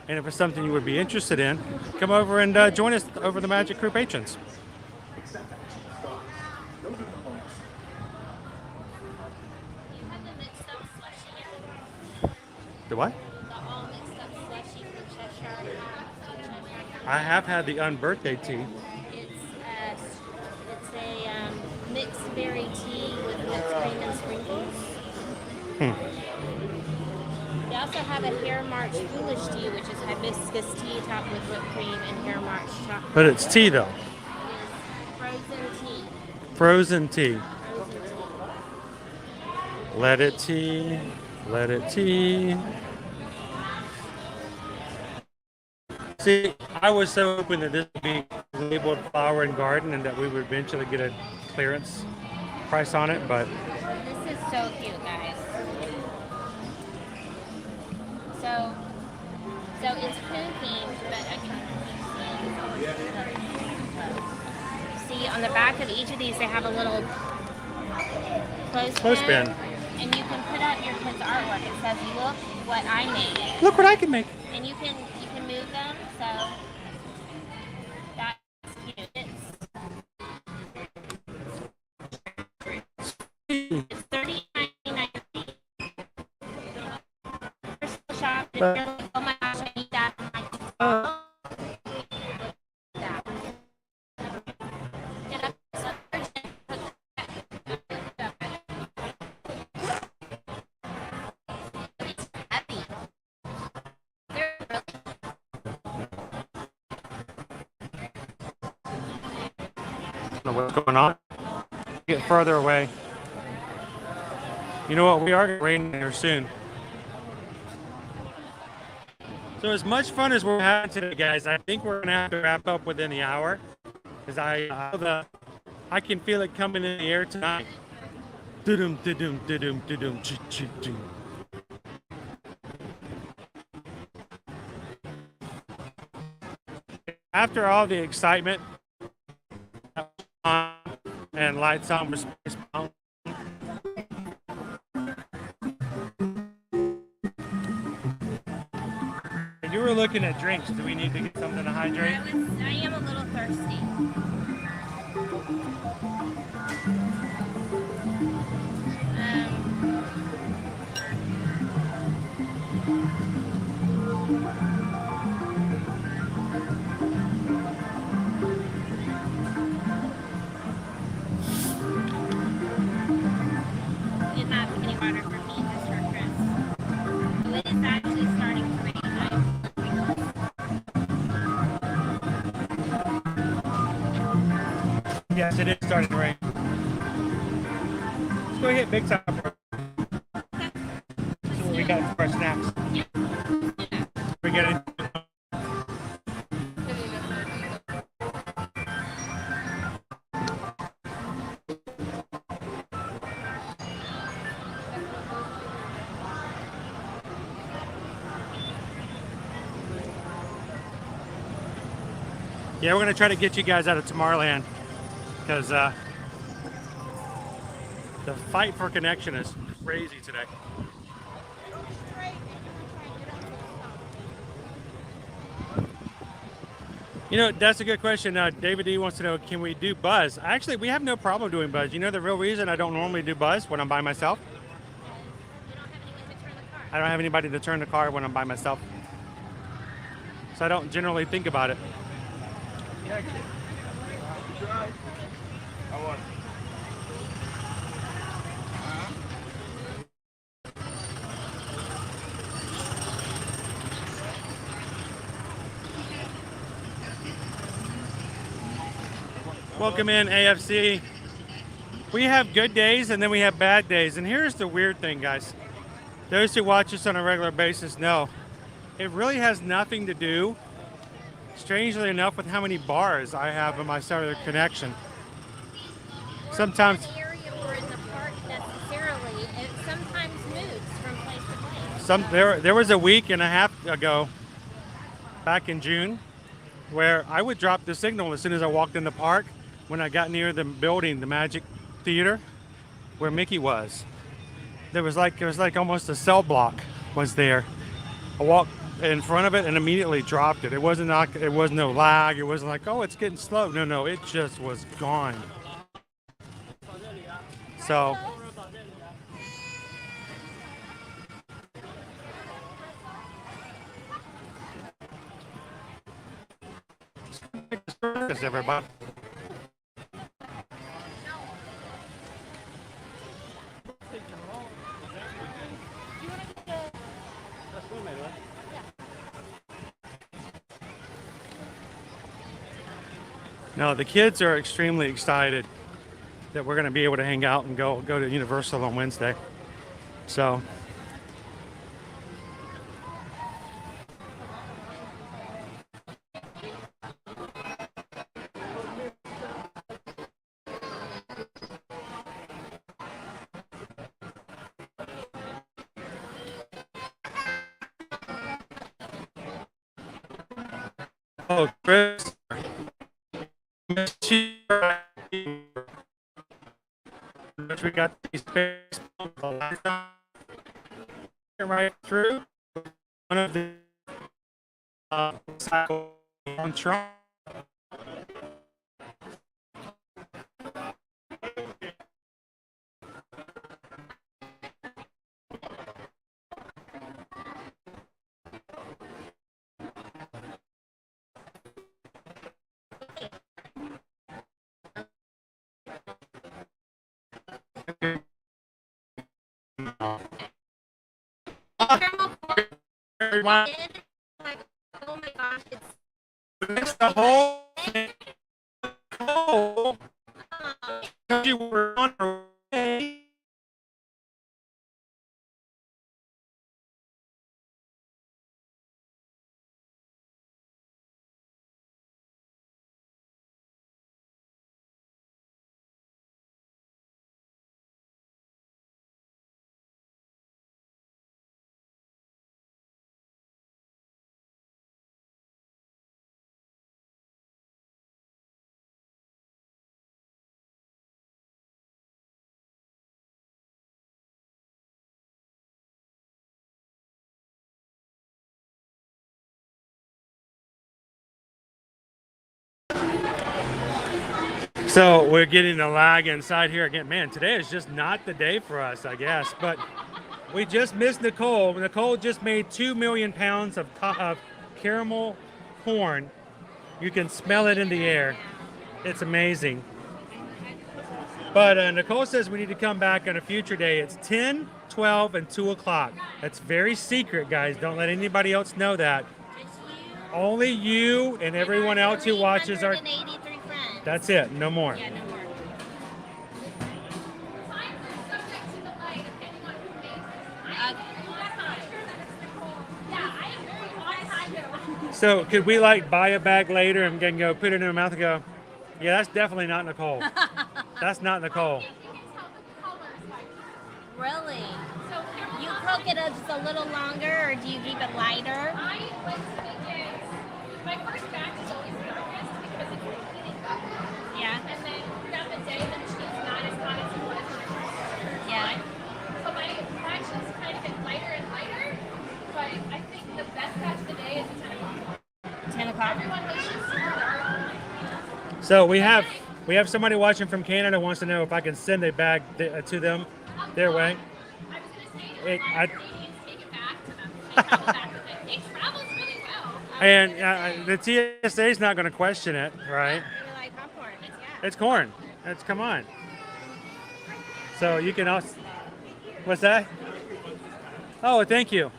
And if it's something you would be interested in, come over and join us over the Magic Crew patrons. The what? I have had the unbirthday tea. It's a mixed berry tea with whipped cream and sprinkles. They also have a Hair March Foolish Tea, which is hibiscus tea topped with whipped cream and Hair March chocolate. But it's tea though. It is frozen tea. Frozen tea. Let it tea. Let it tea. See, I was so hoping that this would be labeled Flower and Garden and that we would eventually get a clearance price on it, but This is so cute, guys. So it's poo themed, but I can see on the back of each of these they have a little clothespin. And you can put up your kids' artwork. It says, "Look what I made." Look what I can make. And you can move them. So that's cute. It's $39.99. Shop. And you're like, oh my gosh, I need that. I'm like, oh. What's going on? Get further away. You know what? We are getting rain here soon. So as much fun as we're having today, guys, I think we're gonna have to wrap up within the hour, because I can feel it coming in the air tonight. Do-dum, do-dum, do-dum, do-dum, choo-choo-choo. After all the excitement and lights on for Space Mountain, you were looking at drinks. Do we need to get something to hydrate? I am a little thirsty. We didn't have any water for me, just for Chris. So it is actually starting to rain. Yes, it is starting to rain. Let's go hit Big Top. See what we got for our snacks. We're getting. Yeah, we're gonna try to get you guys out of Tomorrowland, because the fight for connection is crazy today. You know, that's a good question. David D wants to know, can we do Buzz? Actually, we have no problem doing Buzz. You know the real reason I don't normally do Buzz when I'm by myself? I don't have anybody to turn the car when I'm by myself. So I don't generally think about it. Welcome in, AFC. We have good days and then we have bad days. And here's the weird thing, guys. Those who watch us on a regular basis know it really has nothing to do, strangely enough, with how many bars I have in my cellular connection. Sometimes the area or in the park necessarily. It sometimes moves from place to place. there was a week and a half ago, back in June, where I would drop the signal as soon as I walked in the park when I got near the building, the Magic Theater, where Mickey was. It was like almost a cell block was there. I walked in front of it and immediately dropped it. It was no lag. It wasn't like, oh, it's getting slow. No, it just was gone. So everybody. No, the kids are extremely excited that we're going to be able to hang out and go to Universal on Wednesday. So oh, Chris. We got these right through one of the cycle on Trump. Everyone. Oh my gosh, it's the whole thing. Oh, because you were on her way. So we're getting a lag inside here again. Man, today is just not the day for us, I guess. But we just missed Nicole. Nicole just made 2 million pounds of caramel corn. You can smell it in the air. It's amazing. But Nicole says we need to come back on a future day. It's 10, 12, and 2 o'clock. That's very secret, guys. Don't let anybody else know that. Only you and everyone else who watches our... That's it. No more. Yeah, no more. So could we like buy a bag later and then go put it in her mouth and go, yeah, that's definitely not Nicole. That's not Nicole. Really? You cook it just a little longer, or do you keep it lighter? My first batch is always darkest because it's heating up. Yeah. And then throughout the day, the machine's not as hot as it was when I first started. Yeah. So my batch has kind of been lighter and lighter, but I think the best batch of the day is 10 o'clock. 10 o'clock. Everyone was super dark. So we have somebody watching from Canada wants to know if I can send a bag to them their way. I was going to say, ingredients, take it back to them. They travel back with it. It travels really well. And the TSA is not going to question it, right? You like popcorn? It's corn. Come on. So you can also. What's that? Oh, thank you.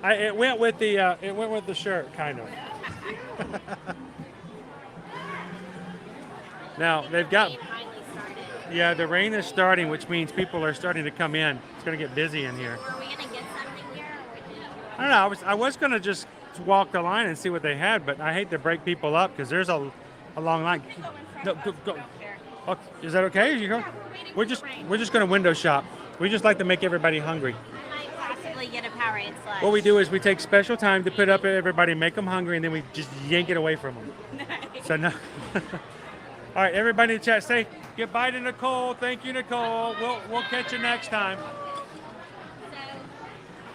It went with the shirt, kind of. Now they've got. Yeah, the rain is starting, which means people are starting to come in. It's going to get busy in here. Were we going to get something here? I don't know. I was going to just walk the line and see what they had, but I hate to break people up because there's a long line. No, go. Oh, is that okay? You go. We're just going to window shop. We just like to make everybody hungry. I might possibly typically get a Powerade slush. What we do is we take special time to put up everybody, make them hungry, and then we just yank it away from them. Nice. So no. All right, everybody in the chat, say goodbye to Nicole. Thank you, Nicole. We'll catch you next time. So,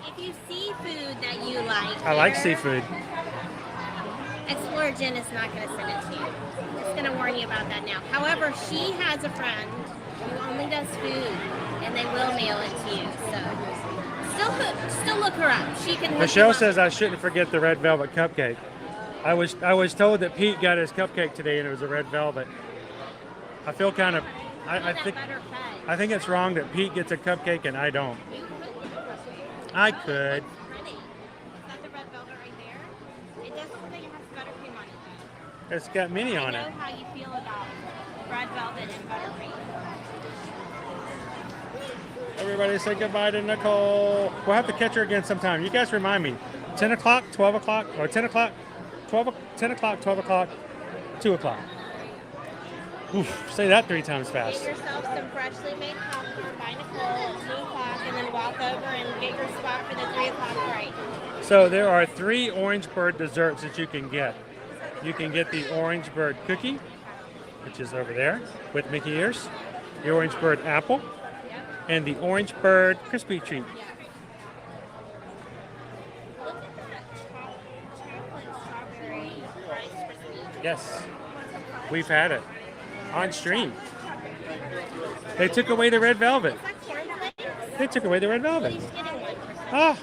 if you see food that you like, I like seafood. Explorer Jen is not going to send it to you. Just going to warn you about that now. However, she has a friend who only does food, and they will mail it to you. So, still look her up. She can. Michelle says I shouldn't forget the red velvet cupcake. I was told that Pete got his cupcake today, and it was a red velvet. I feel kind of. I think it's wrong that Pete gets a cupcake and I don't. I could. It's got mini on it. I know how you feel about red velvet and buttercream. Everybody say goodbye to Nicole. We'll have to catch her again sometime. You guys remind me. 10 o'clock, 12 o'clock, or 10 o'clock, 10 o'clock, 12 o'clock, 2 o'clock. Oof, say that 3 times fast. Get yourself some freshly made popcorn by Nicole at 2 o'clock and then walk over and get your spot for the 3 o'clock break. So there are 3 Orange Bird desserts that you can get. You can get the Orange Bird cookie, which is over there with Mickey ears, the Orange Bird apple, and the Orange Bird crispy treat. Look at that chocolate strawberry Rice Krispies. Yes, we've had it on stream. They took away the red velvet. They took away the red velvet. Ah.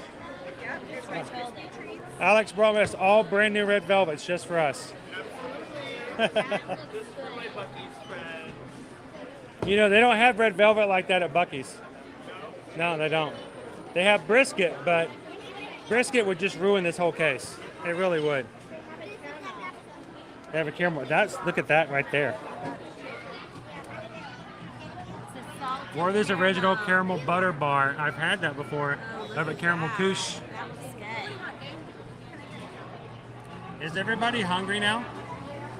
Alex brought us all brand new red velvets just for us. You know, they don't have red velvet like that at Buc-ee's. No, they don't. They have brisket, but brisket would just ruin this whole case. It really would. They have a caramel. Look at that right there. Werther's Original Caramel Butter Bar. I've had that before. I have a caramel couche. Is everybody hungry now?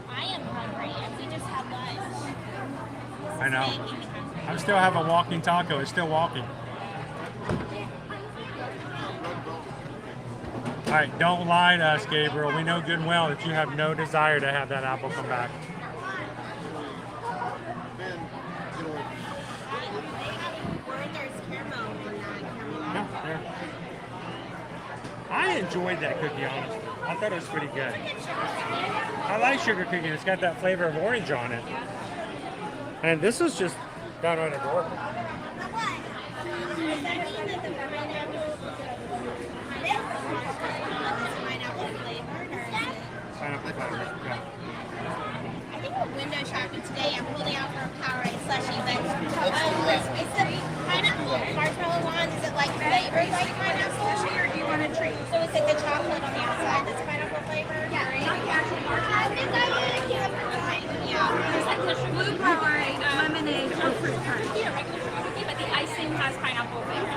I am hungry, and we just had lunch. I know. I still have a walking taco. It's still walking. All right, don't lie to us, Gabriel. We know good and well that you have no desire to have that apple come back. Yeah, there. I enjoyed that cookie, honestly. I thought it was pretty good. I like sugar cookie. It's got that flavor of orange on it. And this is just downright adorable. Pineapple flavor, yeah. I think we're window shopping today. I'm holding out for a Powerade slushie, but is the pineapple marshmallow one, is it like flavored like pineapple? Or do you want a treat? So is it the chocolate on the outside that's pineapple flavored? Yeah. I think I would. Yeah. There's like the blue Powerade, lemonade, or fruit punch. Yeah, regular sugar cookie, but the icing has pineapple flavor.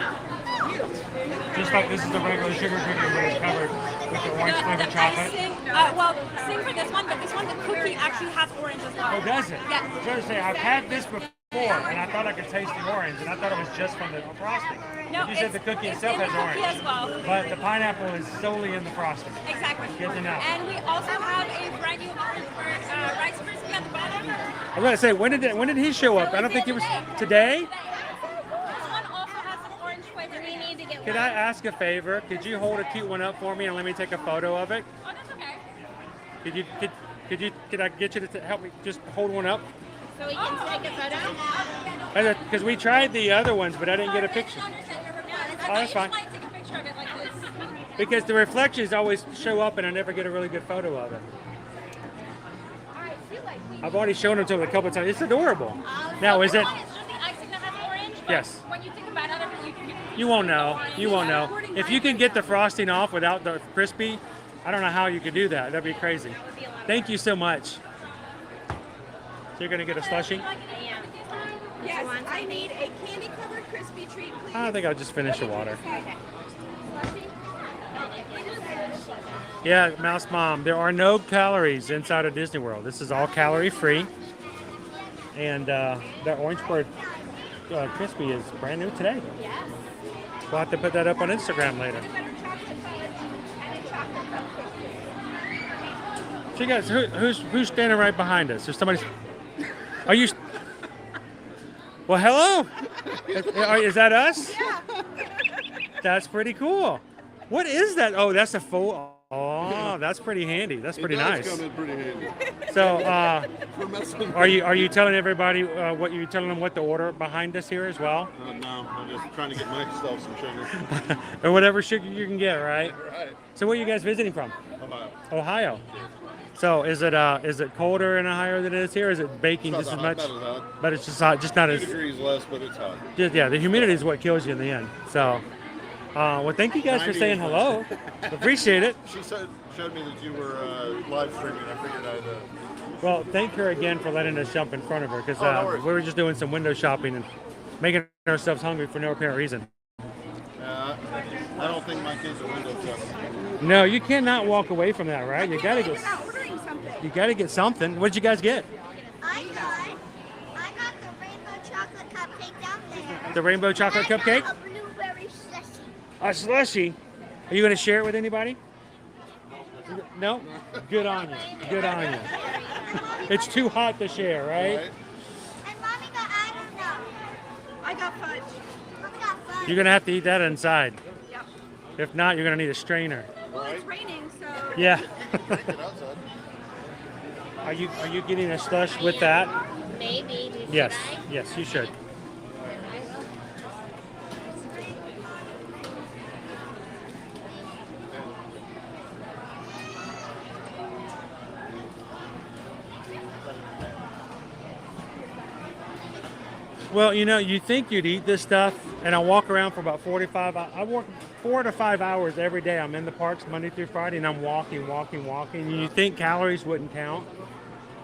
Just like this is the regular sugar cookie, but it's covered with the orange flavored chocolate. Icing, well, same for this one, but this one, the cookie actually has orange as well. Oh, does it? Yeah. So to say, I've had this before, and I thought I could taste the orange, and I thought it was just from the frosting. No, you said the cookie it's itself in has the cookie orange, as well. but the pineapple is solely in the frosting. Exactly. Good to know. And we also have a brand new Orange Bird Rice Krispie at the bottom. I was going to say, when did he show up? I don't think he was today. This one also has some orange flavor. We need to get Could I ask a favor? Could you hold a cute one up for me and let me take a photo of it? Oh, that's okay. Could I get you to help me just hold one up? So we can take a photo? Because we tried the other ones, but I didn't get a picture. Oh, that's fine. Take a picture of it like this. Because the reflections always show up and I never get a really good photo of it. I've already shown it to him a couple of times. It's adorable. Now, is it? It's just the icing that has orange. But Yes. When you think about other You won't know. You won't know. If you can get the frosting off without the crispy, I don't know how you could do that. That'd be crazy. Thank you so much. So you're going to get a slushie? Yes, I need a candy-covered crispy treat, please. I think I'll just finish the water. Yeah, Mouse Mom, there are no calories inside of Disney World. This is all calorie-free. And that Orange Bird Crispy is brand new today. Yes. We'll have to put that up on Instagram later. Butter chocolate fudge and a chocolate cupcake. So you guys, who's standing right behind us? There's somebody. Are you? Well, hello. Is that us? Yeah. That's pretty cool. What is that? Oh, that's a full. Oh, that's pretty handy. That's pretty nice. Come in pretty handy. So, We're messing are you telling everybody what you're telling them what to order behind us here as well? No, I'm just trying to get myself some sugar. Or whatever sugar you can get, right? Right. So, where are you guys visiting from? Ohio. Ohio. So, is it colder in Ohio than it is here? Is it baking It's just not as much? hot, not as hot. But it's just hot, just not 2 as. degrees less, but it's hot. Yeah, the humidity is what kills you in the end. So, well, thank you guys for saying hello. Appreciate it. She showed me that you were live streaming. I figured I'd. Well, thank her again for letting us jump in front of her because no worries. we were just doing some window shopping and making ourselves hungry for no apparent reason. I don't think my kids are window shopping. No, you cannot walk away from that, right? You gotta get. About ordering something. You gotta get something. What did you guys get? I got the rainbow chocolate cupcake down there. The rainbow chocolate cupcake? A blueberry slushy. A slushy. Are you gonna share it with anybody? No? Good on you. Good on you. It's too hot to share, right? And mommy got, I don't know. I got fudge. Mommy got fun. You're gonna have to eat that inside. Yep. If not, you're gonna need a strainer. Well, it's raining, so. Yeah. Are you getting a slush with that? Maybe. Yes. Yes, you should. Well, you think you'd eat this stuff, and I walk around for about 45. I work 4 to 5 hours every day. I'm in the parks Monday through Friday, and I'm walking. And you think calories wouldn't count.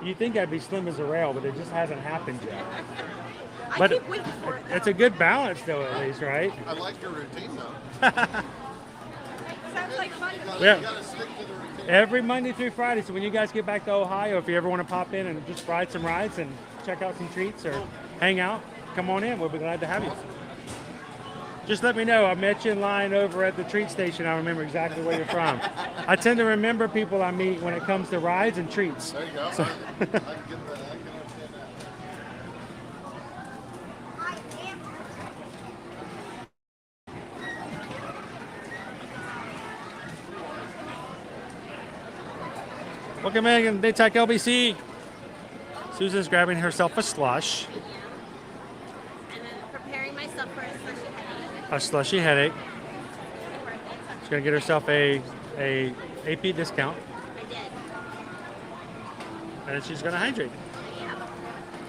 You think I'd be slim as a rail, but it just hasn't happened yet. I keep waiting for it. It's a good balance, though, at least, right? I like your routine, though. Sounds like fun to me. Yeah. You gotta stick to the routine. Every Monday through Friday. So when you guys get back to Ohio, if you ever want to pop in and just ride some rides and check out some treats or hang out, come on in. We'll be glad to have you. Just let me know. I met you in line over at the treat station. I remember exactly where you're from. I tend to remember people I meet when it comes to rides and treats. There you go. So- I can get that. I can understand that. Welcome in, Daytech LBC. Susan's grabbing herself a slush. And then preparing myself for a slushy headache. A slushy headache. She's gonna get herself a AP discount, I did. and then she's gonna hydrate. Yeah.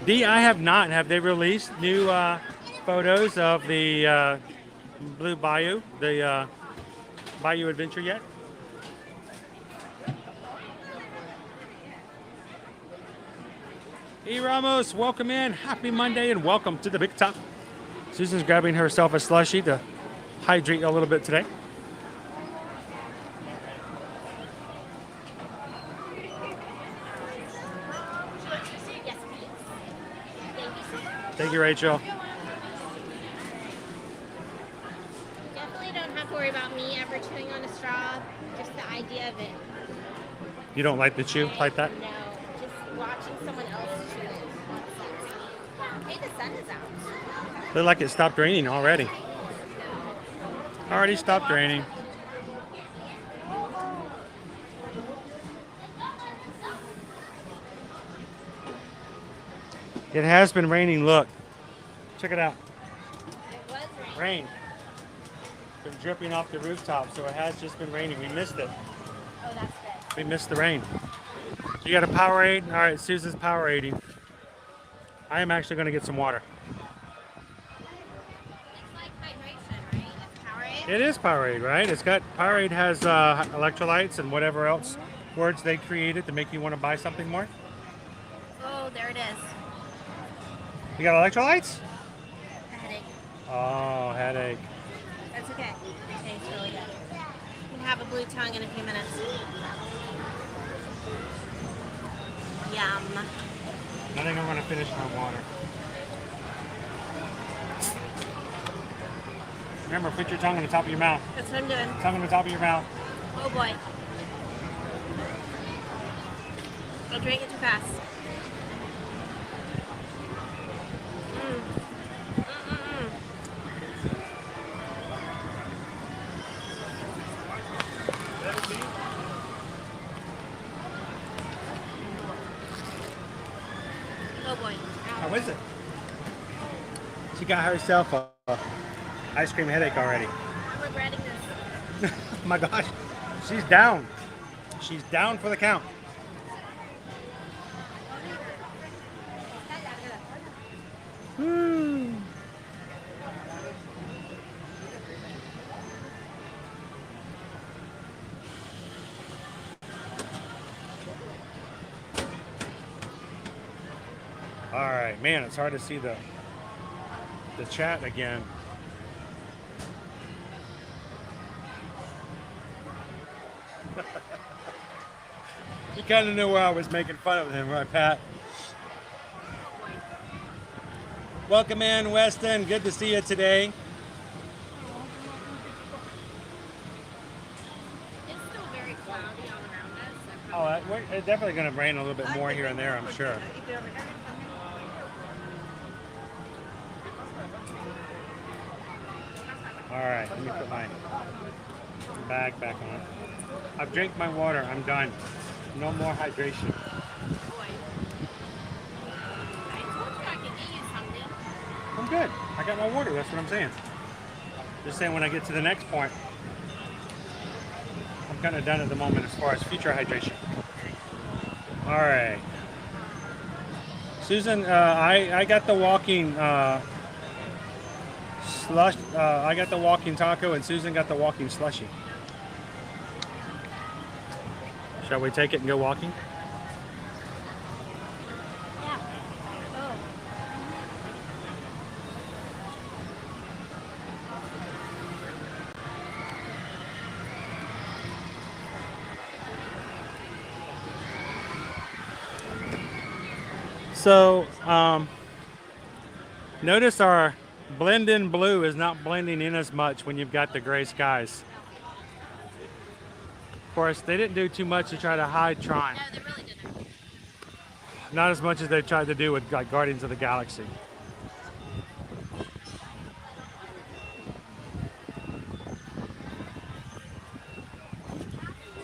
D, I have not. Have they released new photos of the Blue Bayou, the Bayou Adventure yet? E. Ramos, welcome in. Happy Monday and welcome to the Big Top. Susan's grabbing herself a slushie to hydrate a little bit today. Yes, please. Thank you so much. Thank you, Rachel. Definitely don't have to worry about me ever chewing on a straw. Just the idea of it. You don't like the chew like that? No, just watching someone else chew it. Hey, the sun is out. Look like it stopped raining already. Already stopped raining. It has been raining. Look. Check it out. It was raining. Rain. Been dripping off the rooftop, so it has just been raining. We missed it. Oh, that's good. We missed the rain. You got a Powerade? All right, Susan's Powerating. I am actually going to get some water. It's like hydration, right? That's Powerade. It is Powerade, right? It's got Powerade has electrolytes and whatever else words they created to make you want to buy something more. Oh, there it is. You got electrolytes? A headache. Oh, headache. That's okay. It tastes really good. I'm gonna have a blue tongue in a few minutes. Yum. I think I'm going to finish my water. Remember, put your tongue on the top of your mouth. That's what I'm doing. Tongue on the top of your mouth. Oh boy. Don't drink it too fast. Oh boy. How is it? She got herself a ice cream headache already. I'm regretting this. Oh my gosh. She's down. She's down for the count. Woo. All right, man, it's hard to see the chat again. You kind of knew where I was making fun of him, right, Pat? Welcome in, Weston. Good to see you today. It's still very cloudy all around us. Oh, it's definitely going to rain a little bit more here and there, I'm sure. All right, let me put my bag back on. I've drank my water. I'm done. No more hydration. I'm good. I got my water. That's what I'm saying. Just saying when I get to the next point, I'm kind of done at the moment as far as future hydration. All right. Susan, I got the walking slush. I got the walking taco, and Susan got the walking slushy. Shall we take it and go walking? Yeah. Oh. So, notice our blend in blue is not blending in as much when you've got the gray skies. Of course, they didn't do too much to try to hide Tron. No, they really didn't. Not as much as they tried to do with like Guardians of the Galaxy.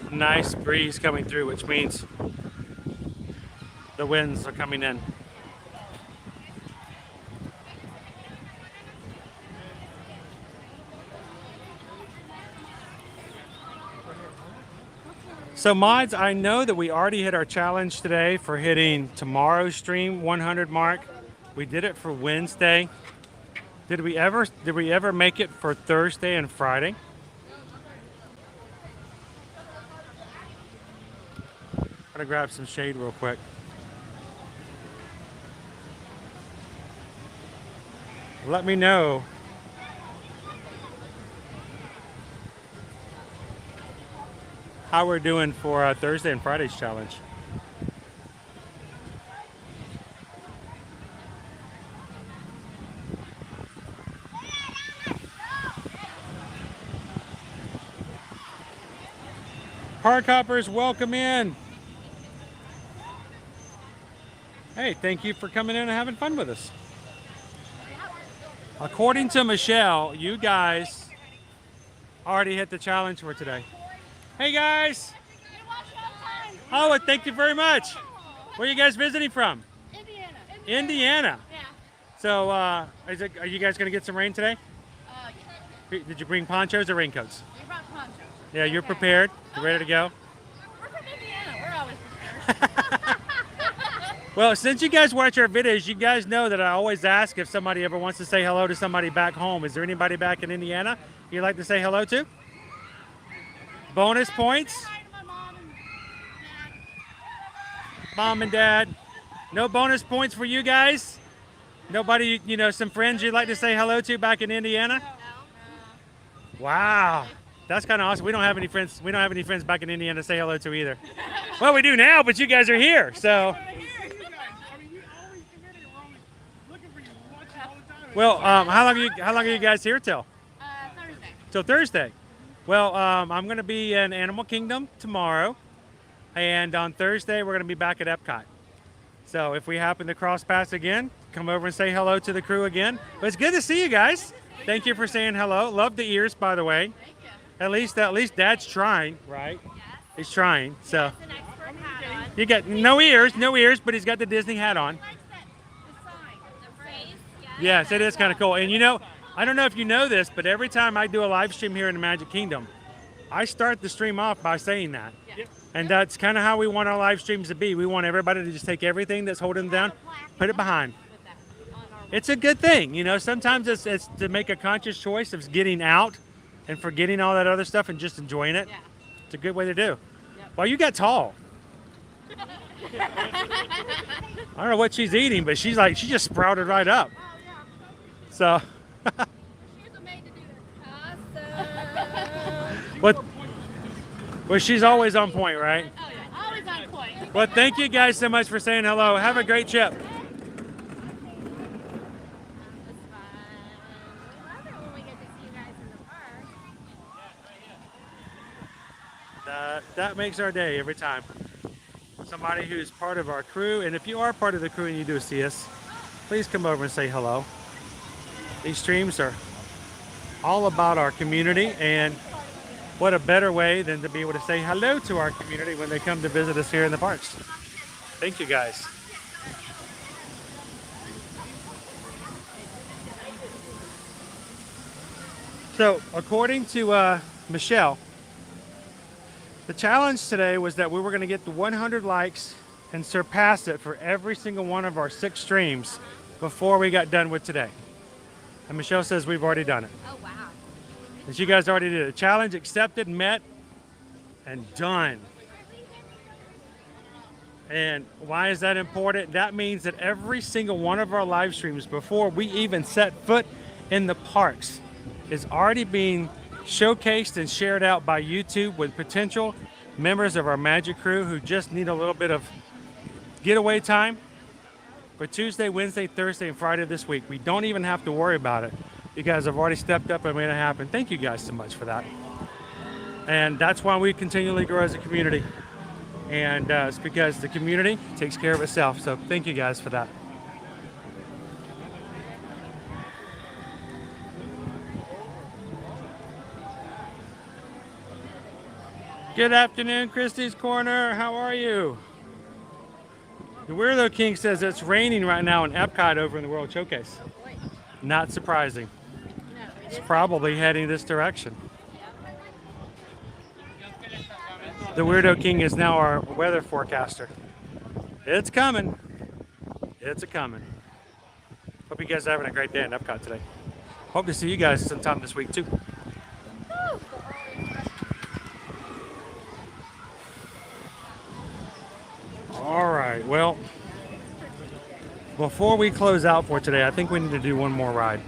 Nice breeze coming through, which means the winds are coming in. So mods, I know that we already hit our challenge today for hitting tomorrow's stream 100 mark. We did it for Wednesday. Did we ever make it for Thursday and Friday? Gotta grab some shade real quick. Let me know how we're doing for Thursday and Friday's challenge. Park hoppers, welcome in. Hey, thank you for coming in and having fun with us. According to Michelle, you guys already hit the challenge for today. Hey guys! Oh, thank you very much. Where are you guys visiting from? Indiana. Indiana. Yeah. So, are you guys going to get some rain today? Yeah. Did you bring ponchos or raincoats? We brought ponchos. Yeah, you're prepared? You ready to go? We're from Indiana. We're always prepared. Well, since you guys watch our videos, you guys know that I always ask if somebody ever wants to say hello to somebody back home. Is there anybody back in Indiana you'd like to say hello to? Bonus points? Mom and Dad. No bonus points for you guys? Nobody, some friends you'd like to say hello to back in Indiana? No. Wow. That's kind of awesome. We don't have any friends. We don't have any friends back in Indiana to say hello to either. Well, we do now, but you guys are here, so. Well, how long are you guys here till? till Thursday. Well, I'm going to be in Animal Kingdom tomorrow, and on Thursday we're going to be back at Epcot. So if we happen to cross paths again, come over and say hello to the crew again. But it's good to see you guys. Thank you for saying hello. Love the ears, by the way. At least Dad's trying, right? Yes. He's trying. So you got no ears, but he's got the Disney hat on. Yes, it is kind of cool. And you know, I don't know if you know this, but every time I do a live stream here in the Magic Kingdom, I start the stream off by saying that. And that's kind of how we want our live streams to be. We want everybody to just take everything that's holding them down, put it behind. It's a good thing, you know. Sometimes it's to make a conscious choice of getting out and forgetting all that other stuff and just enjoying it. It's a good way to do. Well, you got tall. I don't know what she's eating, but she just sprouted right up. So. Well, she's always on point, right? Oh yeah, always on point. Well, thank you guys so much for saying hello. Have a great trip. That makes our day every time. Somebody who's part of our crew, and if you are part of the crew and you do see us, please come over and say hello. These streams are all about our community, and what a better way than to be able to say hello to our community when they come to visit us here in the parks. Thank you guys. So according to Michelle, the challenge today was that we were going to get to 100 likes and surpass it for every single one of our 6 streams before we got done with today. And Michelle says we've already done it. Oh, wow. And you guys already did it. Challenge accepted, met, and done. And why is that important? That means that every single one of our live streams before we even set foot in the parks is already being showcased and shared out by YouTube with potential members of our Magic crew who just need a little bit of getaway time for Tuesday, Wednesday, Thursday, and Friday this week. We don't even have to worry about it. You guys have already stepped up and made it happen. Thank you guys so much for that. And that's why we continually grow as a community. And it's because the community takes care of itself. So thank you guys for that. Good afternoon, Christie's Corner. How are you? The Weirdo King says it's raining right now in Epcot over in the World Showcase. Not surprising. It's probably heading this direction. The Weirdo King is now our weather forecaster. It's coming. It's a-coming. Hope you guys are having a great day in Epcot today. Hope to see you guys sometime this week too. All right, well, before we close out for today, I think we need to do one more ride.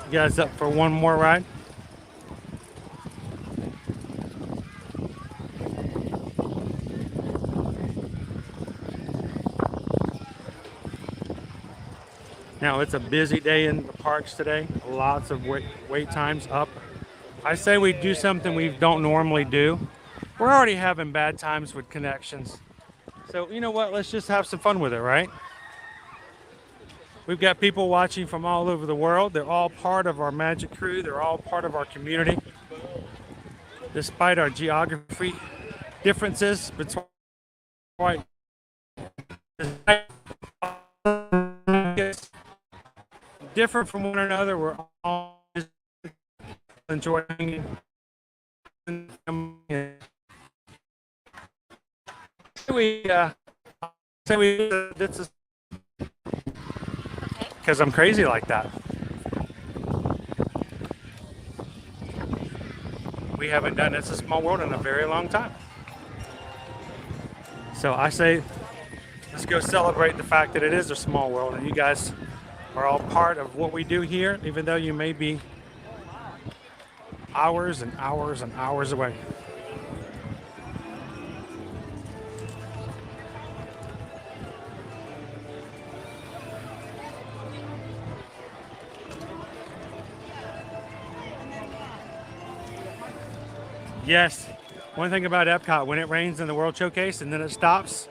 You guys up for one more ride? Now, it's a busy day in the parks today. Lots of wait times up. I say we do something we don't normally do. We're already having bad times with connections. So, you know what? Let's just have some fun with it, right? We've got people watching from all over the world. They're all part of our Magic crew. They're all part of our community. Despite our geography differences between different from one another, we're all just enjoying it. This is because I'm crazy like that. We haven't done It's a Small World in a very long time. So I say, let's go celebrate the fact that it is a small world, and you guys are all part of what we do here, even though you may be hours and hours and hours away. Yes. One thing about Epcot, when it rains in the World Showcase and then it stops,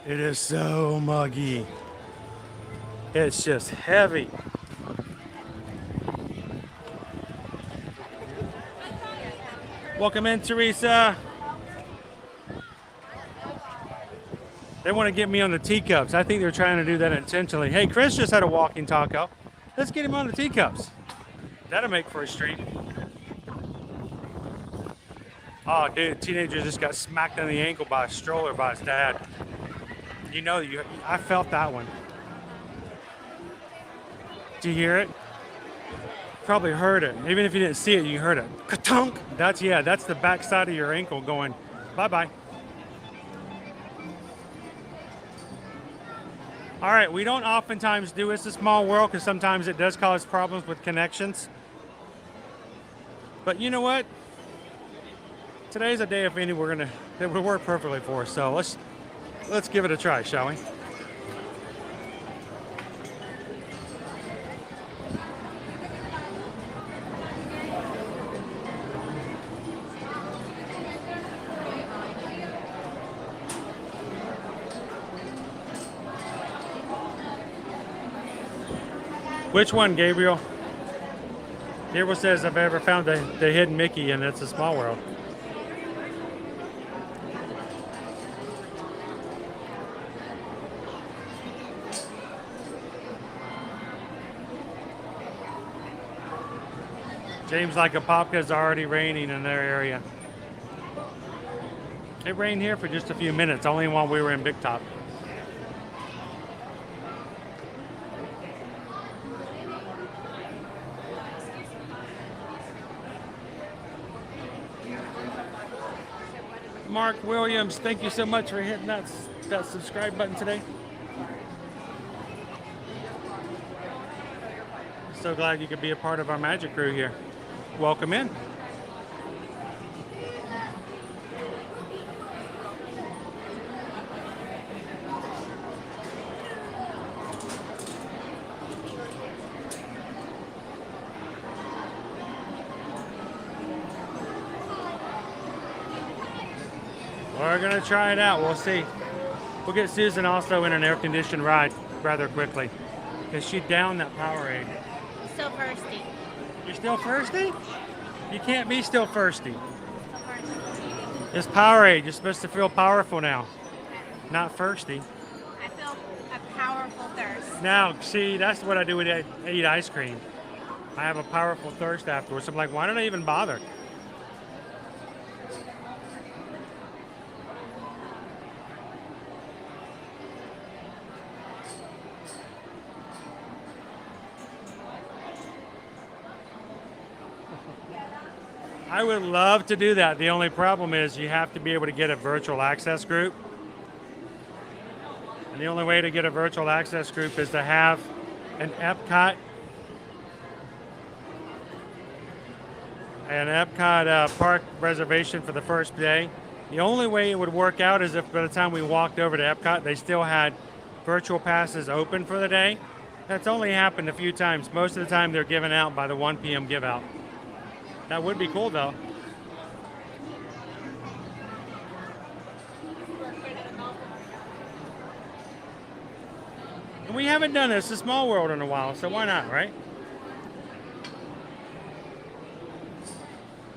it is so muggy. It's just heavy. Welcome in, Teresa. They want to get me on the teacups. I think they're trying to do that intentionally. Hey, Chris just had a walking taco. Let's get him on the teacups. That'll make for a stream. Oh, dude, teenager just got smacked on the ankle by a stroller by his dad. You know, I felt that one. Did you hear it? Probably heard it. Even if you didn't see it, you heard it. Ka-tunk! That's the back side of your ankle going, bye-bye. All right, we don't oftentimes do It's a Small World because sometimes it does cause problems with connections. But you know what? Today's a day, if any, that will work perfectly for us. So let's give it a try, shall we? Which one, Gabriel? Gabriel says, "I've ever found the hidden Mickey, and It's a Small World." James like Apopka's already raining in their area. It rained here for just a few minutes, only while we were in Big Top. Mark Williams, thank you so much for hitting that subscribe button today. So glad you could be a part of our magic crew here. Welcome in. We're gonna try it out. We'll see. We'll get Susan also in an air-conditioned ride rather quickly because she downed that Powerade. Still thirsty. You're still thirsty? You can't be still thirsty. It's Powerade. You're supposed to feel powerful now, not thirsty. I feel a powerful thirst. Now, see, that's what I do when I eat ice cream. I have a powerful thirst afterwards. I'm like, why did I even bother? I would love to do that. The only problem is you have to be able to get a virtual access group. And the only way to get a virtual access group is to have an Epcot park reservation for the first day. The only way it would work out is if by the time we walked over to Epcot, they still had virtual passes open for the day. That's only happened a few times. Most of the time they're given out by the 1 p.m. give out. That would be cool though. And we haven't done It's a Small World in a while, so why not, right?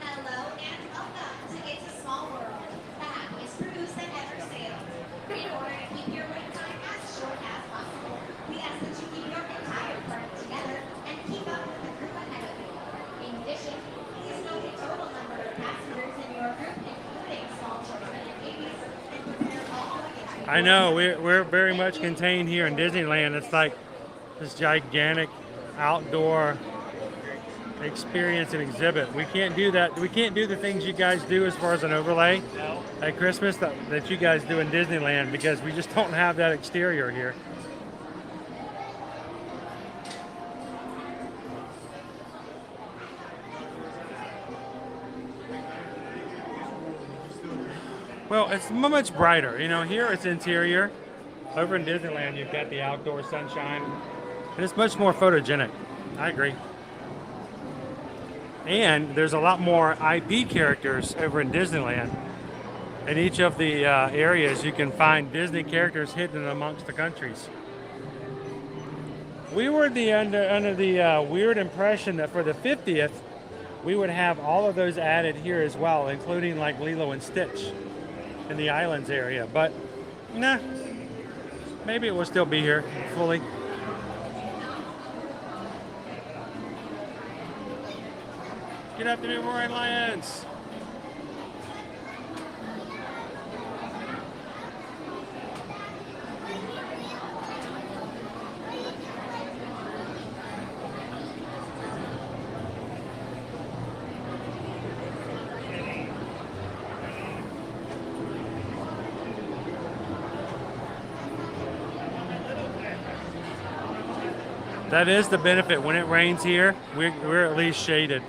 Hello and welcome to It's a Small World, the happiest cruise that ever sailed. In order to keep your wait time as short as possible, we ask that you keep your entire party together and keep up with the group ahead of you. In addition, please note the total number of passengers in your group, including small children and babies, and prepare all luggage. I know, we're very much contained here in Disneyland. It's like this gigantic outdoor experience and exhibit. We can't do that. We can't do the things you guys do as far as an overlay at Christmas that you guys do in Disneyland because we just don't have that exterior here. Well, it's much brighter. You know, here it's interior. Over in Disneyland, you've got the outdoor sunshine. And it's much more photogenic. I agree. And there's a lot more IP characters over in Disneyland. In each of the areas, you can find Disney characters hidden amongst the countries. We were under the weird impression that for the 50th, we would have all of those added here as well, including like Lilo and Stitch in the islands area. But nah, maybe it will still be here fully. Good afternoon, Roaring Lions. That is the benefit. When it rains here, we're at least shaded.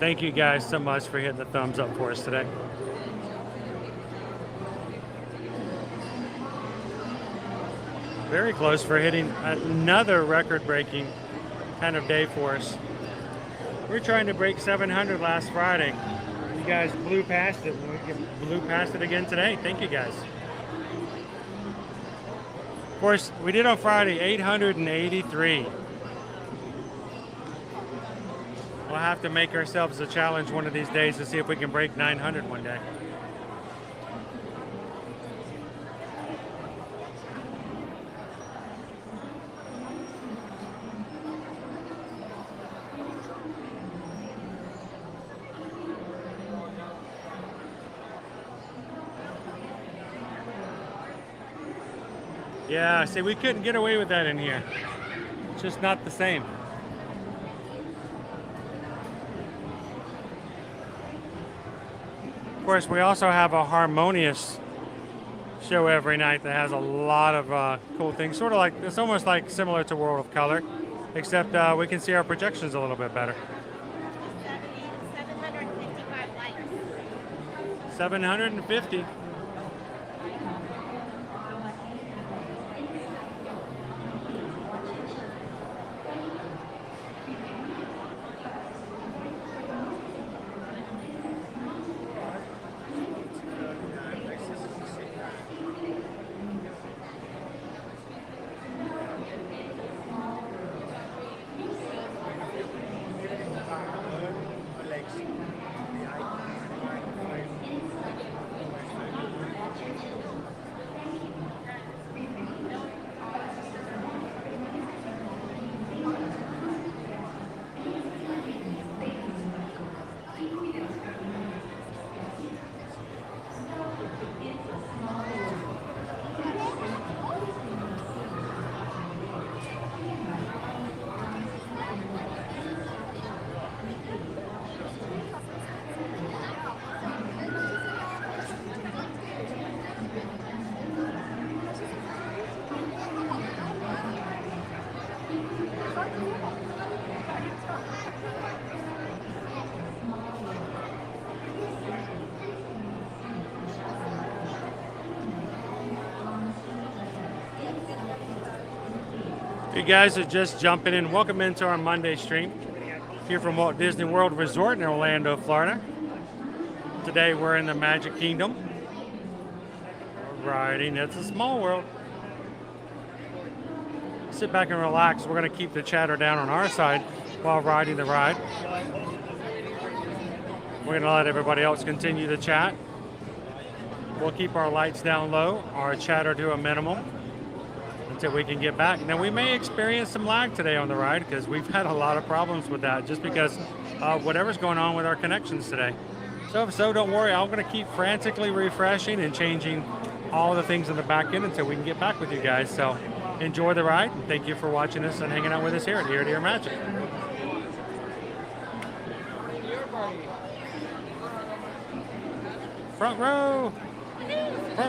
Thank you guys so much for hitting the thumbs up for us today. Very close for hitting another record-breaking kind of day for us. We're trying to break 700 last Friday. You guys blew past it. We blew past it again today. Thank you guys. Of course, we did on Friday 883. We'll have to make ourselves a challenge one of these days to see if we can break 900 one day. Yeah, see, we couldn't get away with that in here. It's just not the same. Of course, we also have a harmonious show every night that has a lot of cool things. Sort of like, it's almost like similar to World of Color, except we can see our projections a little bit better. 755 likes. 750. You guys are just jumping in. Welcome into our Monday stream here from Walt Disney World Resort in Orlando, Florida. Today we're in the Magic Kingdom. Riding It's a Small World. Sit back and relax. We're going to keep the chatter down on our side while riding the ride. We're going to let everybody else continue to chat. We'll keep our lights down low, our chatter to a minimum, until we can get back. Now, we may experience some lag today on the ride because we've had a lot of problems with that just because of whatever's going on with our connections today. So don't worry, I'm going to keep frantically refreshing and changing all the things in the back end until we can get back with you guys. So enjoy the ride, and thank you for watching us and hanging out with us here at Ear to Ear Magic. Front row. The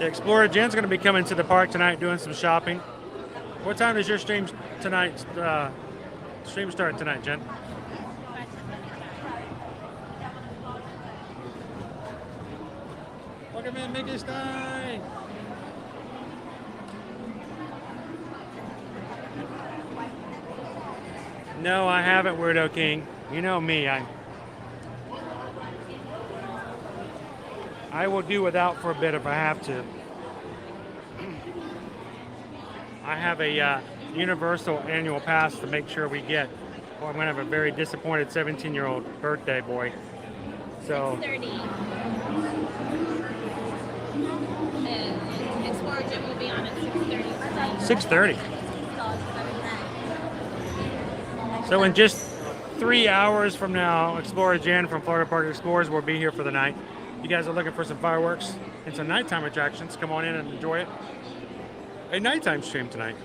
Explorer Jen's going to be coming to the park tonight doing some shopping. What time does your stream tonight stream start tonight, Jen? Welcome in, Mickey Stein. No, I haven't, Weirdo King. You know me. I will do without for a bit if I have to. I have a universal annual pass to make sure we get. Well, I'm going to have a very disappointed 17-year-old birthday boy. So. 6:30. Explorer Gym will be on at 6:30. 6:30. So in just 3 hours from now, Explorer Jen from Florida Park Explorers will be here for the night. You guys are looking for some fireworks and some nighttime attractions. Come on in and enjoy it. A nighttime stream tonight.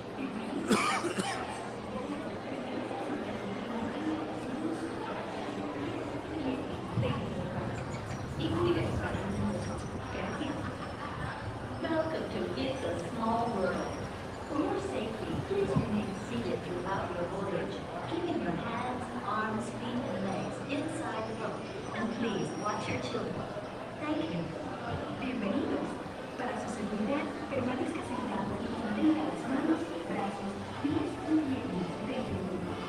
Welcome to It's a Small World. For your safety, please remain seated throughout your voyage, keeping your hands, arms, feet, and legs inside the boat. And please watch your children. Thank you. Bienvenidos. Para su seguridad, permanezca sentado y mantenga las manos, brazos, pies y piernas dentro del bote.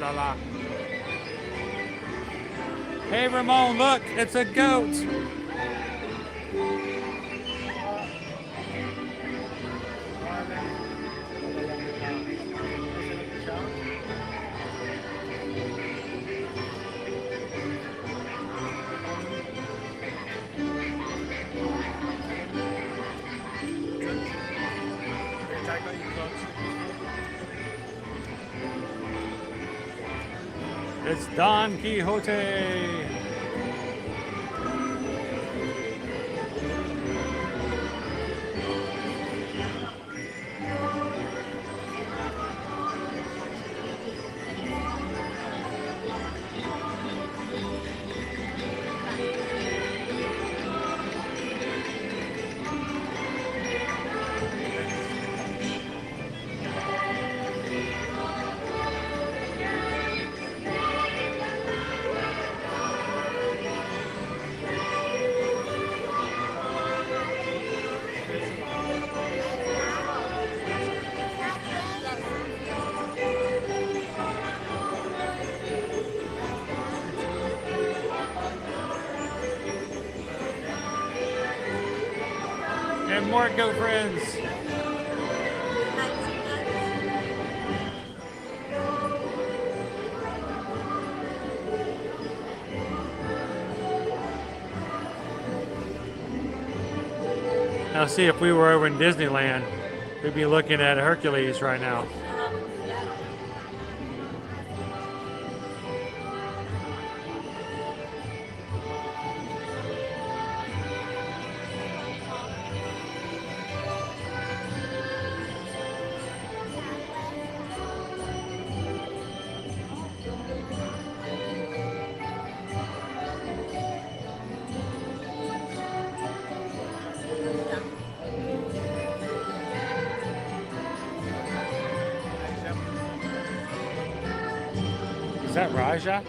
La la. Hey Ramon, look, it's a goat. It's Don Quixote. And more goat friends. Now see, if we were over in Disneyland, we'd be looking at Hercules right now. Is that Raja?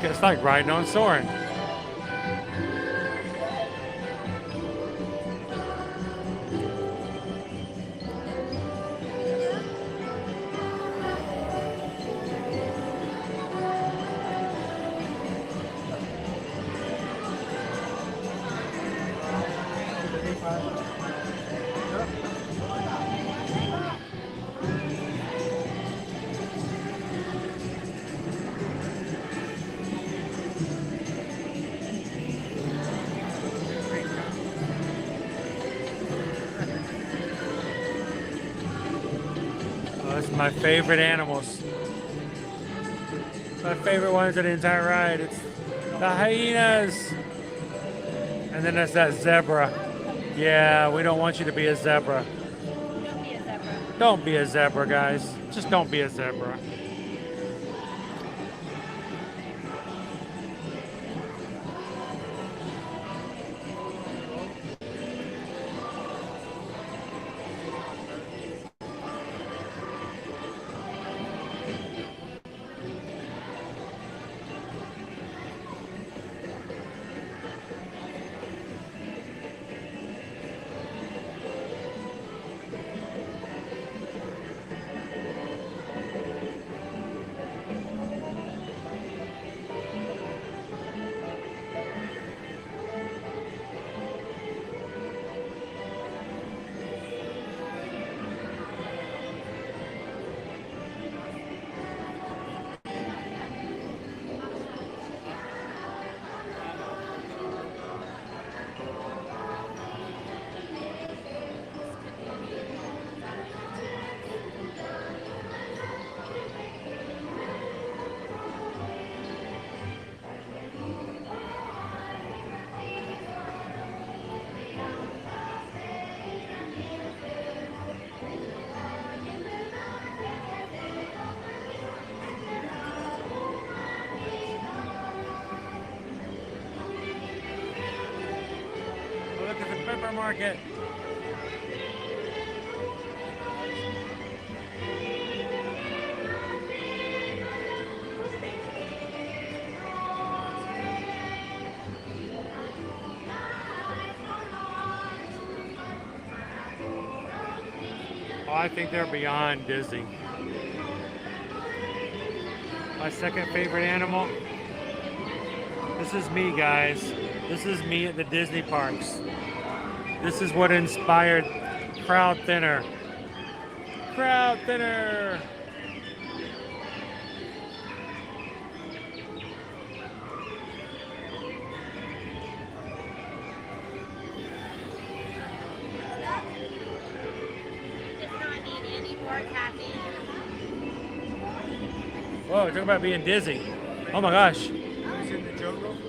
It's like riding on Soarin'. That's my favorite animals. My favorite ones of the entire ride. It's the hyenas. And then there's that zebra. Yeah, we don't want you to be a zebra. Don't be a zebra. Don't be a zebra, guys. Just don't be a zebra. Look at the pepper market. Oh, I think they're beyond Disney. My second favorite animal. This is me, guys. This is me at the Disney parks. This is what inspired Crowd Thinner. Crowd Thinner! Does not need any more caffeine. Whoa, talk about being dizzy. Oh my gosh.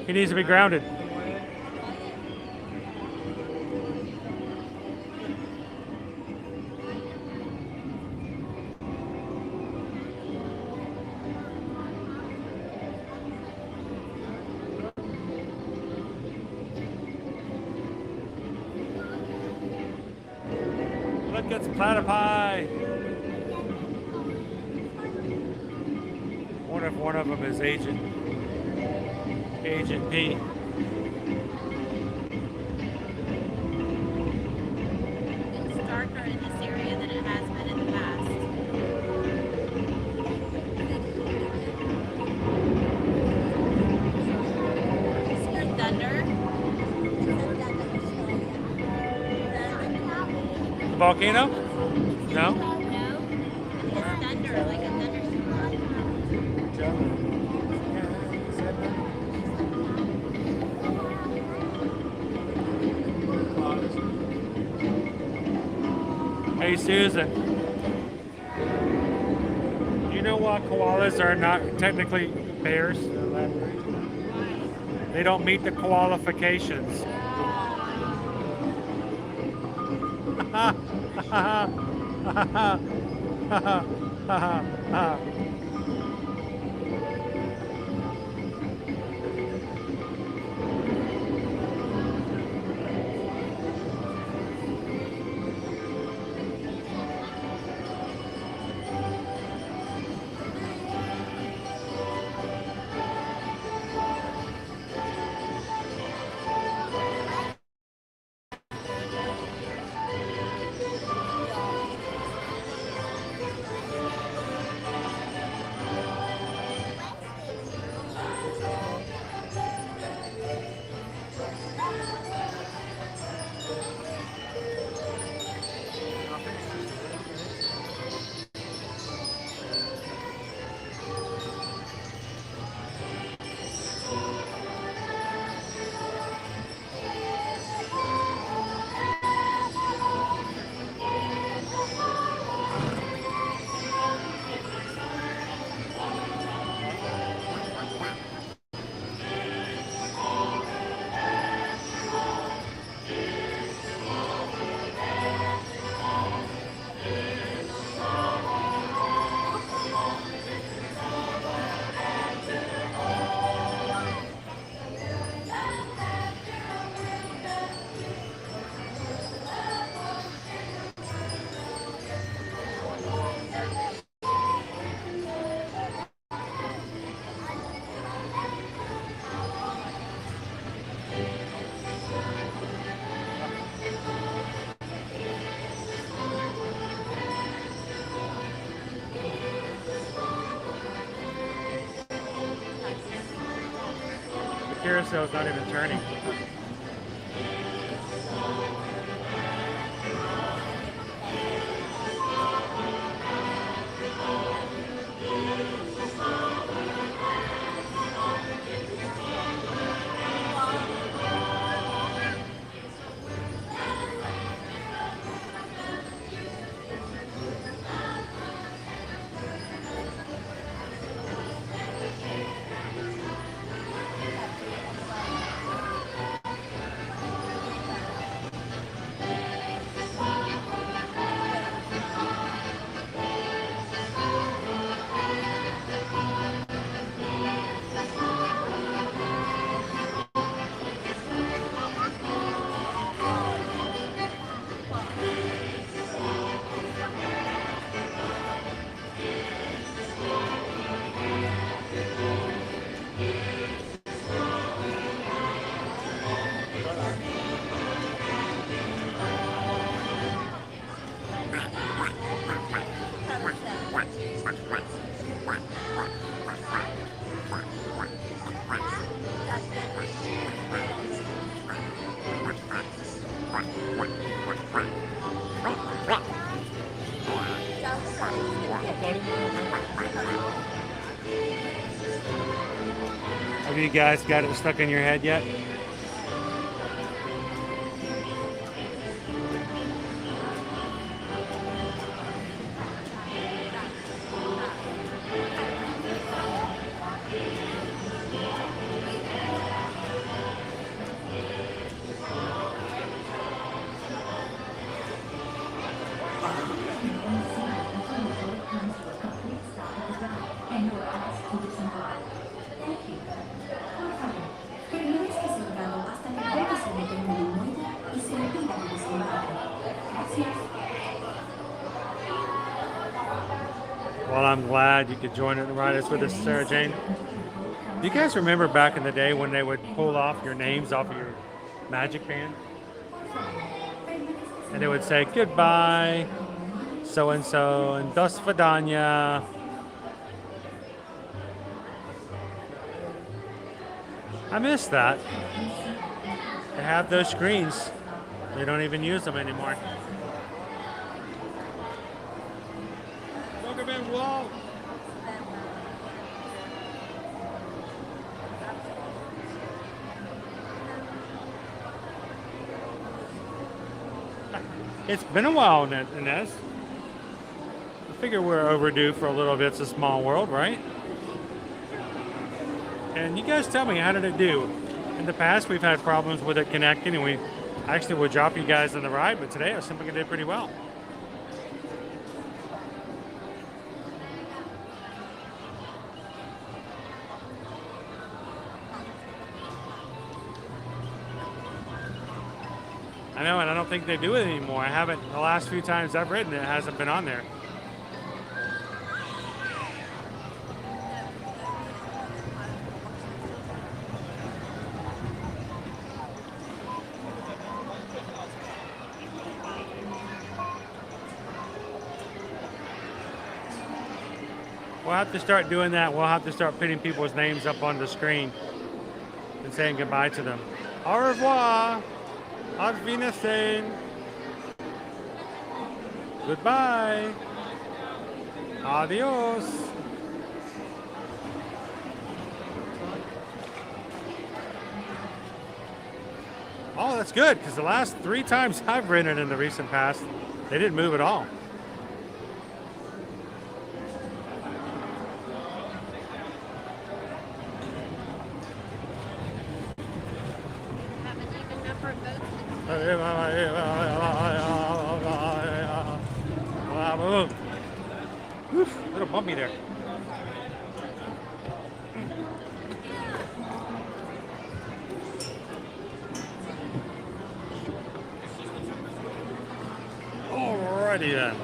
He needs to be grounded. Look, it's platypi. Wonder if one of them is Agent P. It's darker in this area than it has been in the past. Scared thunder. The volcano? No? No. It's thunder, like a Hey Susan, you know why koalas are not technically bears? They don't meet the qualifications. Carousel's not even turning. Have you guys got it stuck in your head yet? Well, I'm glad you could join it and ride us with us, Sarah Jane. Do you guys remember back in the day when they would pull off your names off of your magic band? And it would say, goodbye, so-and-so, and dos vidania. I miss that. They have those screens. They don't even use them anymore. Wall. It's been a while, Inez. I figure we're overdue for a little bit. It's a small world, right? And you guys tell me, how did it do? In the past, we've had problems with it connecting, and we actually would drop you guys on the ride, but today I simply did pretty well. I know, and I don't think they do it anymore. I haven't, the last few times I've ridden it, hasn't been on there. We'll have to start doing that. We'll have to start putting people's names up on the screen and saying goodbye to them. Au revoir. Auf Wiedersehen. Goodbye. Adios. Oh, that's good, because the last 3 times I've ridden it in the recent past, they didn't move at all. Oof, a little bumpy there. Alrighty then.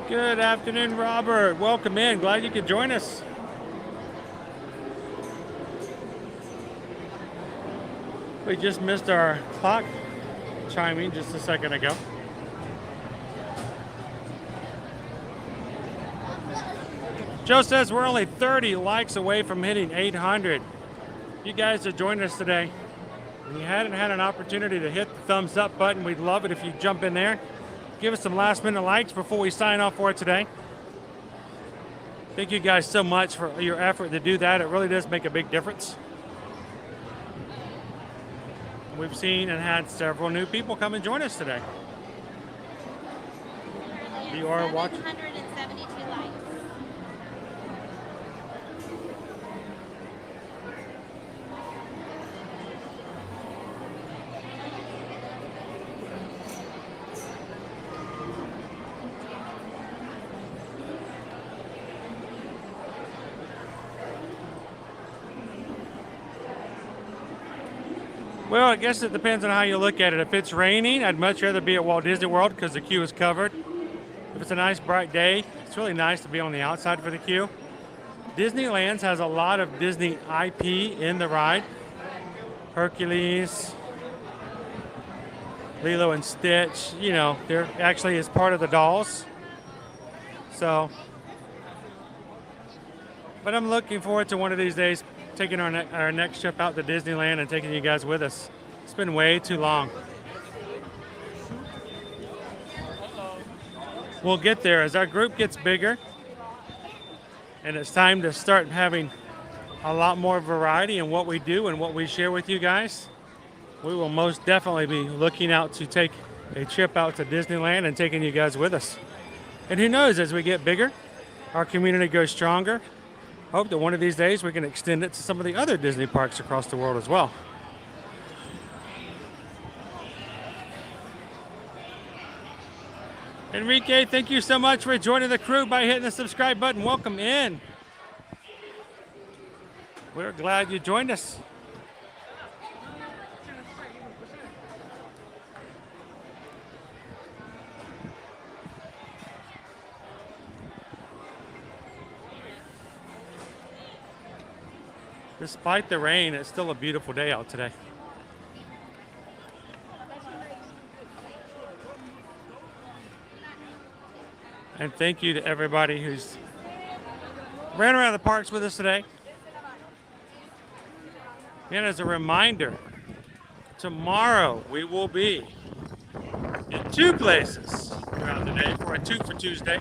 Good afternoon, Robert. Welcome in. Glad you could join us. We just missed our clock chiming just a second ago. Joe says we're only 30 likes away from hitting 800. You guys are joining us today. If you hadn't had an opportunity to hit the thumbs up button, we'd love it if you jump in there. Give us some last minute likes before we sign off for today. Thank you guys so much for your effort to do that. It really does make a big difference. We've seen and had several new people come and join us today. You are watching. 772 likes. Well, I guess it depends on how you look at it. If it's raining, I'd much rather be at Walt Disney World because the queue is covered. If it's a nice bright day, it's really nice to be on the outside for the queue. Disneyland's has a lot of Disney IP in the ride. Hercules, Lilo and Stitch, you know, they're actually is part of the dolls. So, but I'm looking forward to one of these days taking our next trip out to Disneyland and taking you guys with us. It's been way too long. We'll get there as our group gets bigger and it's time to start having a lot more variety in what we do and what we share with you guys. We will most definitely be looking out to take a trip out to Disneyland and taking you guys with us. And who knows, as we get bigger, our community goes stronger. Hope that one of these days we can extend it to some of the other Disney parks across the world as well. Enrique, thank you so much for joining the crew by hitting the subscribe button. Welcome in. We're glad you joined us. Despite the rain, it's still a beautiful day out today. And thank you to everybody who's ran around the parks with us today. And as a reminder, tomorrow we will be in 2 places throughout the day for a 2 for Tuesday.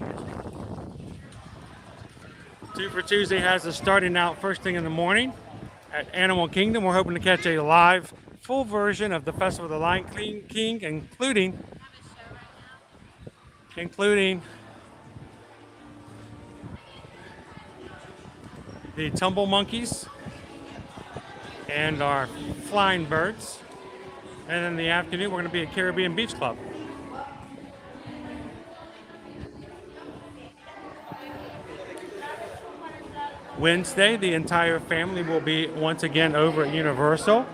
2 for Tuesday has us starting out first thing in the morning at Animal Kingdom. We're hoping to catch a live full version of the Festival of the Lion King, including the Tumble Monkeys and our Flying Birds. And in the afternoon, we're going to be at Caribbean Beach Club. Wednesday, the entire family will be once again over at Universal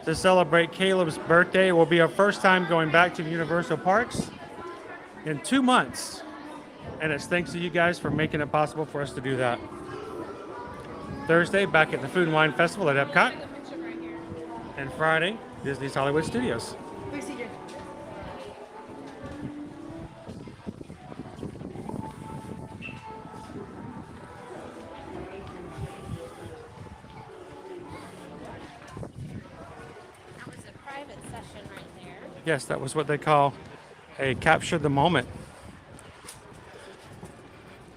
to celebrate Caleb's birthday. It will be our first time going back to Universal Parks in 2 months. And it's thanks to you guys for making it possible for us to do that. Thursday, back at the Food and Wine Festival at Epcot. And Friday, Disney's Hollywood Studios. Yes, that was what they call a capture the moment.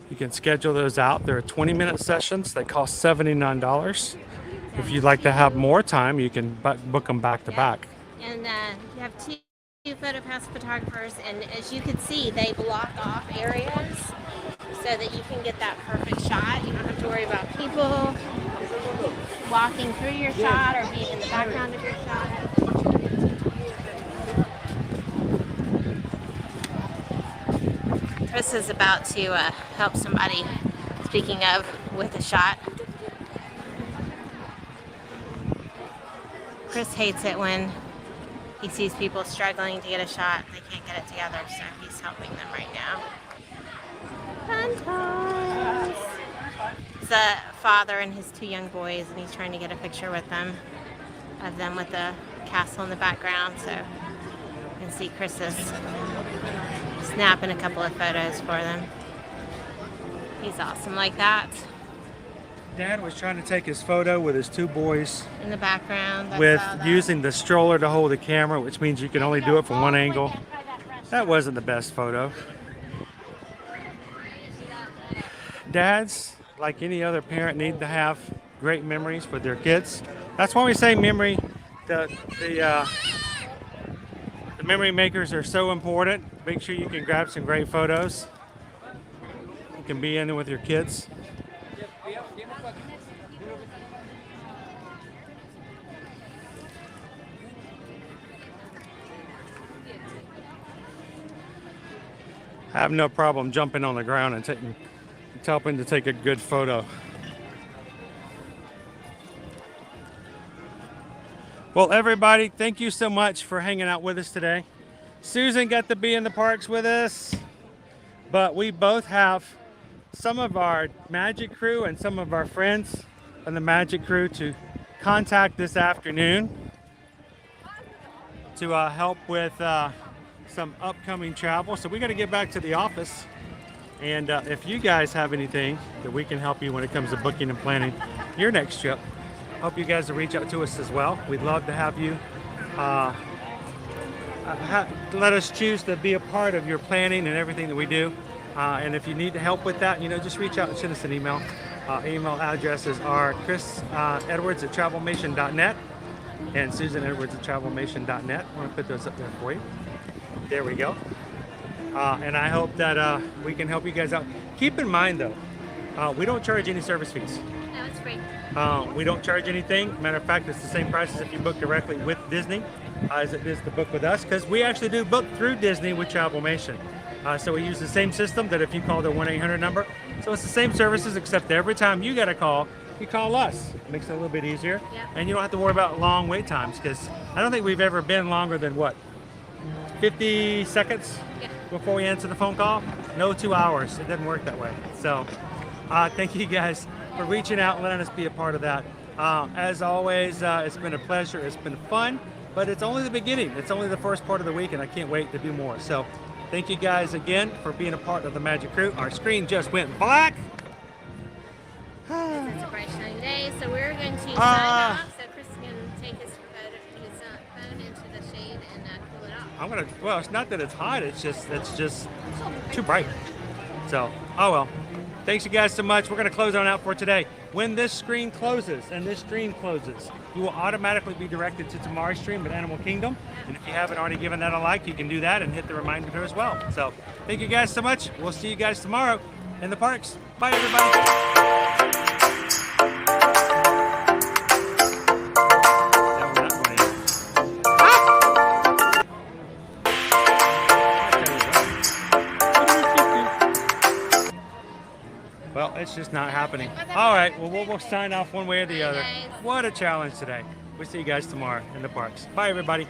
You can schedule those out. They're 20-minute sessions. They cost $79. If you'd like to have more time, you can book them back to back. And you have two PhotoPass photographers, and as you can see, they block off areas so that you can get that perfect shot. You don't have to worry about people walking through your shot or being in the background of your shot. Chris is about to help somebody, speaking of, with a shot. Chris hates it when he sees people struggling to get a shot. They can't get it together, so he's helping them right now. Fun times. It's a father and his 2 young boys, and he's trying to get a picture with them, of them with the castle in the background, so you can see Chris is snapping a couple of photos for them. He's awesome like that. Dad was trying to take his photo with his 2 boys In the background. with using the stroller to hold the camera, which means you can only do it from one angle. That wasn't the best photo. Dads, like any other parent, need to have great memories with their kids. That's why we say memory. The memory makers are so important. Make sure you can grab some great photos. You can be in it with your kids. I have no problem jumping on the ground and helping to take a good photo. Well, everybody, thank you so much for hanging out with us today. Susan got to be in the parks with us, but we both have some of our Magic crew and some of our friends on the Magic crew to contact this afternoon to help with some upcoming travel. So we got to get back to the office, and if you guys have anything that we can help you when it comes to booking and planning your next trip, hope you guys will reach out to us as well. We'd love to have you let us choose to be a part of your planning and everything that we do. And if you need help with that, just reach out and send us an email. Email addresses are chrisedwards@travelmation.net and susanedwards@travelmation.net. I want to put those up there for you. There we go. And I hope that we can help you guys out. Keep in mind, though, we don't charge any service fees. No, it's free. We don't charge anything. Matter of fact, it's the same price as if you book directly with Disney as it is to book with us, because we actually do book through Disney with Travelmation. So we use the same system that if you call the 1-800 number. So it's the same services, except every time you got a call, you call us. It makes it a little bit easier. Yep. And you don't have to worry about long wait times, because I don't think we've ever been longer than, 50 seconds before we answer the phone call? No 2 hours. It doesn't work that way. So thank you guys for reaching out and letting us be a part of that. As always, it's been a pleasure. It's been fun, but it's only the beginning. It's only the first part of the week, and I can't wait to do more. So thank you guys again for being a part of the Magic Crew. Our screen just went black. It's a bright shining day, so we're going to sign off so Chris can take his phone into the shade and cool it off. Well, it's not that it's hot, it's just too bright. So, oh well. Thanks you guys so much. We're gonna close on out for today. When this screen closes and this stream closes, you will automatically be directed to tomorrow's stream at Animal Kingdom. And if you haven't already given that a like, you can do that and hit the reminder there as well. So thank you guys so much. We'll see you guys tomorrow in the parks. Bye everybody. Well, it's just not happening. All right, well, we'll sign off one way or the other. What a challenge today. We'll see you guys tomorrow in the parks. Bye, everybody.